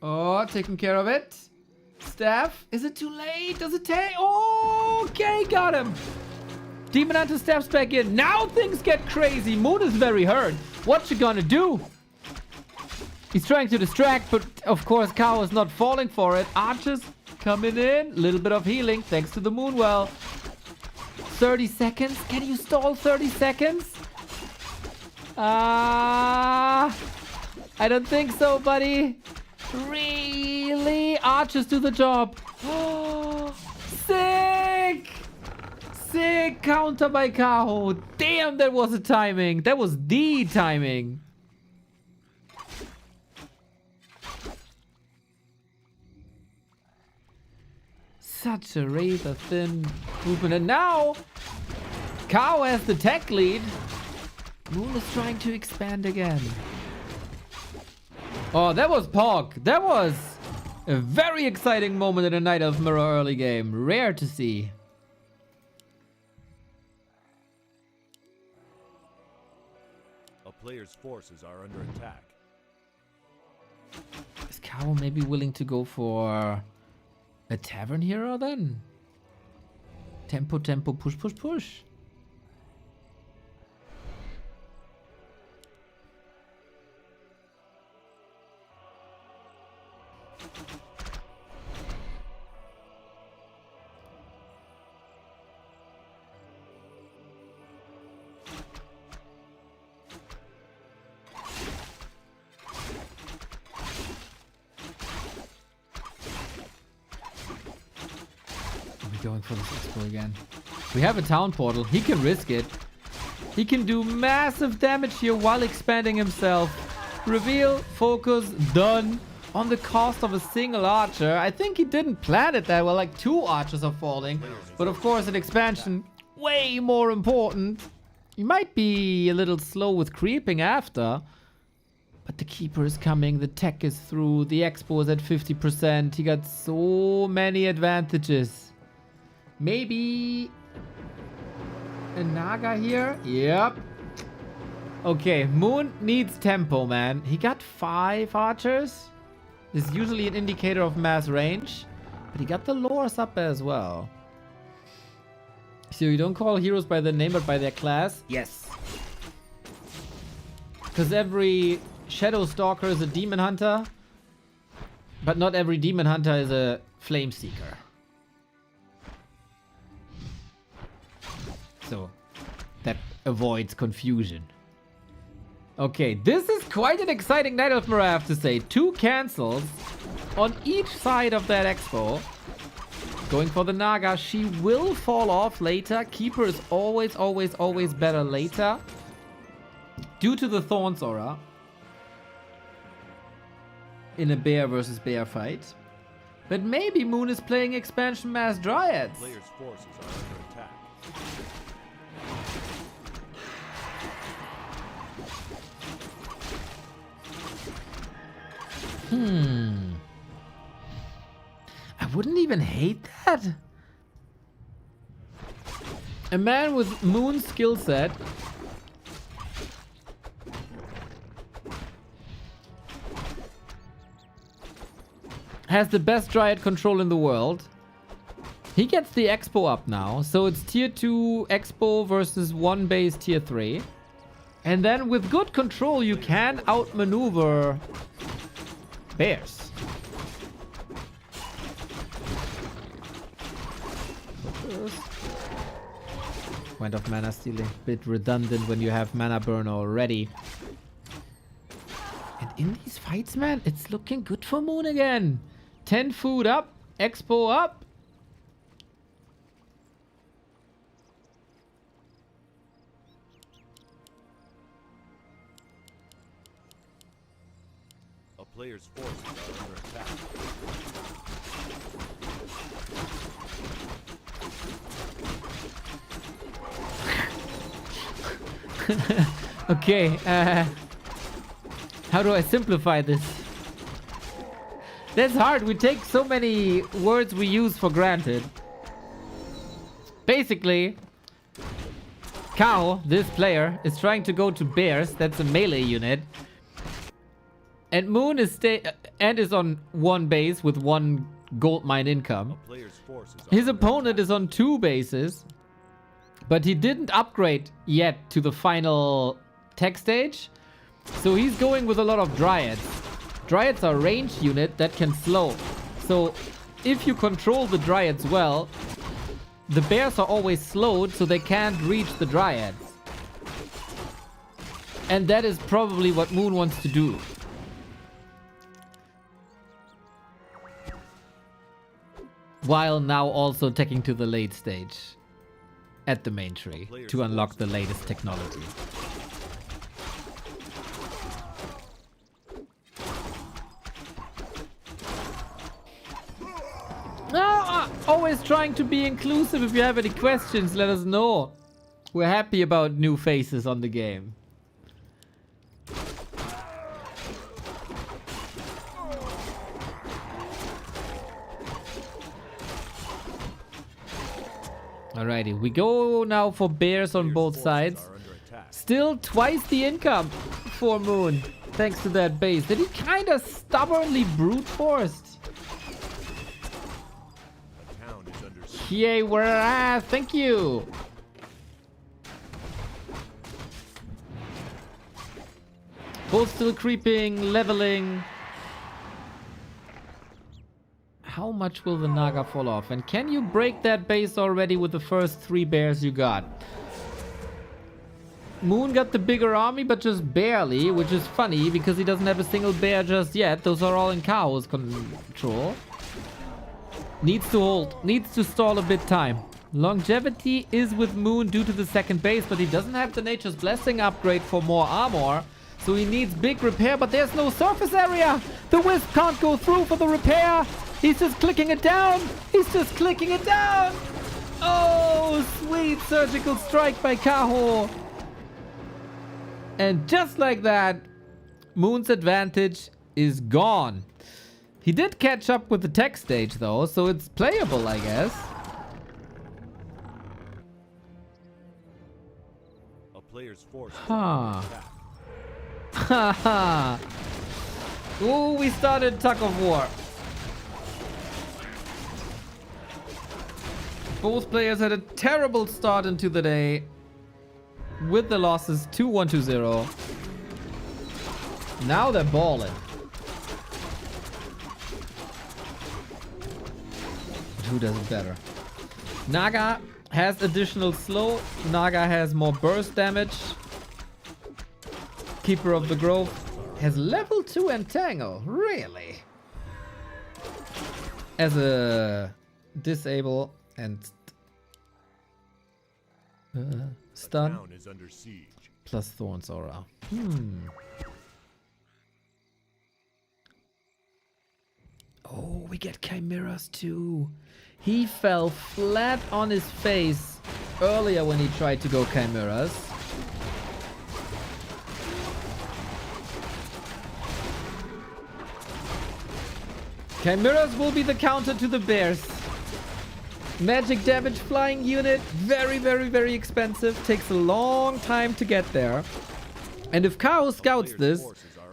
Speaker 1: Oh, taking care of it. Staff. Is it too late? Does it take? Oh, okay, got him. Demon Hunter steps back in. Now things get crazy. Moon is very hurt. What you gonna do? He's trying to distract, but of course Kaho is not falling for it. Archers coming in. Little bit of healing thanks to the Moonwell. 30 seconds? Can you stall 30 seconds? I don't think so, buddy. Really? Archers do the job. Sick! Sick counter by Kaho. Damn, that was a timing. That was the timing. Such a razor thin movement. And now, Kaho has the tech lead. Moon is trying to expand again. Oh, that was Pog. That was a very exciting moment in a Night of Mirror early game. Rare to see.
Speaker 3: A player's forces are under attack.
Speaker 1: Is Kaho maybe willing to go for a tavern hero then? Tempo, tempo, push, push, push. Going for this expo again. We have a town portal. He can risk it. He can do massive damage here while expanding himself. Reveal, focus, done. On the cost of a single archer. I think he didn't plan it that well. Like 2 archers are falling. But of course an expansion way more important. He might be a little slow with creeping after. But the keeper is coming. The tech is through. The expo is at 50%. He got so many advantages. Maybe a Naga here? Yep. Okay, Moon needs tempo, man. He got 5 archers. This is usually an indicator of mass range. But he got the lores up as well. So you don't call heroes by their name but by their class? Yes. Because every Shadow Stalker is a Demon Hunter. But not every Demon Hunter is a Flame Seeker. So that avoids confusion. Okay, this is quite an exciting Night of Mirror, I have to say. 2 cancels on each side of that expo. Going for the Naga. She will fall off later. Keeper is always, always, always better later. Due to the Thorns aura. In a bear versus bear fight. But maybe Moon is playing expansion mass dryads.
Speaker 3: Player's forces are under attack.
Speaker 1: I wouldn't even hate that. A man with Moon's skill set has the best Dryad control in the world. He gets the Expo up now. So it's tier 2 Expo versus 1 base tier 3. And then with good control, you can outmaneuver bears. Point of mana stealing. Bit redundant when you have mana burn already. And in these fights, man, it's looking good for Moon again. 10 food up. Expo up.
Speaker 3: A player's forces are under attack.
Speaker 1: Okay, how do I simplify this? That's hard. We take so many words we use for granted. Basically, Kao, this player, is trying to go to bears. That's a melee unit. And Moon is is on 1 base with 1 gold mine income.
Speaker 3: A player's forces are
Speaker 1: His
Speaker 3: under
Speaker 1: opponent is on 2 bases. But he didn't upgrade yet to the final tech stage. So he's going with a lot of dryads. Dryads are ranged unit that can slow. So if you control the dryads well, the bears are always slowed so they can't reach the dryads. And that is probably what Moon wants to do. While now also taking to the late stage at the main tree to unlock the latest technology. Always trying to be inclusive. If you have any questions, let us know. We're happy about new faces on the game. Alrighty, we go now for bears on both sides.
Speaker 3: are under attack.
Speaker 1: Still twice the income for Moon, thanks to that base that he kind of stubbornly brute forced.
Speaker 3: A town is under siege.
Speaker 1: Yay, where thank you. Both still creeping, leveling. How much will the Naga fall off? And can you break that base already with the first 3 bears you got? Moon got the bigger army, but just barely, which is funny because he doesn't have a single bear just yet. Those are all in Kao's control. Needs to hold, needs to stall a bit time. Longevity is with Moon due to the second base, but he doesn't have the Nature's Blessing upgrade for more armor. So he needs big repair, but there's no surface area. The Wisp can't go through for the repair. He's just clicking it down. He's just clicking it down. Oh, sweet surgical strike by Kaho. And just like that, Moon's advantage is gone. He did catch up with the tech stage though, so it's playable, I guess.
Speaker 3: A player's forces
Speaker 1: Huh.
Speaker 3: are under attack.
Speaker 1: Haha. Ooh, we started tug of war. Both players had a terrible start into the day with the losses 2-1-2-0. Now they're balling. But who does it better? Naga has additional slow. Naga has more burst damage. Keeper of the Grove has level 2 Entangle. Really? As a disable and stun
Speaker 3: Town is under siege.
Speaker 1: plus Thorns Aura. Oh, we get Chimeras too. He fell flat on his face earlier when he tried to go Chimeras. Chimeras will be the counter to the bears. Magic damage flying unit, very expensive. Takes a long time to get there. And if Kao scouts this,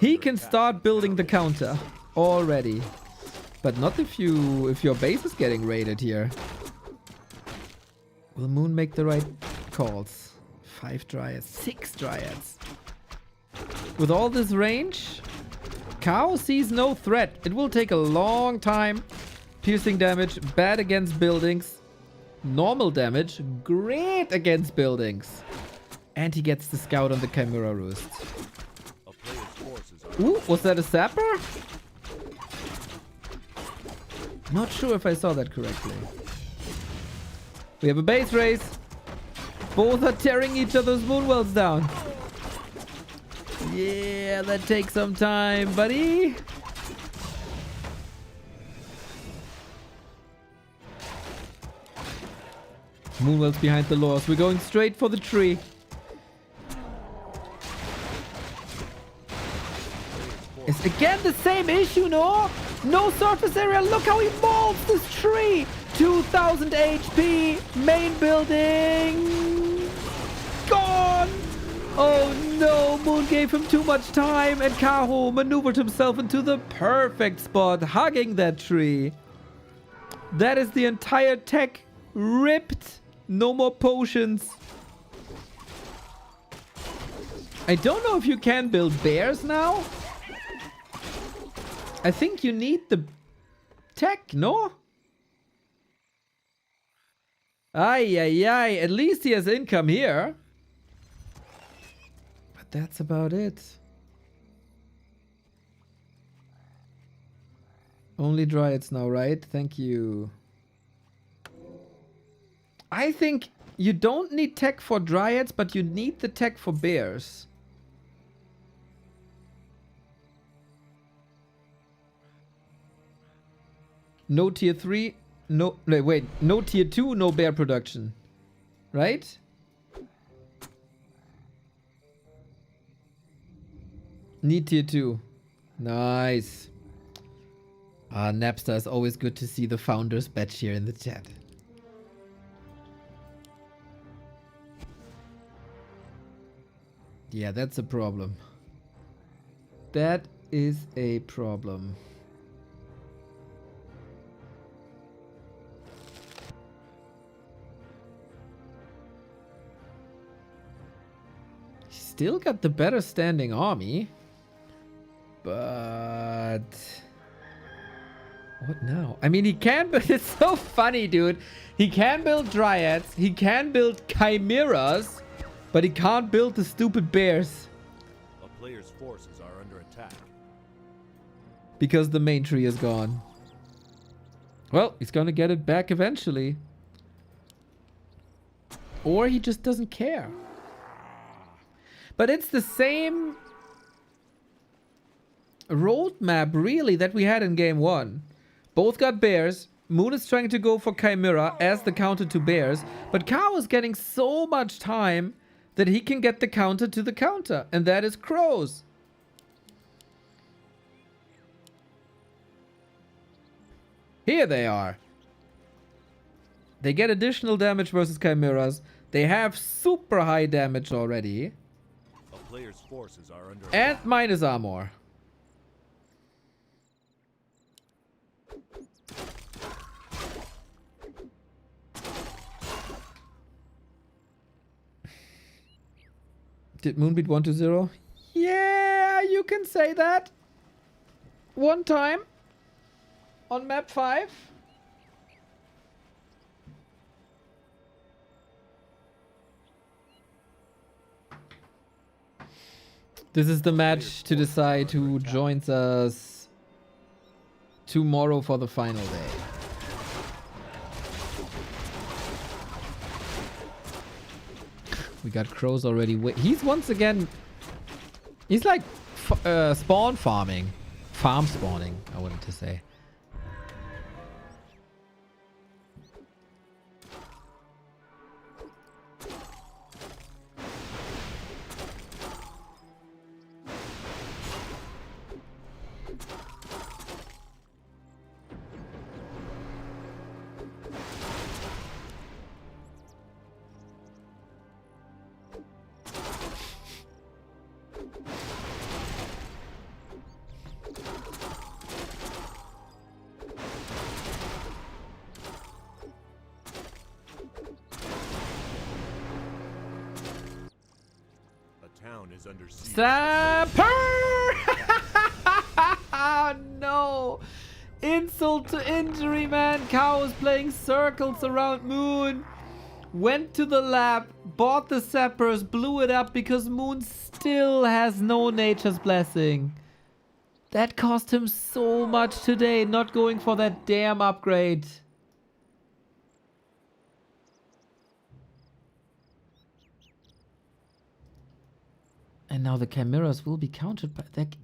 Speaker 1: he can start building the counter already. But not if your base is getting raided here. Will Moon make the right calls? 5 Dryads, 6 Dryads. With all this range, Cow sees no threat. It will take a long time. Piercing damage, bad against buildings. Normal damage, great against buildings. And he gets the scout on the Chimera Roost.
Speaker 3: A player's forces are
Speaker 1: Ooh, was that a sapper? Not sure if I saw that correctly. We have a base race. Both are tearing each other's moonwells down. Yeah, that takes some time, buddy. Moonwells behind the laws. We're going straight for the tree. It's again the same issue, no? No surface area. Look how he molds this tree. 2000 HP. Main building. Gone. Oh no. Moon gave him too much time. And Kaho maneuvered himself into the perfect spot, hugging that tree. That is the entire tech ripped. No more potions. I don't know if you can build bears now. I think you need the tech, no? Ay, ay, ay. At least he has income here. But that's about it. Only Dryads now, right? Thank you. I think you don't need tech for Dryads, but you need the tech for bears. No tier 3, no, wait, no tier 2, no bear production. Right? Need tier 2. Nice. Ah, Napster, is always good to see the founders badge here in the chat. Yeah, that's a problem. That is a problem. Still got the better standing army. But what now? I mean, he can build. It's so funny, dude. He can build Dryads. He can build Chimeras. But he can't build the stupid bears.
Speaker 3: a player's forces are under attack.
Speaker 1: Because the main tree is gone. Well, he's gonna get it back eventually. Or he just doesn't care. But it's the same roadmap, really, that we had in game 1. Both got bears. Moon is trying to go for Chimera as the counter to bears. But Cow is getting so much time that he can get the counter to the counter. And that is crows. Here they are. They get additional damage versus Chimeras. They have super high damage already.
Speaker 3: A player's forces are under
Speaker 1: And minus armor. Did Moon beat 1-0? Yeah, you can say that. One time. On map 5. This is the match to decide who joins us tomorrow for the final day. We got crows already. He's once again... He's like spawn farming. Farm spawning, I wanted to say.
Speaker 3: town is under siege.
Speaker 1: Sapper! No! Insult to injury, man. Cow is playing circles around Moon. Went to the lab, bought the sappers, blew it up because Moon still has no nature's blessing. That cost him so much today, not going for that damn upgrade. And now the chimeras will be countered by that.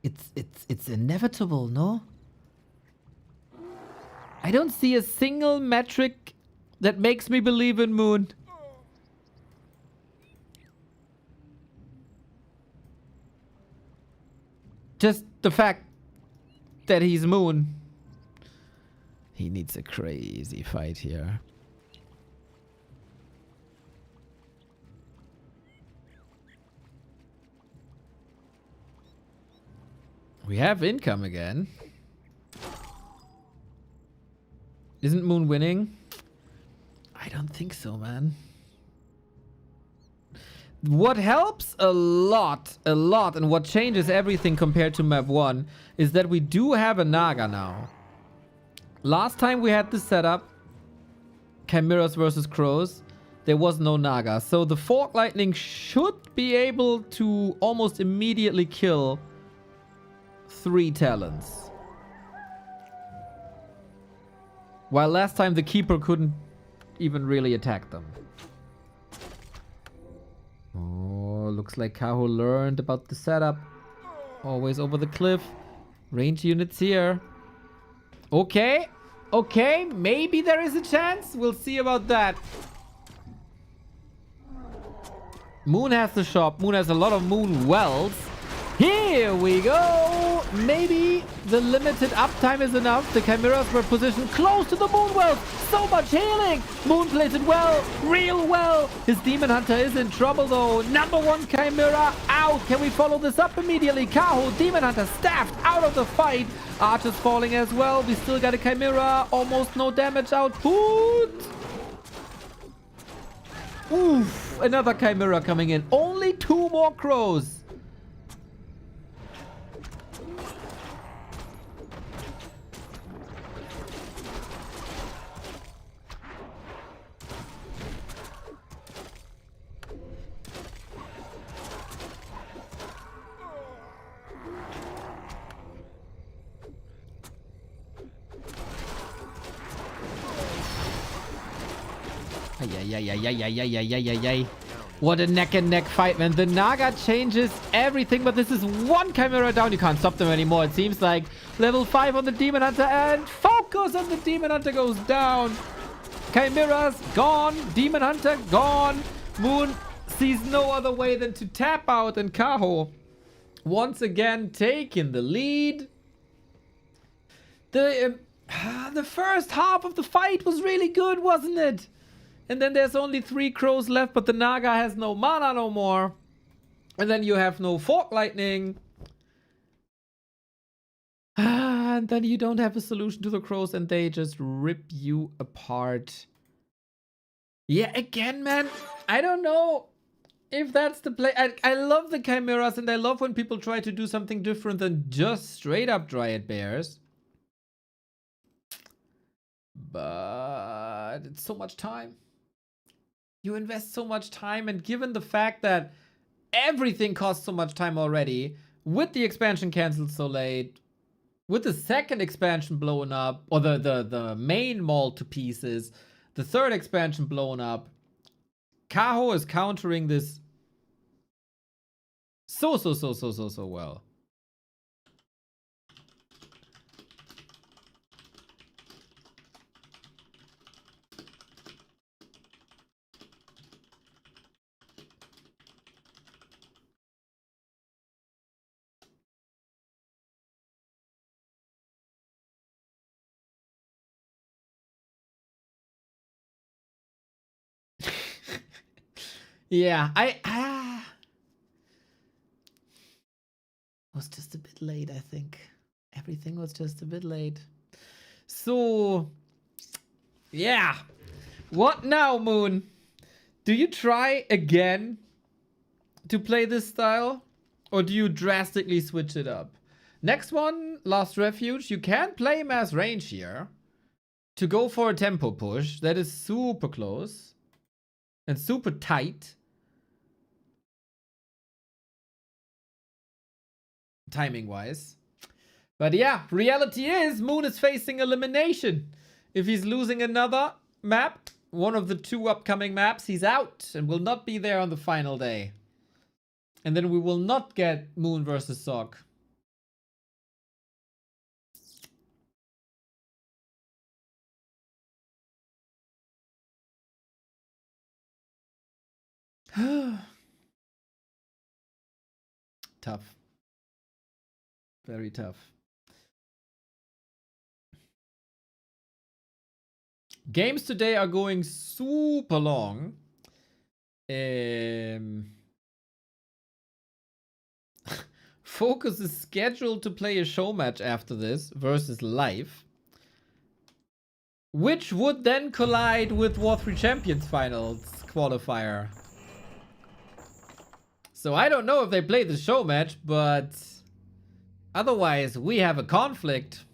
Speaker 1: It's inevitable, no? I don't see a single metric that makes me believe in Moon. Just the fact that he's Moon. He needs a crazy fight here. We have income again. Isn't Moon winning? I don't think so, man. What helps a lot, and what changes everything compared to map 1 is that we do have a Naga now. Last time we had this setup, Chimeras versus Crows, there was no Naga. So the Fork Lightning should be able to almost immediately kill 3 Talons. While last time the Keeper couldn't even really attack them. Oh, looks like Kaho learned about the setup. Always over the cliff. Range units here. Okay. Okay, maybe there is a chance. We'll see about that. Moon has the shop. Moon has a lot of Moon wells. Here we go. Maybe the limited uptime is enough. The Chimeras were positioned close to the Moon wells. So much healing. Moon plays it well. Real well. His Demon Hunter is in trouble though. Number 1 Chimera out. Can we follow this up immediately? Kaho, Demon Hunter staffed out of the fight. Archer's falling as well. We still got a Chimera. Almost no damage output. Oof. Another Chimera coming in. Only 2 more Crows. What a neck and neck fight, man. The Naga changes everything, but this is 1 Chimera down. You can't stop them anymore, it seems like. Level 5 on the Demon Hunter and FoCuS on the Demon Hunter goes down. Chimeras gone. Demon Hunter gone. Moon sees no other way than to tap out, and Kaho once again taking the lead. The first half of the fight was really good, wasn't it? And then there's only 3 Crows left, but the Naga has no mana no more. And then you have no Fork Lightning. And then you don't have a solution to the Crows and they just rip you apart. Yeah, again, man, I don't know if that's the play. I love the Chimeras and I love when people try to do something different than just straight up Dryad Bears. But it's so much time. You invest so much time, and given the fact that everything costs so much time already, with the expansion cancelled so late, with the second expansion blown up, or the main mall to pieces, the third expansion blown up, Kaho is countering this so well. Yeah, I was just a bit late, I think. Everything was just a bit late. So, yeah. What now, Moon? Do you try again to play this style? Or do you drastically switch it up? Next one, Last Refuge. You can play mass range here to go for a tempo push. That is super close and super tight. Timing-wise. But yeah, reality is Moon is facing elimination. If he's losing another map, one of the 2 upcoming maps, he's out and will not be there on the final day. And then we will not get Moon versus Sok. Tough. Very tough. Games today are going super long. FoCuS is scheduled to play a show match after this versus Live, which would then collide with W3C Champions Finals qualifier. So I don't know if they play the show match, but otherwise we have a conflict.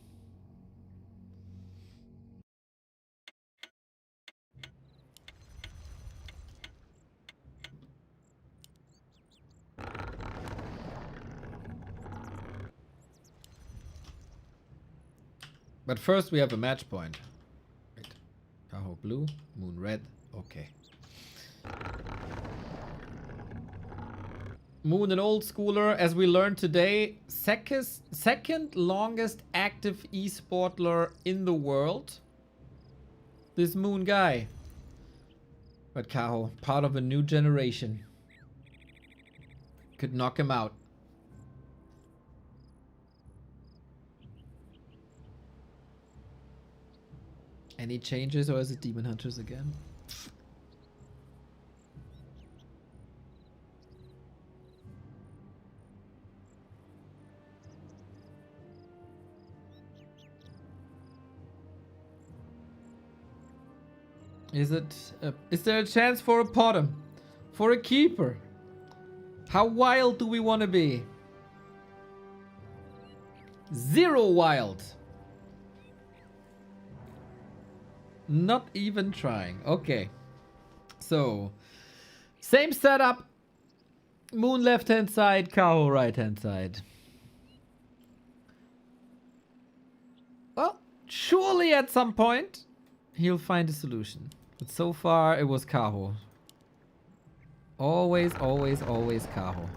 Speaker 1: But first we have a match point. Wait. Tahoe blue, Moon red. Okay. Moon an old schooler, as we learned today, second longest active esportler in the world. This Moon guy. But Kaho, part of a new generation. Could knock him out. Any changes, or is it Demon Hunters again? Is there a chance for a bottom? For a keeper? How wild do we want to be? 0 wild. Not even trying. Okay. So, same setup. Moon left hand side, Kao right hand side. Well, surely at some point he'll find a solution. But so far it was Kaho. Always, always, always Kaho.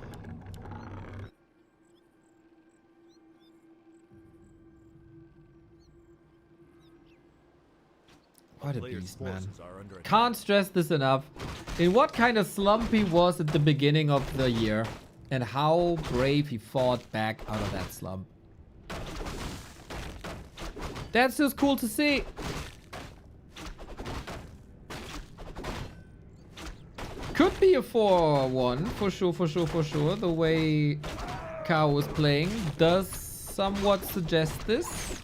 Speaker 1: What a beast, man. Can't stress this enough. In what kind of slump he was at the beginning of the year, and how brave he fought back out of that slump. That's just cool to see. Could be a 4-1 for sure, for sure, for sure. The way Kao was playing does somewhat suggest this.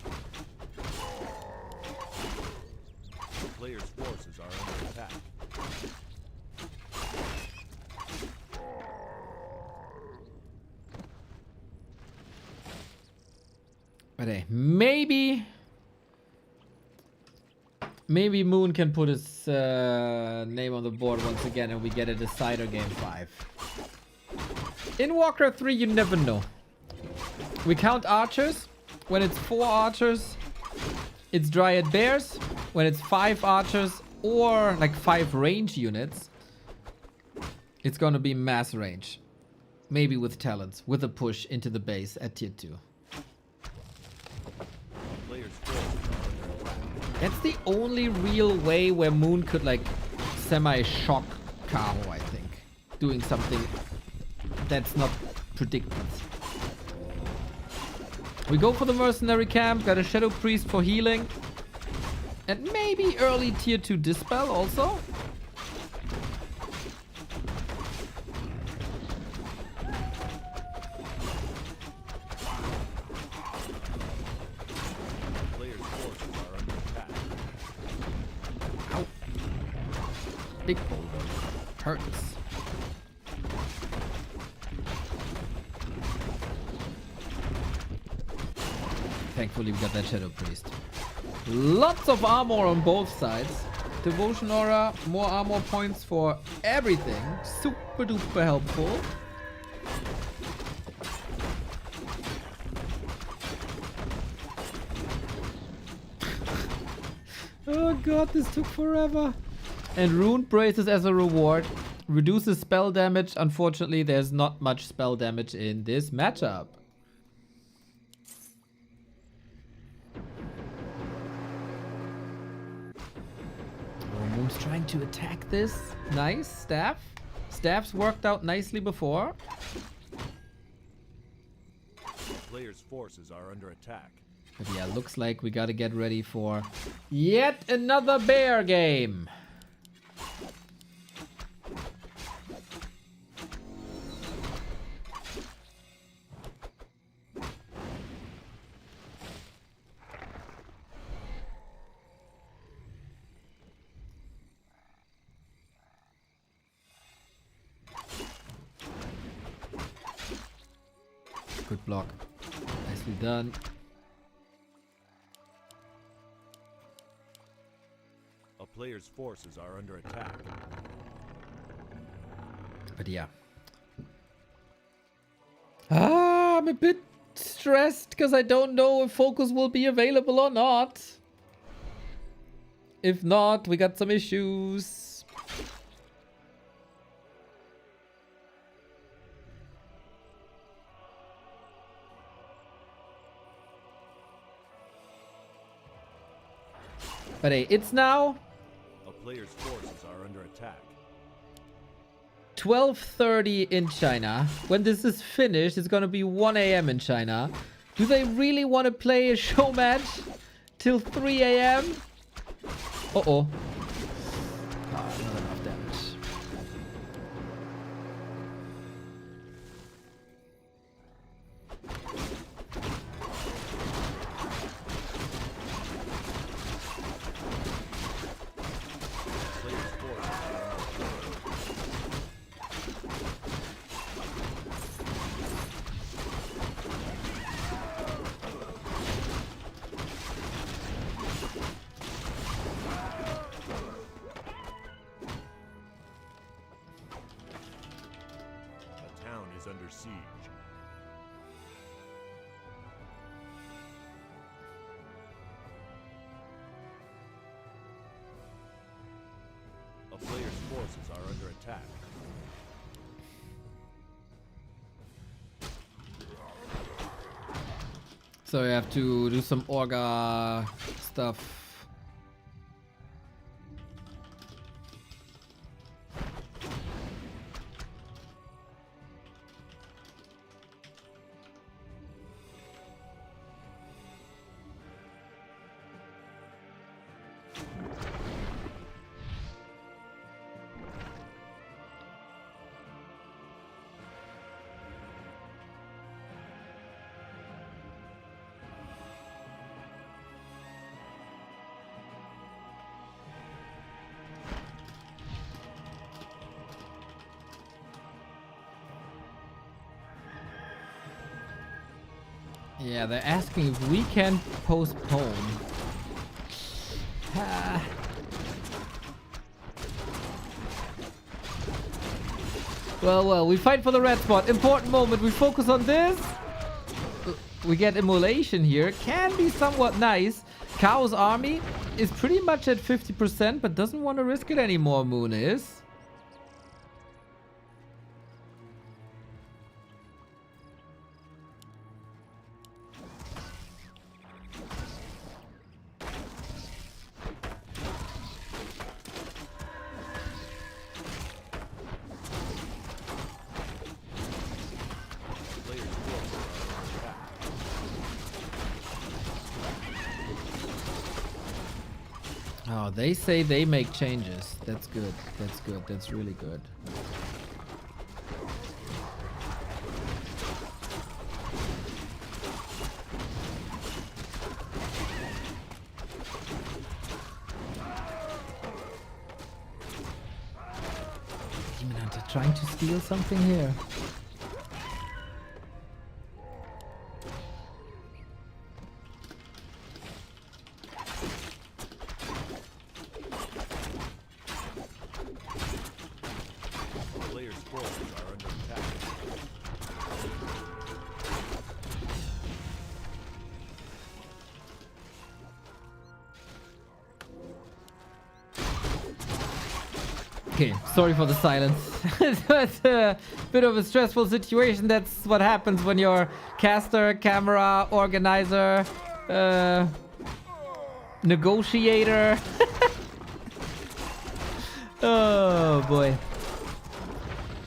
Speaker 3: Players' forces are under attack.
Speaker 1: But hey, maybe Moon can put his name on the board once again and we get a decider game 5. In Warcraft 3, you never know. We count archers. When it's 4 archers, it's Dryad Bears. When it's 5 archers or like 5 range units, it's gonna be mass range. Maybe with talents, with a push into the base at tier 2. That's the only real way where Moon could like semi-shock Kaho, I think. Doing something that's not predicted. We go for the mercenary camp, got a Shadow Priest for healing. And maybe early tier 2 Dispel also. Big boulder. Hurts. thankfully we got that Shadow Priest. Lots of armor on both sides. Devotion Aura, more armor points for everything. Super duper helpful. Oh god, this took forever. And Rune Braces as a reward. Reduces spell damage. Unfortunately, there's not much spell damage in this matchup. Oh, Moon's trying to attack this. Nice. Staff. Staff's worked out nicely before.
Speaker 3: Players' forces are under attack.
Speaker 1: But yeah, looks like we gotta get ready for yet another bear game. Good block. Nicely done.
Speaker 3: A player's forces are under attack.
Speaker 1: But yeah. I'm a bit stressed because I don't know if FoCuS will be available or not. If not, we got some issues. But hey, it's now
Speaker 3: A player's forces are under attack.
Speaker 1: 12:30 in China. When this is finished, it's gonna be 1 a.m. in China. Do they really want to play a show match till 3 a.m.? Uh-oh. Not enough damage.
Speaker 3: Players' forces are under attack. A town is under siege. A player's forces are under attack.
Speaker 1: So you have to do some Orga stuff. Yeah, they're asking if we can postpone. Ah. Well, we fight for the red spot. Important moment. We focus on this. We get immolation here. Can be somewhat nice. Chaos Army is pretty much at 50%, but doesn't want to risk it anymore, Moon is. Oh, they say they make changes. That's good. That's good. That's really good. Demon Hunter trying to steal something here. Okay, sorry for the silence. It's a bit of a stressful situation. That's what happens when you're caster, camera, organizer, negotiator. Oh boy.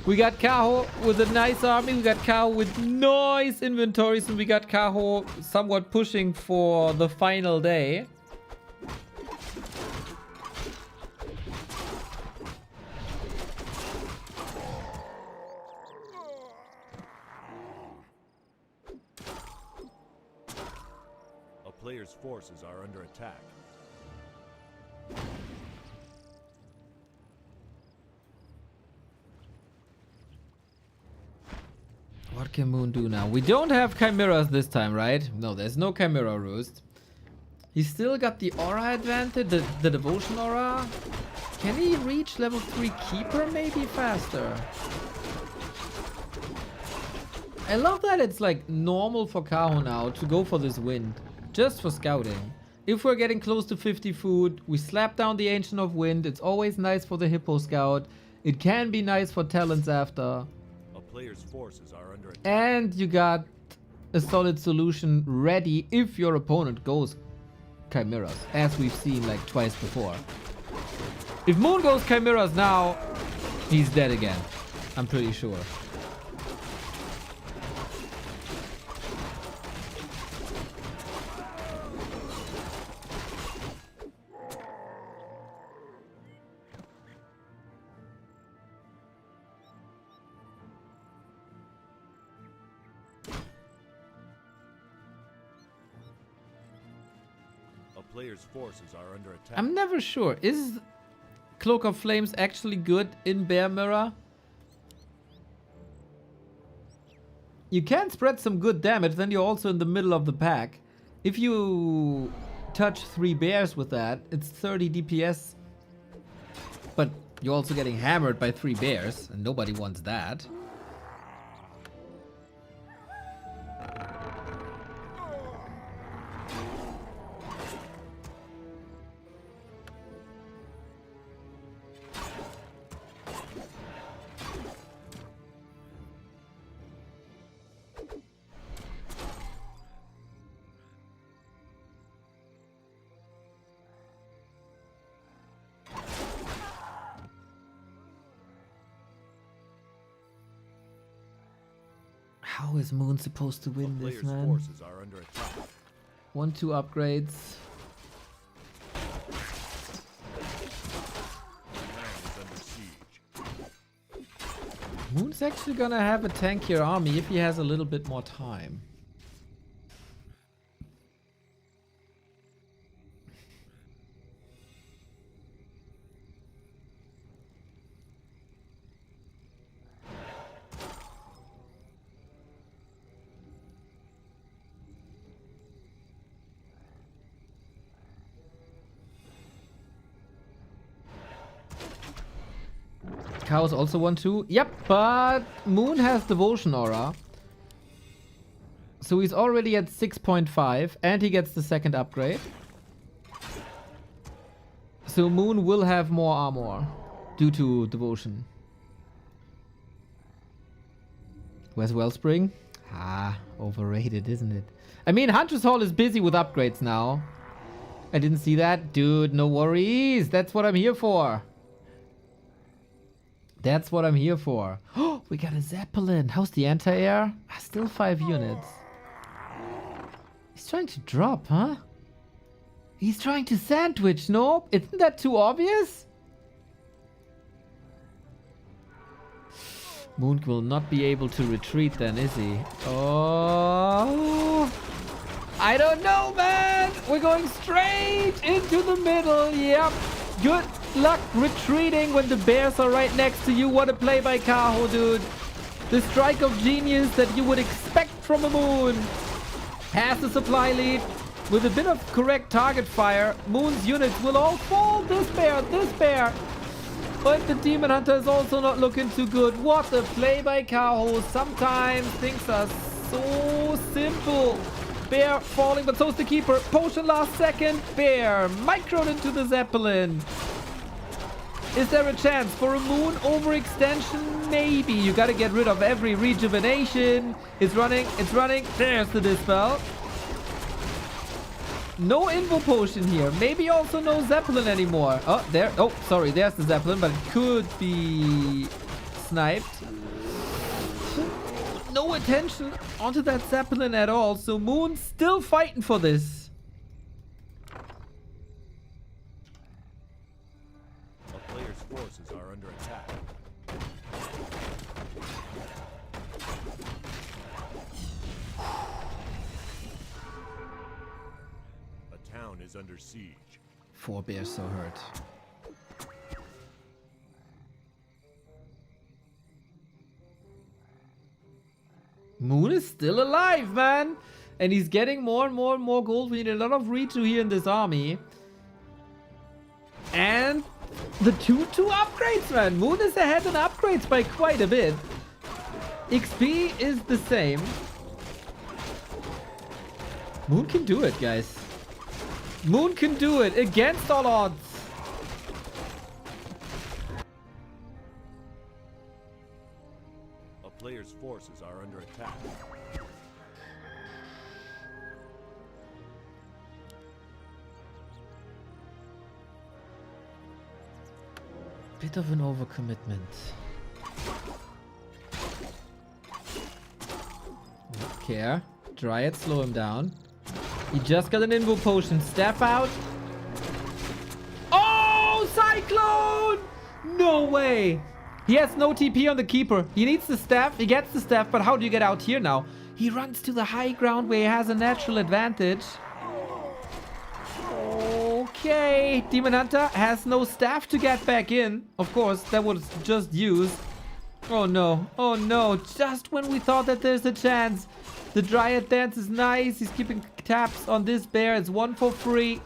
Speaker 1: We got Kaho with a nice army. We got Kaho with nice inventories. And we got Kaho somewhat pushing for the final day.
Speaker 3: A player's forces are under attack.
Speaker 1: What can Moon do now? We don't have chimeras this time, right? No, there's no chimera roost. He's still got the aura advantage, the devotion aura. Can he reach level 3 keeper maybe faster? I love that it's like normal for Kaho now to go for this wind, just for scouting. If we're getting close to 50 food, we slap down the Ancient of Wind. It's always nice for the Hippo Scout. It can be nice for talents after.
Speaker 3: A player's forces are under attack.
Speaker 1: And you got a solid solution ready if your opponent goes chimeras, as we've seen like twice before. If Moon goes chimeras now, he's dead again. I'm pretty sure.
Speaker 3: Players' forces are under attack.
Speaker 1: I'm never sure. Is Cloak of Flames actually good in Bear Mirror? You can spread some good damage, then you're also in the middle of the pack. If you touch 3 bears with that, it's 30 DPS. But you're also getting hammered by 3 bears, and nobody wants that. How is Moon supposed to win this,
Speaker 3: Players'
Speaker 1: man?
Speaker 3: forces are under attack.
Speaker 1: 1-2 upgrades.
Speaker 3: Land is under siege.
Speaker 1: Moon's actually gonna have a tankier army if he has a little bit more time. Chaos also 1-2. Yep, but Moon has Devotion Aura. So he's already at 6.5 and he gets the second upgrade. So Moon will have more armor due to Devotion. Where's Wellspring? Ah, overrated, isn't it? I mean, Hunter's Hall is busy with upgrades now. I didn't see that. Dude, no worries. That's what I'm here for. That's what I'm here for. Oh, we got a Zeppelin. How's the anti-air? Still 5 units. He's trying to drop, huh? He's trying to sandwich. Nope. Isn't that too obvious? Moon will not be able to retreat then, is he? Oh. I don't know, man. We're going straight into the middle. Yep. Good luck retreating when the bears are right next to you. What a play by Kaho, dude. The strike of genius that you would expect from a Moon. Has the supply lead. With a bit of correct target fire, Moon's units will all fall. This bear. But the Demon Hunter is also not looking too good. What a play by Kaho. Sometimes things are so simple. Bear falling, but so's the keeper. Potion last second. Bear microed into the Zeppelin. Is there a chance for a Moon overextension? Maybe. You gotta get rid of every rejuvenation. It's running. It's running. There's the Dispel. No Invo Potion here. Maybe also no Zeppelin anymore. Oh, there. Oh, sorry. There's the Zeppelin, but it could be sniped. No attention onto that Zeppelin at all. So Moon's still fighting for this.
Speaker 3: A player's forces are under attack. A town is under siege.
Speaker 1: 4 bears so hurt. Moon is still alive, man. And he's getting more and more and more gold. We need a lot of reju here in this army. And the 2-2 upgrades, man. Moon is ahead in upgrades by quite a bit. XP is the same. Moon can do it, guys. Moon can do it against all odds.
Speaker 3: A player's forces are under attack.
Speaker 1: Bit of an overcommitment. Care. Dryad, slow him down. He just got an Invo Potion. Step out. Oh, Cyclone! No way. He has no TP on the Keeper. He needs the staff. He gets the staff, but how do you get out here now? He runs to the high ground where he has a natural advantage. Okay. Demon Hunter has no staff to get back in. Of course, that was just used. Oh no. Oh no. Just when we thought that there's a chance. The Dryad dance is nice. He's keeping taps on this bear. It's 1 for free.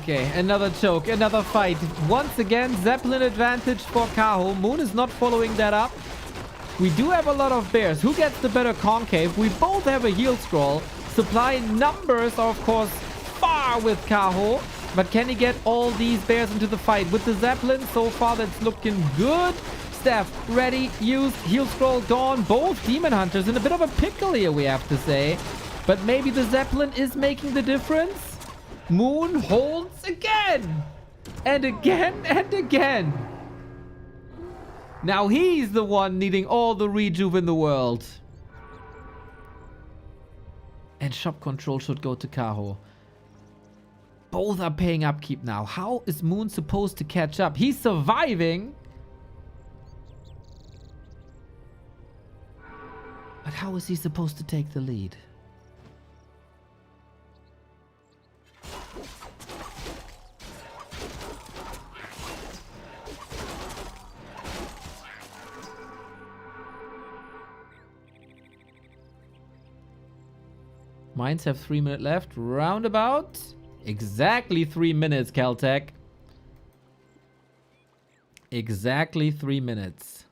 Speaker 1: Okay, another choke, another fight. Once again, Zeppelin advantage for Kaho. Moon is not following that up. We do have a lot of bears. Who gets the better concave? We both have a heal scroll. Supply numbers are, of course, far with Kaho. But can he get all these bears into the fight? With the Zeppelin, so far that's looking good. Staff ready, used, heal scroll gone. Both Demon Hunters in a bit of a pickle here, we have to say. But maybe the Zeppelin is making the difference. Moon holds again. And again and again. Now he's the one needing all the rejuve in the world. And shop control should go to Kaho. Both are paying upkeep now. How is Moon supposed to catch up? He's surviving. But how is he supposed to take the lead? Mines have 3 minutes left. Roundabout. Exactly 3 minutes, Caltech. Exactly 3 minutes.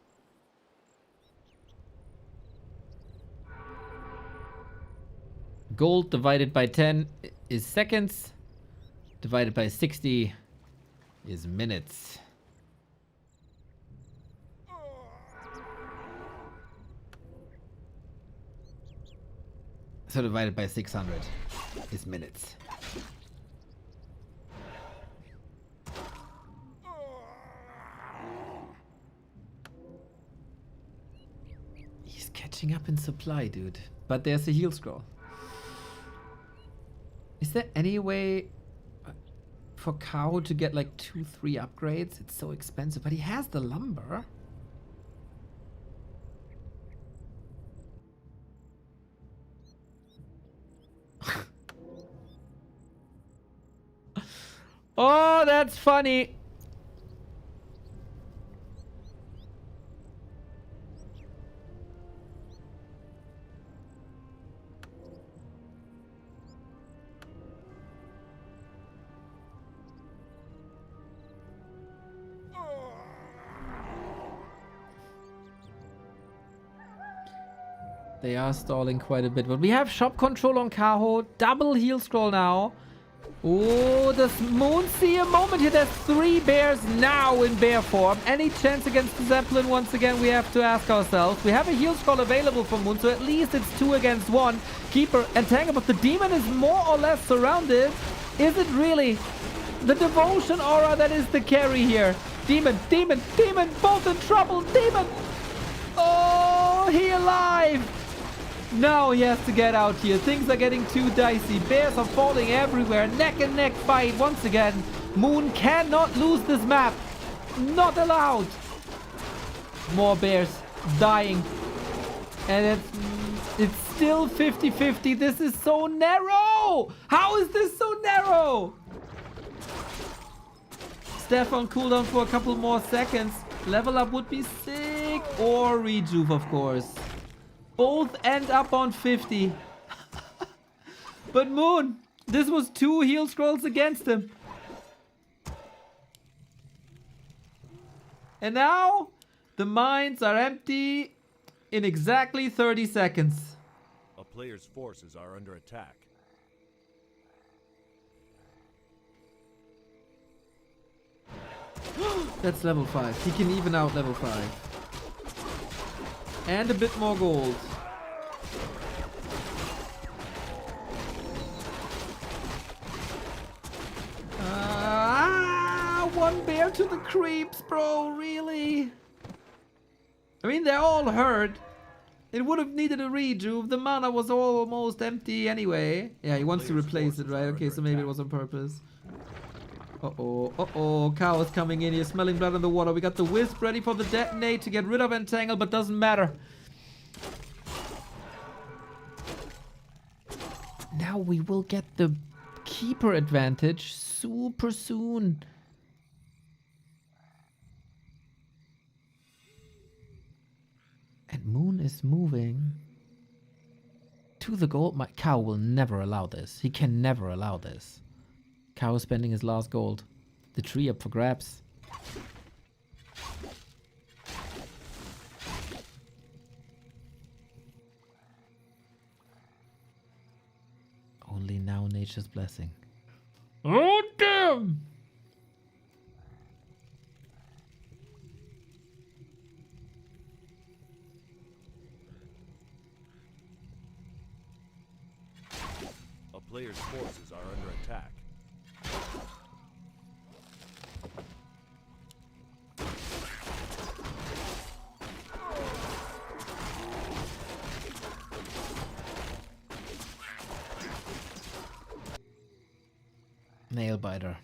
Speaker 1: Gold divided by 10 is seconds. Divided by 60 is minutes. So divided by 600 is minutes. He's catching up in supply, dude. But there's a heal scroll. Is there any way for Kao to get like 2-3 upgrades? It's so expensive, but he has the lumber. Oh, that's funny. They are stalling quite a bit, but we have shop control on Kaho. Double heal scroll now. Oh, does Moon see a moment here? There's 3 bears now in bear form. Any chance against the Zeppelin? Once again, we have to ask ourselves. We have a heal scroll available for Moon, so at least it's 2 against 1. Keeper and Tangle, but the demon is more or less surrounded. Is it really the devotion aura that is the carry here? Demon, demon, demon, both in trouble. Demon. Oh, he alive. Now he has to get out here. Things are getting too dicey. Bears are falling everywhere. Neck and neck fight once again. Moon cannot lose this map. Not allowed. More bears dying. And it's still 50-50. This is so narrow. How is this so narrow? Steph on cooldown for a couple more seconds. Level up would be sick. Or rejuve, of course. Both end up on 50. But Moon, this was 2 heal scrolls against him. And now the mines are empty in exactly 30 seconds.
Speaker 3: A player's forces are under attack.
Speaker 1: That's level 5. He can even out level 5. And a bit more gold. One bear to the creeps, bro. Really? I mean, they're all hurt. It would have needed a rejuve. The mana was almost empty anyway. Yeah, he wants to replace it, right? Okay, so maybe it was on purpose. Uh-oh, uh-oh. Cow is coming in here, smelling blood in the water. We got the Wisp ready for the detonate to get rid of Entangle, but doesn't matter. Now we will get the Keeper advantage super soon. And Moon is moving to the gold mine. Cow will never allow this. He can never allow this. Cow is spending his last gold. The tree up for grabs. Only now nature's blessing. Oh, damn!
Speaker 3: A player's forces are under attack.
Speaker 1: Nailbiter.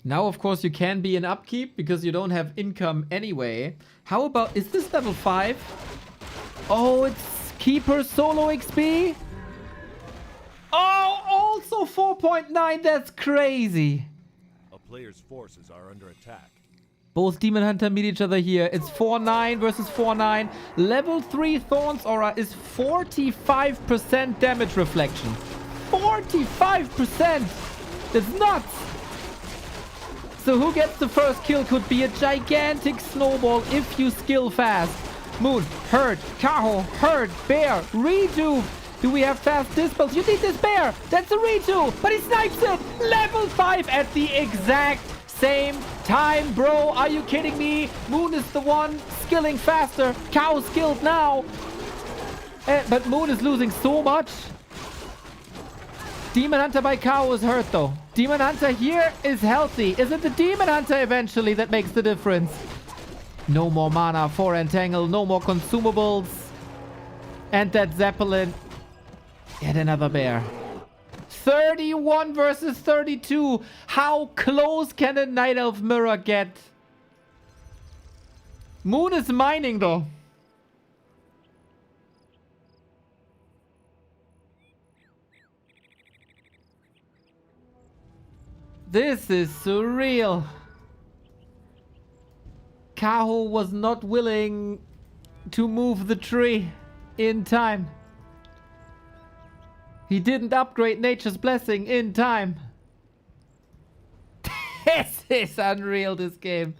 Speaker 1: Now, of course, you can be in upkeep because you don't have income anyway. How about, is this level 5? Oh, it's Keeper solo XP? Oh, also 4.9. That's crazy.
Speaker 3: A player's forces are under attack.
Speaker 1: Both Demon Hunter meet each other here. It's 4-9 versus 4-9. Level 3 Thorns Aura is 45% damage reflection. 45%! That's nuts! So who gets the first kill could be a gigantic snowball if you skill fast. Moon, hurt. Kaho, hurt. Bear, rejuve. Do we have fast dispels? You need this bear. That's a rejuve, but he snipes it. Level 5 at the exact same time, bro. Are you kidding me? Moon is the one skilling faster. Cow skilled now. But Moon is losing so much. Demon Hunter by Cow is hurt though. Demon Hunter here is healthy. Is it the Demon Hunter eventually that makes the difference? No more mana for Entangle. No more consumables. And that Zeppelin. Yet another bear. 31 versus 32. How close can a Night Elf Mirror get? Moon is mining though. This is surreal. Kaho was not willing to move the tree in time. He didn't upgrade Nature's Blessing in time. This is unreal, this game.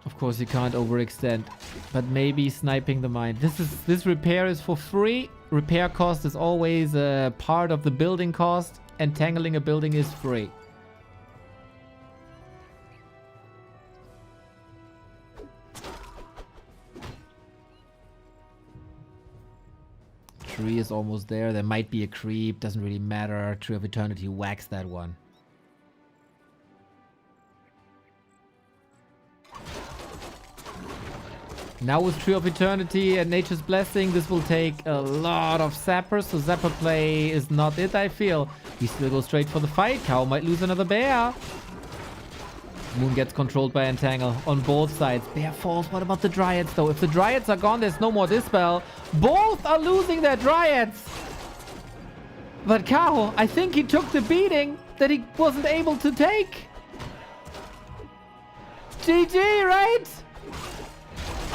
Speaker 1: Of course, you can't overextend, but maybe sniping the mine. This repair is for free. Repair cost is always a part of the building cost. Entangling a building is free. Tree is almost there. There might be a creep. Doesn't really matter. Tree of Eternity whacks that one. Now with Tree of Eternity and Nature's Blessing, this will take a lot of zappers, so zapper play is not it, I feel. We still go straight for the fight. Cow might lose another bear. Moon gets controlled by Entangle on both sides. Bear falls. What about the Dryads, though? If the Dryads are gone, there's no more Dispel. Both are losing their Dryads. But Kaho, I think he took the beating that he wasn't able to take. GG, right?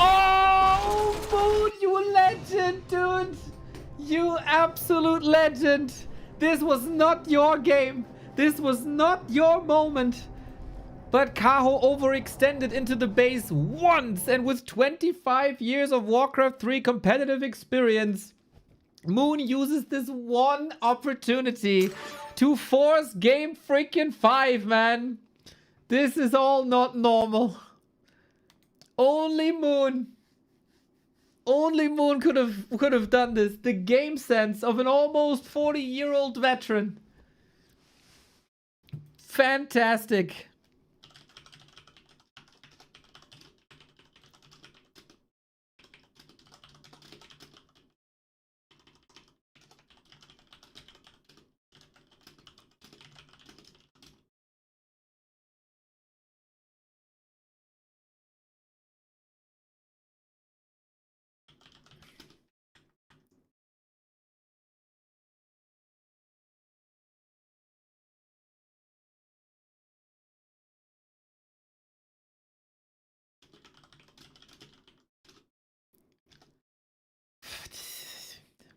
Speaker 1: Oh, Moon, you legend, dude. You absolute legend. This was not your game. This was not your moment. But Kaho overextended into the base once, and with 25 years of Warcraft 3 competitive experience, Moon uses this one opportunity to force game freaking 5, man. This is all not normal. Only Moon could have done this. The game sense of an almost 40-year-old veteran. Fantastic.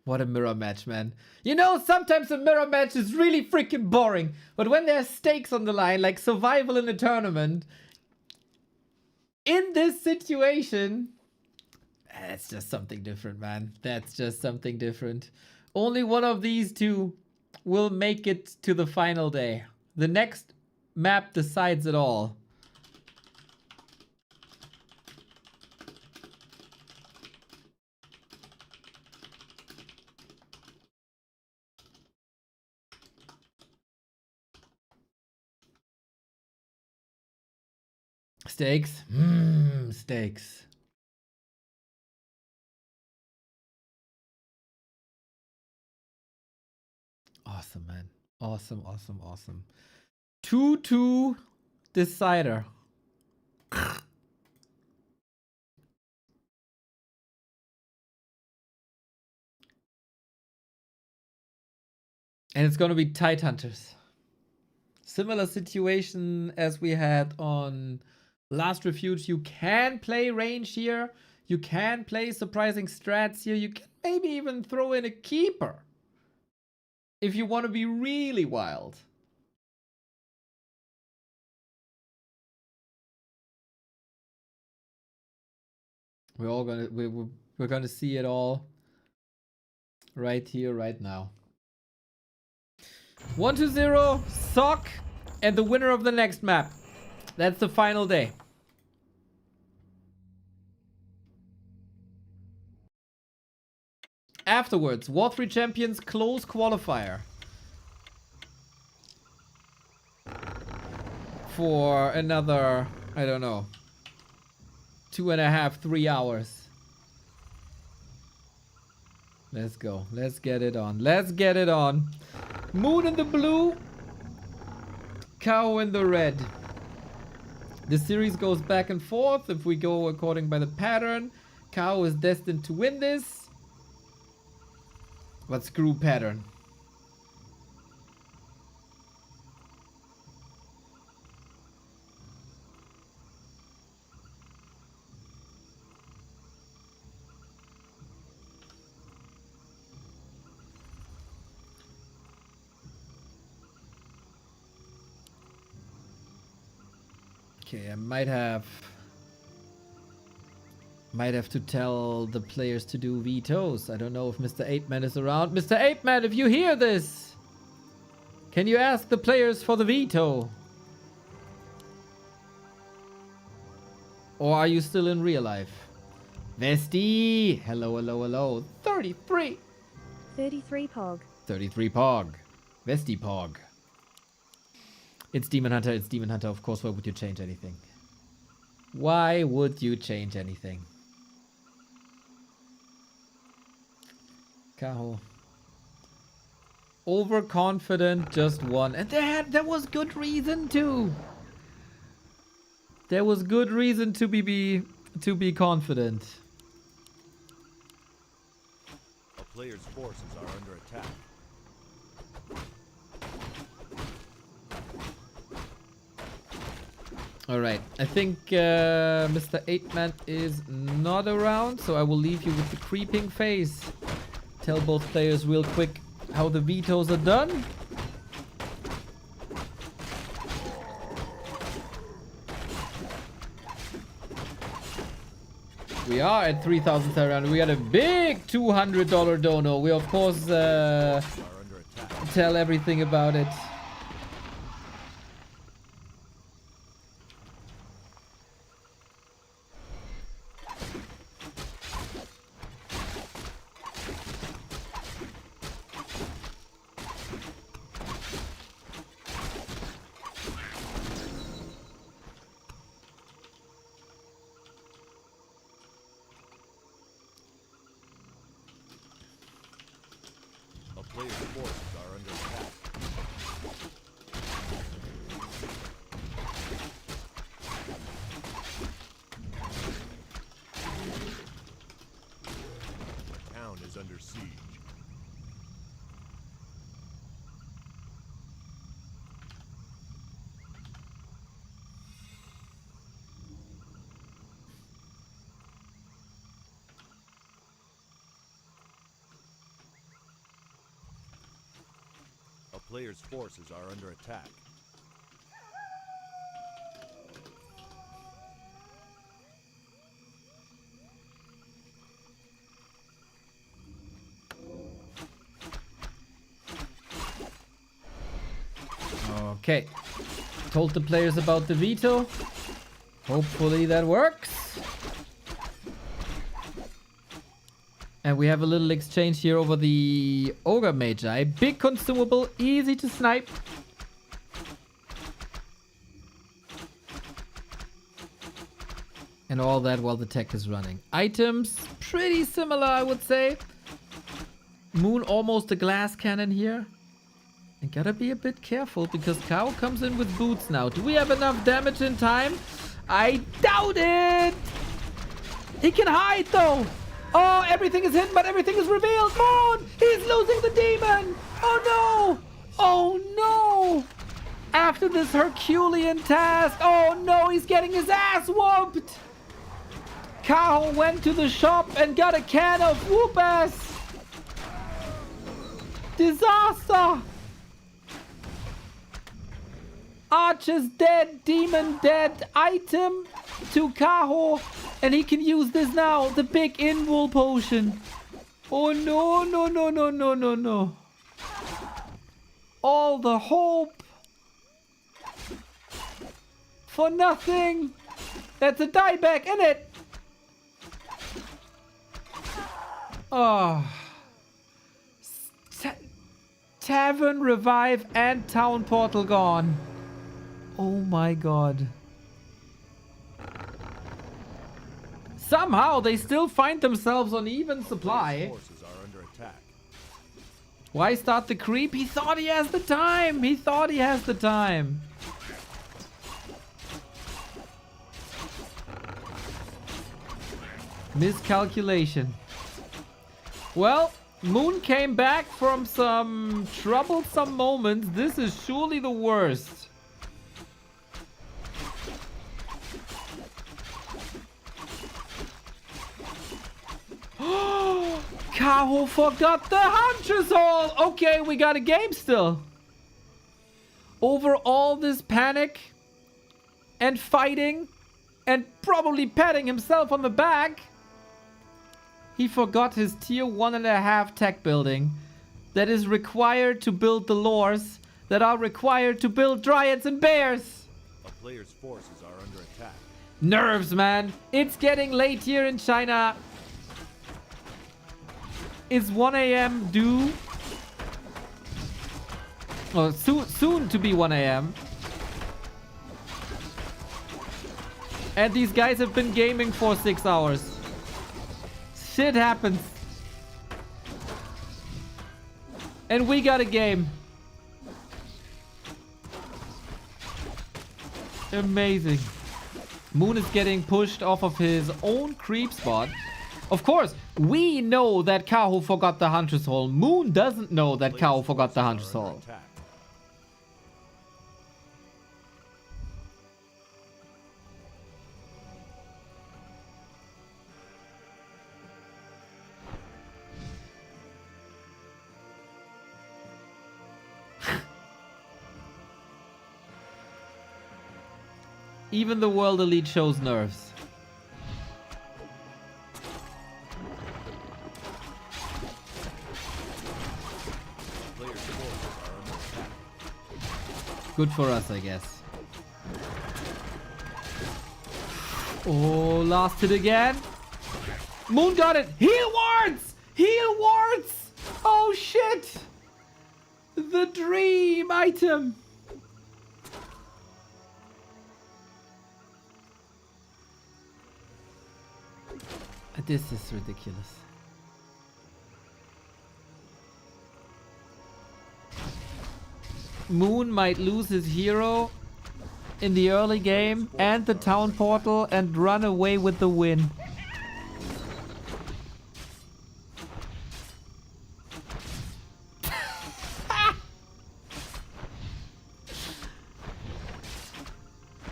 Speaker 1: What a mirror match, man. You know, sometimes a mirror match is really freaking boring. But when there's stakes on the line, like survival in a tournament, in this situation, that's just something different, man. That's just something different. Only one of these two will make it to the final day. The next map decides it all. Stakes? Stakes. Awesome, man. Awesome, awesome, awesome. 2-2 decider. And it's gonna be Tide Hunters. Similar situation as we had on Last Refuge. You can play range here. You can play surprising strats here. You can maybe even throw in a keeper if you want to be really wild. We're gonna see it all right here, right now. 1-0, Sock, and the winner of the next map. That's the final day. Afterwards, War 3 Champions close qualifier. For another, I don't know, 2.5, 3 hours. Let's go. Let's get it on. Let's get it on. Moon in the blue. Cow in the red. The series goes back and forth if we go according by the pattern. Cow is destined to win this. But screw pattern. Okay, I might have to tell the players to do vetoes. I don't know if Mr. 8-Man is around. Mr. 8-Man, if you hear this, can you ask the players for the veto? Or are you still in real life? Vesti! Hello, hello, hello. 33!
Speaker 5: 33 Pog.
Speaker 1: 33 Pog. Vesti Pog. It's Demon Hunter, it's Demon Hunter. Of course, why would you change anything? Why would you change anything? Kaho. Overconfident, just one. And there was good reason to. There was good reason to be confident.
Speaker 3: A player's forces are under attack.
Speaker 1: Alright, I think Mr. 8-Man is not around, so I will leave you with the creeping phase. Tell both players real quick how the vetoes are done. We are at 3,000 around. We got a big $200 dono. We of course tell everything about it.
Speaker 3: A player's forces are under attack. The town is under siege. A player's forces are under attack.
Speaker 1: Okay. Told the players about the veto. Hopefully that works. And we have a little exchange here over the Ogre Magi. Big consumable, easy to snipe. And all that while the tech is running. Items, pretty similar, I would say. Moon almost a glass cannon here. And gotta be a bit careful because Cow comes in with boots now. Do we have enough damage in time? I doubt it! He can hide though! Oh, everything is hidden, but everything is revealed! Moon! He's losing the demon! Oh no! Oh no! After this Herculean task, oh no, he's getting his ass whooped! Kaho went to the shop and got a can of whoop ass! Disaster! Archer's dead, demon dead, item to Kaho, and he can use this now, the big invul potion. Oh no, no, no, no, no, no, no. All the hope for nothing. That's a dieback, isn't it? Oh. Tavern, revive, and town portal gone. Oh my god. Somehow they still find themselves on even supply.
Speaker 3: Forces are under attack.
Speaker 1: Why start the creep? He thought he has the time. He thought he has the time. Miscalculation. Well, Moon came back from some troublesome moments. This is surely the worst. Kaho forgot the Hunter's Hole. Okay, we got a game still. Over all this panic and fighting and probably patting himself on the back, he forgot his tier 1.5 tech building that is required to build the lores that are required to build dryads and bears.
Speaker 3: A player's forces are under attack.
Speaker 1: Nerves, man. It's getting late here in China. It's 1 a.m. due. Oh, soon to be 1 a.m. And these guys have been gaming for 6 hours. Shit happens. And we got a game. Amazing. Moon is getting pushed off of his own creep spot. Of course, we know that Kaho forgot the Hunter's Hole. Moon doesn't know that Kaho forgot the Hunter's Hole. Even the World Elite shows nerves. Good for us, I guess. Oh, lost it again. Moon got it. Heal wards! Heal wards! Oh, shit! The dream item. This is ridiculous. Moon might lose his hero in the early game and the town portal and run away with the win.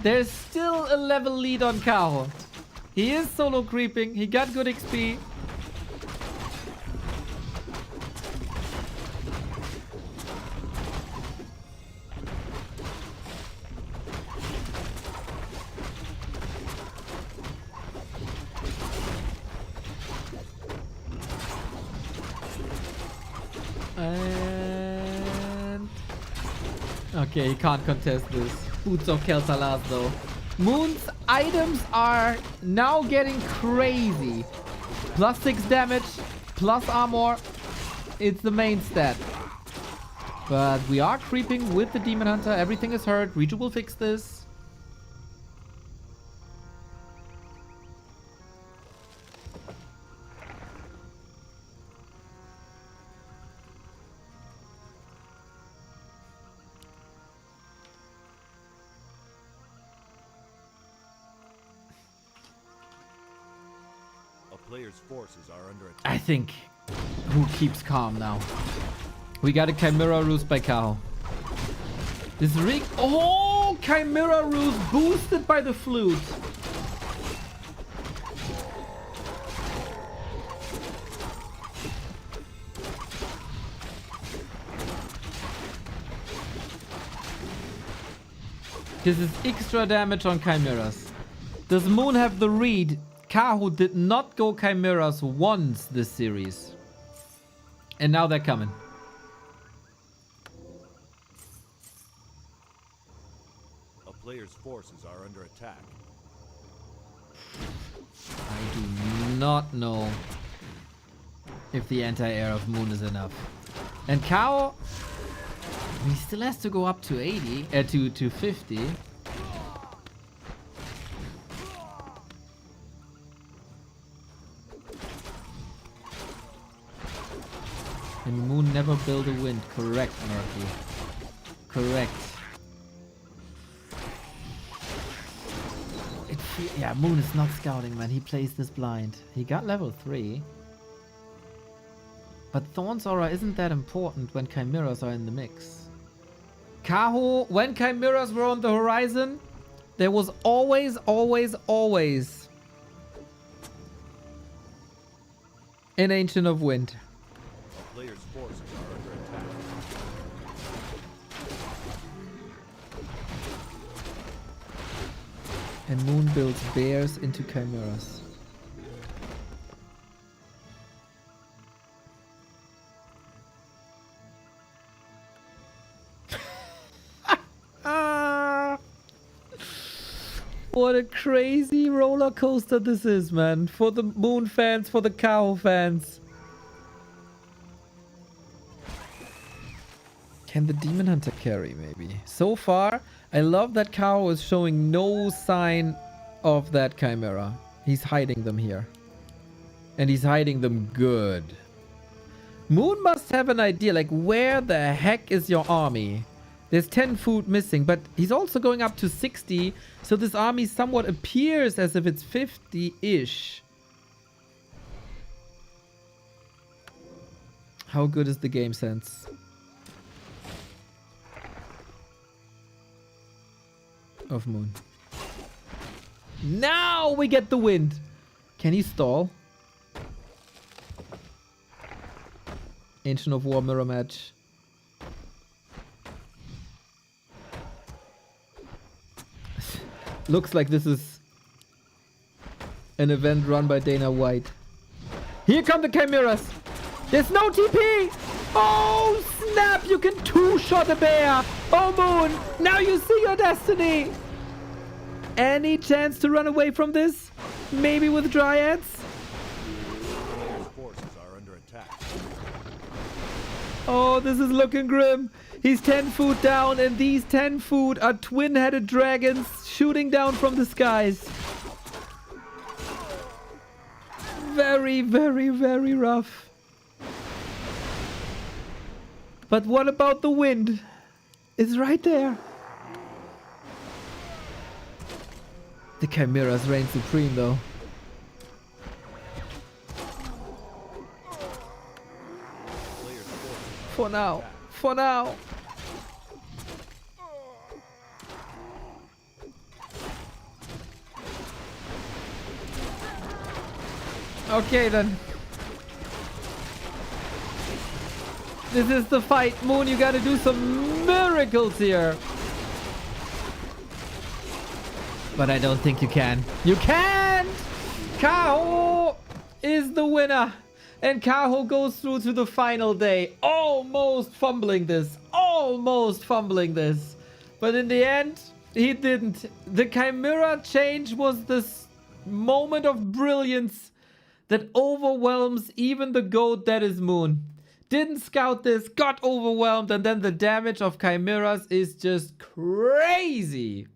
Speaker 1: There's still a level lead on Kaho. He is solo creeping. He got good XP. And okay, he can't contest this. Boots of Kel'Thuzad though. Moon's items are now getting crazy. Plus 6 damage, plus armor. It's the main stat. But we are creeping with the Demon Hunter. Everything is hurt. Riju will fix this.
Speaker 3: Player's forces are under attack.
Speaker 1: I think who keeps calm now? We got a Chimera Roost by Kaho. This rig. Oh, Chimera Roost boosted by the flute. This is extra damage on Chimeras. Does Moon have the read? Kaho did not go Chimeras once this series. And now they're coming.
Speaker 3: A player's forces are under attack.
Speaker 1: I do not know if the anti-air of Moon is enough. And Kaho, he still has to go up to 80, to 50. And Moon never built a wind. Correct, Murphy. Correct. It Yeah, Moon is not scouting, man. He plays this blind. He got level 3. But Thorn's Aura isn't that important when Chimeras are in the mix. Kaho, when Chimeras were on the horizon, there was always an Ancient of Wind.
Speaker 3: Player's forces are under attack.
Speaker 1: And Moon builds bears into Chimeras. What a crazy roller coaster this is, man. For the Moon fans, for the Cow fans. Can the Demon Hunter carry, maybe? So far, I love that Cow is showing no sign of that Chimera. He's hiding them here. And he's hiding them good. Moon must have an idea, like, where the heck is your army? There's 10 food missing, but he's also going up to 60, so this army somewhat appears as if it's 50-ish. How good is the game sense? Of Moon. Now we get the wind. Can he stall? Ancient of War mirror match. Looks like this is an event run by Dana White. Here come the Chimeras. There's no TP. Oh, snap. You can two-shot a bear. Oh, Moon. Now you see your destiny. Any chance to run away from this? Maybe with Dryads?
Speaker 3: Player's forces are under attack.
Speaker 1: Oh, this is looking grim. He's 10 food down, and these 10 food are twin-headed dragons shooting down from the skies. Very, very, very rough. But what about the wind? It's right there. The Chimeras reign supreme, though.
Speaker 3: Player's forces
Speaker 1: For now. For now. Okay, then. This is the fight. Moon, you gotta do some miracles here. But I don't think you can. You can! Kaho is the winner. And Kaho goes through to the final day. Almost fumbling this. Almost fumbling this. But in the end, he didn't. The Chimera change was this moment of brilliance that overwhelms even the GOAT that is Moon. Didn't scout this, got overwhelmed, and then the damage of Chimeras is just crazy.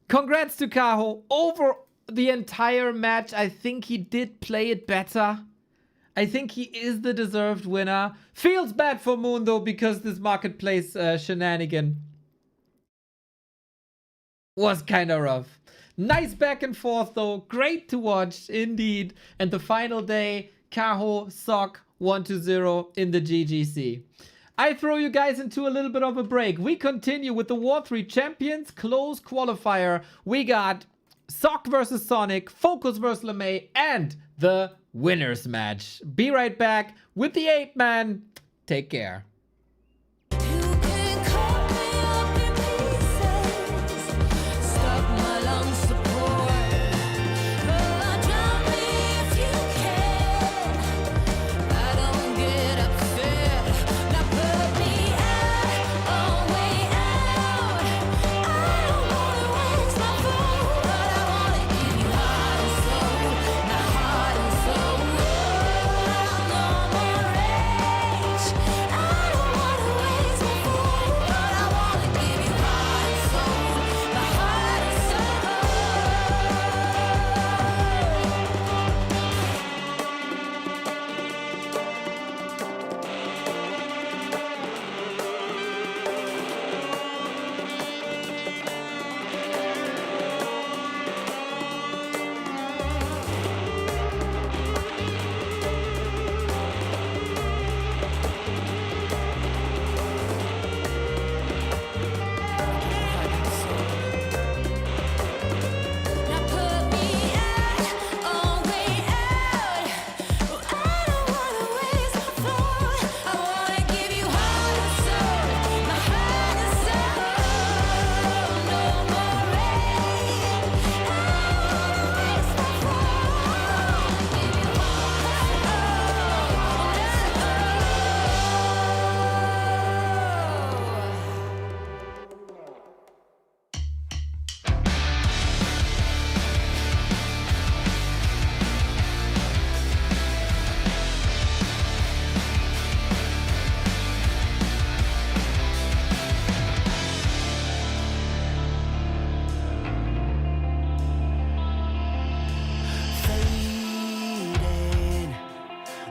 Speaker 1: Congrats to Kaho. Over the entire match, I think he did play it better. I think he is the deserved winner. Feels bad for Moon, though, because this marketplace shenanigan was kind of rough. Nice back and forth, though. Great to watch, indeed. And the final day, Kaho, Sok, 1-0 in the GGC. I throw you guys into a little bit of a break. We continue with the War 3 Champions Close Qualifier. We got Sok versus Sonik, FoCuS versus LeMei, and the winners match. Be right back with the 8-man. Take care.
Speaker 6: I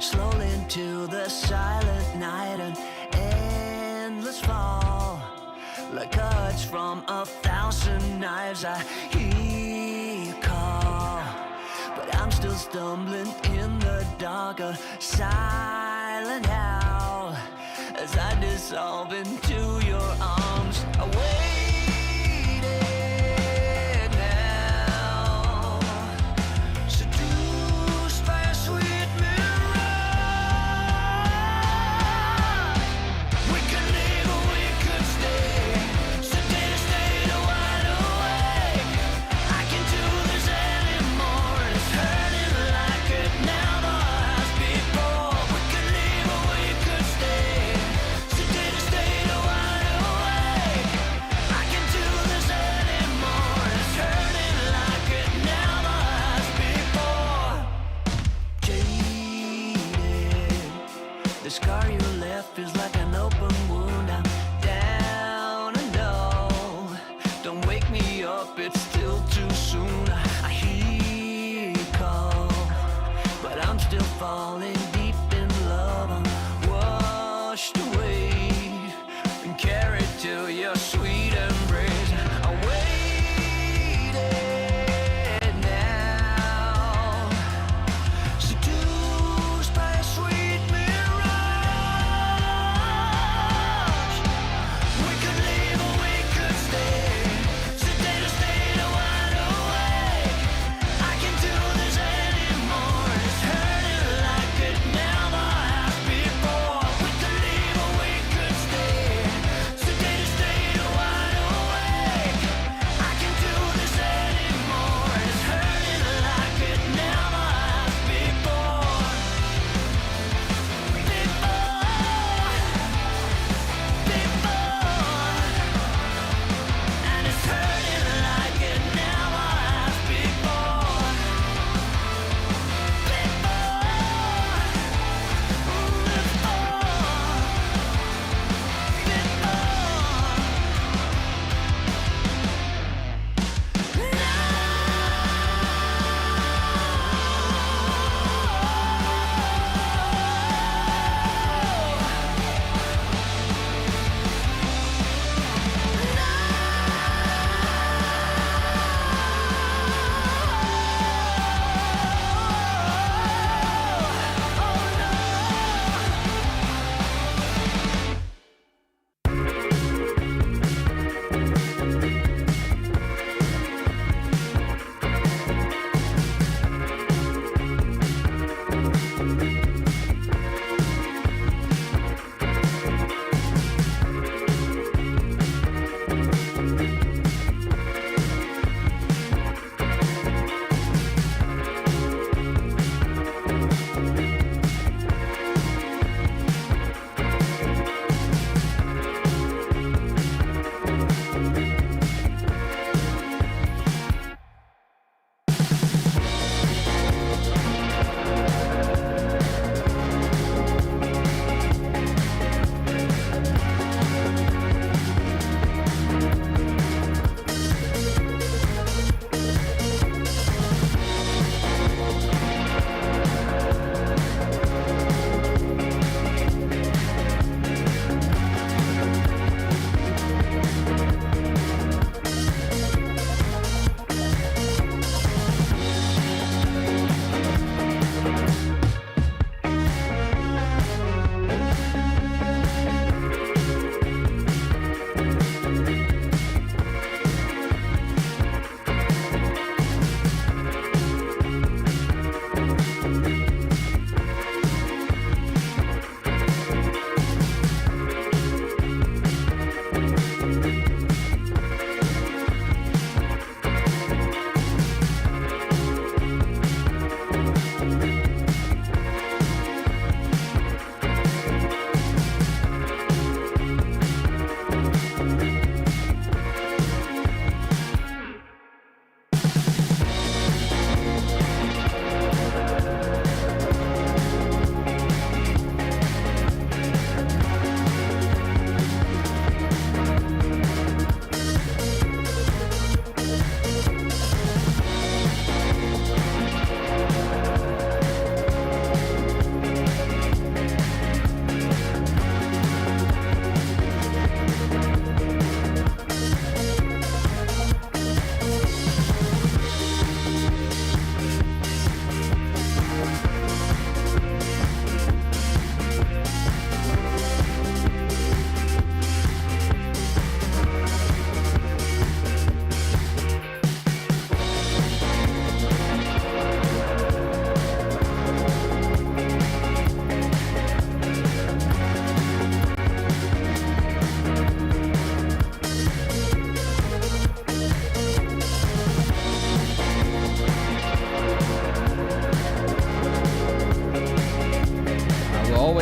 Speaker 6: slowly into the silent night, an endless fall. Like cuts from 1,000 knives, I hear you call, but I'm still stumbling in the dark, a silent howl, as I dissolve into your arms. I waited now, seduced by a sweet mirage. We could leave or we could stay, stay to stay to wide awake. I can't do this anymore, it's hurting like it never has before. We could leave or we could stay, stay to stay to wide awake. I can't do this anymore, it's hurting like it never has before. Jaded, the scar you left feels like an open wound. I'm down and low, don't wake me up, it's still too soon. I hear you call, but I'm still falling deep in love. I'm washed away and carried to your sweet embrace. I waited now, seduced by a sweet mirage. We could leave or we could stay, stay to wide awake. I can't do this anymore, it's hurting like it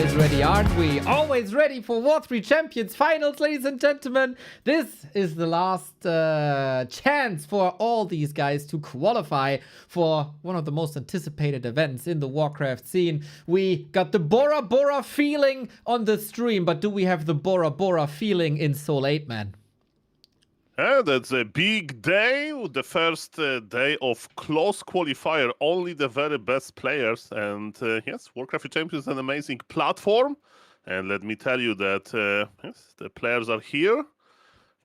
Speaker 1: always ready, aren't we? Always ready for War3 Champions Finals, ladies and gentlemen. This is the last chance for all these guys to qualify for one of the most anticipated events in the Warcraft scene. We got the Bora Bora feeling on the stream, but do we have the Bora Bora feeling in Soul 8, man?
Speaker 7: Yeah, that's a big day, the first day of close qualifier, only the very best players. And yes, Warcraft Champions is an amazing platform. And let me tell you that yes, the players are here.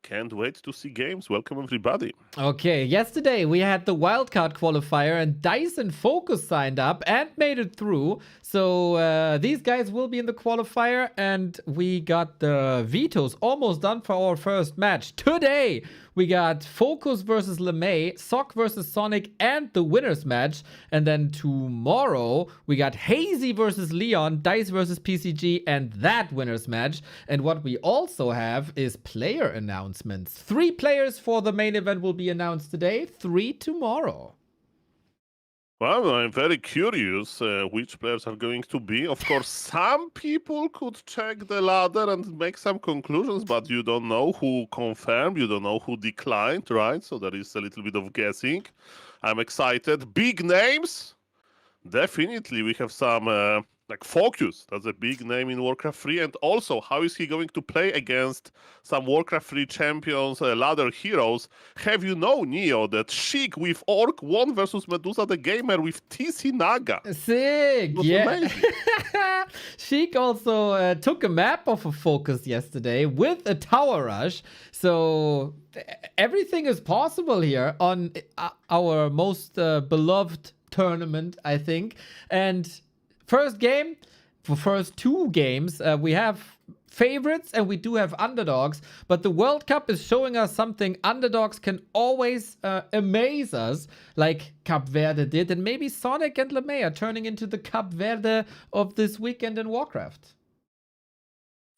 Speaker 7: Can't wait to see games. Welcome, everybody.
Speaker 1: Okay, yesterday we had the wildcard qualifier and DICE and FoCuS signed up and made it through. So these guys will be in the qualifier, and we got the vetoes almost done for our first match. Today we got FoCuS versus LeMei, Sock versus Sonik, and the winners match. And then tomorrow we got Hazy versus Leon, DICE versus PCG, and that winners match. And what we also have is player announcements. 3 players for the main event will be announced today, 3 tomorrow.
Speaker 7: Well, I'm very curious which players are going to be. Of course, some people could check the ladder and make some conclusions, but you don't know who confirmed, you don't know who declined, right? So there is a little bit of guessing. I'm excited. Big names. Definitely, we have some like FoCuS. That's a big name in Warcraft 3. And also, how is he going to play against some Warcraft 3 champions, ladder heroes? Have you known, Neo, that Sheik with Orc won versus Medusa the Gamer with TC Naga?
Speaker 1: Sick, yeah.
Speaker 7: Amazing.
Speaker 1: Sheik also took a map of a FoCuS yesterday with a tower rush. So everything is possible here on our most beloved tournament, I think. And first game, for first 2 games, we have favorites and we do have underdogs, but the World Cup is showing us something underdogs can always amaze us, like Cap Verde did, and maybe Sonik and LeMei are turning into the Cap Verde of this weekend in Warcraft.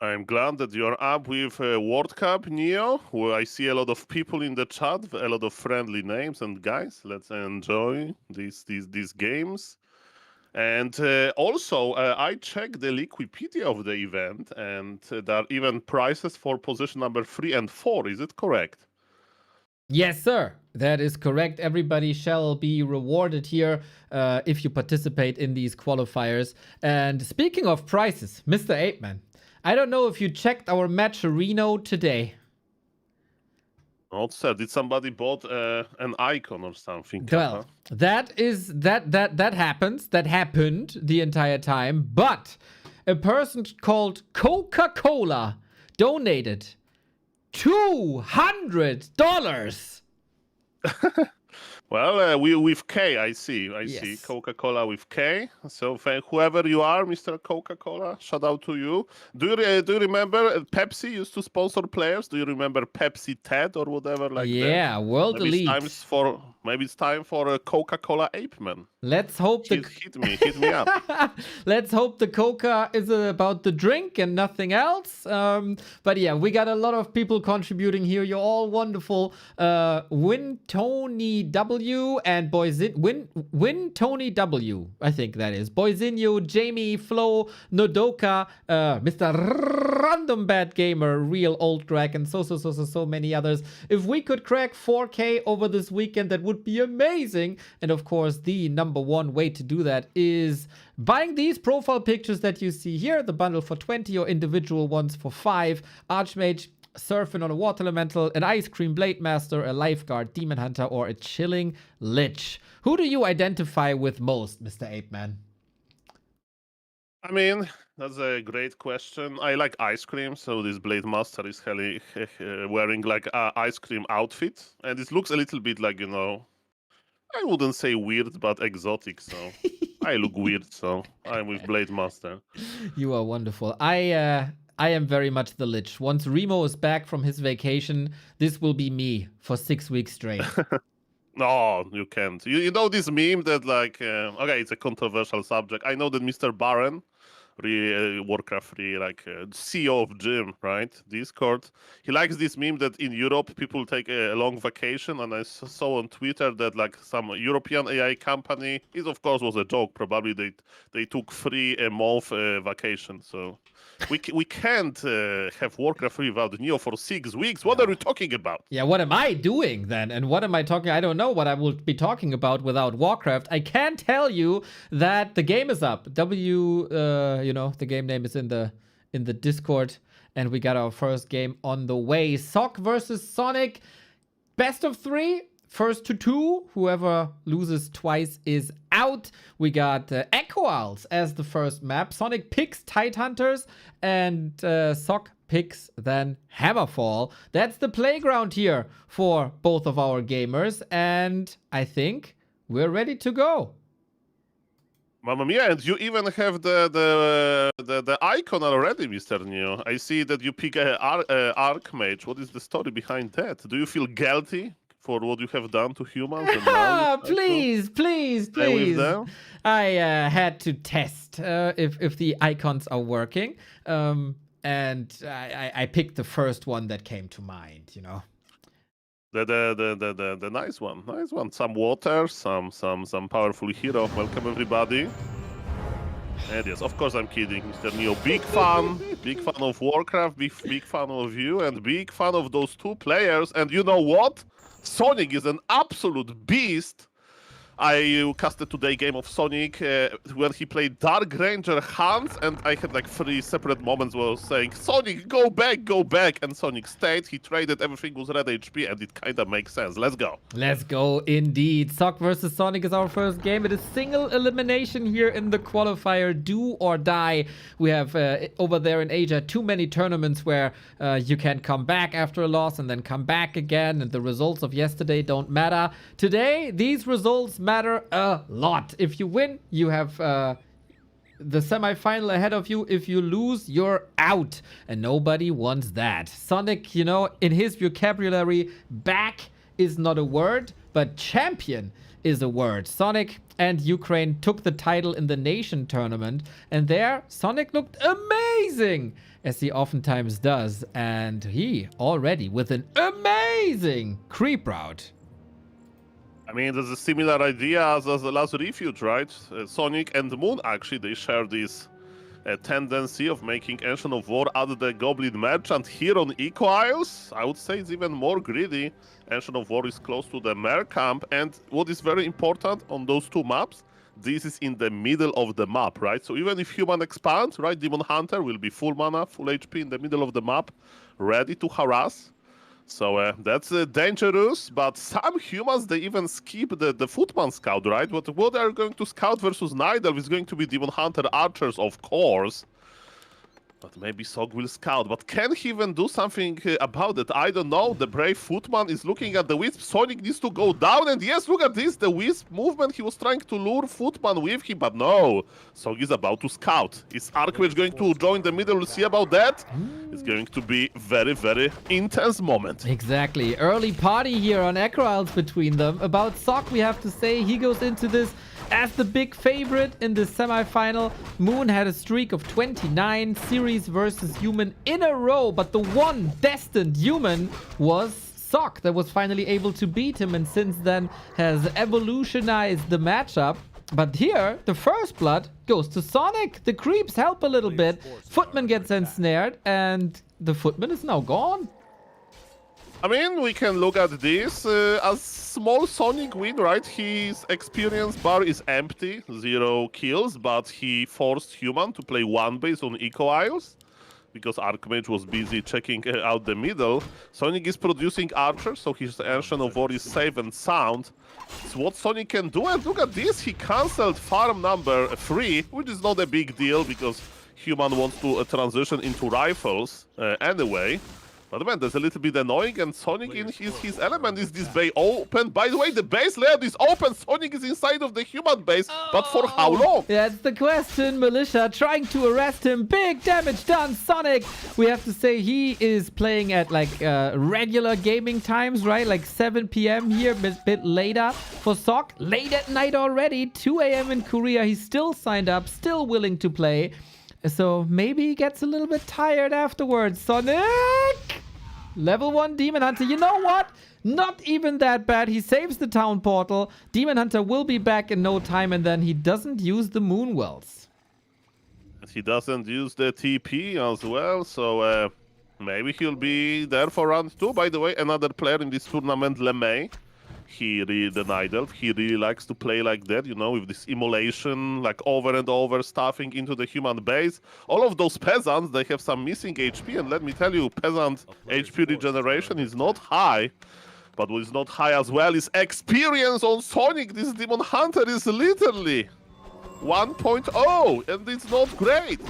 Speaker 7: I'm glad that you're up with World Cup, Neo, where I see a lot of people in the chat, a lot of friendly names, and guys, let's enjoy these games. And also, I checked the Wikipedia of the event, and there are even prizes for position number 3 and 4. Is it correct?
Speaker 1: Yes, sir. That is correct. Everybody shall be rewarded here if you participate in these qualifiers. And speaking of prizes, Mr. 8-Man, I don't know if you checked our Matcherino today.
Speaker 7: Not sir. Did somebody bought an icon or something?
Speaker 1: Well, that happens. That happened the entire time. But a person called Coca-Cola donated $200.
Speaker 7: Well, we with K, I see. I see
Speaker 1: Yes.
Speaker 7: Coca-Cola with K. So whoever you are, Mr. Coca-Cola, shout out to you. Do you remember Pepsi used to sponsor players? Do you remember Pepsi TED or whatever like that?
Speaker 1: Yeah, World
Speaker 7: Maybe
Speaker 1: Elite.
Speaker 7: maybe it's time for a Coca-Cola Ape Man.
Speaker 1: Let's hope the
Speaker 7: Hit me up.
Speaker 1: let's hope the Coca is about the drink and nothing else. But yeah, we got a lot of people contributing here. You're all wonderful. Win Tony W and Win Tony W. I think that is Boyzinho, Jamie, Flo, Nodoka, Mr. Random Bad Gamer, Real Old Dragon, so many others. If we could crack 4K over this weekend, that would be amazing. And of course, the number one way to do that is buying these profile pictures that you see here, the bundle for 20 or individual ones for 5. Archmage, surfing on a water elemental, an ice cream blade master, a lifeguard, demon hunter, or a chilling lich. Who do you identify with most, Mr. 8-Man?
Speaker 7: I mean, that's a great question. I like ice cream, so this Blade Master is wearing like an ice cream outfit, and it looks a little bit like, you know, I wouldn't say weird, but exotic. So I look weird, so I'm with Blade Master.
Speaker 1: You are wonderful. I am very much the Lich. Once Remo is back from his vacation, this will be me for 6 weeks straight.
Speaker 7: No, you can't. You know this meme that like, okay, it's a controversial subject. I know that Mr. Baron Warcraft 3, like CEO of Gym, right? Discord. He likes this meme that in Europe people take a long vacation, and I saw on Twitter that like some European AI company, it of course was a joke. Probably they took a month vacation. So we can't have Warcraft 3 without Neo for 6 weeks. What are you talking about?
Speaker 1: Yeah, what am I doing then? And what am I talking? I don't know what I will be talking about without Warcraft. I can tell you that the game is up. The game name is in the Discord, and we got our first game on the way. Sock versus Sonik, best of 3. First to 2, whoever loses twice is out. We got Echo Owls as the first map. Sonik picks Tidehunters, and Sock picks then Hammerfall. That's the playground here for both of our gamers, and I think we're ready to go.
Speaker 7: Mamma mia, and you even have the icon already, Mr. Neo. I see that you pick Archmage. What is the story behind that? Do you feel guilty for what you have done to humans? And now you
Speaker 1: Please.
Speaker 7: stay with them?
Speaker 1: I had to test if the icons are working, and I picked the first one that came to mind.
Speaker 7: The nice one. Some water, some powerful hero. Welcome everybody. And yes, of course I'm kidding, Mr. Neo. Big fan of Warcraft, big fan of you, and big fan of those two players. And you know what? Sonik is an absolute beast. I casted today game of Sonik where he played Dark Ranger Hans, and I had like 3 separate moments where I was saying, Sonik, go back, and Sonik stayed, he traded, everything was red HP, and it kind of makes sense. Let's go.
Speaker 1: Let's go indeed. Sock versus Sonik is our first game. It is single elimination here in the qualifier, do or die. We have over there in Asia too many tournaments where you can come back after a loss and then come back again, and the results of yesterday don't matter. Today, these results matter a lot. If you win, you have the semi-final ahead of you. If you lose, you're out, and nobody wants that. Sonik, in his vocabulary, back is not a word, but champion is a word. Sonik and Ukraine took the title in the nation tournament, and there Sonik looked amazing, as he oftentimes does, and he already with an amazing creep route.
Speaker 7: I mean, there's a similar idea as the last refuge, right? Sonik and Moon, actually, they share this tendency of making Ancient of War at the Goblin Merchant. Here on Echo Isles, I would say it's even more greedy. Ancient of War is close to the Mer camp, and what is very important on those two maps, this is in the middle of the map, right? So even if human expands, right, Demon Hunter will be full mana, full HP in the middle of the map, ready to harass. So that's dangerous, but some humans, they even skip the Footman Scout, right? What they are going to scout versus Nidal is going to be Demon Hunter Archers, of course. But maybe Sog will scout. But can he even do something about it? I don't know. The Brave Footman is looking at the Wisp. Sonik needs to go down. And yes, look at this. The Wisp movement. He was trying to lure Footman with him. But no. Sog is about to scout. Is Archmage going to join the middle? We'll see about that. It's going to be very, very intense moment.
Speaker 1: Exactly. Early party here on Echo Isles between them. About Sock, we have to say he goes into this as the big favorite in the semi-final. Moon had a streak of 29 series versus human in a row, but the one destined human was Sock that was finally able to beat him, and since then has evolutionized the matchup. But here, the first blood goes to Sonik. The creeps help a little bit. Footman gets ensnared, and the Footman is now gone.
Speaker 7: I mean, we can look at this as small Sonik win, right? His experience bar is empty, 0 kills, but he forced human to play one base on Echo Isles because Archmage was busy checking out the middle. Sonik is producing archers, so his Ancient of War is safe and sound. It's what Sonik can do, and look at this, he cancelled farm number 3, which is not a big deal because human wants to transition into rifles anyway. But man, that's a little bit annoying, and Sonik in his element. Is this bay open? By the way, the base layout is open. Sonik is inside of the human base, but for how long?
Speaker 1: That's the question. Militia trying to arrest him. Big damage done, Sonik. We have to say he is playing at like regular gaming times, right? Like 7 p.m. here, a bit later for Sock. Late at night already, 2 a.m. in Korea. He's still signed up, still willing to play. So maybe he gets a little bit tired afterwards. Sonic! Level 1 Demon Hunter. You know what? Not even that bad. He saves the town portal. Demon Hunter will be back in no time, and then he doesn't use the moon wells.
Speaker 7: He doesn't use the TP as well, so maybe he'll be there for round 2. By the way, another player in this tournament, LeMei. He really, the Night Elf, he really likes to play like that, you know, with this immolation, like over and over, stuffing into the human base. All of those peasants, they have some missing HP, and let me tell you, peasant HP regeneration is not high. But what is not high as well is experience on Sonik. This Demon Hunter is literally 1.0, and it's not great.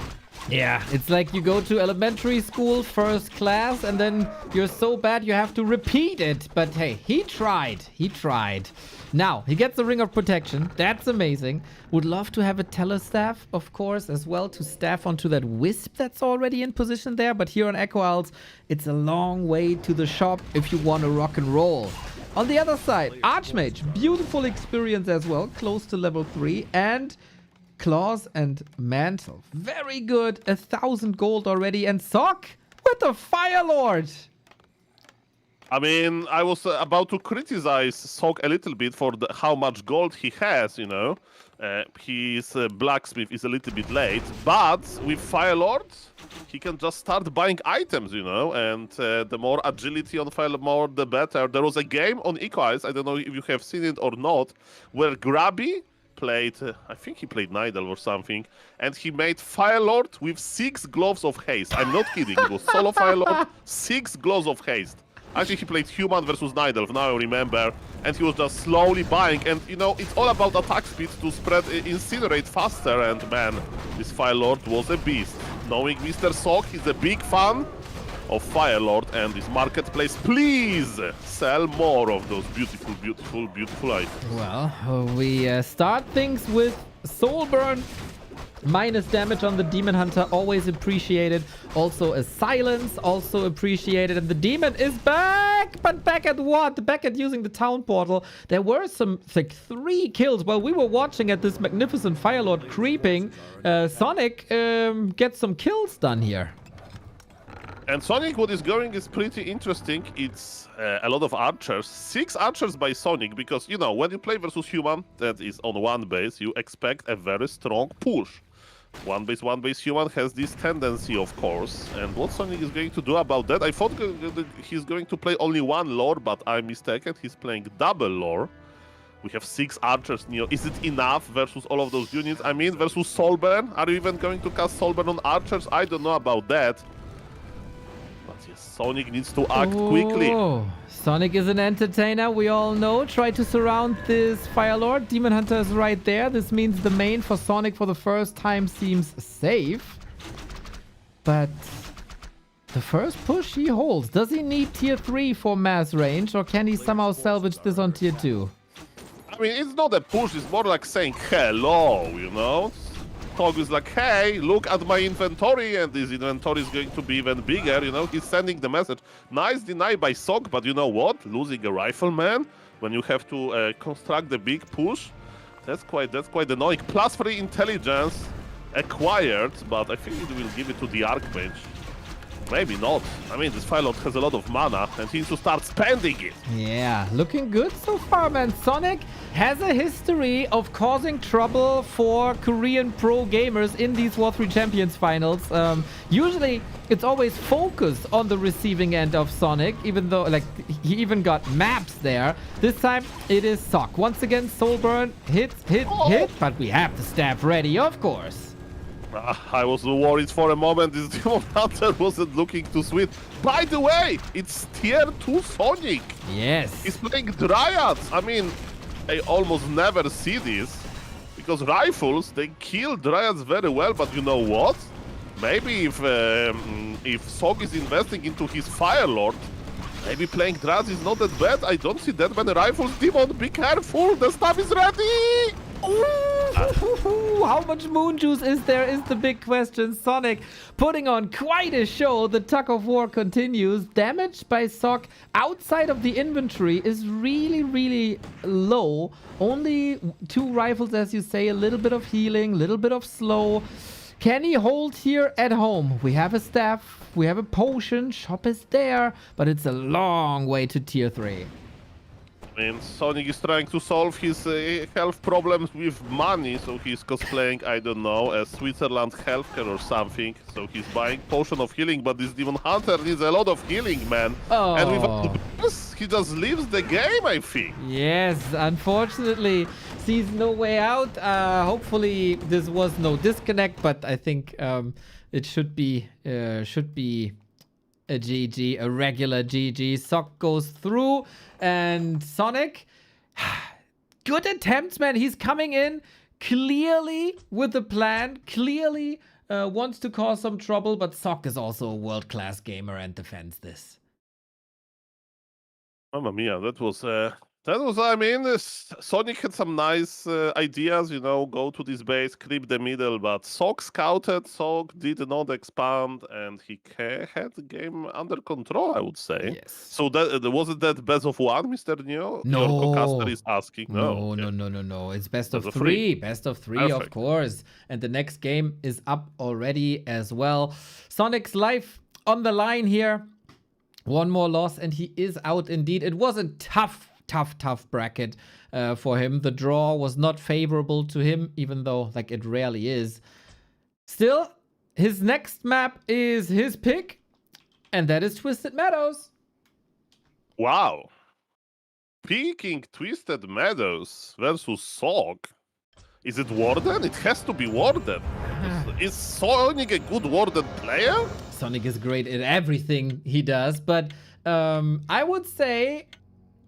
Speaker 1: Yeah, it's like you go to elementary school, first class, and then you're so bad you have to repeat it. But hey, he tried. He tried. Now, he gets the Ring of Protection. That's amazing. Would love to have a Telestaff, of course, as well, to staff onto that Wisp that's already in position there. But here on Echo Isles, it's a long way to the shop if you want to rock and roll. On the other side, Archmage. Beautiful experience as well, close to level 3. And Claws and Mantle. Very good. 1,000 gold already. And Sock with the Fire Lord.
Speaker 7: I mean, I was about to criticize Sok a little bit for how much gold he has, you know. His blacksmith is a little bit late, but with Fire Lord, he can just start buying items, you know, and the more agility on Fire Lord, the better. There was a game on Equals, I don't know if you have seen it or not, where Grabby played, I think he played Nidal or something, and he made Fire Lord with 6 gloves of haste. I'm not kidding, it was solo Fire Lord, 6 gloves of haste. Actually, he played Human versus Nidal, now I remember, and he was just slowly buying, and you know, it's all about attack speed to spread, incinerate faster, and man, this Fire Lord was a beast. Knowing Mr. Sok, he's a big fan of Fire Lord and this marketplace. Please sell more of those beautiful, beautiful, beautiful items.
Speaker 1: Well, we start things with Soul Burn. Minus damage on the Demon Hunter, always appreciated. Also a silence, also appreciated. And the Demon is back! But back at what? Back at using the town portal. There were some, like, 3 kills while we were watching at this magnificent Fire Lord creeping. Sonic gets some kills done here.
Speaker 7: And Sonic, what is going is pretty interesting. It's a lot of archers. 6 archers by Sonic, because, you know, when you play versus human, that is on one base, you expect a very strong push. One base human has this tendency, of course. And what Sonic is going to do about that? I thought he's going to play only 1 lore, but I'm mistaken. He's playing double lore. We have 6 archers near. Is it enough versus all of those units? I mean, versus Soulburn? Are you even going to cast Soulburn on archers? I don't know about that. But yes, Sonic needs to act quickly.
Speaker 1: Sonic is an entertainer, we all know. Try to surround this Fire Lord. Demon Hunter is right there. This means the main for Sonic for the first time seems safe. But the first push he holds. Does he need tier 3 for mass range, or can he somehow salvage this on tier 2?
Speaker 7: I mean, it's not a push, it's more like saying hello, you know? Tog is like, hey, look at my inventory, and this inventory is going to be even bigger, you know? He's sending the message. Nice deny by Sok, but you know what? Losing a rifleman when you have to construct the big push, that's quite annoying. Plus 3 intelligence acquired, but I think it will give it to the Archmage. Maybe not. I mean, this Fire Lord has a lot of mana, and he needs to start spending it.
Speaker 1: Yeah, looking good so far, man. Sonic has a history of causing trouble for Korean pro gamers in these Warcraft Champions finals. Usually, it's always FoCuS on the receiving end of Sonic, even though, like, he even got maps there. This time, it is Sok. Once again, Soulburn, hit, but we have the staff ready, of course.
Speaker 7: I was worried for a moment. This Demon Hunter wasn't looking too sweet. By the way, it's tier 2 Sonic.
Speaker 1: Yes.
Speaker 7: He's playing Dryads. I mean, I almost never see this. Because rifles, they kill Dryads very well. But you know what? Maybe if Sok is investing into his Fire Lord, maybe playing Dryads is not that bad. I don't see that many rifles. Demon, be careful. The stuff is ready.
Speaker 1: Ooh, how much moon juice is there is the big question. Sonic putting on quite a show. The tug of war continues. Damage by Sok outside of the inventory is really, really low. Only 2 rifles, as you say. A little bit of healing, a little bit of slow. Can he hold here at home? We have a staff, we have a potion, shop is there, but it's a long way to tier 3.
Speaker 7: I mean, Sonik is trying to solve his health problems with money, so he's cosplaying, I don't know, a Switzerland healthcare or something. So he's buying potion of healing, but this demon hunter needs a lot of healing, man.
Speaker 1: Oh.
Speaker 7: And without this, he just leaves the game, I think.
Speaker 1: Yes, unfortunately, sees no way out. Hopefully, this was no disconnect, but I think it should be a GG, a regular GG. Sock goes through, and Sonik, good attempts, man. He's coming in clearly with a plan, clearly wants to cause some trouble, but Sock is also a world-class gamer and defends this.
Speaker 7: Mamma mia, that was, I mean, Sonik had some nice ideas, you know, go to this base, creep the middle, but Sock scouted, Sock did not expand, and he had the game under control, I would say.
Speaker 1: Yes.
Speaker 7: So that wasn't that best of one, Mr. Neo?
Speaker 1: No.
Speaker 7: Your co-caster is asking.
Speaker 1: No. It's best of three. Best of three,
Speaker 7: Perfect.
Speaker 1: of course. And the next game is up already as well. Sonic's life on the line here. One more loss, and he is out indeed. It was a tough bracket for him. The draw was not favorable to him, even though like it rarely is. Still, his next map is his pick, and that is Twisted Meadows.
Speaker 7: Wow. Picking Twisted Meadows versus Sock. Is it Warden? It has to be Warden. Is Sonic a good Warden player?
Speaker 1: Sonic is great at everything he does, but I would say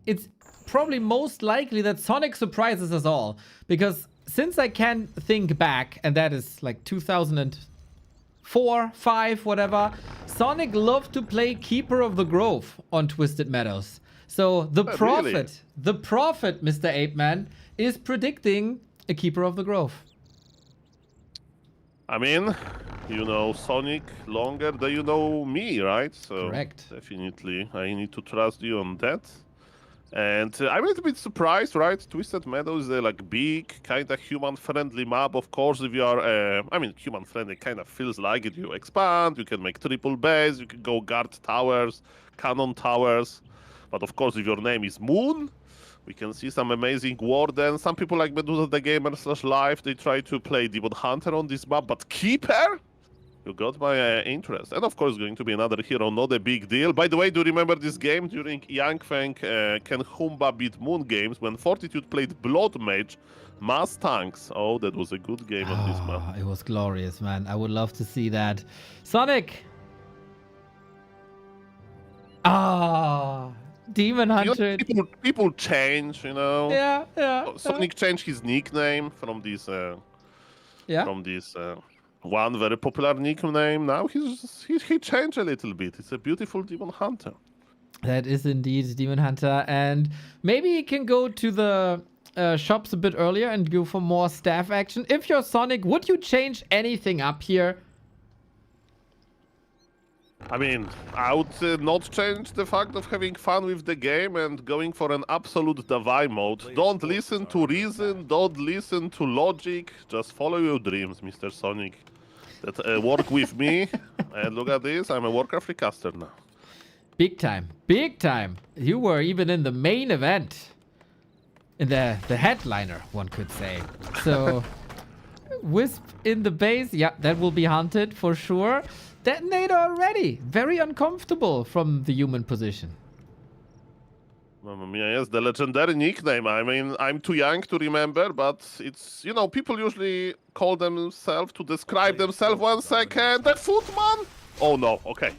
Speaker 1: it's probably most likely that Sonic surprises us all, because since I can think back, and that is like 2004, 5, whatever, Sonic loved to play Keeper of the Grove on Twisted Meadows. So the prophet, Mr. Ape Man, is predicting a Keeper of the Grove.
Speaker 7: I mean, you know Sonic longer than you know me, right? So
Speaker 1: Correct.
Speaker 7: Definitely, I need to trust you on that. And I'm a little bit surprised, right? Twisted Meadows is a like big, kind of human-friendly map. Of course, if you are, I mean, human-friendly kind of feels like it. You expand, you can make triple base, you can go guard towers, cannon towers. But of course, if your name is Moon, we can see some amazing Warden. Some people like Medusa the Gamer /Live, they try to play Demon Hunter on this map, but Keeper? You got my interest. And of course, going to be another hero, not a big deal. By the way, do you remember this game during Yang Feng Ken Humba Beat Moon games when Fortitude played Blood Mage, Mass Tanks? Oh, that was a good game on this map.
Speaker 1: It was glorious, man. I would love to see that. Sonic! Demon Hunter.
Speaker 7: You know, people change, you know.
Speaker 1: Yeah.
Speaker 7: Sonic changed his nickname from this one very popular nickname. Now he changed a little bit. It's a beautiful Demon Hunter.
Speaker 1: That is indeed Demon Hunter, and maybe he can go to the shops a bit earlier and go for more staff action. If you're Sonic, would you change anything up here?
Speaker 7: I mean, I would not change the fact of having fun with the game and going for an absolute Davai mode. Don't listen to reason, don't listen to logic, just follow your dreams, Mr. Sonic. That work with me, and look at this, I'm a Warcraft recaster now.
Speaker 1: Big time. You were even in the main event. In the headliner, one could say. So, Wisp in the base, yeah, that will be hunted for sure. Detonator already. Very uncomfortable from the human position.
Speaker 7: Mamma mia, yes, the legendary nickname. I mean, I'm too young to remember, but it's, you know, people usually call themselves to describe themselves. 1 second. The Footman? Oh no, okay.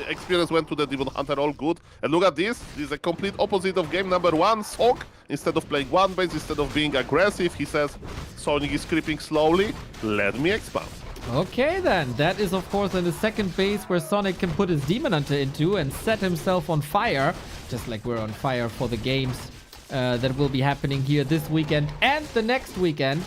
Speaker 7: Experience went to the Demon Hunter, all good. And look at this. This is a complete opposite of game number 1. Sock, instead of playing one base, instead of being aggressive, he says, Sonic is creeping slowly. Let me expand.
Speaker 1: Okay then, that is of course in the second base where Sonic can put his Demon Hunter into and set himself on fire, just like we're on fire for the games that will be happening here this weekend and the next weekend.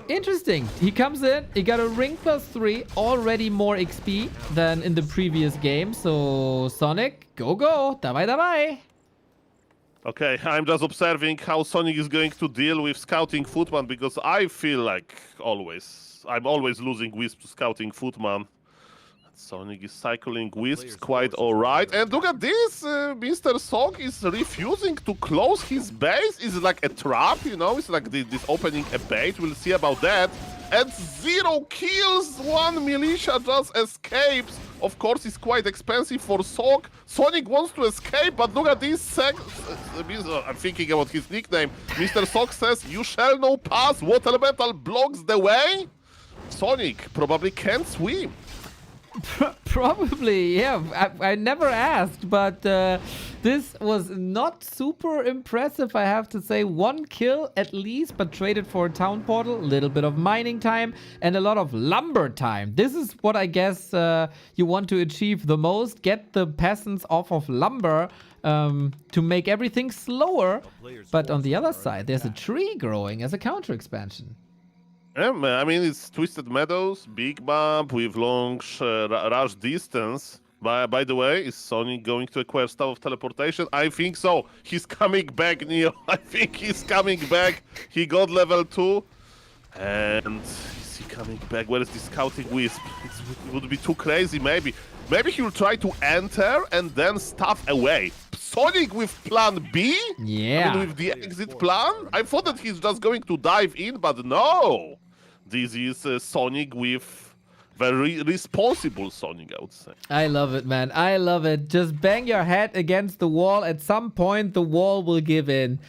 Speaker 1: Interesting, he comes in, he got a ring +3, already more XP than in the previous game, so Sonic, go, dabei.
Speaker 7: Okay, I'm just observing how Sonic is going to deal with scouting footman because I feel like I'm always losing Wisp to scouting footman. Sonic is cycling Wisps quite alright. And look at this! Mr. Sok is refusing to close his base. It's like a trap, you know? It's like this opening a bait. We'll see about that. And 0 kills! 1 militia just escapes. Of course, it's quite expensive for Sok. Sonic wants to escape, but look at this. I'm thinking about his nickname. Mr. Sok says, "You shall no pass. What elemental blocks the way?" Sonic probably can't swim.
Speaker 1: Probably, yeah. I never asked, but this was not super impressive, I have to say. 1 kill at least, but traded for a town portal, a little bit of mining time, and a lot of lumber time. This is what I guess you want to achieve the most. Get the peasants off of lumber to make everything slower. But on the other side, there's a tree growing as a counter expansion.
Speaker 7: Yeah, I mean, it's Twisted Meadows, big map with long rush distance. By the way, is Sonic going to acquire Staff of Teleportation? I think so. He's coming back, Neo. I think he's coming back. He got level 2. And is he coming back? Where is the Scouting Wisp? It would be too crazy, maybe. Maybe he will try to enter and then stuff away. Sonic with plan B?
Speaker 1: Yeah.
Speaker 7: I mean, with the exit plan? I thought that he's just going to dive in, but no. This is Sonic with very responsible Sonic, I would say.
Speaker 1: I love it, man. I love it. Just bang your head against the wall. At some point, the wall will give in.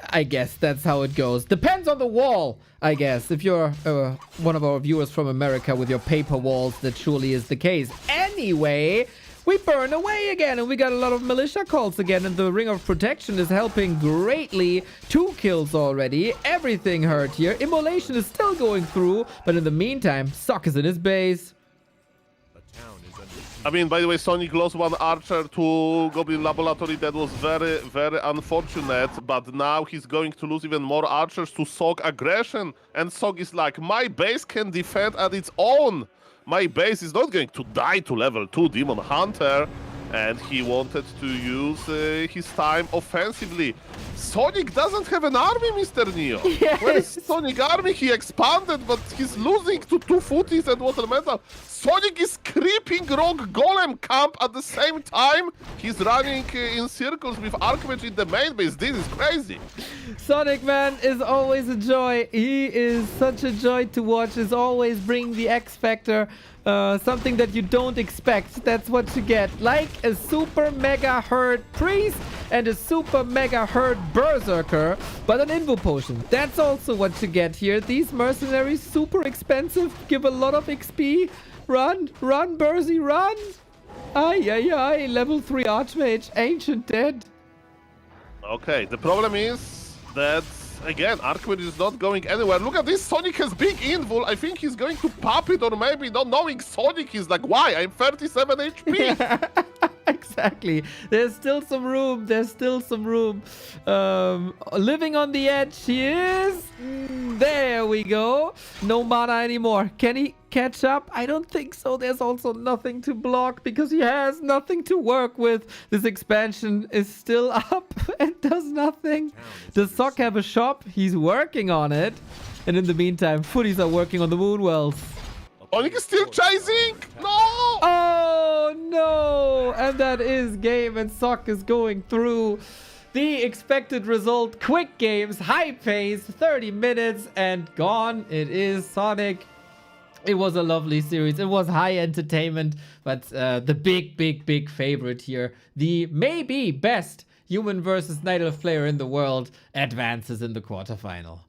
Speaker 1: I guess that's how it goes. Depends on the wall, I guess. If you're one of our viewers from America with your paper walls, that surely is the case. Anyway, we burn away again, and we got a lot of militia calls again, and the Ring of Protection is helping greatly. 2 kills already. Everything hurt here. Immolation is still going through, but in the meantime, Sok is in his base.
Speaker 7: I mean, by the way, Sonic lost 1 archer to Goblin Laboratory. That was very, very unfortunate. But now he's going to lose even more archers to Sok aggression. And Sok is like, my base can defend at its own. My base is not going to die to level 2 Demon Hunter. And he wanted to use his time offensively. Sonic doesn't have an army, Mr. Neo.
Speaker 1: Yes.
Speaker 7: Where is Sonic army? He expanded, but he's losing to 2 footies and Water Metal. Sonic is creeping Rogue Golem camp at the same time. He's running in circles with Archmage in the main base. This is crazy.
Speaker 1: Sonic, man, is always a joy. He is such a joy to watch. Is always bringing the X Factor. Something that you don't expect. That's what you get. Like a super mega herd priest and a super mega herd berserker, but an invo potion. That's also what you get here. These mercenaries, super expensive, give a lot of XP. Run, run, Bursy, run! Ay, ay, ay, level 3 Archmage, ancient dead.
Speaker 7: Okay, the problem is that, again, Archmage is not going anywhere. Look at this, Sonic has big invul. I think he's going to pop it, or maybe not knowing Sonic, he's like, why? I'm 37 HP.
Speaker 1: Exactly. There's still some room. There's still some room. Living on the edge, he is. There we go. No mana anymore. Can he catch up? I don't think so. There's also nothing to block because he has nothing to work with. This expansion is still up and does nothing. Does Sok have a shop? He's working on it. And in the meantime, footies are working on the Moonwells.
Speaker 7: Sonic is still chasing! No!
Speaker 1: Oh no! And that is game, and Sok is going through the expected result. Quick games, high pace, 30 minutes, and gone. It is Sonic. It was a lovely series. It was high entertainment, but the big favorite here, the maybe best human versus Night Elf player in the world, advances in the quarterfinal.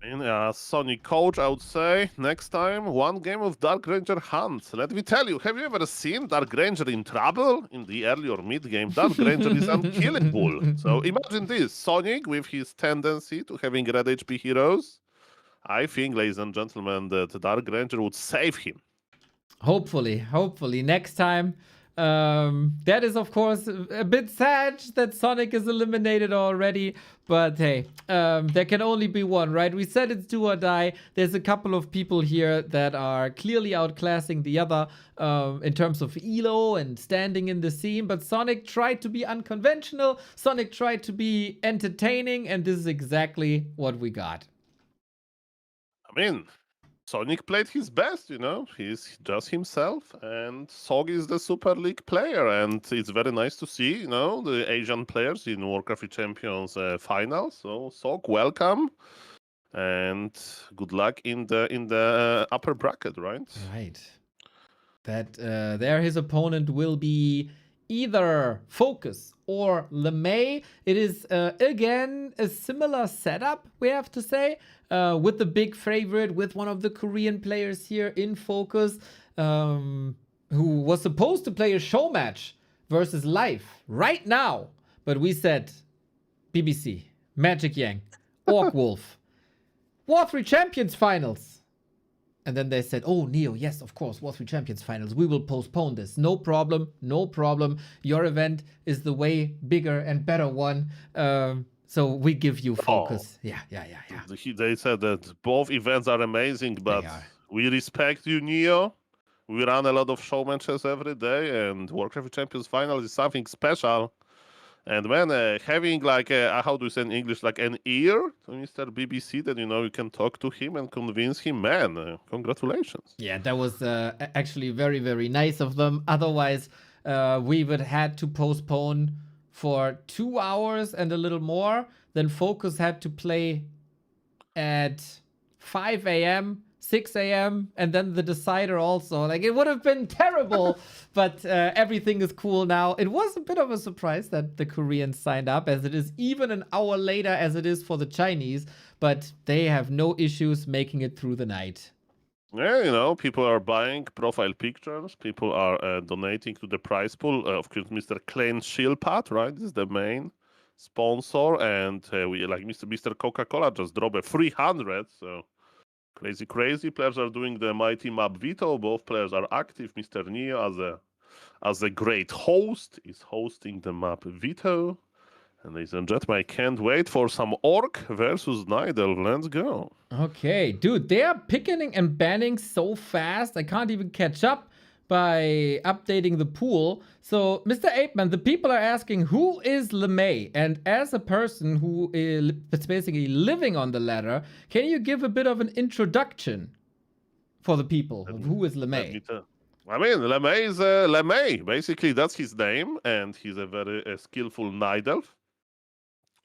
Speaker 7: And Sonic coach, I would say, next time, 1 game of Dark Ranger Hunt. Let me tell you, have you ever seen Dark Ranger in trouble? In the early or mid game, Dark Ranger is unkillable. So imagine this, Sonic with his tendency to having red HP heroes. I think, ladies and gentlemen, that Dark Ranger would save him.
Speaker 1: Hopefully. Next time, That is, of course, a bit sad that Sonik is eliminated already. But hey, there can only be one, right? We said it's do or die. There's a couple of people here that are clearly outclassing the other in terms of elo and standing in the scene. But Sonik tried to be unconventional. Sonik tried to be entertaining. And this is exactly what we got.
Speaker 7: I mean, Sonik played his best, he's just himself, and Sog is the Super League player, and it's very nice to see, the Asian players in Warcraft Champions finals. So Sog, welcome, and good luck in the upper bracket, right?
Speaker 1: Right. That there his opponent will be either FoCuS or LeMei. It is again a similar setup, we have to say, with the big favorite, with one of the Korean players here in FoCuS, who was supposed to play a show match versus Live right now, but we said BBC, Magic Yang, Orc Wolf, War3 Champions Finals. And then they said, oh, Neo, yes, of course, War3 Champions Finals. We will postpone this. No problem, no problem. Your event is the way bigger and better one. So we give you FoCuS. Yeah.
Speaker 7: They said that both events are amazing, but we respect you, Neo. We run a lot of show matches every day, and Warcraft Champions Finals is something special. And man, having like how do you say in English, like an ear to Mr. BBC, that you can talk to him and convince him, man, congratulations.
Speaker 1: Yeah, that was actually very, very nice of them. Otherwise, we would had to postpone for 2 hours and a little more. Then FoCuS had to play at 5 a.m., 6 a.m., and then the decider also. Like, it would have been terrible, but everything is cool now. It was a bit of a surprise that the Koreans signed up, as it is even an hour later as it is for the Chinese, but they have no issues making it through the night.
Speaker 7: Yeah, people are buying profile pictures. People are donating to the prize pool. Of course, Mr. Klein Shilpat, right? This is the main sponsor. And we, like Mr. Coca-Cola, just dropped a 300. So crazy. Players are doing the mighty map veto. Both players are active. Mr. Neo, as a great host, is hosting the map veto. And ladies and gentlemen, I can't wait for some Orc versus Nidal. Let's go.
Speaker 1: Okay, dude, they are picking and banning so fast. I can't even catch up by updating the pool. So, Mr. Apeman, the people are asking, who is LeMei? And as a person who is basically living on the ladder, can you give a bit of an introduction for the people of who is LeMei?
Speaker 7: I mean, LeMei is LeMei. Basically, that's his name, and he's a very skillful Nidal.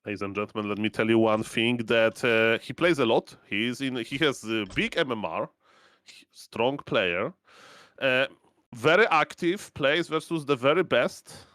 Speaker 7: Ladies and gentlemen, let me tell you one thing, that he plays a lot. He has a big MMR, strong player, very active, plays versus the very best.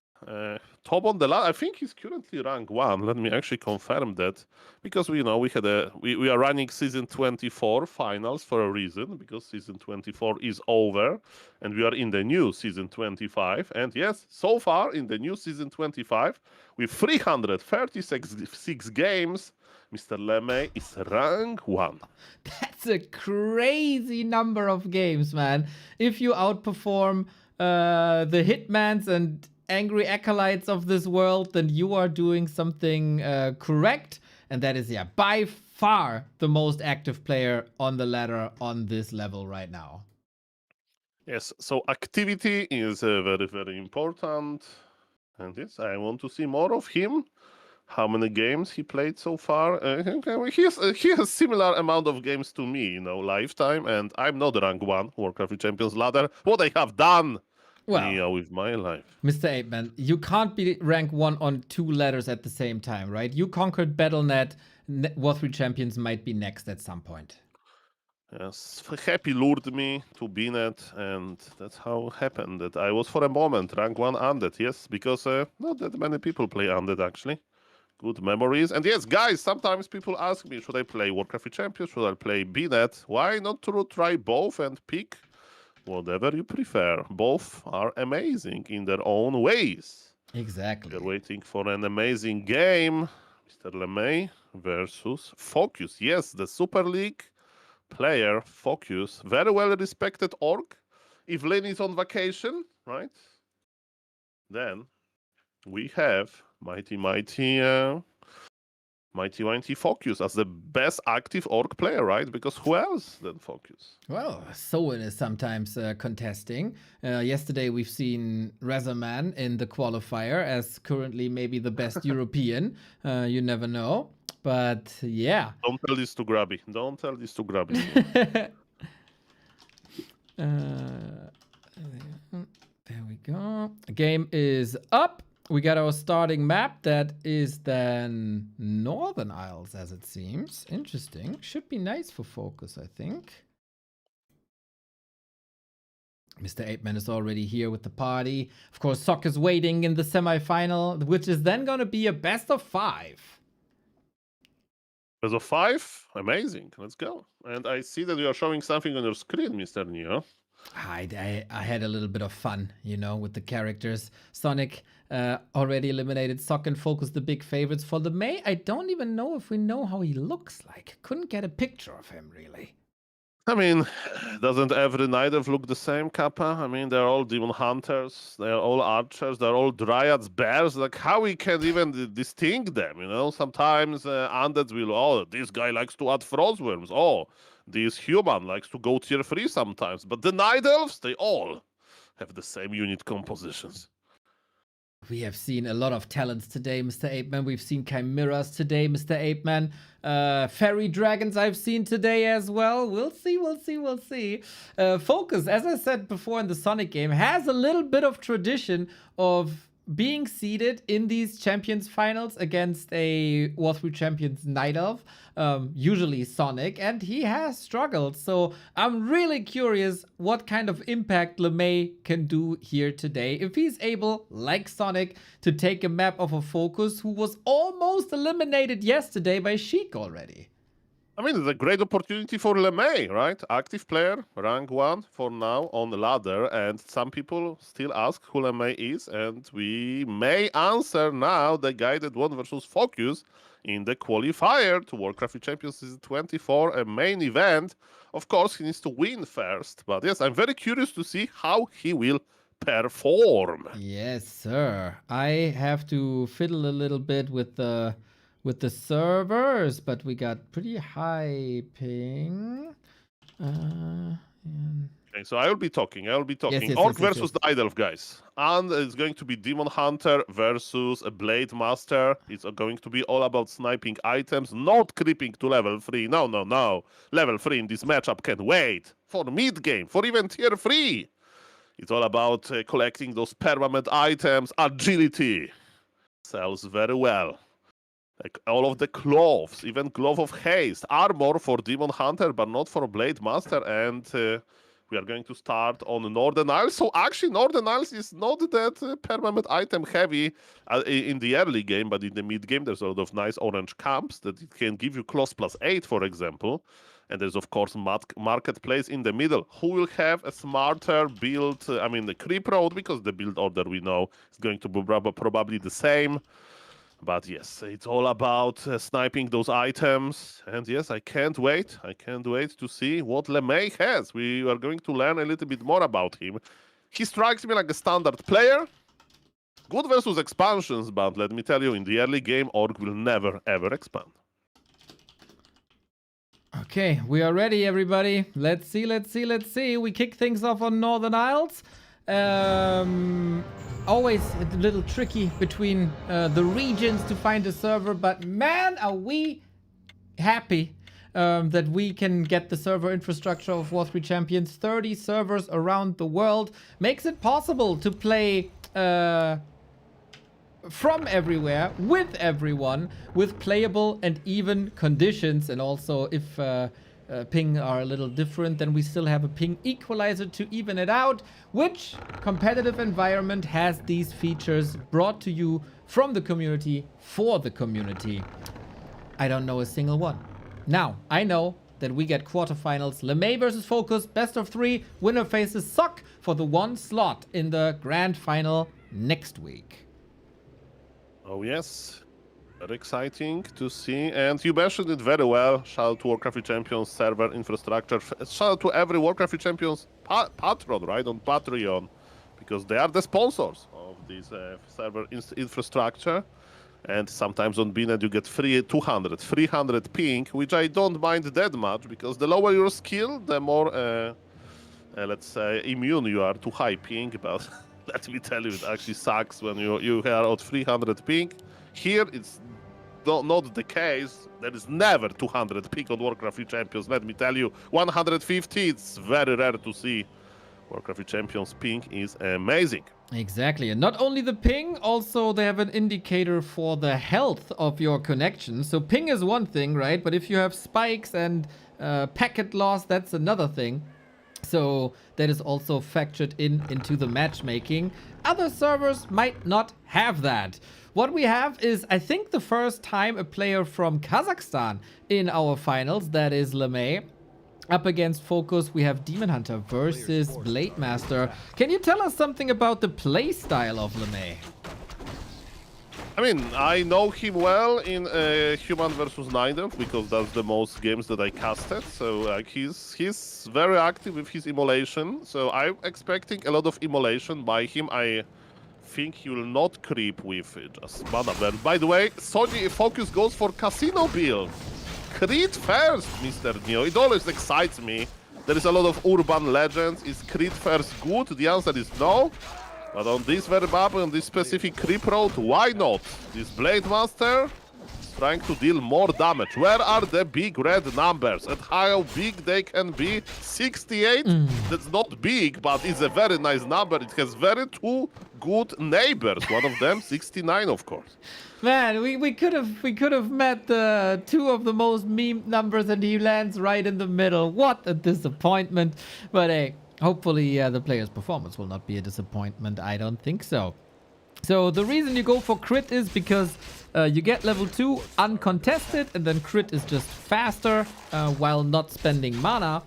Speaker 7: Top on the ladder. I think he's currently rank 1. Let me actually confirm that, because we are running season 24 finals for a reason, because season 24 is over and we are in the new season 25. And yes, so far in the new season 25, with 336 games, Mr. LeMei is rank 1.
Speaker 1: That's a crazy number of games, man. If you outperform the Hitmans and Angry Acolytes of this world, then you are doing something correct. And that is, by far the most active player on the ladder on this level right now.
Speaker 7: Yes, so activity is very, very important. And yes, I want to see more of him. How many games he played so far? He has similar amount of games to me, lifetime. And I'm not rank 1 Warcraft Champions ladder. What I have done with my life.
Speaker 1: Mr. Apeman, you can't be rank 1 on 2 ladders at the same time, right? You conquered BattleNet. War3 Champions might be next at some point.
Speaker 7: Yes, Happy lured me to BNet, and that's how it happened. That I was for a moment rank 1 Undead, yes, because not that many people play Undead actually. Good memories. And yes, guys, sometimes people ask me, should I play Warcraft Champions? Should I play BNet? Why not to try both and pick whatever you prefer? Both are amazing in their own ways.
Speaker 1: Exactly.
Speaker 7: We're waiting for an amazing game. Mr. LeMei versus FoCuS. Yes, the Super League player, FoCuS. Very well respected Orc. Evelyn is on vacation, right? then we have mighty FoCuS as the best active orc player, right? Because who else than FoCuS?
Speaker 1: Well, Soin is sometimes contesting. Yesterday we've seen Rezaman in the qualifier as currently maybe the best European. You never know. But yeah.
Speaker 7: Don't tell this to Grubby. Don't tell this to Grubby.
Speaker 1: There we go. The game is up. We got our starting map. That is then Northern Isles, as it seems. Interesting. Should be nice for FoCuS, I think. Mr. 8-Man is already here with the party. Of course, Sok is waiting in the semi-final, which is then going to be a best of 5.
Speaker 7: Best of 5? Amazing. Let's go. And I see that you are showing something on your screen, Mr. Neo.
Speaker 1: I had a little bit of fun, you know, with the characters. Sonik already eliminated Sok and FoCuS, the big favorites for LeMei. I don't even know if we know how he looks like. Couldn't get a picture of him, really.
Speaker 7: I mean, doesn't every Night Elf look the same, Kappa? I mean, they're all demon hunters, they're all archers, they're all dryads, bears. Like, how we can even distinguish them, you know? Sometimes undeads will, oh, this guy likes to add frostworms. Oh, this human likes to go tier 3 sometimes. But the Night Elves, they all have the same unit compositions.
Speaker 1: We have seen a lot of talents today, Mr. 8-Man. We've seen Chimeras today, Mr. 8-Man. Fairy Dragons I've seen today as well. We'll see. FoCuS, as I said before in the Sonik game, has a little bit of tradition of being seeded in these Champions Finals against a War3 Champions Night Elf, usually Sonik, and he has struggled. So I'm really curious what kind of impact LeMei can do here today. If he's able, like Sonik, to take a map of a FoCuS who was almost eliminated yesterday by Sheik already.
Speaker 7: I mean, it's a great opportunity for LeMei, right? Active player, rank 1 for now on the ladder, and some people still ask who LeMei is, and we may answer now the guy that won versus FoCuS in the qualifier to Warcraft Champions Season 24, a main event. Of course, he needs to win first, but yes, I'm very curious to see how he will perform.
Speaker 1: Yes, sir. I have to fiddle a little bit with the servers, but we got pretty high ping.
Speaker 7: Okay, so I will be talking.
Speaker 1: Yes,
Speaker 7: Orc versus Night Elf, guys. And it's going to be Demon Hunter versus a Blade Master. It's going to be all about sniping items, not creeping to level 3. No. Level 3 in this matchup can wait. For mid-game, for even tier 3. It's all about collecting those permanent items. Agility sells very well. Like all of the cloths, even Glove of Haste, armor for Demon Hunter, but not for Blade Master. And we are going to start on Northern Isles. So actually, Northern Isles is not that permanent item heavy in the early game, but in the mid game, there's a lot of nice orange camps that it can give you Close +8, for example. And there's, of course, Marketplace in the middle. Who will have a smarter build? The Creep Road, because the build order we know is going to be probably the same. But yes, it's all about sniping those items. And yes, I can't wait. To see what LeMei has. We are going to learn a little bit more about him. He strikes me like a standard player. Good versus expansions, but let me tell you, in the early game, Orc will never, ever expand.
Speaker 1: Okay, we are ready, everybody. Let's see. We kick things off on Northern Isles. Always a little tricky between the regions to find a server, but man, are we happy that we can get the server infrastructure of War3 Champions. 30 servers around the world makes it possible to play from everywhere, with everyone, with playable and even conditions. And also, if ping are a little different, then we still have a ping equalizer to even it out. Which competitive environment has these features brought to you from the community for the community? I don't know a single one. Now, I know that we get quarterfinals. LeMei versus FoCuS, best of 3. Winner faces Sok for the 1 slot in the grand final next week.
Speaker 7: Oh yes, very exciting to see. And you mentioned it very well. Shout out to Warcraft Champions server infrastructure. Shout out to every Warcraft Champions patron, right, on Patreon. because they are the sponsors of this server infrastructure. And sometimes on BNet you get free 200, 300 ping, which I don't mind that much, because the lower your skill, the more, let's say, immune you are to high ping. But let me tell you, it actually sucks when you are at 300 ping. Here, it's not the case. There is never 200 ping on Warcraft 3 Champions. Let me tell you, 150, it's very rare to see. Warcraft 3 Champions ping is amazing.
Speaker 1: Exactly, and not only the ping, also they have an indicator for the health of your connection. So ping is one thing, right? But if you have spikes and packet loss, that's another thing. So that is also factored into the matchmaking. Other servers might not have that. What we have is, I think, the first time a player from Kazakhstan in our finals, that is LeMei. Up against FoCuS, we have Demon Hunter versus Blade Master. Can you tell us something about the playstyle of LeMei?
Speaker 7: I mean, I know him well in Human vs. Niner, because that's the most games that I casted. So he's very active with his immolation. So I'm expecting a lot of immolation by him. I think he will not creep with just mana burn. By the way, Sonik FoCuS goes for casino build. Crit first, Mr. Neo. It always excites me. There is a lot of urban legends. Is crit first good? The answer is no. But on this very map, on this specific creep road, why not? This Blade Master is trying to deal more damage. Where are the big red numbers? And how big they can be? 68? That's not big, but it's a very nice number. It has very two good neighbors. One of them, 69, of course.
Speaker 1: Man, we could have met the two of the most memed numbers, and he lands right in the middle. What a disappointment! But hey, hopefully the player's performance will not be a disappointment. I don't think so. So the reason you go for crit is because you get level 2 uncontested, and then crit is just faster while not spending mana.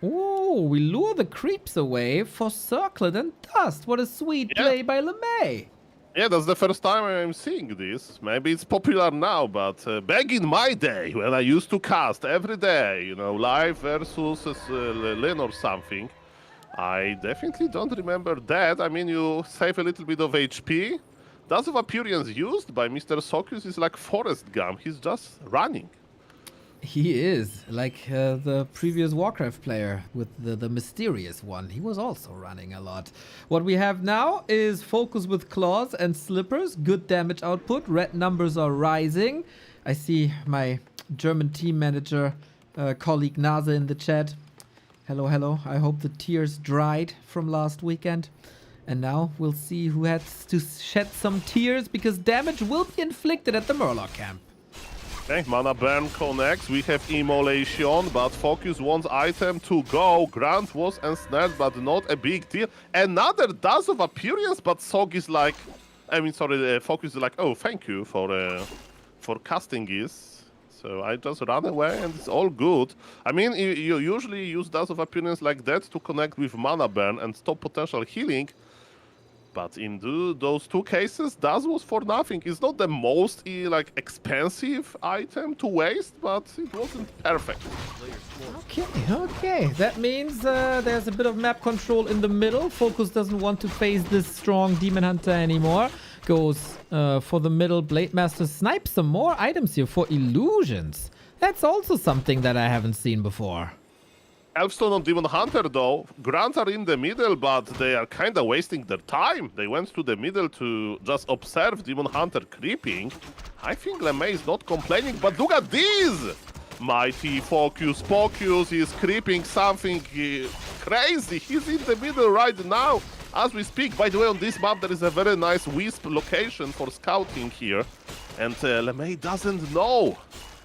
Speaker 1: Oh, we lure the creeps away for Circlet and Dust. What a sweet play by LeMei.
Speaker 7: Yeah, that's the first time I'm seeing this. Maybe it's popular now, but back in my day, when I used to cast every day, you know, live versus Lin or something, I definitely don't remember that. I mean, you save a little bit of HP. Dust of Appearance used by Mr. FoCuS is like Forest Gum. He's just running.
Speaker 1: He is, like the previous Warcraft player with the mysterious one. He was also running a lot. What we have now is FoCuS with Claws and Slippers. Good damage output. Red numbers are rising. I see my German team manager colleague Nase in the chat. Hello, hello. I hope the tears dried from last weekend. And now we'll see who has to shed some tears, because damage will be inflicted at the Murloc camp.
Speaker 7: Okay, mana burn connects. We have immolation, but FoCuS wants item to go. Grant was ensnared, but not a big deal. Another Dust of Appearance, but Sog is like, FoCuS is like, oh, thank you for casting this. So I just run away and it's all good. I mean, you usually use Dust of Appearance like that to connect with mana burn and stop potential healing. But in those two cases, Dust was for nothing. It's not the most expensive item to waste, but it wasn't perfect.
Speaker 1: Okay. That means there's a bit of map control in the middle. FoCuS doesn't want to face this strong Demon Hunter anymore. Goes for the middle. Blade Master snipes some more items here for illusions. That's also something that I haven't seen before.
Speaker 7: Elfstone on Demon Hunter, though. Grant are in the middle, but they are kind of wasting their time. They went to the middle to just observe Demon Hunter creeping. I think LeMei is not complaining, but look at this! Mighty FoCuS is creeping something crazy. He's in the middle right now as we speak. By the way, on this map, there is a very nice Wisp location for scouting here. And LeMei doesn't know.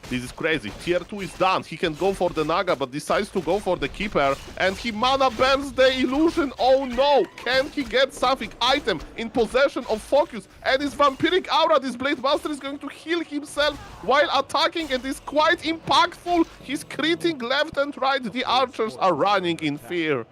Speaker 7: This is crazy. Tier 2 is done. He can go for the Naga, but decides to go for the Keeper. And he mana burns the illusion. Oh no! Can he get something? Item in possession of FoCuS. And his Vampiric Aura, this Blade Master is going to heal himself while attacking. And is quite impactful. He's critting left and right. The archers are running in fear.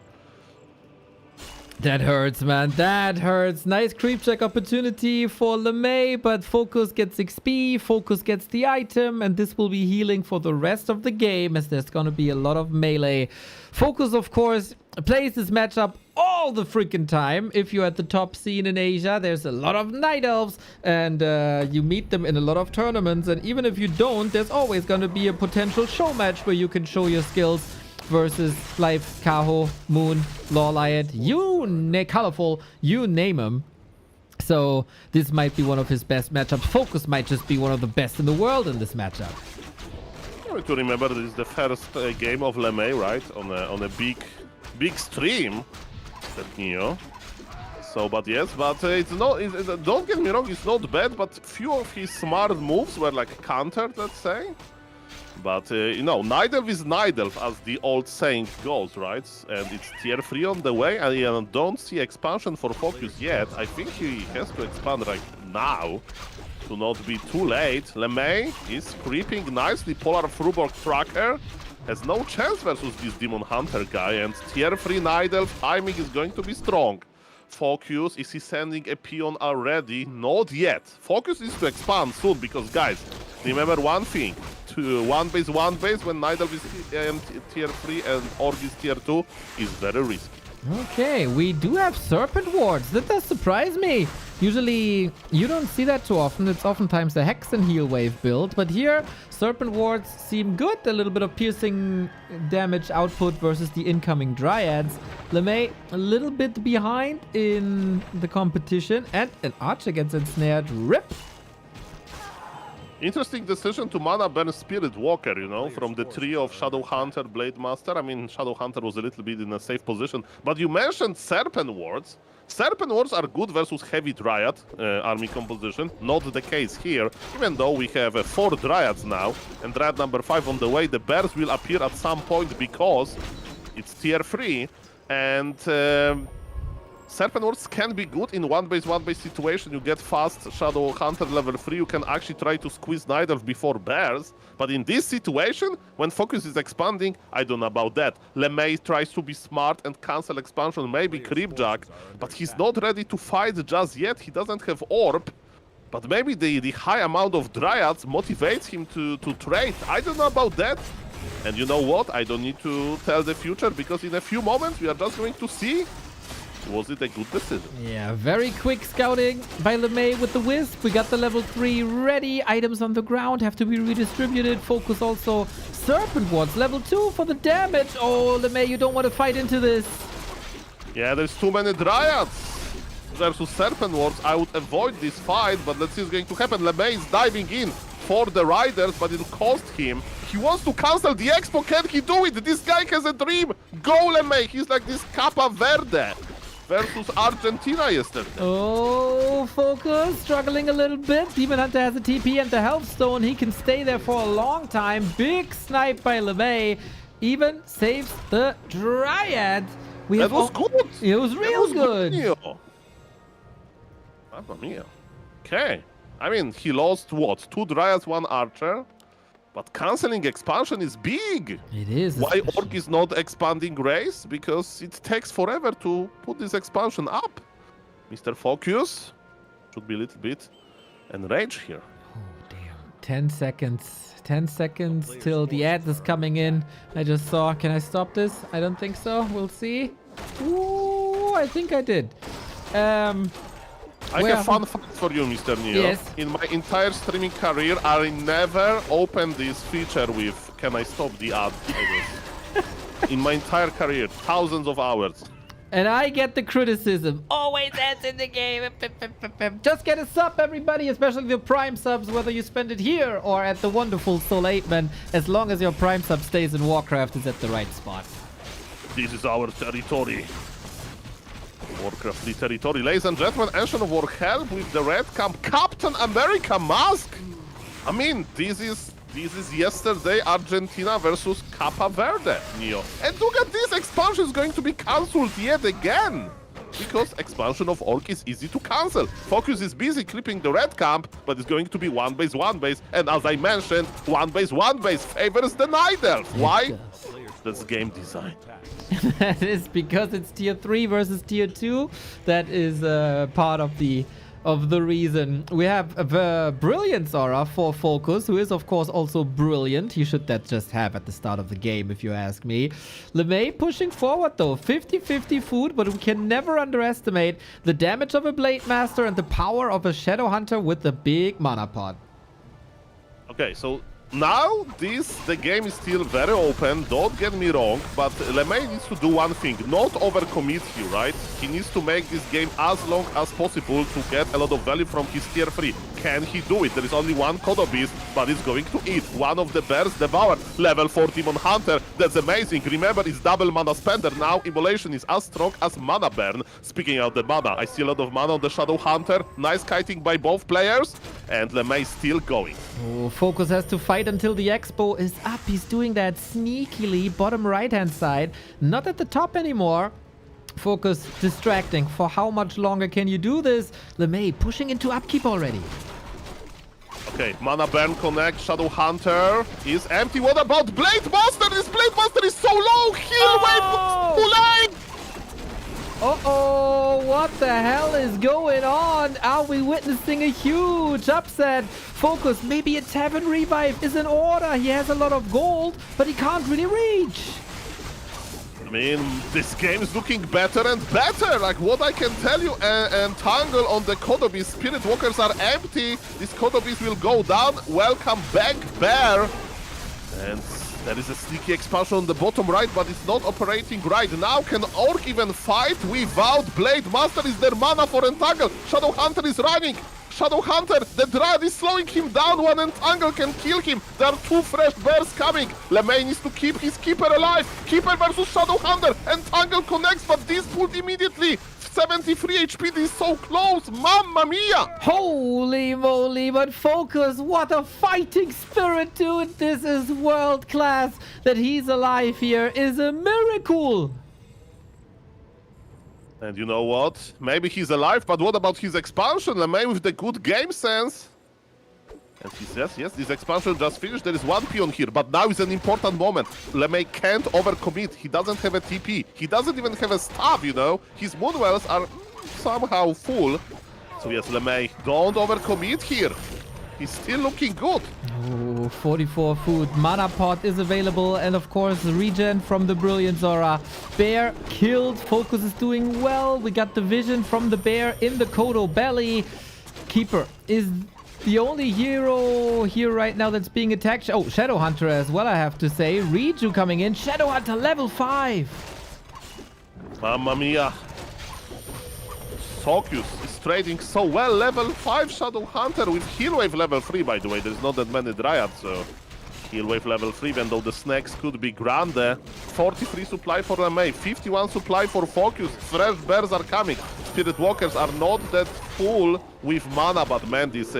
Speaker 1: That hurts, man. That hurts. Nice creep check opportunity for LeMei, but FoCuS gets XP, FoCuS gets the item, and this will be healing for the rest of the game, as there's gonna be a lot of melee. FoCuS, of course, plays this matchup all the freaking time. If you're at the top scene in Asia, there's a lot of night elves, and you meet them in a lot of tournaments. And even if you don't, there's always going to be a potential show match where you can show your skills versus Life, Kaho, Moon, Lawlight, Colorful, you name them. So this might be one of his best matchups. FoCuS might just be one of the best in the world in this matchup.
Speaker 7: I need to remember this is the first game of LeMei, right? On a big stream, that Neo. So, but yes, but it's not. Don't get me wrong, it's not bad. But few of his smart moves were like countered, let's say. But you know, Night Elf is Night Elf, as the old saying goes, right? And it's tier 3 on the way, and I don't see expansion for FoCuS yet. I think he has to expand right now to not be too late. LeMei is creeping nicely. Polar Fruborg Tracker has no chance versus this Demon Hunter guy, and tier 3 Night Elf timing is going to be strong. FoCuS, is he sending a peon already? Not yet. FoCuS is to expand soon, because guys, remember one thing. To one base when Night Elf is tier 3 and Orc is tier 2 is very risky.
Speaker 1: Okay, we do have Serpent Wards. That does surprise me. Usually, you don't see that too often. It's oftentimes a Hex and Heal Wave build. But here, Serpent Wards seem good. A little bit of piercing damage output versus the incoming Dryads. LeMei a little bit behind in the competition. And an Arch against Ensnared. RIP.
Speaker 7: Interesting decision to mana burn Spirit Walker, you know, from the trio of Shadow Hunter, Blade Master. I mean, Shadow Hunter was a little bit in a safe position. But you mentioned Serpent Wards. Serpent Wards are good versus heavy Dryad army composition. Not the case here, even though we have 4 Dryads now. And Dryad number 5 on the way. The Bears will appear at some point because it's tier 3. And Serpent Wards can be good in one base situation. You get fast Shadow Hunter level 3. You can actually try to squeeze Night Elf before Bears. But in this situation, when FoCuS is expanding, I don't know about that. LeMei tries to be smart and cancel expansion, maybe Creepjack, but he's not ready to fight just yet. He doesn't have Orb. But maybe the high amount of Dryads motivates him to trade. I don't know about that. And you know what? I don't need to tell the future, because in a few moments we are just going to see. Was it a good decision?
Speaker 1: Yeah, very quick scouting by LeMei with the Wisp. We got the level 3 ready. Items on the ground have to be redistributed. FoCuS also. Serpent Wards, level 2 for the damage. Oh, LeMei, you don't want to fight into this.
Speaker 7: Yeah, there's too many Dryads versus Serpent Wards. I would avoid this fight, but let's see what's going to happen. LeMei is diving in for the Riders, but it cost him. He wants to cancel the Expo. Can he do it? This guy has a dream. Go, LeMei. He's like this Capa Verde versus Argentina yesterday.
Speaker 1: Oh, FoCuS struggling a little bit. Demon Hunter has a TP and the Health Stone. He can stay there for a long time. Big snipe by LeMei. Even saves the Dryad.
Speaker 7: That was good.
Speaker 1: It was real good.
Speaker 7: Mamma mia. Okay. I mean, he lost what? 2 Dryads, 1 Archer. But cancelling expansion is big.
Speaker 1: It is.
Speaker 7: Why Orc is not expanding Grace? Because it takes forever to put this expansion up. Mr. FoCuS should be a little bit enraged here.
Speaker 1: Oh, damn. 10 seconds. 10 seconds till the ad is coming in. I just saw. Can I stop this? I don't think so. We'll see. Ooh, I think I did.
Speaker 7: I have fun fact for you, Mr. Neo.
Speaker 1: Yes.
Speaker 7: In my entire streaming career, I never opened this feature with "Can I stop the ad?" In my entire career, thousands of hours.
Speaker 1: And I get the criticism. Always ads in the game. Just get a sub, everybody, especially the Prime subs, whether you spend it here or at the wonderful Soul 8man. As long as your Prime sub stays in Warcraft, is at the right spot.
Speaker 7: This is our territory. Warcraft the territory. Ladies and gentlemen, Ancient of War help with the red camp Captain America mask. I mean, this is yesterday Argentina versus Capa Verde, Neo. And look at this, expansion is going to be cancelled yet again. Because expansion of Orc is easy to cancel. FoCuS is busy clipping the red camp, but it's going to be 1 base, 1 base. And as I mentioned, 1 base, 1 base favors the Night Elf. Why? That's game design.
Speaker 1: That is because it's tier 3 versus tier 2. That is part of the of the reason. We have the Brilliance aura for FoCuS, who is of course also brilliant. He should that just have at the start of the game, if you ask me. LeMei pushing forward though, 50-50 food, but we can never underestimate the damage of a Blade Master and the power of a Shadow Hunter with the big mana pot.
Speaker 7: Okay, so now the game is still very open, don't get me wrong, but LeMei needs to do one thing, not overcommit here, right? He needs to make this game as long as possible to get a lot of value from his tier 3. Can he do it? There is only one Kodo Beast, but it's going to eat. One of the bears devoured. Level 4 Demon Hunter, that's amazing. Remember, it's double mana spender. Now Immolation is as strong as Mana Burn. Speaking of the mana, I see a lot of mana on the Shadow Hunter. Nice kiting by both players, and LeMei still going.
Speaker 1: Oh, FoCuS has to fight until the Expo is up. He's doing that sneakily, bottom right-hand side. Not at the top anymore. FoCuS distracting. For how much longer can you do this? LeMei pushing into upkeep already.
Speaker 7: Okay, Mana Burn connect, Shadow Hunter is empty. What about Blade Master? This Blade Master is so low! Heal wave! Too late!
Speaker 1: Uh-oh, what the hell is going on? Are we witnessing a huge upset? FoCuS, maybe a Tavern Revive is in order. He has a lot of gold, but he can't really reach.
Speaker 7: I mean, this game is looking better and better. Like, what I can tell you, and Tangle on the Kodo Beast. Spirit Walkers are empty. This Kodo Beast will go down. Welcome back, Bear. And there is a sneaky expansion on the bottom right, but it's not operating right now. Can Orc even fight without Blade Master? Is there mana for Entangle? Shadow Hunter is running. Shadow Hunter, the Dryad is slowing him down. One Entangle can kill him. There are two fresh bears coming. LeMei needs to keep his Keeper alive. Keeper versus Shadow Hunter. Entangle connects, but this pulled immediately. 73 HP, this is so close. Mamma mia!
Speaker 1: Holy moly, but FoCuS, what a fighting spirit, dude. This is world class. That he's alive here is a miracle.
Speaker 7: And you know what? Maybe he's alive, but what about his expansion? LeMei with the good game sense. And he says, yes, this expansion just finished. There is one peon here, but now is an important moment. LeMei can't overcommit. He doesn't have a TP. He doesn't even have a staff, you know? His Moonwells are somehow full. So yes, LeMei, don't overcommit here. He's still looking good.
Speaker 1: Oh, 44 food. Mana pot is available. And of course, regen from the Brilliance Aura. Bear killed. FoCuS is doing well. We got the vision from the bear in the Kodo belly. Keeper is the only hero here right now that's being attacked. Oh, Shadow Hunter as well, I have to say. Riju coming in. Shadow Hunter level 5.
Speaker 7: Mamma mia. FoCuS is trading so well. Level 5 Shadow Hunter with Heal Wave level 3, by the way. There's not that many Dryads, so Heal Wave level 3, even though the snacks could be grande. 43 supply for LeMei, 51 supply for FoCuS. Fresh bears are coming. Spirit Walkers are not that full with mana, but man, this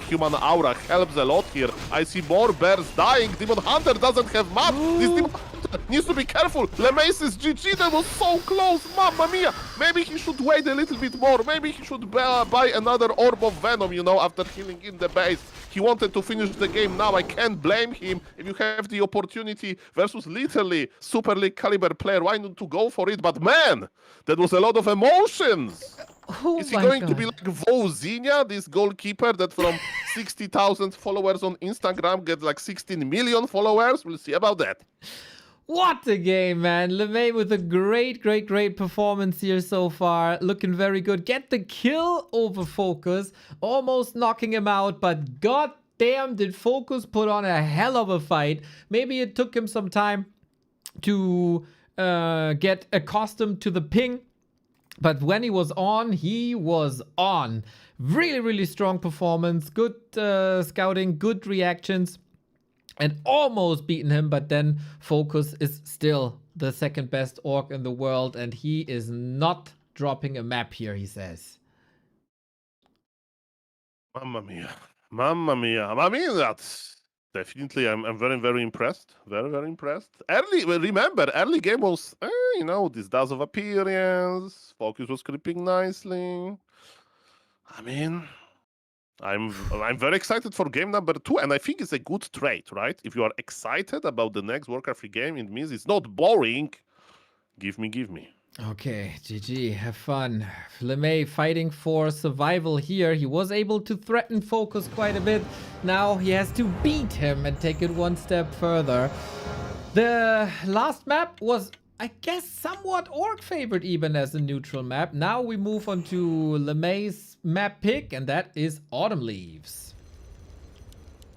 Speaker 7: human aura helps a lot here. I see more bears dying. Demon Hunter doesn't have map. This Demon Hunter needs to be careful. LeMei says GG, that was so close. Mamma mia. Maybe he should wait a little bit more. Maybe he should buy another Orb of Venom, you know, after healing in the base. He wanted to finish the game now. I can't blame him. If you have the opportunity versus literally Super League caliber player, why not to go for it? But man, that was a lot of emotions.
Speaker 1: Oh,
Speaker 7: is he going to be like Vozinha, this goalkeeper that from 60,000 followers on Instagram get like 16 million followers? We'll see about that.
Speaker 1: What a game, man. LeMei with a great performance here so far. Looking very good. Get the kill over FoCuS. Almost knocking him out, but god damn did FoCuS put on a hell of a fight. Maybe it took him some time to get accustomed to the ping. But when he was on, he was on. Really strong performance. Good scouting, good reactions. And almost beaten him, but then FoCuS is still the second best orc in the world. And he is not dropping a map here, he says.
Speaker 7: Mamma mia. Mamma mia. I mean, that's definitely, I'm very impressed. Very impressed. Remember, early game was, you know, this Dazzle of Appearance. FoCuS was creeping nicely. I mean, I'm very excited for game number 2, and I think it's a good trait, right? If you are excited about the next Warcraft 3 game, it means it's not boring. Give me.
Speaker 1: Okay, GG, have fun. LeMei fighting for survival here. He was able to threaten FoCuS quite a bit. Now he has to beat him and take it one step further. The last map was, I guess, somewhat Orc favored even as a neutral map. Now we move on to LeMei's map pick, and that is Autumn Leaves.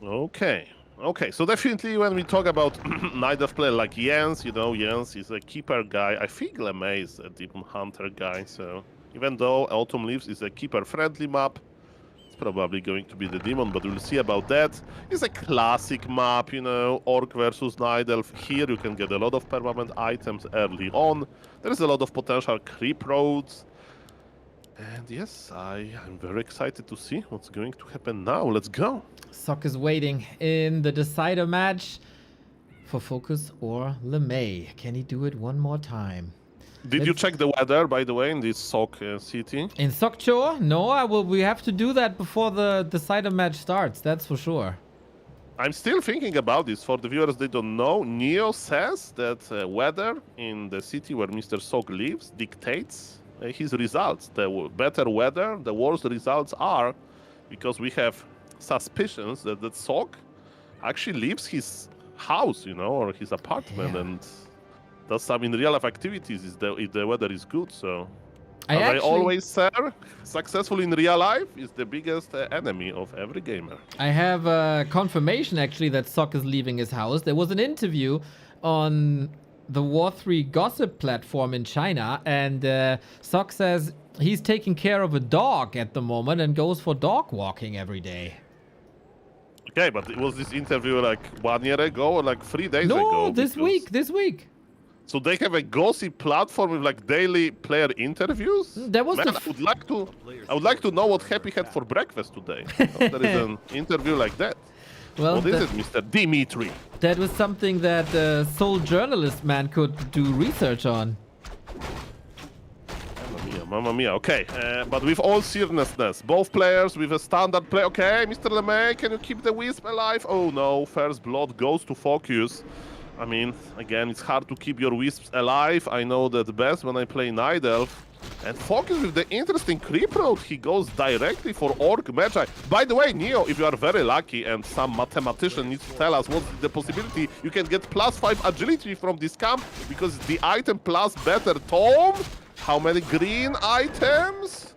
Speaker 7: Okay. Okay, so definitely when we talk about Night of player like Jens, you know, Jens is a keeper guy. I think LeMei is a Demon Hunter guy, so even though Autumn Leaves is a keeper-friendly map, it's probably going to be the Demon, but we'll see about that. It's a classic map, you know, Orc versus Night Elf. Here you can get a lot of permanent items early on. There is a lot of potential creep roads. And yes, I'm very excited to see what's going to happen now. Let's go.
Speaker 1: Sok is waiting in the decider match for FoCuS or LeMei. Can he do it one more time?
Speaker 7: Did you check the weather, by the way, in this Sok city?
Speaker 1: In Sokcho? No, we have to do that before the decider match starts, that's for sure.
Speaker 7: I'm still thinking about this. For the viewers, they don't know. Neo says that weather in the city where Mr. Sok lives dictates his results. The better weather, the worse results are, because we have suspicions that Sok actually leaves his house, you know, or his apartment, and does some in real life activities if the weather is good. So I always say, successful in real life is the biggest enemy of every gamer.
Speaker 1: I have confirmation actually that Sok is leaving his house. There was an interview on the War3 gossip platform in China, and Sok says he's taking care of a dog at the moment and goes for dog walking every day.
Speaker 7: Okay, but it was this interview like 1 year ago or like 3 days ago?
Speaker 1: No, this week.
Speaker 7: So they have a gossip platform with like daily player interviews?
Speaker 1: That was
Speaker 7: Man, I would like to know what Happy had for breakfast today. There is an interview like that.
Speaker 1: Well,
Speaker 7: what is it, Mr. Dimitri?
Speaker 1: That was something that sole journalist man could do research on.
Speaker 7: Mamma mia, okay. But with all seriousness, both players with a standard play. Okay, Mr. LeMei, can you keep the Wisp alive? Oh no, first blood goes to FoCuS. I mean, again, it's hard to keep your Wisps alive. I know that best when I play Night Elf. And FoCuS with the interesting creep road, he goes directly for Orc Magi. By the way, Neo, if you are very lucky and some mathematician needs to tell us what's the possibility, you can get +5 agility from this camp because the item plus better tome. How many green items?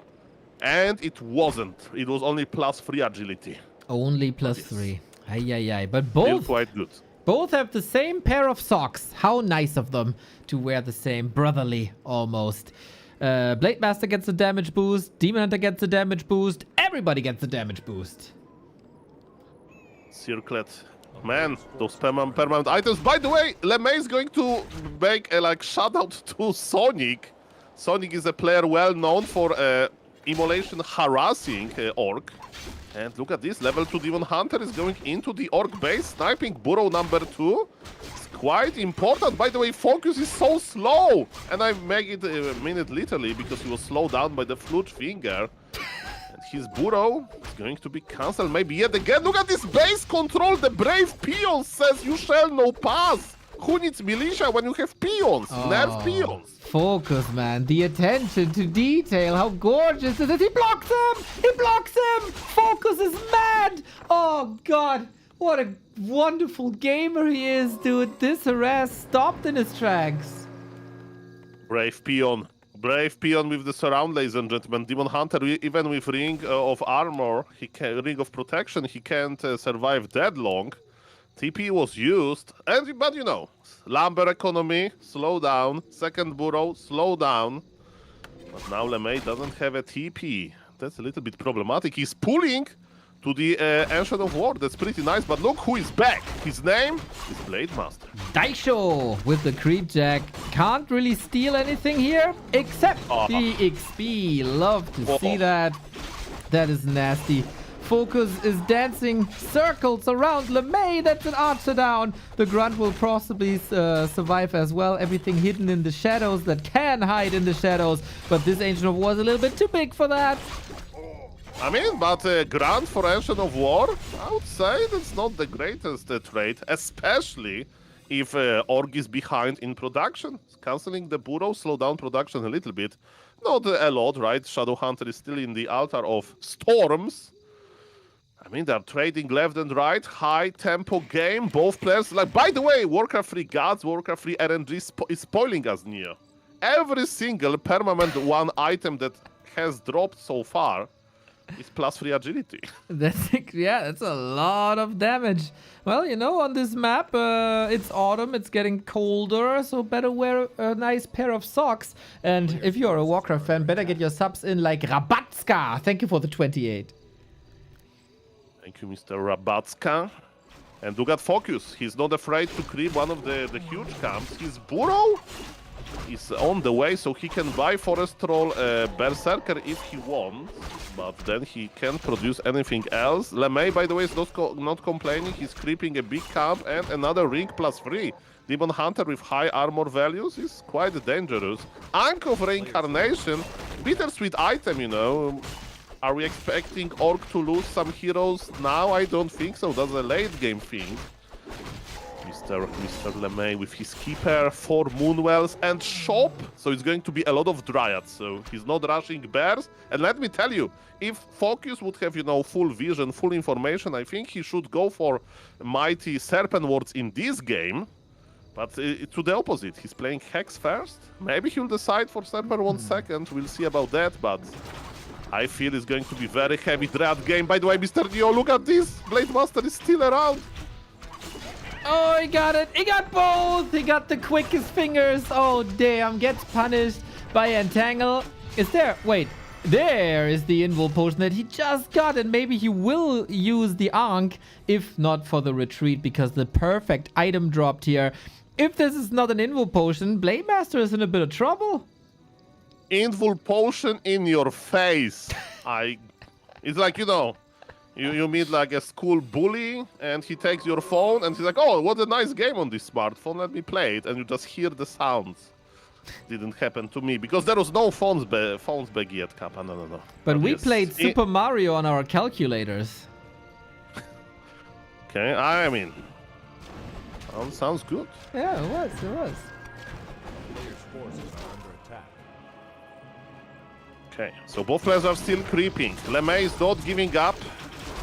Speaker 7: And it wasn't. It was only +3 agility.
Speaker 1: Only +3. Ay. But
Speaker 7: Still quite good.
Speaker 1: Both have the same pair of socks. How nice of them to wear the same, brotherly almost. Blade Master gets a damage boost. Demon Hunter gets a damage boost. Everybody gets a damage boost.
Speaker 7: Circlet. Man, those permanent items. By the way, LeMei is going to make a shout out to Sonik. Sonik is a player well known for immolation harassing Orc. And look at this, level 2 Demon Hunter is going into the Orc base, sniping burrow number 2. It's quite important. By the way, FoCuS is so slow. And I make it a minute literally because he was slowed down by the flute finger. And his burrow is going to be cancelled maybe yet again. Look at this base control. The brave peon says you shall no pass. Who needs militia when you have peons? Nerf peons.
Speaker 1: FoCuS, man. The attention to detail. How gorgeous is it? He blocks him! He blocks him! FoCuS is mad! Oh, God. What a wonderful gamer he is, dude. This harass stopped in his tracks.
Speaker 7: Brave peon. Brave peon with the surround, ladies and gentlemen. Demon Hunter, even with ring of armor, ring of protection, he can't survive that long. TP was used, but you know, lumber economy, slow down. Second burrow, slow down. But now LeMei doesn't have a TP. That's a little bit problematic. He's pulling to the Ancient of War. That's pretty nice, but look who is back. His name is Blade Master.
Speaker 1: Daisho with the creep jack. Can't really steal anything here, except the XP. Love to see that. That is nasty. FoCuS is dancing circles around LeMei. That's an archer down. The grunt will possibly survive as well. Everything hidden in the shadows that can hide in the shadows. But this Ancient of War is a little bit too big for that.
Speaker 7: I mean, but grunt for Ancient of War, I would say that's not the greatest trait, especially if Org is behind in production. Canceling the burrow, slow down production a little bit. Not a lot, right? Shadowhunter is still in the altar of storms. I mean, they're trading left and right, high tempo game. Both players, like, by the way, Warcraft 3 Gods, Warcraft 3 RNG is spoiling us, Nia. Every single permanent one item that has dropped so far is +3 agility.
Speaker 1: That's a lot of damage. Well, you know, on this map, it's autumn, it's getting colder, so better wear a nice pair of socks. And if you're a Warcraft fan, better get your subs in like Rabatska. Thank you for the 28.
Speaker 7: Thank you, Mr. Rabatska. And look at FoCuS. He's not afraid to creep one of the huge camps. His burrow is on the way, so he can buy Forest Troll Berserker if he wants, but then he can't produce anything else. LeMei, by the way, is not complaining. He's creeping a big camp and another ring +3. Demon Hunter with high armor values is quite dangerous. Ankh of Reincarnation, bittersweet item, you know. Are we expecting Orc to lose some heroes now? I don't think so. That's a late game thing. Mr. LeMei with his Keeper, 4 Moonwells and Shop. So it's going to be a lot of Dryads. So he's not rushing Bears. And let me tell you, if FoCuS would have, you know, full vision, full information, I think he should go for Mighty Serpent Wards in this game. But to the opposite, he's playing Hex first. Maybe he'll decide for Serpent Ward second. We'll see about that, but I feel it's going to be very heavy Dryad game. By the way, Mr. Neo, look at this. Blade Master is still around.
Speaker 1: Oh, he got it. He got both. He got the quickest fingers. Oh, damn. Gets punished by Entangle. Is there... Wait. There is the Invul Potion that he just got. And maybe he will use the Ankh, if not for the retreat, because the perfect item dropped here. If this is not an Invul Potion, Blade Master is in a bit of trouble.
Speaker 7: Invul Potion in your face. It's like, you know, you meet like a school bully and he takes your phone and he's like, oh, what a nice game on this smartphone, let me play it, and you just hear the sounds. Didn't happen to me because there was no phones back yet, Kappa. No.
Speaker 1: But we played Super Mario on our calculators.
Speaker 7: Okay, I mean, sounds good.
Speaker 1: Yeah, it was.
Speaker 3: Player's forces are under attack.
Speaker 7: Okay, so both players are still creeping. LeMei is not giving up,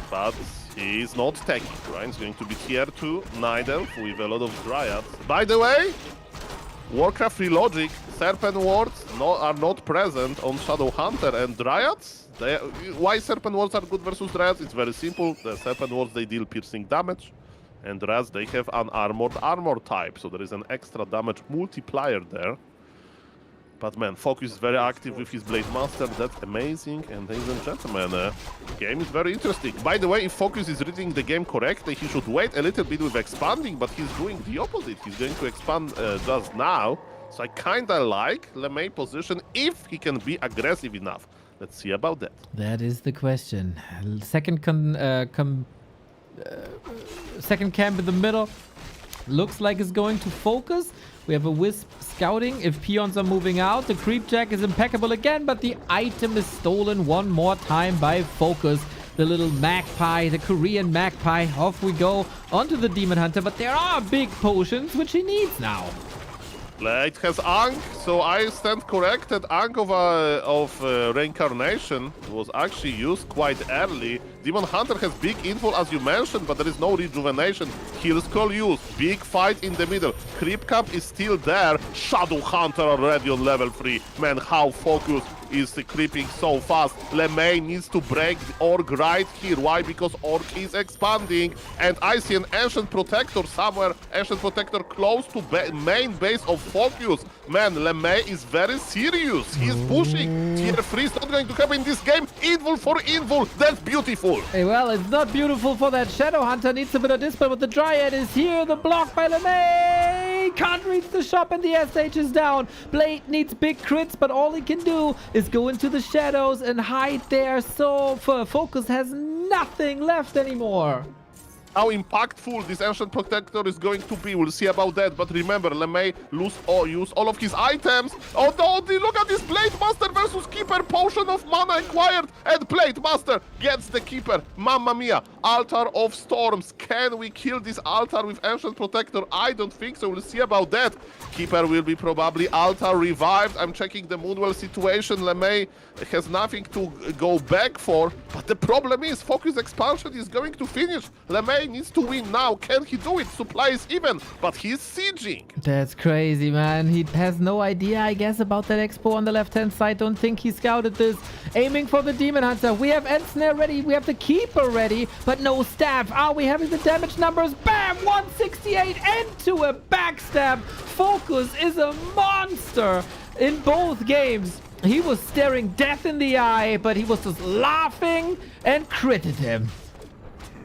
Speaker 7: but he's not taking, right? It's going to be tier 2 Night Elf with a lot of Dryads. By the way, Warcraft 3 logic, Serpent Wards are not present on Shadowhunter and Dryads. Why Serpent Wards are good versus Dryads? It's very simple. The Serpent Wards, they deal piercing damage, and Dryads, they have an armor type, so there is an extra damage multiplier there. But man, FoCuS is very active with his Blade Master. That's amazing. And ladies and gentlemen, the game is very interesting. By the way, if FoCuS is reading the game correctly, he should wait a little bit with expanding, but he's doing the opposite. He's going to expand just now. So I kind of like LeMei position if he can be aggressive enough. Let's see about that.
Speaker 1: That is the question. Second camp in the middle. Looks like it's going to FoCuS. We have a Wisp scouting. If peons are moving out, the Creep Jack is impeccable again, but the item is stolen one more time by FoCuS. The little magpie, the Korean magpie. Off we go onto the Demon Hunter, but there are big potions, which he needs now.
Speaker 7: It has Ankh, so I stand corrected. Ankh of Reincarnation was actually used quite early. Demon Hunter has big info, as you mentioned, but there is no rejuvenation. Heal Scroll used. Big fight in the middle. Creep Camp is still there. Shadow Hunter already on level 3. Man, how FoCuS is creeping so fast. LeMei needs to break the Orc right here. Why? Because Orc is expanding. And I see an Ancient Protector somewhere. Ancient Protector close to main base of FoCuS. Man, LeMei is very serious. He's pushing. Tier 3 is not going to happen in this game. Invul for Invul. That's beautiful.
Speaker 1: Hey, well, it's not beautiful for that Shadow Hunter. Needs a bit of dispel, but the Dryad is here. The block by LeMei. Can't reach the shop and the SH is down. Blade needs big crits, but all he can do is go into the shadows and hide there. So FoCuS has nothing left anymore.
Speaker 7: how impactful this Ancient Protector is going to be. We'll see about that. But remember, LeMei use all of his items. Oh no, look at this Blade Master versus Keeper. Potion of Mana acquired. And Blade Master gets the Keeper. Mamma mia. Altar of Storms. Can we kill this altar with Ancient Protector? I don't think so. We'll see about that. Keeper will be probably altar revived. I'm checking the Moonwell situation. LeMei has nothing to go back for. But the problem is, FoCuS expansion is going to finish. LeMei needs to win now. Can he do it? Supply is even, but he's sieging.
Speaker 1: That's crazy, man. He has no idea, I guess, about that expo on the left-hand side. Don't think he scouted this. Aiming for the Demon Hunter. We have Ensnare ready. We have the Keeper ready, but no staff. Are we having the damage numbers? Bam! 168 into a backstab. FoCuS is a monster in both games. He was staring death in the eye, but he was just laughing and critted him.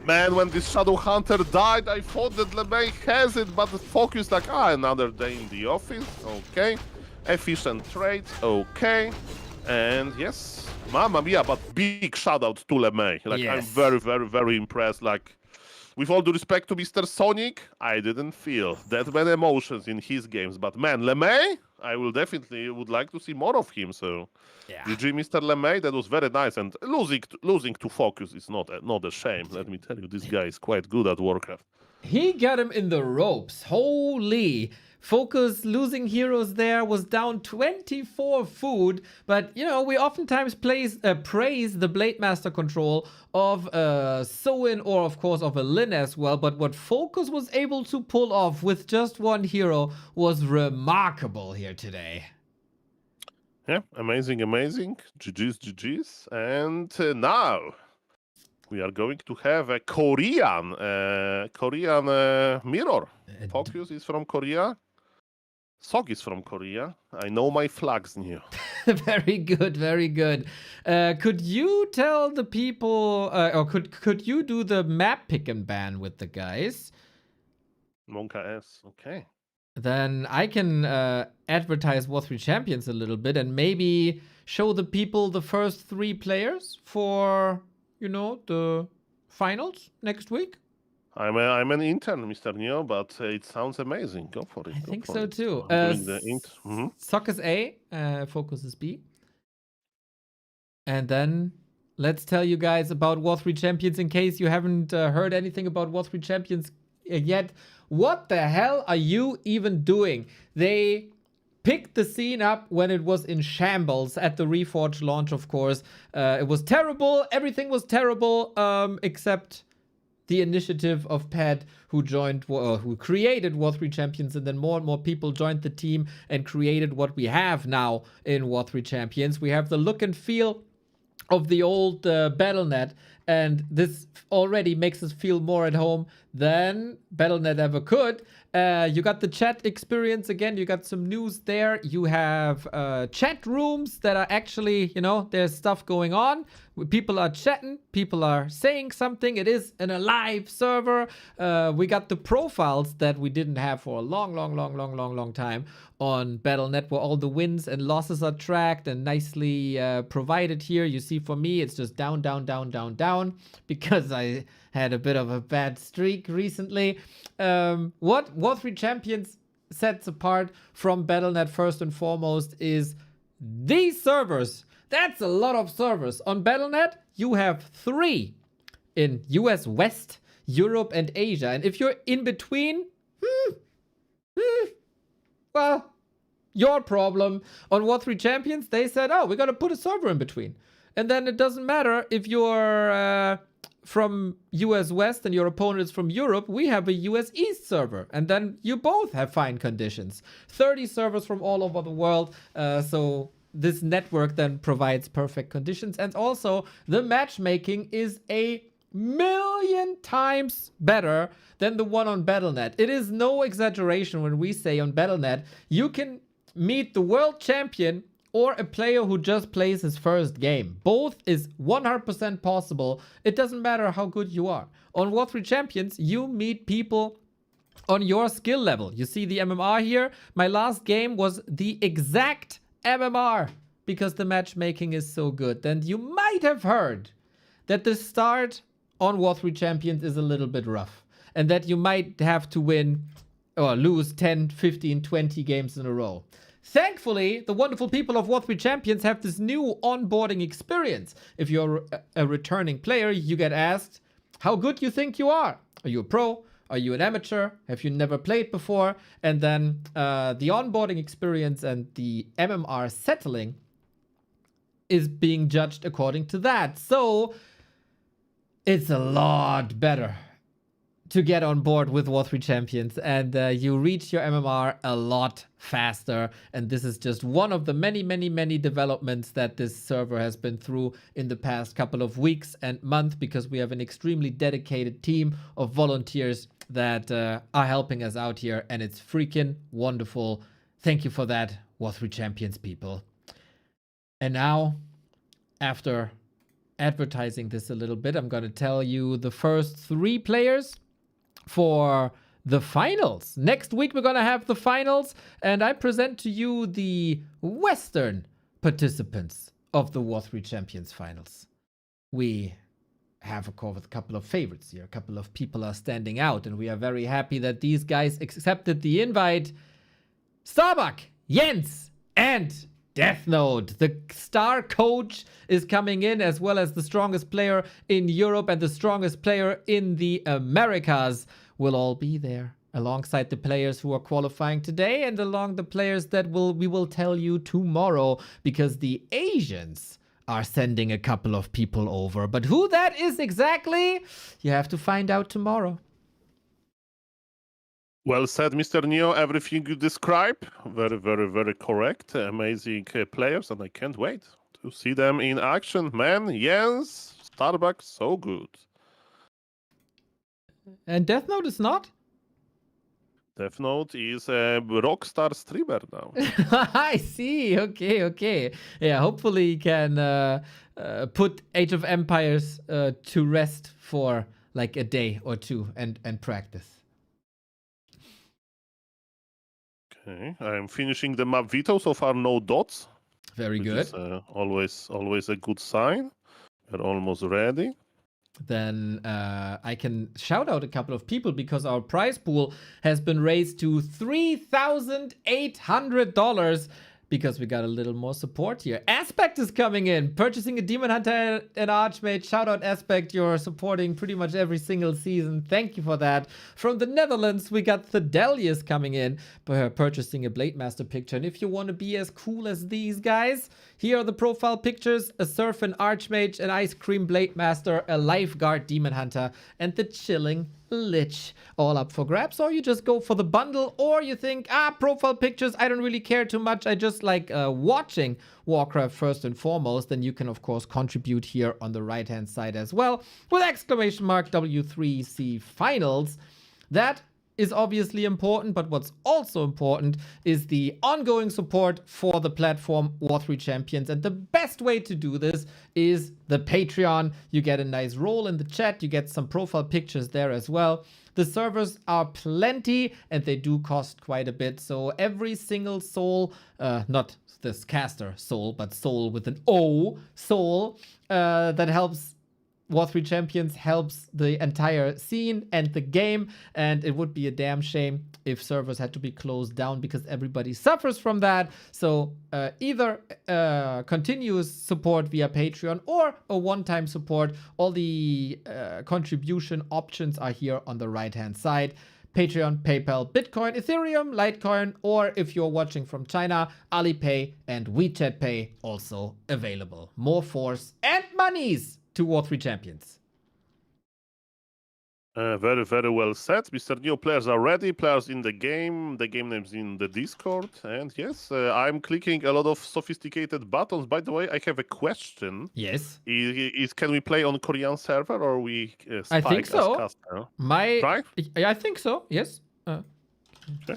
Speaker 7: Man, when this Shadow Hunter died, I thought that LeMei has it, but the FoCuS like, another day in the office. Okay. Efficient trade. Okay. And yes, mamma mia, but big shout out to LeMei. Like,
Speaker 1: yes.
Speaker 7: I'm very, very, very impressed. Like, with all due respect to Mr. Sonik, I didn't feel that many emotions in his games. But man, LeMei, I will definitely would like to see more of him. So,
Speaker 1: yeah.
Speaker 7: GG, Mr. LeMei, that was very nice. And losing to FoCuS is not a shame. Let me tell you, this guy is quite good at Warcraft.
Speaker 1: He got him in the ropes. Holy. FoCuS losing heroes there, was down 24 food, but you know, we oftentimes praise the Blade Master control of Soin or of course of a Lin as well, but what FoCuS was able to pull off with just one hero was remarkable here today.
Speaker 7: Yeah, amazing, amazing. GG's. And now we are going to have a Korean mirror. FoCuS is from Korea. Sok is from Korea. I know my flags here.
Speaker 1: Very good, very good. Could you tell the people, or could you do the map pick and ban with the guys?
Speaker 7: Monka S, okay.
Speaker 1: Then I can advertise War3 Champions a little bit and maybe show the people the first 3 players for, you know, the finals next week.
Speaker 7: I'm an intern, Mr. Neo, but it sounds amazing. Go for it.
Speaker 1: I think so too. Sok is A, FoCuS is B. And then let's tell you guys about War3 Champions in case you haven't heard anything about War3 Champions yet. What the hell are you even doing? They picked the scene up when it was in shambles at the Reforged launch, of course. It was terrible. Everything was terrible, except the initiative of Pat, who created War3 Champions, and then more and more people joined the team and created what we have now in War3 Champions. We have the look and feel of the old Battle.net, and this already makes us feel more at home than Battle.net ever could. You got the chat experience again. You got some news there. You have chat rooms that are actually, you know, there's stuff going on. People are chatting. People are saying something. It is an alive server. We got the profiles that we didn't have for a long time on Battle.net, where all the wins and losses are tracked and nicely provided here. You see, for me, it's just down, because I had a bit of a bad streak recently. What War3 Champions sets apart from Battle.net first and foremost is these servers. That's a lot of servers. On Battle.net, you have 3 in US West, Europe, and Asia. And if you're in between, well, your problem. On War3 Champions, they said, oh, we're going to put a server in between. And then it doesn't matter if you're from US West and your opponent is from Europe, we have a US East server. And then you both have fine conditions. 30 servers from all over the world. So this network then provides perfect conditions. And also, the matchmaking is a million times better than the one on Battle.net. It is no exaggeration when we say on Battle.net, you can meet the world champion or a player who just plays his first game. Both is 100% possible. It doesn't matter how good you are. On War3 Champions, you meet people on your skill level. You see the MMR here? My last game was the exact MMR because the matchmaking is so good. And you might have heard that the start on War3 Champions is a little bit rough. And that you might have to win or lose 10, 15, 20 games in a row. Thankfully, the wonderful people of War3 Champions have this new onboarding experience. If you're a returning player, you get asked how good you think you are. Are you a pro? Are you an amateur? Have you never played before? And then the onboarding experience and the MMR settling is being judged according to that. So it's a lot better to get on board with War3 Champions, and you reach your MMR a lot faster. And this is just one of the many, many, many developments that this server has been through in the past couple of weeks and months, because we have an extremely dedicated team of volunteers that are helping us out here, and it's freaking wonderful. Thank you for that, War3 Champions people. And now, after advertising this a little bit, I'm going to tell you the first 3 players for the finals. Next week, we're going to have the finals, and I present to you the Western participants of the War3 Champions finals. We have, of course, a couple of favorites here. A couple of people are standing out, and we are very happy that these guys accepted the invite. Starbuck, Jens, and Death Note. The star coach is coming in, as well as the strongest player in Europe and the strongest player in the Americas will all be there, alongside the players who are qualifying today and along the players that we will tell you tomorrow, because the Asians are sending a couple of people over. But who that is exactly, you have to find out tomorrow.
Speaker 7: Well said, Mr. Neo. Everything you describe, very, very, very correct. Amazing players, and I can't wait to see them in action. Man, Jens, Starbucks, so good.
Speaker 1: And Death Note is not?
Speaker 7: Death Note is a rockstar streamer now.
Speaker 1: I see. Okay, okay. Yeah, hopefully he can put Age of Empires to rest for like a day or two and practice.
Speaker 7: Okay, I'm finishing the map Vito. So far, no dots.
Speaker 1: Very
Speaker 7: which
Speaker 1: good.
Speaker 7: Is, always a good sign. We're almost ready.
Speaker 1: Then I can shout out a couple of people, because our prize pool has been raised to $3,800 because we got a little more support here. Aspect is coming in, purchasing a Demon Hunter and Archmage. Shout out Aspect, you're supporting pretty much every single season. Thank you for that. From the Netherlands, we got Thedelius coming in, purchasing a Blade Master picture. And if you want to be as cool as these guys, here are the profile pictures: a Surf and Archmage, an Ice Cream Blade Master, a Lifeguard Demon Hunter, and the Chilling Lich, all up for grabs. Or you just go for the bundle, or you think, profile pictures, I don't really care too much, I just like watching Warcraft first and foremost. Then you can of course contribute here on the right hand side as well, with exclamation mark W3C Finals. That is obviously important, but what's also important is the ongoing support for the platform War3 Champions. And the best way to do this is the Patreon. You get a nice role in the chat, you get some profile pictures there as well. The servers are plenty and they do cost quite a bit. So every single soul, not this caster soul, but soul with an O, soul, that helps War3 Champions, helps the entire scene and the game, and it would be a damn shame if servers had to be closed down, because everybody suffers from that. So either continuous support via Patreon or a one-time support. All the contribution options are here on the right-hand side. Patreon, PayPal, Bitcoin, Ethereum, Litecoin, or if you're watching from China, Alipay and WeChat Pay also available. More force and monies to War3 Champions.
Speaker 7: Very, very well said. Mr. Neo, players are ready. Players in the game. The game name's in the Discord. And yes, I'm clicking a lot of sophisticated buttons. By the way, I have a question.
Speaker 1: Yes.
Speaker 7: Can we play on Korean server, or we
Speaker 1: I think so.
Speaker 7: as caster?
Speaker 1: Right? I think so, yes.
Speaker 7: Okay.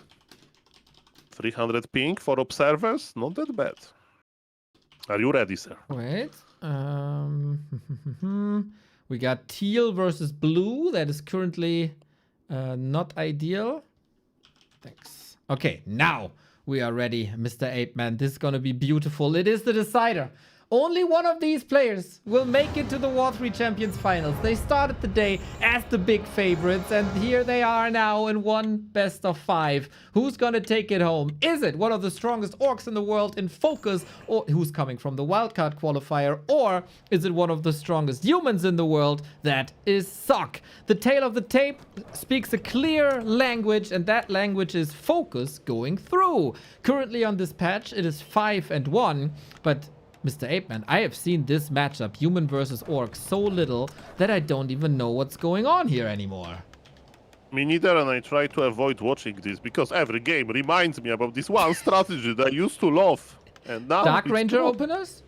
Speaker 7: 300 ping for observers. Not that bad. Are you ready, sir?
Speaker 1: Wait. We got teal versus blue. That is currently not ideal. Thanks. Okay, now we are ready, Mr. Ape Man. This is going to be beautiful. It is the decider Only one of these players will make it to the War3 Champions Finals. They started the day as the big favorites, and here they are now in one best of 5. Who's gonna take it home? Is it one of the strongest orcs in the world in FoCuS, or who's coming from the wildcard qualifier, or is it one of the strongest humans in the world? That is Sok. The tale of the tape speaks a clear language, and that language is FoCuS going through. Currently on this patch, it is 5-1, but Mr. Apeman, I have seen this matchup, human versus orc, so little that I don't even know what's going on here anymore.
Speaker 7: Me neither, and I try to avoid watching this because every game reminds me about this one strategy that I used to love. And now
Speaker 1: Dark
Speaker 7: it's
Speaker 1: Ranger
Speaker 7: gone.
Speaker 1: openers?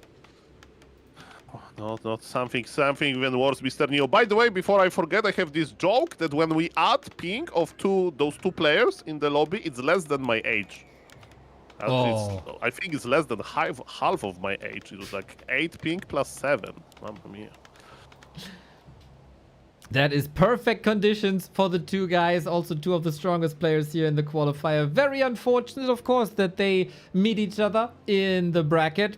Speaker 7: Not something even worse, Mr. Neo. By the way, before I forget, I have this joke that when we add ping of those two players in the lobby, it's less than my age. I think it's less than half of my age. It was like 8 ping plus 7. Mamma mia.
Speaker 1: That is perfect conditions for the two guys. Also, two of the strongest players here in the qualifier. Very unfortunate, of course, that they meet each other in the bracket.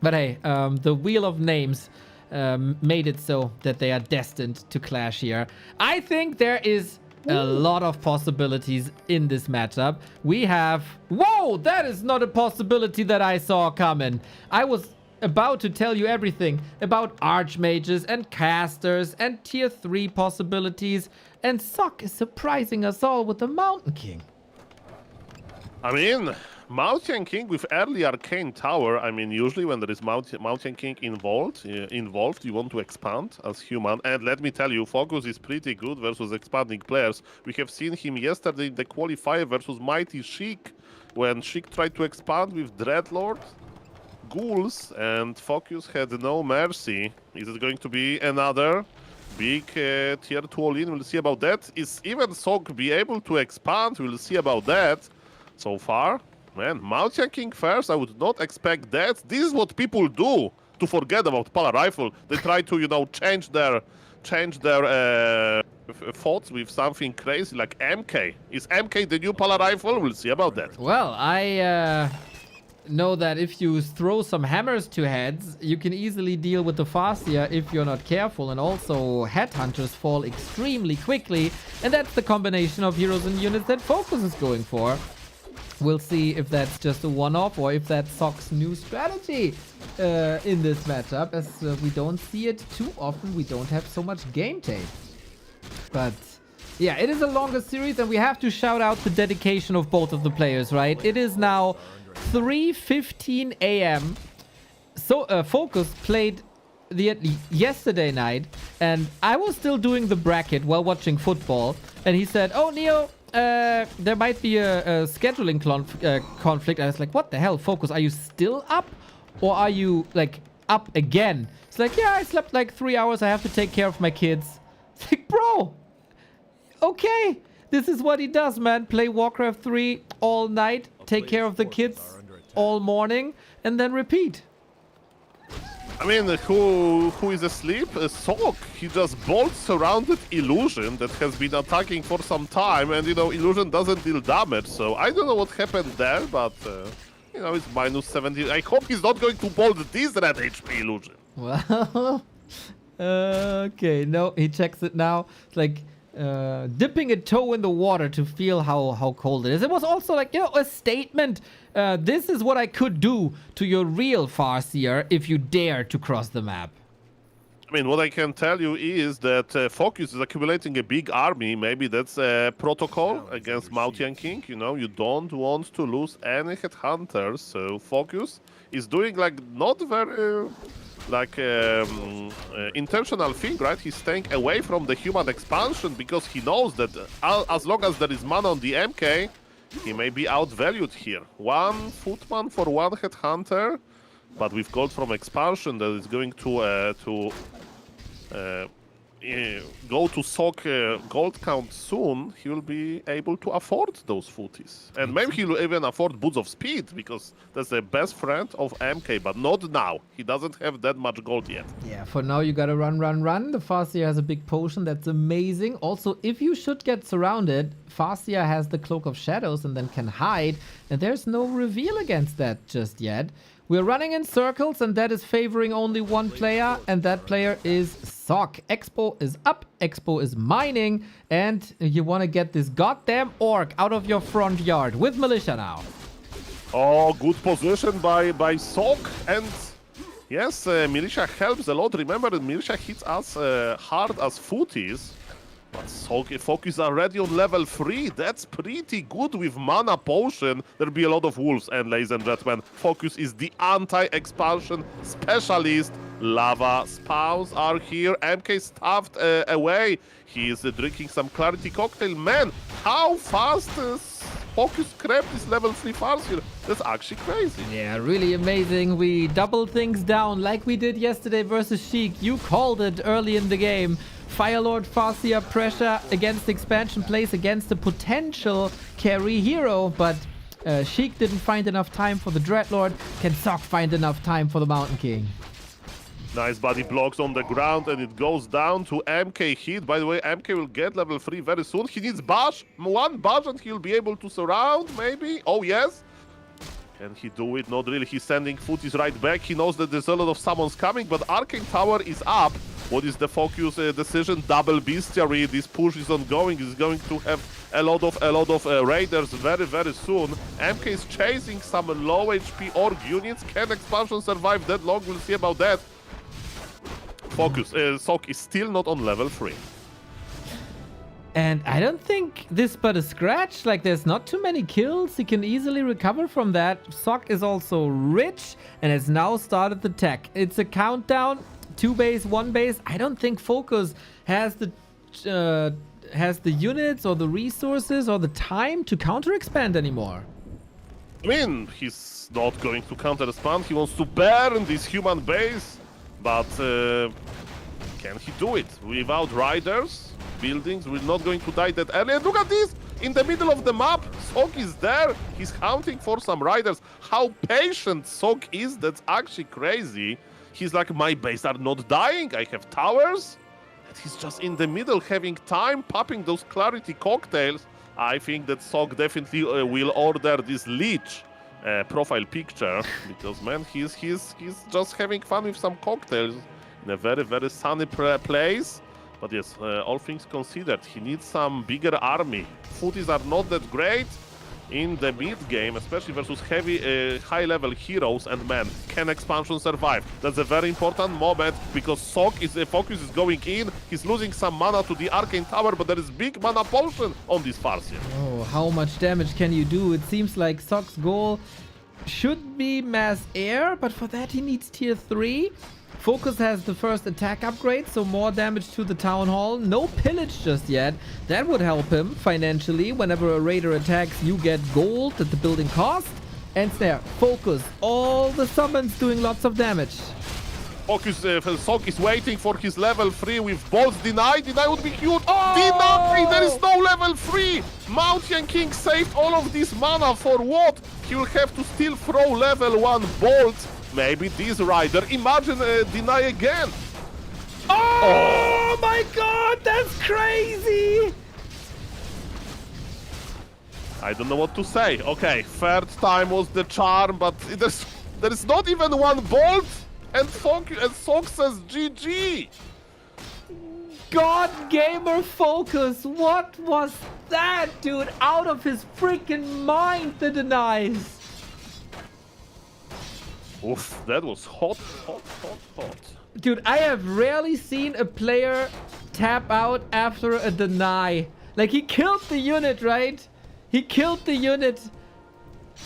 Speaker 1: But hey, the wheel of names made it so that they are destined to clash here. I think there is a lot of possibilities in this matchup. We have... Whoa! That is not a possibility that I saw coming. I was about to tell you everything about archmages and casters and tier 3 possibilities. And Sok is surprising us all with the Mountain King.
Speaker 7: I mean, Mountain King with early Arcane Tower, I mean, usually when there is Mountain King involved, you want to expand as human. And let me tell you, FoCuS is pretty good versus expanding players. We have seen him yesterday in the qualifier versus Mighty Sheik, when Sheik tried to expand with Dreadlord, Ghouls, and FoCuS had no mercy. Is it going to be another big tier 2 all-in? We'll see about that. Is even Sok be able to expand? We'll see about that. So far, man, Mountain King first, I would not expect that. This is what people do to forget about Polar Rifle. They try to, you know, change their thoughts with something crazy like MK. Is MK the new Polar Rifle? We'll see about that.
Speaker 1: Well, I know that if you throw some hammers to heads, you can easily deal with the Farseer if you're not careful, and also headhunters fall extremely quickly, and that's the combination of heroes and units that FoCuS is going for. We'll see if that's just a one-off or if that's Sok's new strategy in this matchup, as we don't see it too often. We don't have so much game tape. But yeah, it is a longer series, and we have to shout out the dedication of both of the players, right? It is now 3:15 a.m. So FoCuS played yesterday night, and I was still doing the bracket while watching football, and he said, "Oh, Neo, there might be a scheduling conflict." I was like, what the hell, FoCuS, are you still up? Or are you, like, up again? It's like, yeah, I slept like 3 hours. I have to take care of my kids. It's like, bro, okay. This is what he does, man. Play Warcraft 3 all night, take care of the kids all morning, and then repeat.
Speaker 7: I mean, who is asleep? Sok. He just bolts surrounded Illusion that has been attacking for some time, and, you know, Illusion doesn't deal damage, so I don't know what happened there, but, you know, it's minus 70. I hope he's not going to bolt this red HP Illusion.
Speaker 1: Well, okay, no, he checks it now. It's like dipping a toe in the water to feel how cold it is. It was also like, you know, a statement. This is what I could do to your real Farseer if you dare to cross the map.
Speaker 7: I mean, what I can tell you is that FoCuS is accumulating a big army. Maybe that's a protocol against Mountain King. You know, you don't want to lose any headhunters. So FoCuS is doing like not very intentional thing, right? He's staying away from the human expansion because he knows that as long as there is mana on the MK, he may be outvalued here. 1 footman for 1 headhunter, but with gold from expansion that is going to go to Sok gold count soon, he will be able to afford those footies. And maybe he will even afford Boots of Speed, because that's the best friend of MK, but not now. He doesn't have that much gold yet.
Speaker 1: Yeah, for now you gotta run. The Farseer has a big potion, that's amazing. Also, if you should get surrounded, Farseer has the Cloak of Shadows and then can hide, and there's no reveal against that just yet. We're running in circles, and that is favoring only one player, and that player is Sok. Expo is up, Expo is mining, and you want to get this goddamn orc out of your front yard with militia now.
Speaker 7: Oh, good position by Sok, and yes, militia helps a lot. Remember, that militia hits us hard as footies. But FoCuS already on level 3. That's pretty good with mana potion. There'll be a lot of wolves. And ladies and gentlemen, FoCuS is the anti-expansion specialist. Lava spawns are here. MK stuffed away. He is drinking some clarity cocktail. Man, how fast FoCuS crept this level 3 farce here. That's actually crazy.
Speaker 1: Yeah, really amazing. We doubled things down like we did yesterday versus Sheik. You called it early in the game. Firelord Farseer pressure against expansion plays against the potential carry hero, but Sheik didn't find enough time for the Dreadlord. Can Sok find enough time for the Mountain King?
Speaker 7: Nice body blocks on the ground, and it goes down to MK hit. By the way, MK will get level 3 very soon. He needs bash, one bash, and he'll be able to surround, maybe? Oh, yes. Can he do it? Not really. He's sending footies right back. He knows that there's a lot of summons coming, but Arcane Tower is up. What is the FoCuS decision? Double bestiary. This push is ongoing. Is going to have a lot of raiders very soon. MK is chasing some low HP orc units. Can expansion survive that long? We'll see about that. FoCuS. Sok is still not on level 3.
Speaker 1: And I don't think this but a scratch. Like, there's not too many kills. He can easily recover from that. Sok is also rich and has now started the tech. It's a countdown. 2 base, 1 base. I don't think FoCuS has the units or the resources or the time to counter expand anymore.
Speaker 7: I mean, he's not going to counter expand. He wants to burn this human base, but can he do it without riders? Buildings, we're not going to die that early. And look at this! In the middle of the map, Sok is there. He's hunting for some riders. How patient Sok is, that's actually crazy. He's like, my base are not dying. I have towers. And he's just in the middle, having time, popping those clarity cocktails. I think that Sok definitely will order this Leech profile picture. Because, man, he's just having fun with some cocktails in a very sunny place. But yes, all things considered, he needs some bigger army. Footies are not that great in the mid game, especially versus heavy, high-level heroes. And man, can expansion survive? That's a very important moment because FoCuS is going in. He's losing some mana to the Arcane Tower, but there is big mana potion on this Farseer.
Speaker 1: Oh, how much damage can you do? It seems like Sok's goal should be mass air, but for that he needs tier 3. FoCuS has the first attack upgrade, so more damage to the Town Hall. No pillage just yet. That would help him financially. Whenever a raider attacks, you get gold at the building cost. And there, FoCuS. All the summons doing lots of damage.
Speaker 7: Sok is waiting for his level 3 with bolts. Deny would be huge. Oh! Deny! There is no level 3! Mountain King saved all of this mana for what? He will have to still throw level 1 bolts. Maybe this rider. Imagine Deny again.
Speaker 1: Oh my god, that's crazy!
Speaker 7: I don't know what to say. Okay, third time was the charm, but there is not even 1 bolt. And Sok says GG.
Speaker 1: God Gamer FoCuS, what was that, dude? Out of his freaking mind, the denies.
Speaker 7: Oof, that was hot.
Speaker 1: Dude, I have rarely seen a player tap out after a deny. Like, he killed the unit, right? He killed the unit,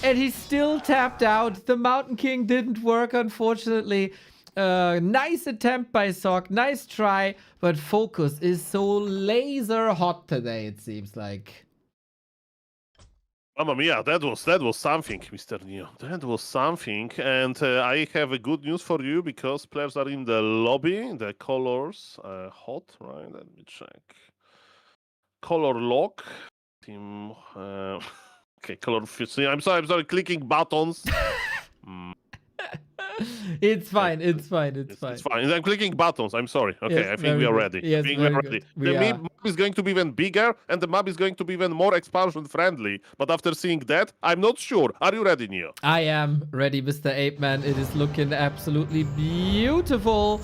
Speaker 1: and he still tapped out. The Mountain King didn't work, unfortunately. Nice attempt by Sok, nice try, but FoCuS is so laser hot today, it seems like.
Speaker 7: Mamma mia, that was something, Mr. Neo. That was something, and I have a good news for you because players are in the lobby. The colors hot, right? Let me check. Color lock. Team. Okay, color. I'm sorry. Clicking buttons.
Speaker 1: It's fine. It's fine. It's fine.
Speaker 7: It's fine. I'm clicking buttons. I'm sorry. Okay,
Speaker 1: Yes,
Speaker 7: I think
Speaker 1: very
Speaker 7: we are
Speaker 1: good.
Speaker 7: ready.
Speaker 1: Yes,
Speaker 7: I think we are
Speaker 1: very
Speaker 7: ready.
Speaker 1: good. We
Speaker 7: The
Speaker 1: are.
Speaker 7: map is going to be even bigger, and the map is going to be even more expansion friendly. But after seeing that, I'm not sure. Are you ready, Neo?
Speaker 1: I am ready, Mr. Ape Man. It is looking absolutely beautiful.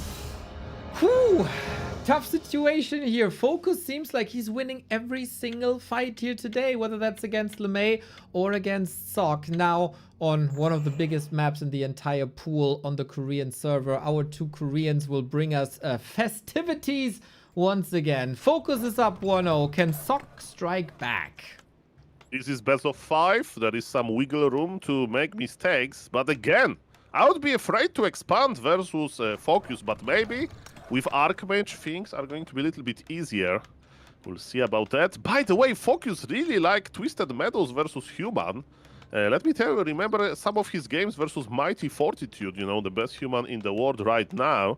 Speaker 1: Whew. Tough situation here. FoCuS seems like he's winning every single fight here today, whether that's against LeMei or against Sok. Now, on one of the biggest maps in the entire pool on the Korean server, our two Koreans will bring us festivities once again. FoCuS is up 1-0. Can Sok strike back?
Speaker 7: This is best of 5. There is some wiggle room to make mistakes. But again, I would be afraid to expand versus FoCuS, but maybe with Archmage, things are going to be a little bit easier. We'll see about that. By the way, FoCuS really like Twisted Meadows versus Human. Let me tell you, remember some of his games versus Mighty Fortitude, you know, the best human in the world right now.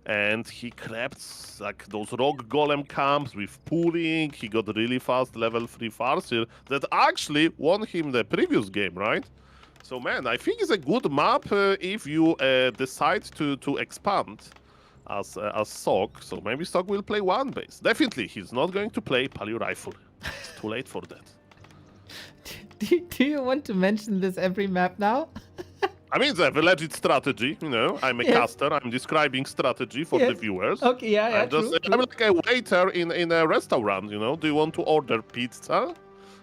Speaker 7: And he crept like those rock golem camps with pooling. He got really fast level 3 Farseer that actually won him the previous game, right? So man, I think it's a good map if you decide to expand as Sok. So maybe Sok will play one base. Definitely, he's not going to play Palio Rifle. It's too late for that.
Speaker 1: Do you want to mention this every map now?
Speaker 7: I mean, it's a legit strategy, you know. I'm a caster. I'm describing strategy for the viewers.
Speaker 1: Okay, yeah,
Speaker 7: I'm I'm like a waiter in a restaurant, you know. Do you want to order pizza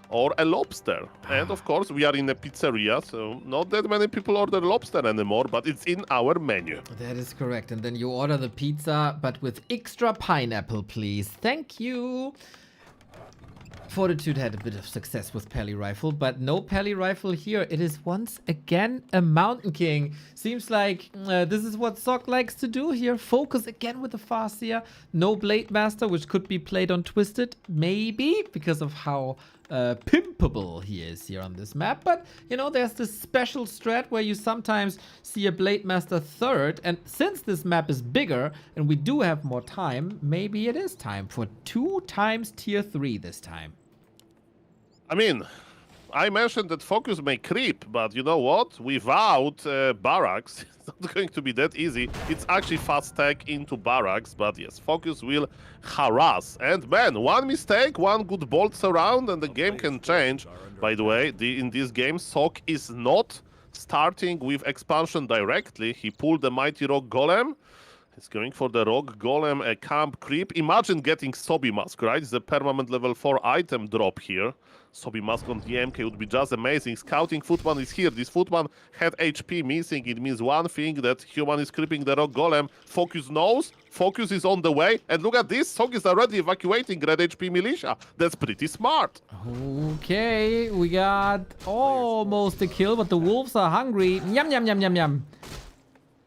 Speaker 7: or a lobster? And of course, we are in a pizzeria, so not that many people order lobster anymore, but it's in our menu.
Speaker 1: That is correct. And then you order the pizza, but with extra pineapple, please. Thank you. Fortitude had a bit of success with Pally Rifle, but no Pally Rifle here. It is once again a Mountain King. Seems like this is what Sok likes to do here. FoCuS again with the Farseer. No Blade Master, which could be played on Twisted, maybe, because of how pimpable he is here on this map. But, you know, there's this special strat where you sometimes see a Blade Master third. And since this map is bigger and we do have more time, maybe it is time for 2 times tier 3 this time.
Speaker 7: I mean, I mentioned that FoCuS may creep, but you know what? Without barracks, it's not going to be that easy. It's actually fast tech into barracks, but yes, FoCuS will harass. And man, one mistake, one good bolts around, and the game can change. By the way, in this game, Sok is not starting with expansion directly. He pulled the Mighty Rock Golem. He's going for the Rock Golem camp creep. Imagine getting Sobi Mask, right? It's a permanent level 4 item drop here. Sobi Mask on the MK would be just amazing. Scouting Footman is here. This Footman had HP missing. It means one thing, that Human is creeping the Rock Golem. FoCuS knows. FoCuS is on the way. And look at this. Sok is already evacuating Red HP Militia. That's pretty smart.
Speaker 1: Okay, we got almost a kill, but the wolves are hungry. Yum, yum, yum, yum, yum.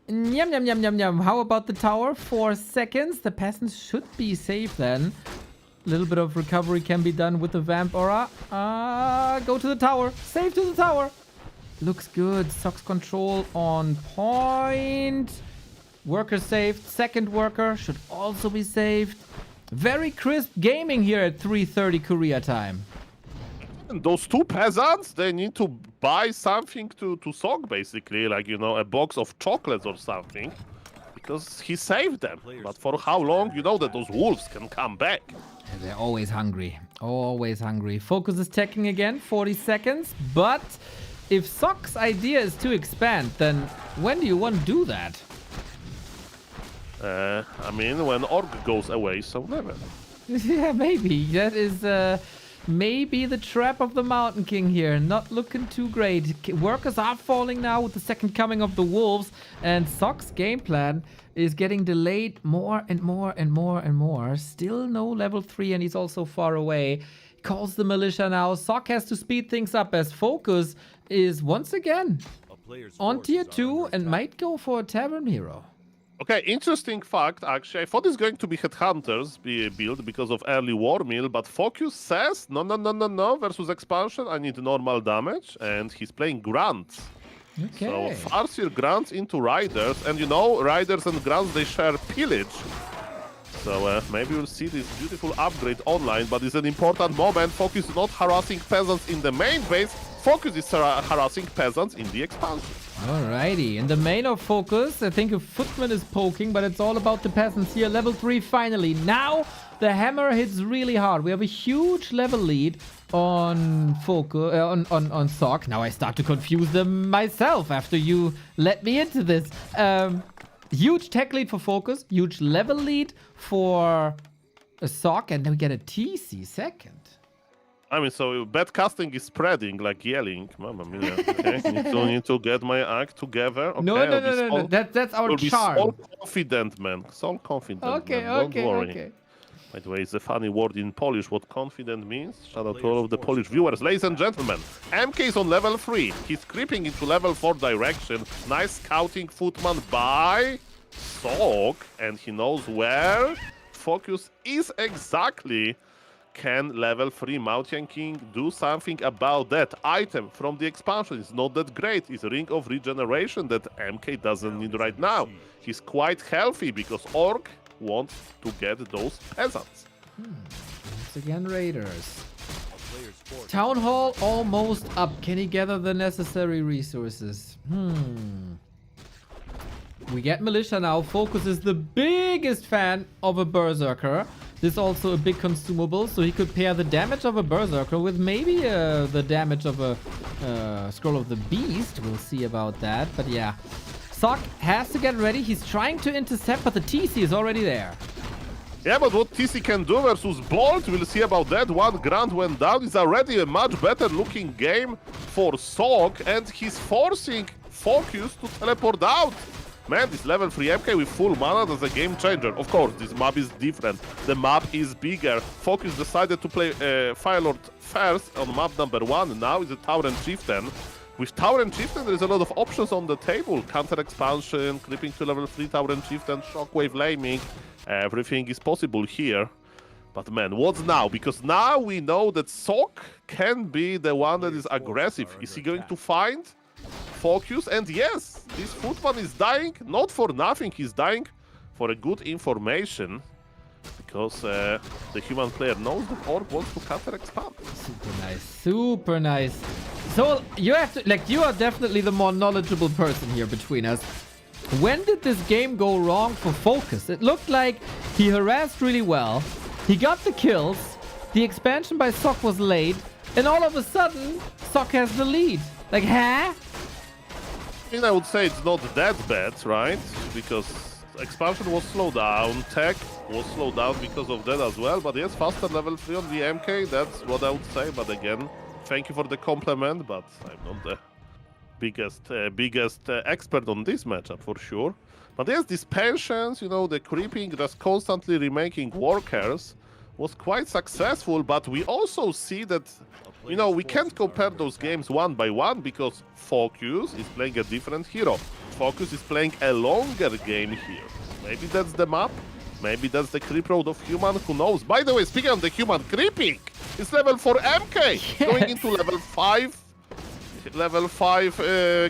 Speaker 1: Yum, yum, yum, yum, yum. How about the tower? 4 seconds. The peasants should be safe then. A little bit of recovery can be done with the Vamp Aura. Go to the tower. Save to the tower. Looks good. Sok's control on point. Worker saved. Second worker should also be saved. Very crisp gaming here at 3:30 Korea time.
Speaker 7: And those 2 peasants, they need to buy something to Sok, basically, like, you know, a box of chocolates or something, because he saved them. But for how long? You know that those wolves can come back.
Speaker 1: They're always hungry. Always hungry. FoCuS is teching again. 40 seconds. But if Sok's idea is to expand, then when do you want to do that?
Speaker 7: I mean, when Orc goes away, so never.
Speaker 1: Yeah, maybe. That is maybe the trap of the Mountain King here. Not looking too great. Workers are falling now with the second coming of the wolves. And Sok's game plan is getting delayed more and more and more and more. Still no level 3, and he's also far away. Calls the militia now. Sok has to speed things up as FoCuS is once again on tier 2 and might go for a Tavern Hero.
Speaker 7: Okay, interesting fact, actually. I thought it's going to be Headhunters build because of early War Mill, but FoCuS says, no, versus expansion, I need normal damage, and he's playing Grunts.
Speaker 1: Okay.
Speaker 7: So Farseer Grunts into Riders, and you know, Riders and Grunts, they share pillage. So maybe we'll see this beautiful upgrade online, but it's an important moment. FoCuS is not harassing peasants in the main base, FoCuS is harassing peasants in the expansion.
Speaker 1: Alrighty, in the main of FoCuS, I think a footman is poking, but it's all about the peasants here. Level 3 finally. Now the hammer hits really hard. We have a huge level lead on FoCuS, on Sok. Now I start to confuse them myself after you let me into this. Huge tech lead for FoCuS, huge level lead for a Sok, and then we get a TC second.
Speaker 7: I mean, so bad casting is spreading, like yelling. Mamma mia. Okay, need to get my act together. Okay,
Speaker 1: No. That's our charm.
Speaker 7: So confident, man. So confident.
Speaker 1: Okay,
Speaker 7: man.
Speaker 1: okay,
Speaker 7: Don't worry.
Speaker 1: okay.
Speaker 7: By the way, it's a funny word in Polish, what confident means. Shout out to all of the Polish viewers. Ladies and gentlemen, MK is on level 3. He's creeping into level 4 direction. Nice scouting footman by Sok. And he knows where FoCuS is exactly. Can level 3 Mountain King do something about that? Item from the expansion is not that great. It's a Ring of Regeneration that MK doesn't need right now. He's quite healthy because Orc wants to get those peasants.
Speaker 1: Once again, Raiders. Town Hall almost up. Can he gather the necessary resources? We get Militia now. FoCuS is the biggest fan of a Berserker. This is also a big consumable, so he could pair the damage of a Berserker with maybe the damage of a Scroll of the Beast. We'll see about that, but yeah. Sok has to get ready. He's trying to intercept, but the TC is already there.
Speaker 7: Yeah, but what TC can do versus Bolt, we'll see about that. 1 grand went down. It's already a much better looking game for Sok, and he's forcing FoCuS to teleport out. Man, this level 3 MK with full mana, that's a game changer. Of course, this map is different. The map is bigger. FoCuS decided to play Firelord first on map number 1. Now it's a Tower and Chieftain. With Tower and Chieftain, there is a lot of options on the table. Counter expansion, creeping to level 3 Tower and Chieftain, Shockwave laming. Everything is possible here. But man, what's now? Because now we know that Sok can be the one that is aggressive. Is he going to find FoCuS? And yes, this footman is dying not for nothing. He's dying for a good information. Because the human player knows that Orc wants to counter expand.
Speaker 1: Super nice, super nice. So you have to, like, you are definitely the more knowledgeable person here between us. When did this game go wrong for FoCuS? It looked like he harassed really well. He got the kills. The expansion by Sok was late. And all of a sudden, Sok has the lead. Like, huh?
Speaker 7: I mean, I would say it's not that bad, right? Because expansion was slowed down, tech was slowed down because of that as well. But yes, faster level 3 on the MK, that's what I would say. But again, thank you for the compliment, but I'm not the biggest expert on this matchup for sure. But yes, these pensions, you know, the creeping, just constantly remaking workers was quite successful. But we also see that, you know, we can't compare those games one by one because FoCuS is playing a different hero. FoCuS is playing a longer game here. Maybe that's the map. Maybe that's the creep road of human. Who knows? By the way, speaking of the human creeping, it's level 4 MK going into level 5. Level 5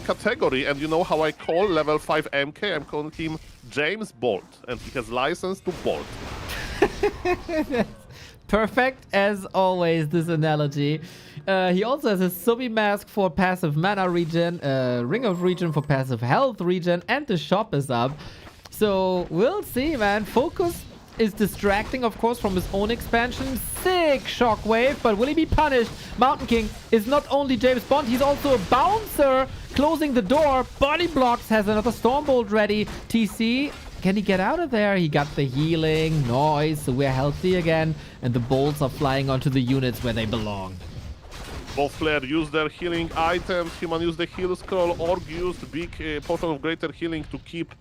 Speaker 7: category. And you know how I call level 5 MK? I'm calling him James Bolt. And he has license to Bolt.
Speaker 1: Perfect as always, this analogy. He also has a Subi Mask for passive mana regen, Ring of Regen for passive health regen, and the shop is up. So we'll see, man. FoCuS is distracting, of course, from his own expansion. Sick Shockwave, but will he be punished? Mountain King is not only James Bond, he's also a bouncer, closing the door. Body blocks, has another Stormbolt ready. TC, can he get out of there? He got the healing, noise, so we're healthy again. And the bolts are flying onto the units where they belong.
Speaker 7: Both players use their healing items. Human used the heal scroll. Orc used big potion of greater healing to keep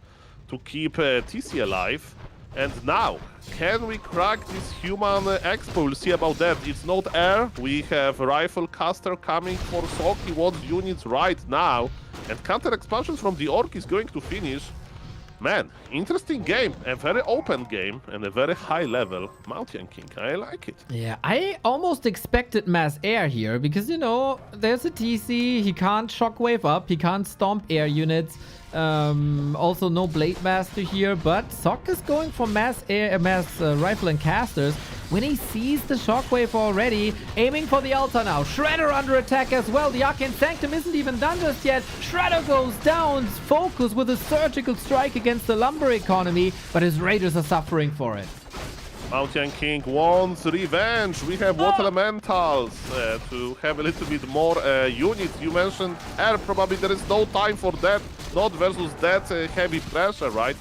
Speaker 7: TC alive. And now, can we crack this human expo? We'll see about that. It's not air. We have Rifle Caster coming for Sok. He wants units right now. And counter expansions from the Orc is going to finish. Man, interesting game. A very open game and a very high level Mountain King. I like it.
Speaker 1: Yeah, I almost expected mass air here because, you know, there's a TC. He can't shockwave up. He can't stomp air units. Also, no Blade Master here, but Sok is going for mass air, mass rifle and casters. when he sees the shockwave already. Aiming for the altar now. Shredder under attack as well. The Arcane Sanctum isn't even done just yet. Shredder goes down. FoCuS with a surgical strike against the lumber economy, but his raiders are suffering for it.
Speaker 7: Mountain King wants revenge. We have Water Elementals to have a little bit more units. You mentioned air. Probably there is no time for that. Not versus that heavy pressure, right?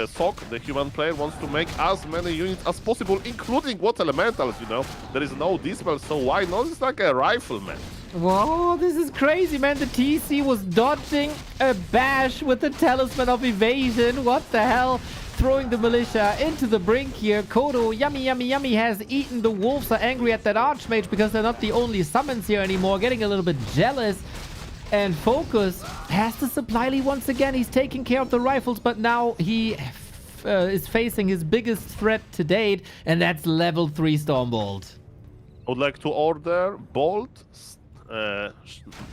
Speaker 7: Sok, the human player, wants to make as many units as possible, including Water Elementals, you know. There is no dispel, so why not? It's like a rifleman.
Speaker 1: Whoa, this is crazy, man. The TC was dodging a bash with the Talisman of Evasion. What the hell? Throwing the militia into the brink here. Kodo, yummy, has eaten. The wolves are angry at that Archmage because they're not the only summons here anymore. Getting a little bit jealous. And FoCuS has the supply lead once again. He's taking care of the rifles, but now he is facing his biggest threat to date, and that's level 3 Stormbolt.
Speaker 7: I would like to order Bolt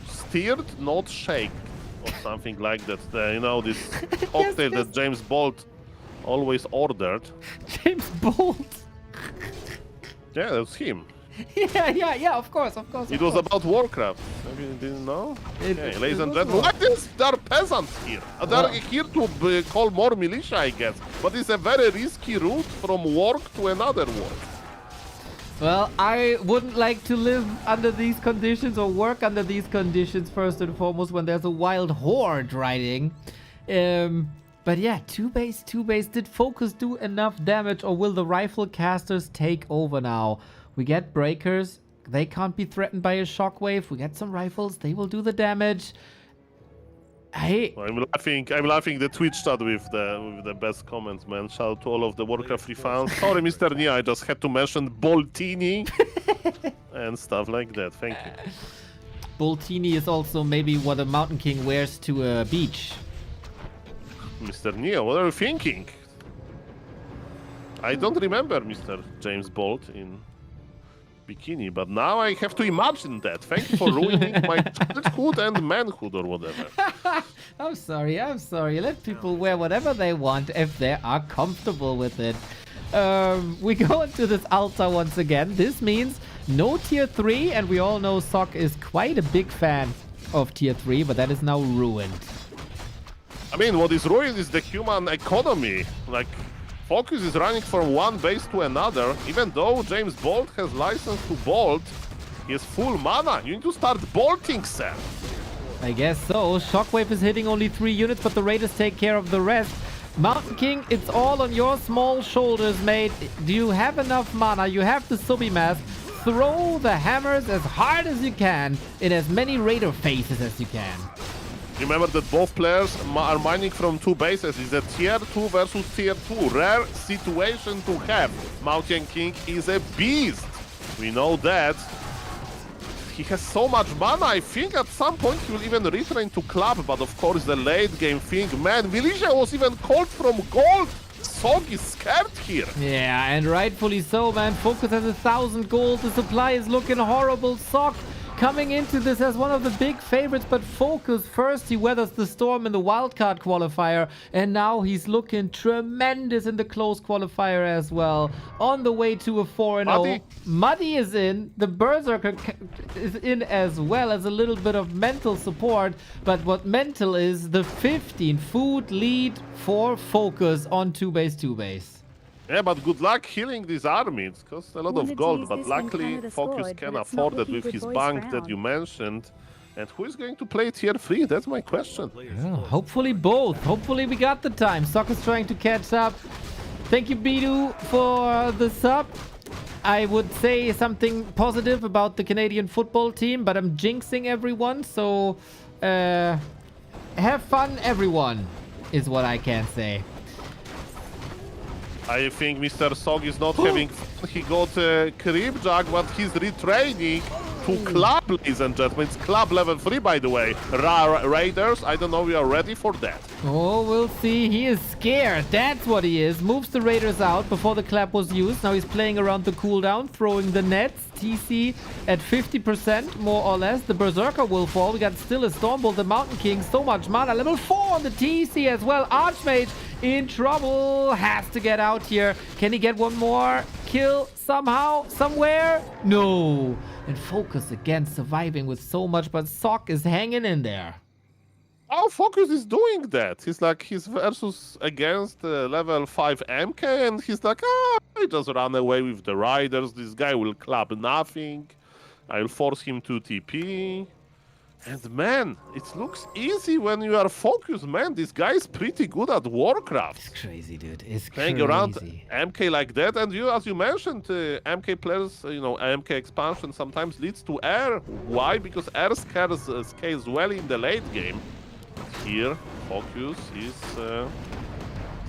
Speaker 7: steered, not shake, or something like that. You know, this cocktail that James Bolt always ordered.
Speaker 1: James Bolt?
Speaker 7: Yeah, that's him.
Speaker 1: yeah, of course.
Speaker 7: It was about Warcraft. Maybe you didn't know? Okay, ladies and gentlemen, like this, there are peasants here. They're here to call more militia, I guess. But it's a very risky route from work to another work.
Speaker 1: Well, I wouldn't like to live under these conditions or work under these conditions, first and foremost, when there's a wild horde riding. But yeah, two base. Did FoCuS do enough damage, or will the rifle casters take over now? We get breakers. They can't be threatened by a shockwave. We get some rifles. They will do the damage.
Speaker 7: I'm laughing the Twitch chat with the best comments, man. Shout out to all of the Warcraft 3 fans. Sorry, Mr. Nia, I just had to mention Boltini and stuff like that. Thank you.
Speaker 1: Boltini is also maybe what a Mountain King wears to a beach.
Speaker 7: Mr. Nia, what are you thinking? I don't remember Mr. James Bolt in bikini, but now I have to imagine that. Thank you for ruining my childhood and manhood or whatever.
Speaker 1: I'm sorry. Let people wear whatever they want if they are comfortable with it. We go into this altar once again. This means no tier 3, and we all know Sok is quite a big fan of tier 3, but that is now ruined.
Speaker 7: I mean, what is ruined is the human economy. Like, FoCuS is running from one base to another. Even though James Bolt has license to bolt, he has full mana. You need to start bolting, Sam.
Speaker 1: I guess so. Shockwave is hitting only 3 units, but the Raiders take care of the rest. Mountain King, it's all on your small shoulders, mate. Do you have enough mana? You have the Subimask. Throw the hammers as hard as you can in as many Raider faces as you can.
Speaker 7: Remember that both players are mining from 2 bases. It's a tier 2 versus tier 2. Rare situation to have. Mountain King is a beast. We know that. He has so much mana. I think at some point he will even retrain to club, but of course the late game thing. Man, Militia was even called from gold. Sok is scared here.
Speaker 1: Yeah, and rightfully so, man. FoCuS has 1,000 gold. The supply is looking horrible. Sok coming into this as one of the big favorites, but FoCuS first, he weathers the storm in the wildcard qualifier, and now he's looking tremendous in the close qualifier as well. On the way to a 4-0. Muddy is in, the Berserker is in as well as a little bit of mental support, but what mental is the 15 food lead for FoCuS on 2-base.
Speaker 7: Yeah, but good luck healing this army. It costs a lot of gold, but luckily FoCuS can afford it with his bank that you mentioned. And who is going to play tier 3? That's my question.
Speaker 1: Yeah, hopefully both. Hopefully we got the time. Sok is trying to catch up. Thank you, Bidu, for the sub. I would say something positive about the Canadian football team, but I'm jinxing everyone, so have fun, everyone, is what I can say.
Speaker 7: I think Mr. Sok is not having fun. He got a creep jack, but he's retraining to club, ladies and gentlemen. It's club level 3, by the way. Raiders, I don't know, we are ready for that.
Speaker 1: Oh, we'll see. He is scared. That's what he is. Moves the Raiders out before the clap was used. Now he's playing around the cooldown, throwing the nets. TC at 50%, more or less. The Berserker will fall. We got still a Stormbolt, the Mountain King. So much mana. Level 4 on the TC as well. Archmage in trouble. Has to get out here. Can he get one more? kill somehow, somewhere? No. And FoCuS again surviving with so much, but Sok is hanging in there.
Speaker 7: Oh, FoCuS is doing that. He's like, he's versus against level 5 MK, and he's like, I just run away with the riders. This guy will club nothing. I'll force him to TP. And man, it looks easy when you are FoCuS, man. This guy is pretty good at Warcraft.
Speaker 1: It's crazy, dude. It's
Speaker 7: Playing
Speaker 1: crazy.
Speaker 7: around MK like that, and you, as you mentioned, MK players, MK expansion sometimes leads to air. Why? Because air scales well in the late game. Here, FoCuS is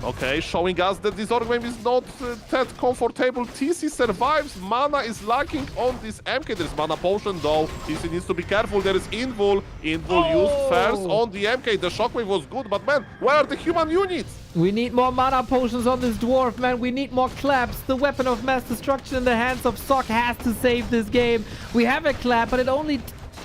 Speaker 7: okay, showing us that this org game is not that comfortable. TC survives. Mana is lacking on this MK. There's mana potion though. TC needs to be careful. There is Invul. Invul used first on the MK. The shockwave was good, but man, where are the human units?
Speaker 1: We need more mana potions on this dwarf, man. We need more claps. The weapon of mass destruction in the hands of Sok has to save this game. We have a clap, but it only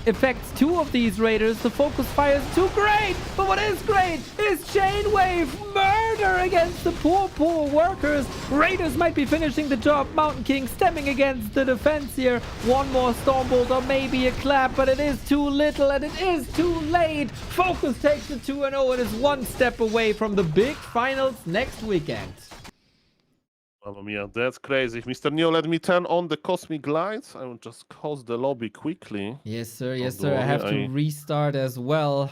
Speaker 1: affects 2 of these raiders. The FoCuS fire is too great, but what is great is chainwave murder against the poor workers. Raiders might be finishing the job. Mountain King stemming against the defense here. One more Stormbolt or maybe a clap, but it is too little and it is too late. FoCuS takes the 2-0 and is 1 step away from the big finals next weekend.
Speaker 7: Mamma mia, that's crazy. Mr. Neo, let me turn on the Cosmic Lights. I will just close the lobby quickly.
Speaker 1: Yes, sir. Yes, sir. I have to restart as well,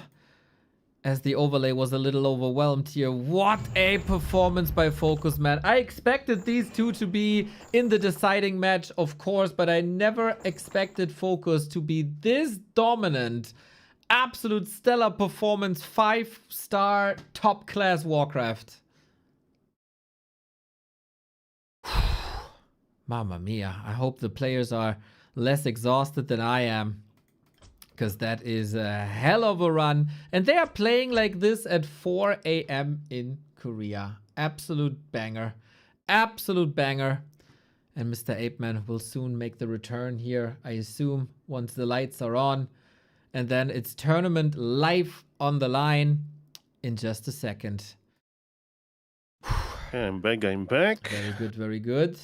Speaker 1: as the overlay was a little overwhelmed here. What a performance by FoCuS, man. I expected these two to be in the deciding match, of course, but I never expected FoCuS to be this dominant. Absolute stellar performance. 5-star top class Warcraft. Mamma mia. I hope the players are less exhausted than I am, because that is a hell of a run. And they are playing like this at 4 a.m. in Korea. Absolute banger. Absolute banger. And Mr. Apeman will soon make the return here, I assume, once the lights are on. And then it's tournament live on the line in just a second.
Speaker 7: Okay, I'm back. I'm back.
Speaker 1: Very good, very good.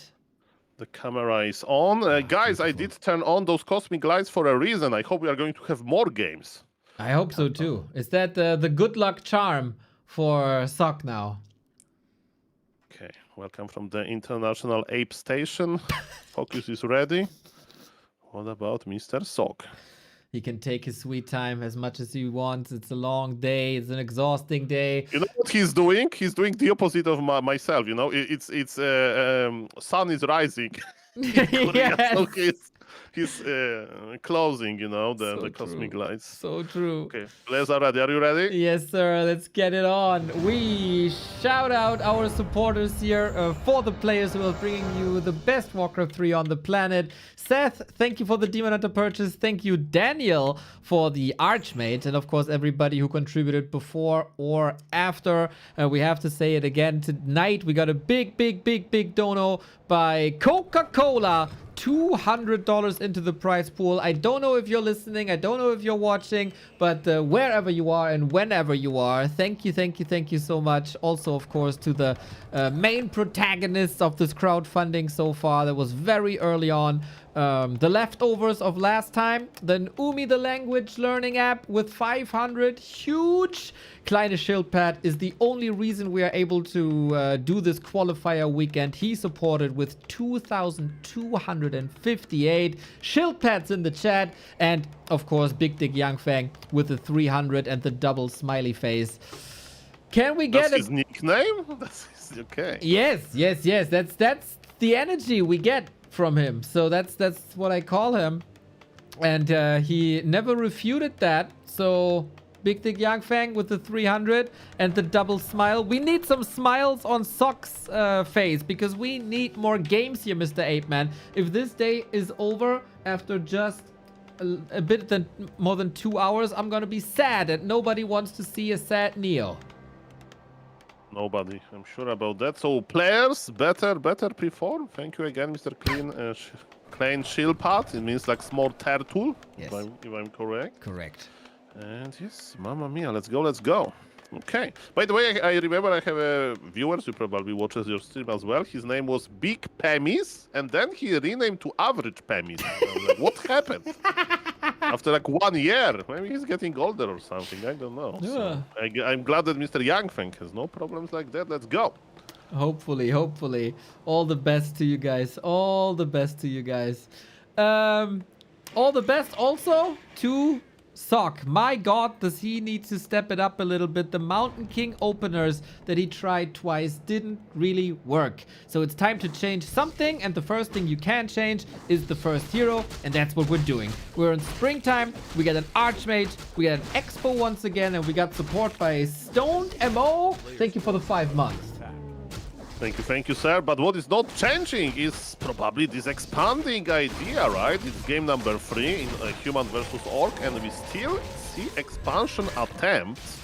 Speaker 7: The camera is on. Guys, I did turn on those Cosmic Lights for a reason. I hope we are going to have more games.
Speaker 1: I hope so too. Is that the good luck charm for Sok now?
Speaker 7: Okay, welcome from the International Ape Station. FoCuS is ready. What about Mr. Sok?
Speaker 1: He can take his sweet time as much as he wants. It's a long day. It's an exhausting day.
Speaker 7: You know what he's doing? He's doing the opposite of myself. You know, sun is rising.
Speaker 1: Yes.
Speaker 7: So he's closing. You know, the
Speaker 1: So
Speaker 7: Cosmic
Speaker 1: true.
Speaker 7: Lights.
Speaker 1: So true.
Speaker 7: Okay, players are ready. Are you ready?
Speaker 1: Yes, sir. Let's get it on. We shout out our supporters here for the players who are bringing you the best Warcraft 3 on the planet. Seth, thank you for the Demon Hunter purchase. Thank you, Daniel, for the Archmage. And of course, everybody who contributed before or after. We have to say it again tonight. We got a big dono by Coca-Cola. $200 into the prize pool. I don't know if you're listening. I don't know if you're watching, but wherever you are and whenever you are, thank you so much. Also, of course, to the main protagonists of this crowdfunding so far. That was very early on. The leftovers of last time. Then Umi, the language learning app, with 500. Huge. Kleine Schildpad is the only reason we are able to do this qualifier weekend. He supported with 2,258 Schildpads in the chat. And of course, Big Dick Yangfang with the 300 and the double smiley face. Can we get
Speaker 7: That's his nickname? That's okay.
Speaker 1: Yes. That's the energy we get from him. So that's what I call him. And he never refuted that. So Big Dick Yangfang with the 300 and the double smile. We need some smiles on Sok's face, because we need more games here, Mr. Apeman. If this day is over after just a bit more than 2 hours, I'm gonna be sad, and nobody wants to see a sad Neo.
Speaker 7: Nobody, I'm sure about that. So players, better perform. Thank you again, Mr. Klein Schildpad. It means like small turtle,
Speaker 1: Yes.
Speaker 7: if I'm correct.
Speaker 1: Correct.
Speaker 7: And yes, mamma mia, let's go. Okay. By the way, I remember I have a viewer who probably watches your stream as well. His name was Big Pemis, and then he renamed to Average Pemis. I was like, what happened? After like 1 year, maybe he's getting older or something. I don't know. So I'm glad that Mr. Yangfeng has no problems like that. Let's go.
Speaker 1: Hopefully, hopefully. All the best to you guys. All the best to you guys. All the best also to Sok. My god, does he need to step it up a little bit. The Mountain King openers that he tried twice didn't really work. So it's time to change something, and the first thing you can change is the first hero, and that's what we're doing. We're in springtime, we get an Archmage, we get an Expo once again, and we got support by Stoned MO. Thank you for the 5 months.
Speaker 7: Thank you, sir. But what is not changing is probably this expanding idea, right? It's game number 3 in Human versus Orc, and we still see expansion attempts.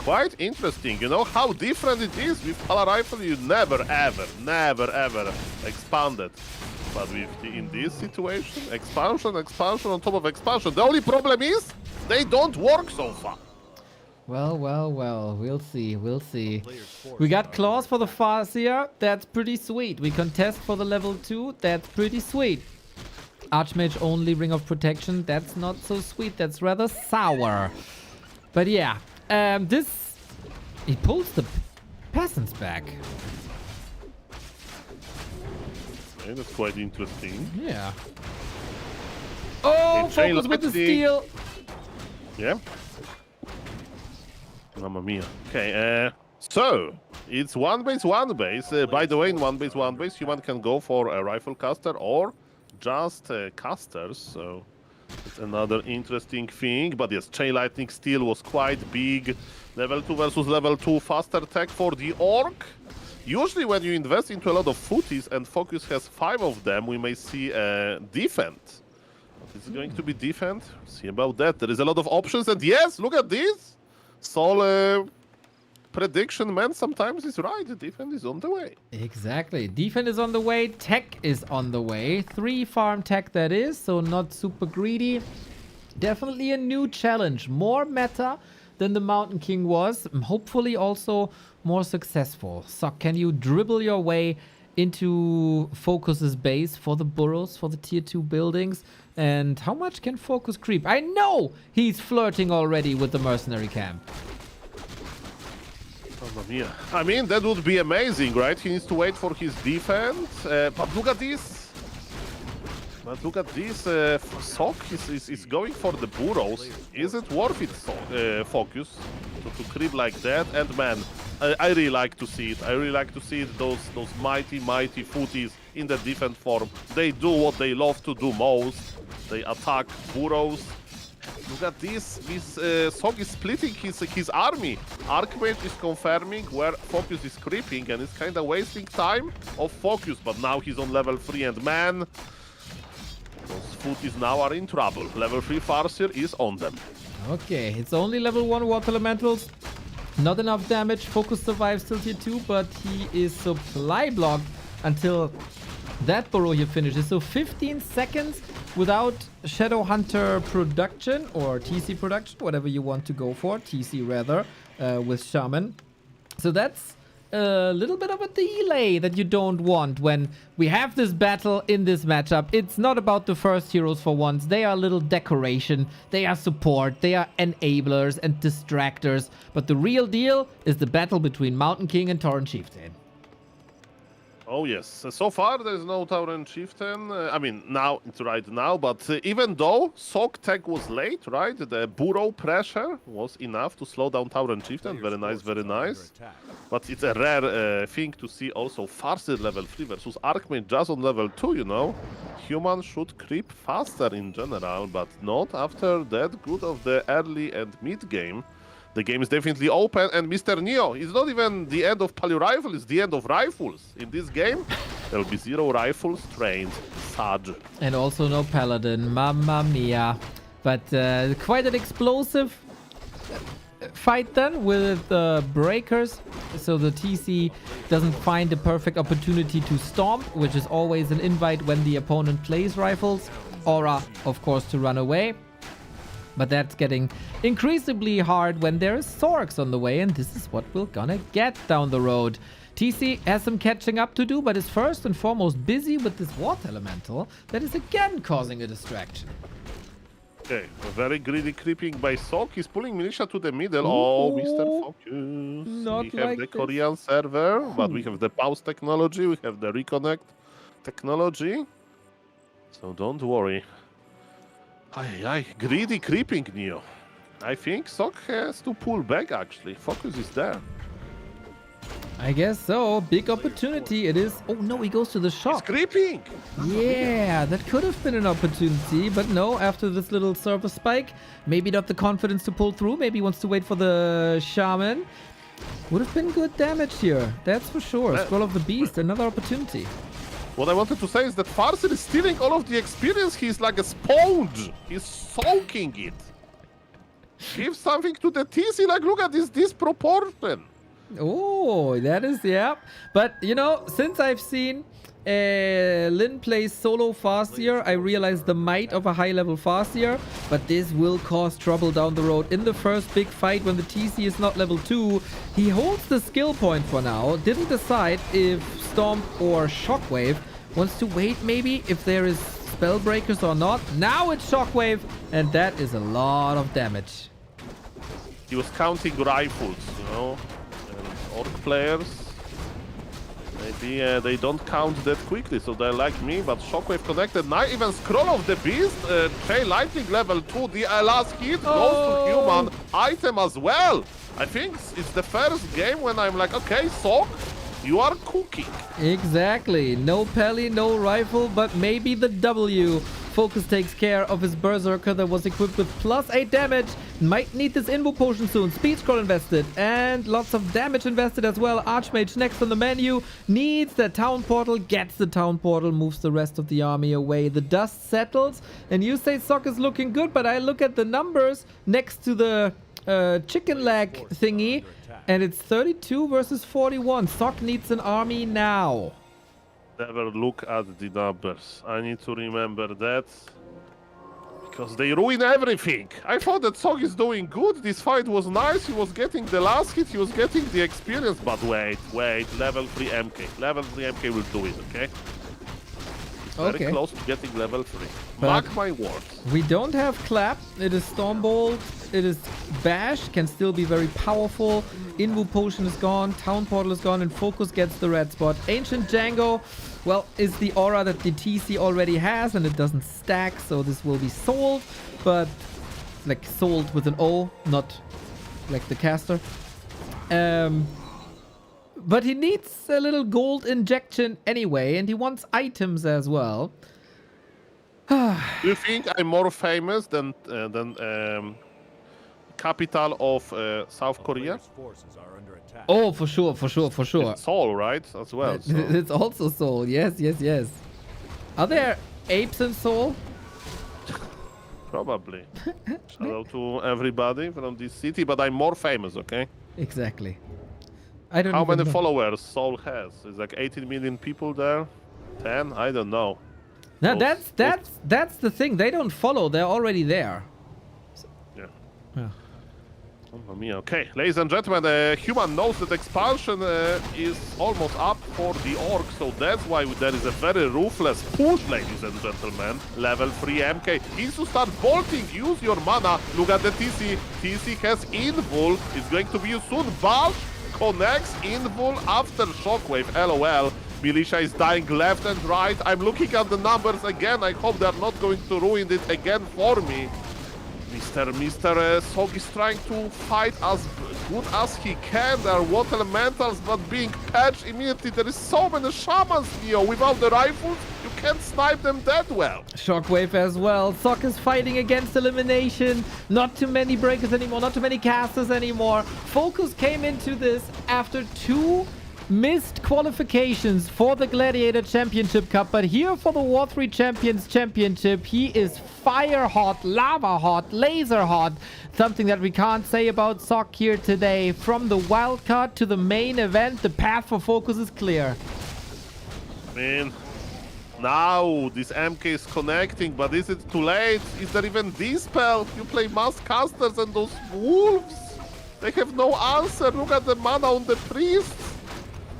Speaker 7: Quite interesting, you know how different it is. With Pala Rifle, you never ever expanded. But in this situation, expansion on top of expansion. The only problem is they don't work so far.
Speaker 1: Well, we'll see, we'll see. We got claws for the Farseer, that's pretty sweet. We contest for the level 2, that's pretty sweet. Archmage only Ring of Protection, that's not so sweet, that's rather sour. But yeah, he pulls the peasants back.
Speaker 7: Okay, that's quite interesting.
Speaker 1: Yeah. Oh, FoCuS with the steal.
Speaker 7: Yeah. Mamma mia. Okay, so it's one base. By the way, in one base, human can go for a rifle caster or just casters. So it's another interesting thing. But yes, Chain Lightning Steel was quite big. Level 2 versus level 2 faster tech for the Orc. Usually when you invest into a lot of footies and FoCuS has 5 of them, we may see a defend. It's going to be defend. See about that. There is a lot of options, and yes, look at this. Sol prediction man sometimes is right. The defense is on the way.
Speaker 1: Exactly. Defense is on the way. Tech is on the way. 3 farm tech that is, so not super greedy. Definitely a new challenge. More meta than the Mountain King was. Hopefully also more successful. So can you dribble your way into FoCuS's base for the burrows, for the tier 2 buildings? And how much can FoCuS creep? I know he's flirting already with the mercenary camp.
Speaker 7: Mamma mia. I mean, that would be amazing, right? He needs to wait for his defense. But look at this. Sok is going for the burrows. Is it worth it, FoCuS, to creep like that? And man, I really like to see it. I really like to see it. Those mighty footies in the defense form. They do what they love to do most. They attack burrows. Look at this. Sok is splitting his army. Archmage is confirming where FoCuS is creeping, and it's kind of wasting time of FoCuS. But now he's on level 3, and man, those footies now are in trouble. Level 3 Farseer is on them.
Speaker 1: Okay, it's only level 1 Water Elementals. Not enough damage. FoCuS survives till tier 2, but he is supply blocked until that burrow here finishes. So 15 seconds without Shadow Hunter production or TC production, whatever you want to go for. TC rather, with Shaman. So that's a little bit of a delay that you don't want when we have this battle in this matchup. It's not about the first heroes for once. They are a little decoration. They are support. They are enablers and distractors. But the real deal is the battle between Mountain King and Tauren Chieftain.
Speaker 7: Oh yes, so far there's no Tauren Chieftain. I mean, now it's right now, but even though Sok tech was late, right? The burrow pressure was enough to slow down Tauren Chieftain. Very nice, very nice. But it's a rare thing to see also Farseer level 3 versus Archmage just on level 2, you know? Humans should creep faster in general, but not after that good of the early and mid game. The game is definitely open, and Mr. Neo, it's not even the end of Pali Rifle, it's the end of rifles. In this game, there will be 0 rifles trained. Sad.
Speaker 1: And also no Paladin. Mamma mia. But quite an explosive fight then with breakers. So the TC doesn't find the perfect opportunity to stomp, which is always an invite when the opponent plays rifles. Aura, of course, to run away. But that's getting increasingly hard when there is Sorks on the way, and this is what we're gonna get down the road. TC has some catching up to do, but is first and foremost busy with this water elemental that is again causing a distraction.
Speaker 7: Okay, a very greedy creeping by Sok. He's pulling Militia to the middle. Oh, Mr. FoCuS.
Speaker 1: Not
Speaker 7: We have
Speaker 1: like
Speaker 7: the
Speaker 1: this.
Speaker 7: Korean server, but we have the pause technology, we have the reconnect technology. So don't worry. Aye, greedy creeping, Neo. I think Sok has to pull back, actually. FoCuS is there.
Speaker 1: I guess so. Big opportunity it is. Oh no, he goes to the
Speaker 7: He's
Speaker 1: shop.
Speaker 7: creeping!
Speaker 1: Yeah, that could have been an opportunity, but no, after this little server spike, maybe not the confidence to pull through, maybe he wants to wait for the shaman. Would have been good damage here, that's for sure. Scroll of the Beast, another opportunity.
Speaker 7: What I wanted to say is that Farsil is stealing all of the experience. He's like a sponge. He's soaking it. Give something to the TC, like look at this disproportion.
Speaker 1: Oh, that is, yeah. But, you know, since I've seen Lin plays solo Farseer, I realized the might of a high-level Farseer, but this will cause trouble down the road. In the first big fight, when the TC is not level 2, he holds the skill point for now. Didn't decide if Stomp or Shockwave. Wants to wait, maybe, if there is Spellbreakers or not. Now it's Shockwave, and that is a lot of damage.
Speaker 7: He was counting rifles, you know. Orc players, maybe they don't count that quickly, so they're like me, but Shockwave connected. Now even Scroll of the Beast, Chain Lightning level 2, the last hit goes to human item as well. I think it's the first game when I'm like, okay, Sok, you are cooking.
Speaker 1: Exactly. No Pally, no rifle, but maybe the W. FoCuS takes care of his Berserker that was equipped with +8 damage. Might need this Invo Potion soon. Speed Scroll invested and lots of damage invested as well. Archmage next on the menu. Needs the Town Portal, gets the Town Portal, moves the rest of the army away. The dust settles and you say Sok is looking good, but I look at the numbers next to the chicken leg thingy and it's 32 versus 41. Sok needs an army now.
Speaker 7: Never look at the numbers. I need to remember that. Because they ruin everything. I thought that Sok is doing good. This fight was nice. He was getting the last hit. He was getting the experience. But wait. Level 3 MK. Level 3 MK will do it, okay? He's very close to getting level 3.
Speaker 1: But
Speaker 7: mark my words.
Speaker 1: We don't have Clap. It is Stormbolt. It is Bash. Can still be very powerful. Invo Potion is gone. Town Portal is gone. And FoCuS gets the red spot. Ancient Django, well, is the aura that the TC already has. And it doesn't stack. So this will be sold. But like sold with an O. Not like the caster. But he needs a little gold injection anyway. And he wants items as well.
Speaker 7: Do you think I'm more famous than capital of South Korea?
Speaker 3: Forces are under attack.
Speaker 1: Oh, for sure, for sure, for sure.
Speaker 7: Seoul, right? As well. So.
Speaker 1: It's also Seoul. Yes, yes, yes. Are there apes in Seoul?
Speaker 7: Probably. Shout out to everybody from this city, but I'm more famous, okay?
Speaker 1: Exactly. I don't
Speaker 7: How
Speaker 1: even
Speaker 7: many
Speaker 1: know.
Speaker 7: followers Seoul has? It's like 18 million people there? 10? I don't know.
Speaker 1: No,
Speaker 7: Those-
Speaker 1: that's the thing. They don't follow. They're already there.
Speaker 7: Yeah.
Speaker 1: Yeah.
Speaker 7: Mamma mia. Okay, ladies and gentlemen, human knows that expansion is almost up for the orc, so that's why there is a very ruthless push, ladies and gentlemen. Level 3 MK. Needs to start bolting. Use your mana. Look at the TC. TC has Invul. It's going to be used soon. Bash connects Invul after Shockwave. LOL. Militia is dying left and right. I'm looking at the numbers again. I hope they're not going to ruin it again for me. Mr. Sok is trying to fight as good as he can. There are water elementals, but being patched immediately. There is so many shamans here. Without the rifles, you can't snipe them that well.
Speaker 1: Shockwave as well. Sok is fighting against elimination. Not too many breakers anymore. Not too many casters anymore. FoCuS came into this after 2 missed qualifications for the Gladiator Championship Cup, but here for the War 3 Champions Championship, he is fire hot, lava hot, laser hot. Something that we can't say about Sok here today. From the wildcard to the main event, the path for FoCuS is clear.
Speaker 7: I mean, Now this MK is connecting, but is it too late? Is there even dispel? You play mass casters and those wolves, they have no answer. Look at the mana on the priest.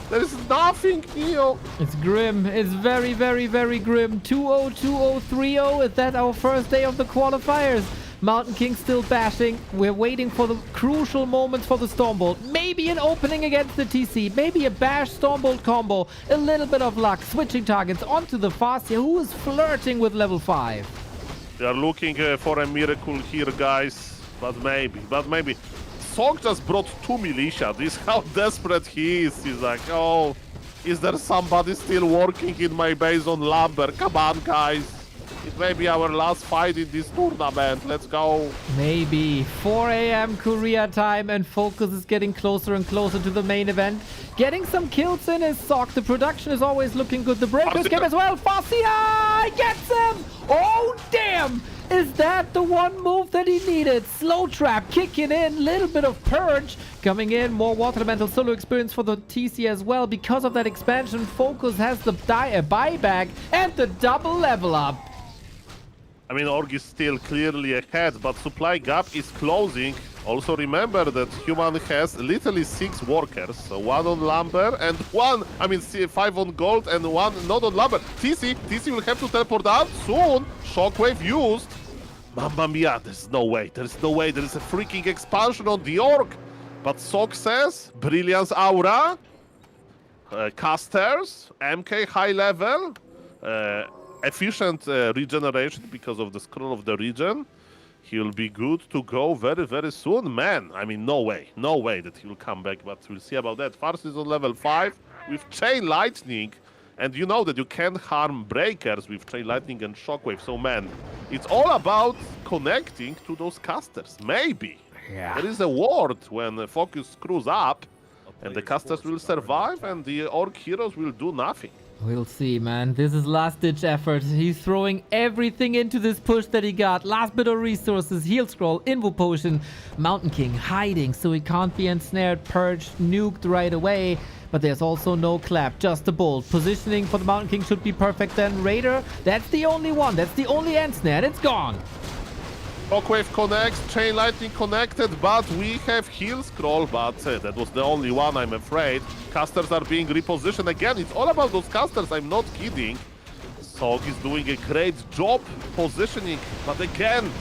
Speaker 7: There is nothing, Neo.
Speaker 1: It's grim. It's very, very, very grim. 2-0, 2-0, 3-0. Is that our first day of the qualifiers? Mountain King still bashing. We're waiting for the crucial moments for the Stormbolt. Maybe an opening against the TC. Maybe a bash Stormbolt combo. A little bit of luck. Switching targets onto the Fascia, who is flirting with level 5.
Speaker 7: They are looking for a miracle here, guys. But maybe. Sonik just brought 2 militia. This is how desperate he is. He's like, oh, is there somebody still working in my base on Lumber? Come on, guys. It may be our last fight in this tournament. Let's go.
Speaker 1: Maybe. 4 a.m. Korea time, and FoCuS is getting closer and closer to the main event. Getting some kills in his sock. The production is always looking good. The breakers game as well. Fascia gets him. Oh, damn. Is that the one move that he needed? Slow trap kicking in. Little bit of purge coming in. More water elemental solo experience for the TC as well. Because of that expansion, FoCuS has the buyback and the double level up.
Speaker 7: I mean, Org is still clearly ahead, but supply gap is closing. Also remember that Human has literally 6 workers. So 1 on Lumber and 5 on Gold and 1 not on Lumber. TC will have to teleport out soon. Shockwave used. Mamma mia, there's no way. There is a freaking expansion on the Org. But Sok says, Brilliance Aura, Casters, MK high level, efficient regeneration because of the scroll of the region. He'll be good to go very, very soon. Man, I mean, no way that he'll come back, but we'll see about that. Farce is on level 5 with Chain Lightning, and you know that you can't harm breakers with Chain Lightning and Shockwave. So, man, it's all about connecting to those casters. Maybe.
Speaker 1: Yeah.
Speaker 7: There is a ward when FoCuS screws up, and the casters will survive, and the Orc heroes will do nothing.
Speaker 1: We'll see, man. This is last-ditch effort. He's throwing everything into this push that he got. Last bit of resources, heal scroll, invo potion. Mountain King hiding so he can't be ensnared, purged, nuked right away. But there's also no clap, just a bolt. Positioning for the Mountain King should be perfect then. Raider, that's the only one. That's the only ensnare, and it's gone.
Speaker 7: Shockwave connects, Chain Lightning connected, but we have Heal Scroll, but that was the only one, I'm afraid. Casters are being repositioned again. It's all about those casters, I'm not kidding. Sonik is doing a great job positioning, but again,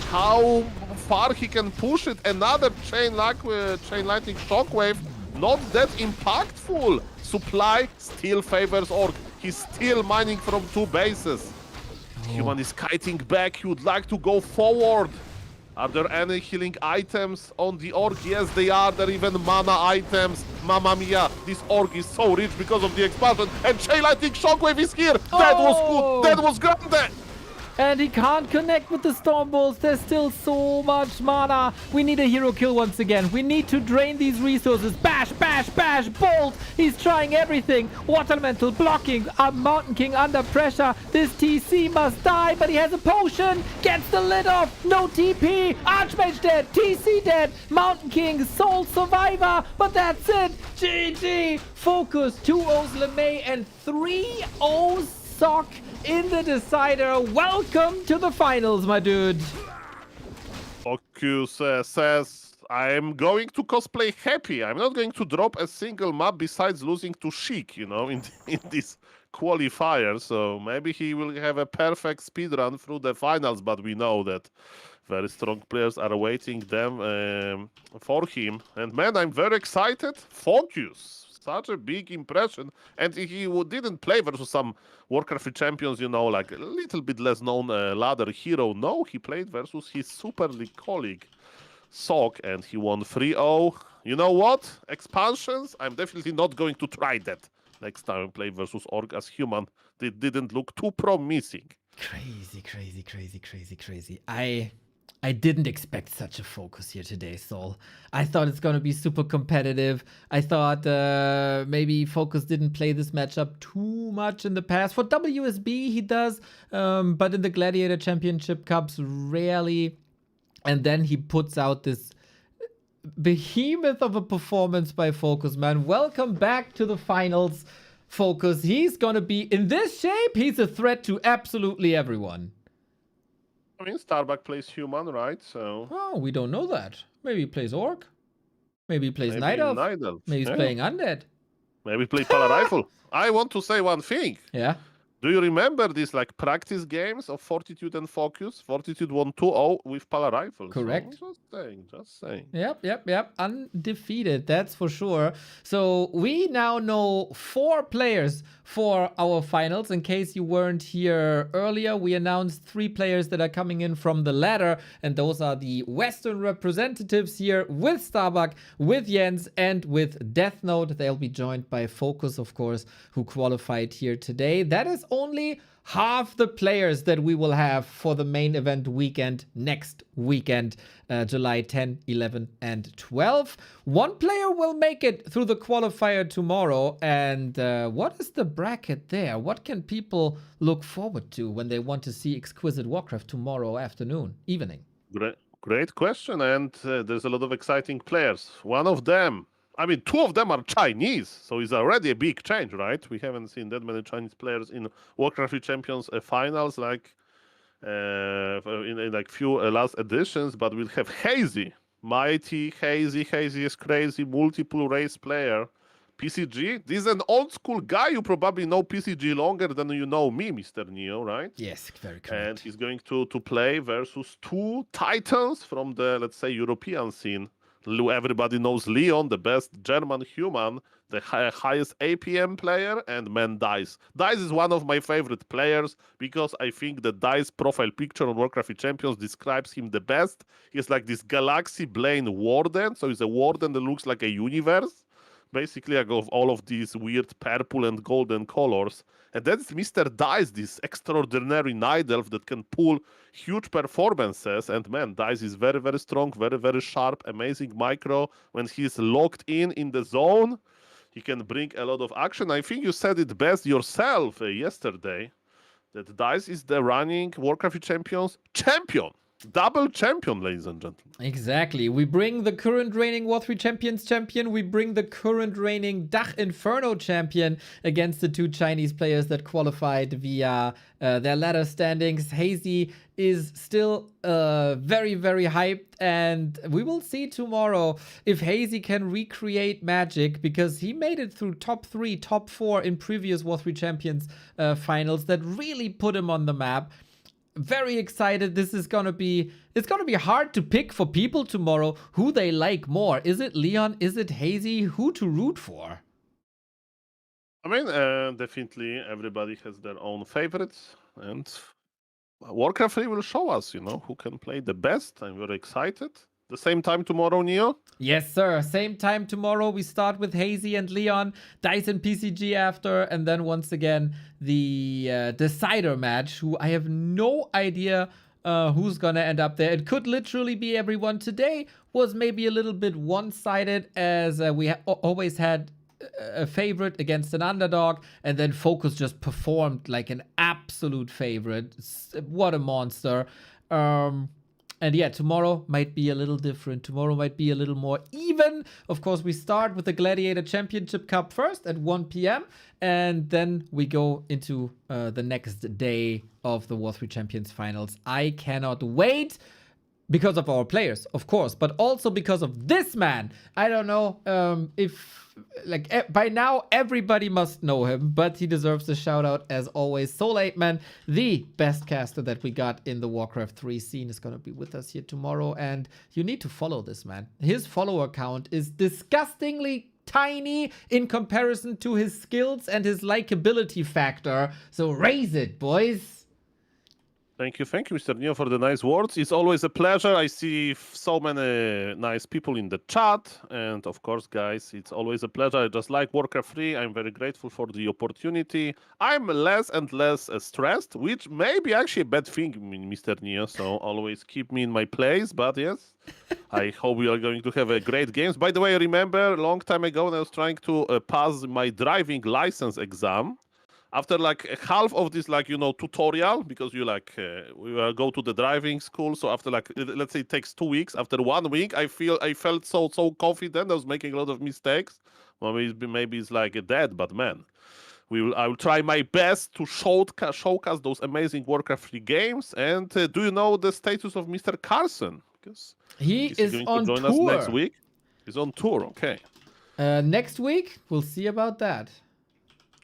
Speaker 7: how far he can push it. Another Chain Lightning Shockwave, not that impactful. Supply still favors Orc. He's still mining from 2 bases. Human is kiting back, he would like to go forward. Are there any healing items on the Orc? Yes, they are. There are even mana items. Mamma mia, this Orc is so rich because of the expansion. And Chain Lightning Shockwave is here. That was good. That was grande.
Speaker 1: And he can't connect with the Stormbolts. There's still so much mana. We need a hero kill once again. We need to drain these resources. Bash, bash, bash, bolt. He's trying everything. Water Elemental blocking. A Mountain King under pressure. This TC must die, but he has a potion. Gets the lid off. No TP. Archmage dead. TC dead. Mountain King, sole survivor. But that's it. GG. FoCuS. 2-0s LeMei and 3-0s Sok in the decider. Welcome to the finals, my dude.
Speaker 7: FoCuS says, I'm going to cosplay happy. I'm not going to drop a single map besides losing to Sheik, you know, in this qualifier. So maybe he will have a perfect speedrun through the finals, but we know that very strong players are awaiting them for him. And man, I'm very excited. FoCuS. Such a big impression, and he didn't play versus some Warcraft champions, you know, like a little bit less known ladder hero. No, he played versus his Super League colleague, Sok, and he won 3-0. You know what? Expansions, I'm definitely not going to try that next time I play versus Orc as human. They didn't look too promising.
Speaker 1: Crazy, crazy, crazy, crazy, crazy. I didn't expect such a FoCuS here today, Sol. I thought it's going to be super competitive. I thought maybe FoCuS didn't play this matchup too much in the past. For WSB, he does, but in the Gladiator Championship Cups, rarely. And then he puts out this behemoth of a performance by FoCuS, man. Welcome back to the finals. FoCuS. He's gonna be in this shape. He's a threat to absolutely everyone.
Speaker 7: I mean, Starbuck plays human, right? So
Speaker 1: Oh, we don't know that. Maybe he plays Orc. Maybe he plays
Speaker 7: maybe
Speaker 1: Night Elf.
Speaker 7: Night Elf,
Speaker 1: Maybe he's
Speaker 7: yeah.
Speaker 1: playing Undead.
Speaker 7: Maybe play Pala Rifle. I want to say one thing.
Speaker 1: Yeah.
Speaker 7: Do you remember these like practice games of Fortitude and FoCuS? Fortitude won 2-0 with Pala Rifle.
Speaker 1: Correct.
Speaker 7: So just saying.
Speaker 1: Yep. Undefeated, that's for sure. So we now know 4 players for our finals. In case you weren't here earlier, we announced 3 players that are coming in from the ladder, and those are the Western representatives here with Starbuck, with Jens, and with Death Note. They'll be joined by FoCuS, of course, who qualified here today. That is only half the players that we will have for the main event weekend next weekend, July 10, 11, and 12. One player will make it through the qualifier tomorrow. And what is the bracket there? What can people look forward to when they want to see Exquisite Warcraft tomorrow evening?
Speaker 7: Great question. And there's a lot of exciting players. One of them, I mean, 2 of them are Chinese, so it's already a big change, right? We haven't seen that many Chinese players in Warcraft Champions finals like in like few last editions, but we'll have Hazy, mighty Hazy. Hazy is crazy, multiple race player. PCG, this is an old school guy. You probably know PCG longer than you know me, Mr. Neo, right?
Speaker 1: Yes, very correct.
Speaker 7: And he's going to play versus 2 titans from the, let's say, European scene. Everybody knows Leon, the best German human, the highest APM player, and man Dice. Dice is one of my favorite players because I think the Dice profile picture on Warcraft Champions describes him the best. He's like this galaxy Blaine warden, so he's a warden that looks like a universe. Basically, I go of all of these weird purple and golden colors. And that's Mr. Dice, this extraordinary night elf that can pull huge performances. And man, Dice is very, very strong, very, very sharp, amazing micro. When he's locked in the zone, he can bring a lot of action. I think you said it best yourself yesterday, that Dice is the running Warcraft Champions champion. Double champion, ladies and gentlemen.
Speaker 1: Exactly. We bring the current reigning War 3 Champions champion. We bring the current reigning Dach Inferno champion against the 2 Chinese players that qualified via their ladder standings. Hazy is still very, very hyped, and we will see tomorrow if Hazy can recreate magic, because he made it through top 3, top 4 in previous War 3 Champions finals that really put him on the map. Very excited. This is gonna be, it's gonna be hard to pick for people tomorrow who they like more. Is it Leon? Is it Hazy? Who to root for?
Speaker 7: I mean, definitely everybody has their own favorites, and Warcraft 3 will show us, who can play the best. I'm very excited. The same time tomorrow, Neo?
Speaker 1: Yes, sir. Same time tomorrow. We start with Hazy and Leon, Dice and PCG after, and then once again the decider match, who I have no idea who's gonna end up there. It could literally be everyone. Today was maybe a little bit one-sided, as we always had a favorite against an underdog, and then FoCuS just performed like an absolute favorite. What a monster. And yeah, tomorrow might be a little different. Tomorrow might be a little more even. Of course, we start with the Gladiator Championship Cup first at 1 p.m. And then we go into the next day of the War 3 Champions Finals. I cannot wait. Because of our players, of course, but also because of this man. I don't know if, like, by now everybody must know him, but he deserves a shout out as always. Soul8man, the best caster that we got in the Warcraft 3 scene, is going to be with us here tomorrow, and you need to follow this man. His follower count is disgustingly tiny in comparison to his skills and his likability factor, so raise it, boys.
Speaker 7: Thank you, Mr. Neo, for the nice words. It's always a pleasure. I see so many nice people in the chat. And of course, guys, it's always a pleasure. I just like Warcraft 3. I'm very grateful for the opportunity. I'm less and less stressed, which may be actually a bad thing, Mr. Neo. So always keep me in my place. But yes, I hope we are going to have a great games. By the way, I remember a long time ago when I was trying to pass my driving license exam. After like half of this, tutorial, because you we will go to the driving school. So after let's say it takes 2 weeks. After 1 week, I felt so confident. I was making a lot of mistakes. Maybe it's like a dead, but man, I will try my best to showcase those amazing Warcraft 3 games. And do you know the status of Mr. Carson? Because
Speaker 1: He
Speaker 7: is
Speaker 1: is
Speaker 7: going
Speaker 1: on
Speaker 7: to join
Speaker 1: tour.
Speaker 7: us next week? He's on tour. Okay.
Speaker 1: Next week, we'll see about that.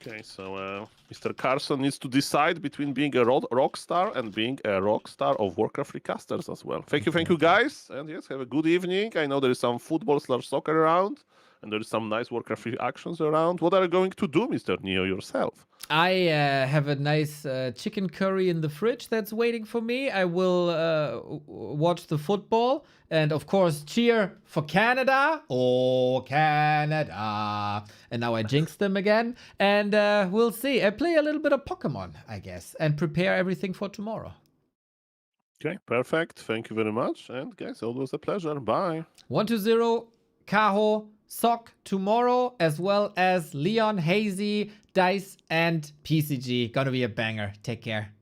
Speaker 7: Okay, so Mr. Carson needs to decide between being a rock star and being a rock star of Warcraft 3 casters as well. Thank you guys, and yes, have a good evening. I know there is some football/soccer around, and there is some nice Warcraft 3 actions around. What are you going to do, Mr. Neo, yourself?
Speaker 1: I have a nice chicken curry in the fridge that's waiting for me. I will watch the football and, of course, cheer for Canada. Oh, Canada. And now I jinxed them again. And we'll see. I play a little bit of Pokemon, I guess, and prepare everything for tomorrow.
Speaker 7: Okay, perfect. Thank you very much. And guys, always a pleasure. Bye.
Speaker 1: 1-0, Kaho, Sok tomorrow, as well as Leon, Hazy, Dice, and PCG. Gonna be a banger. Take care.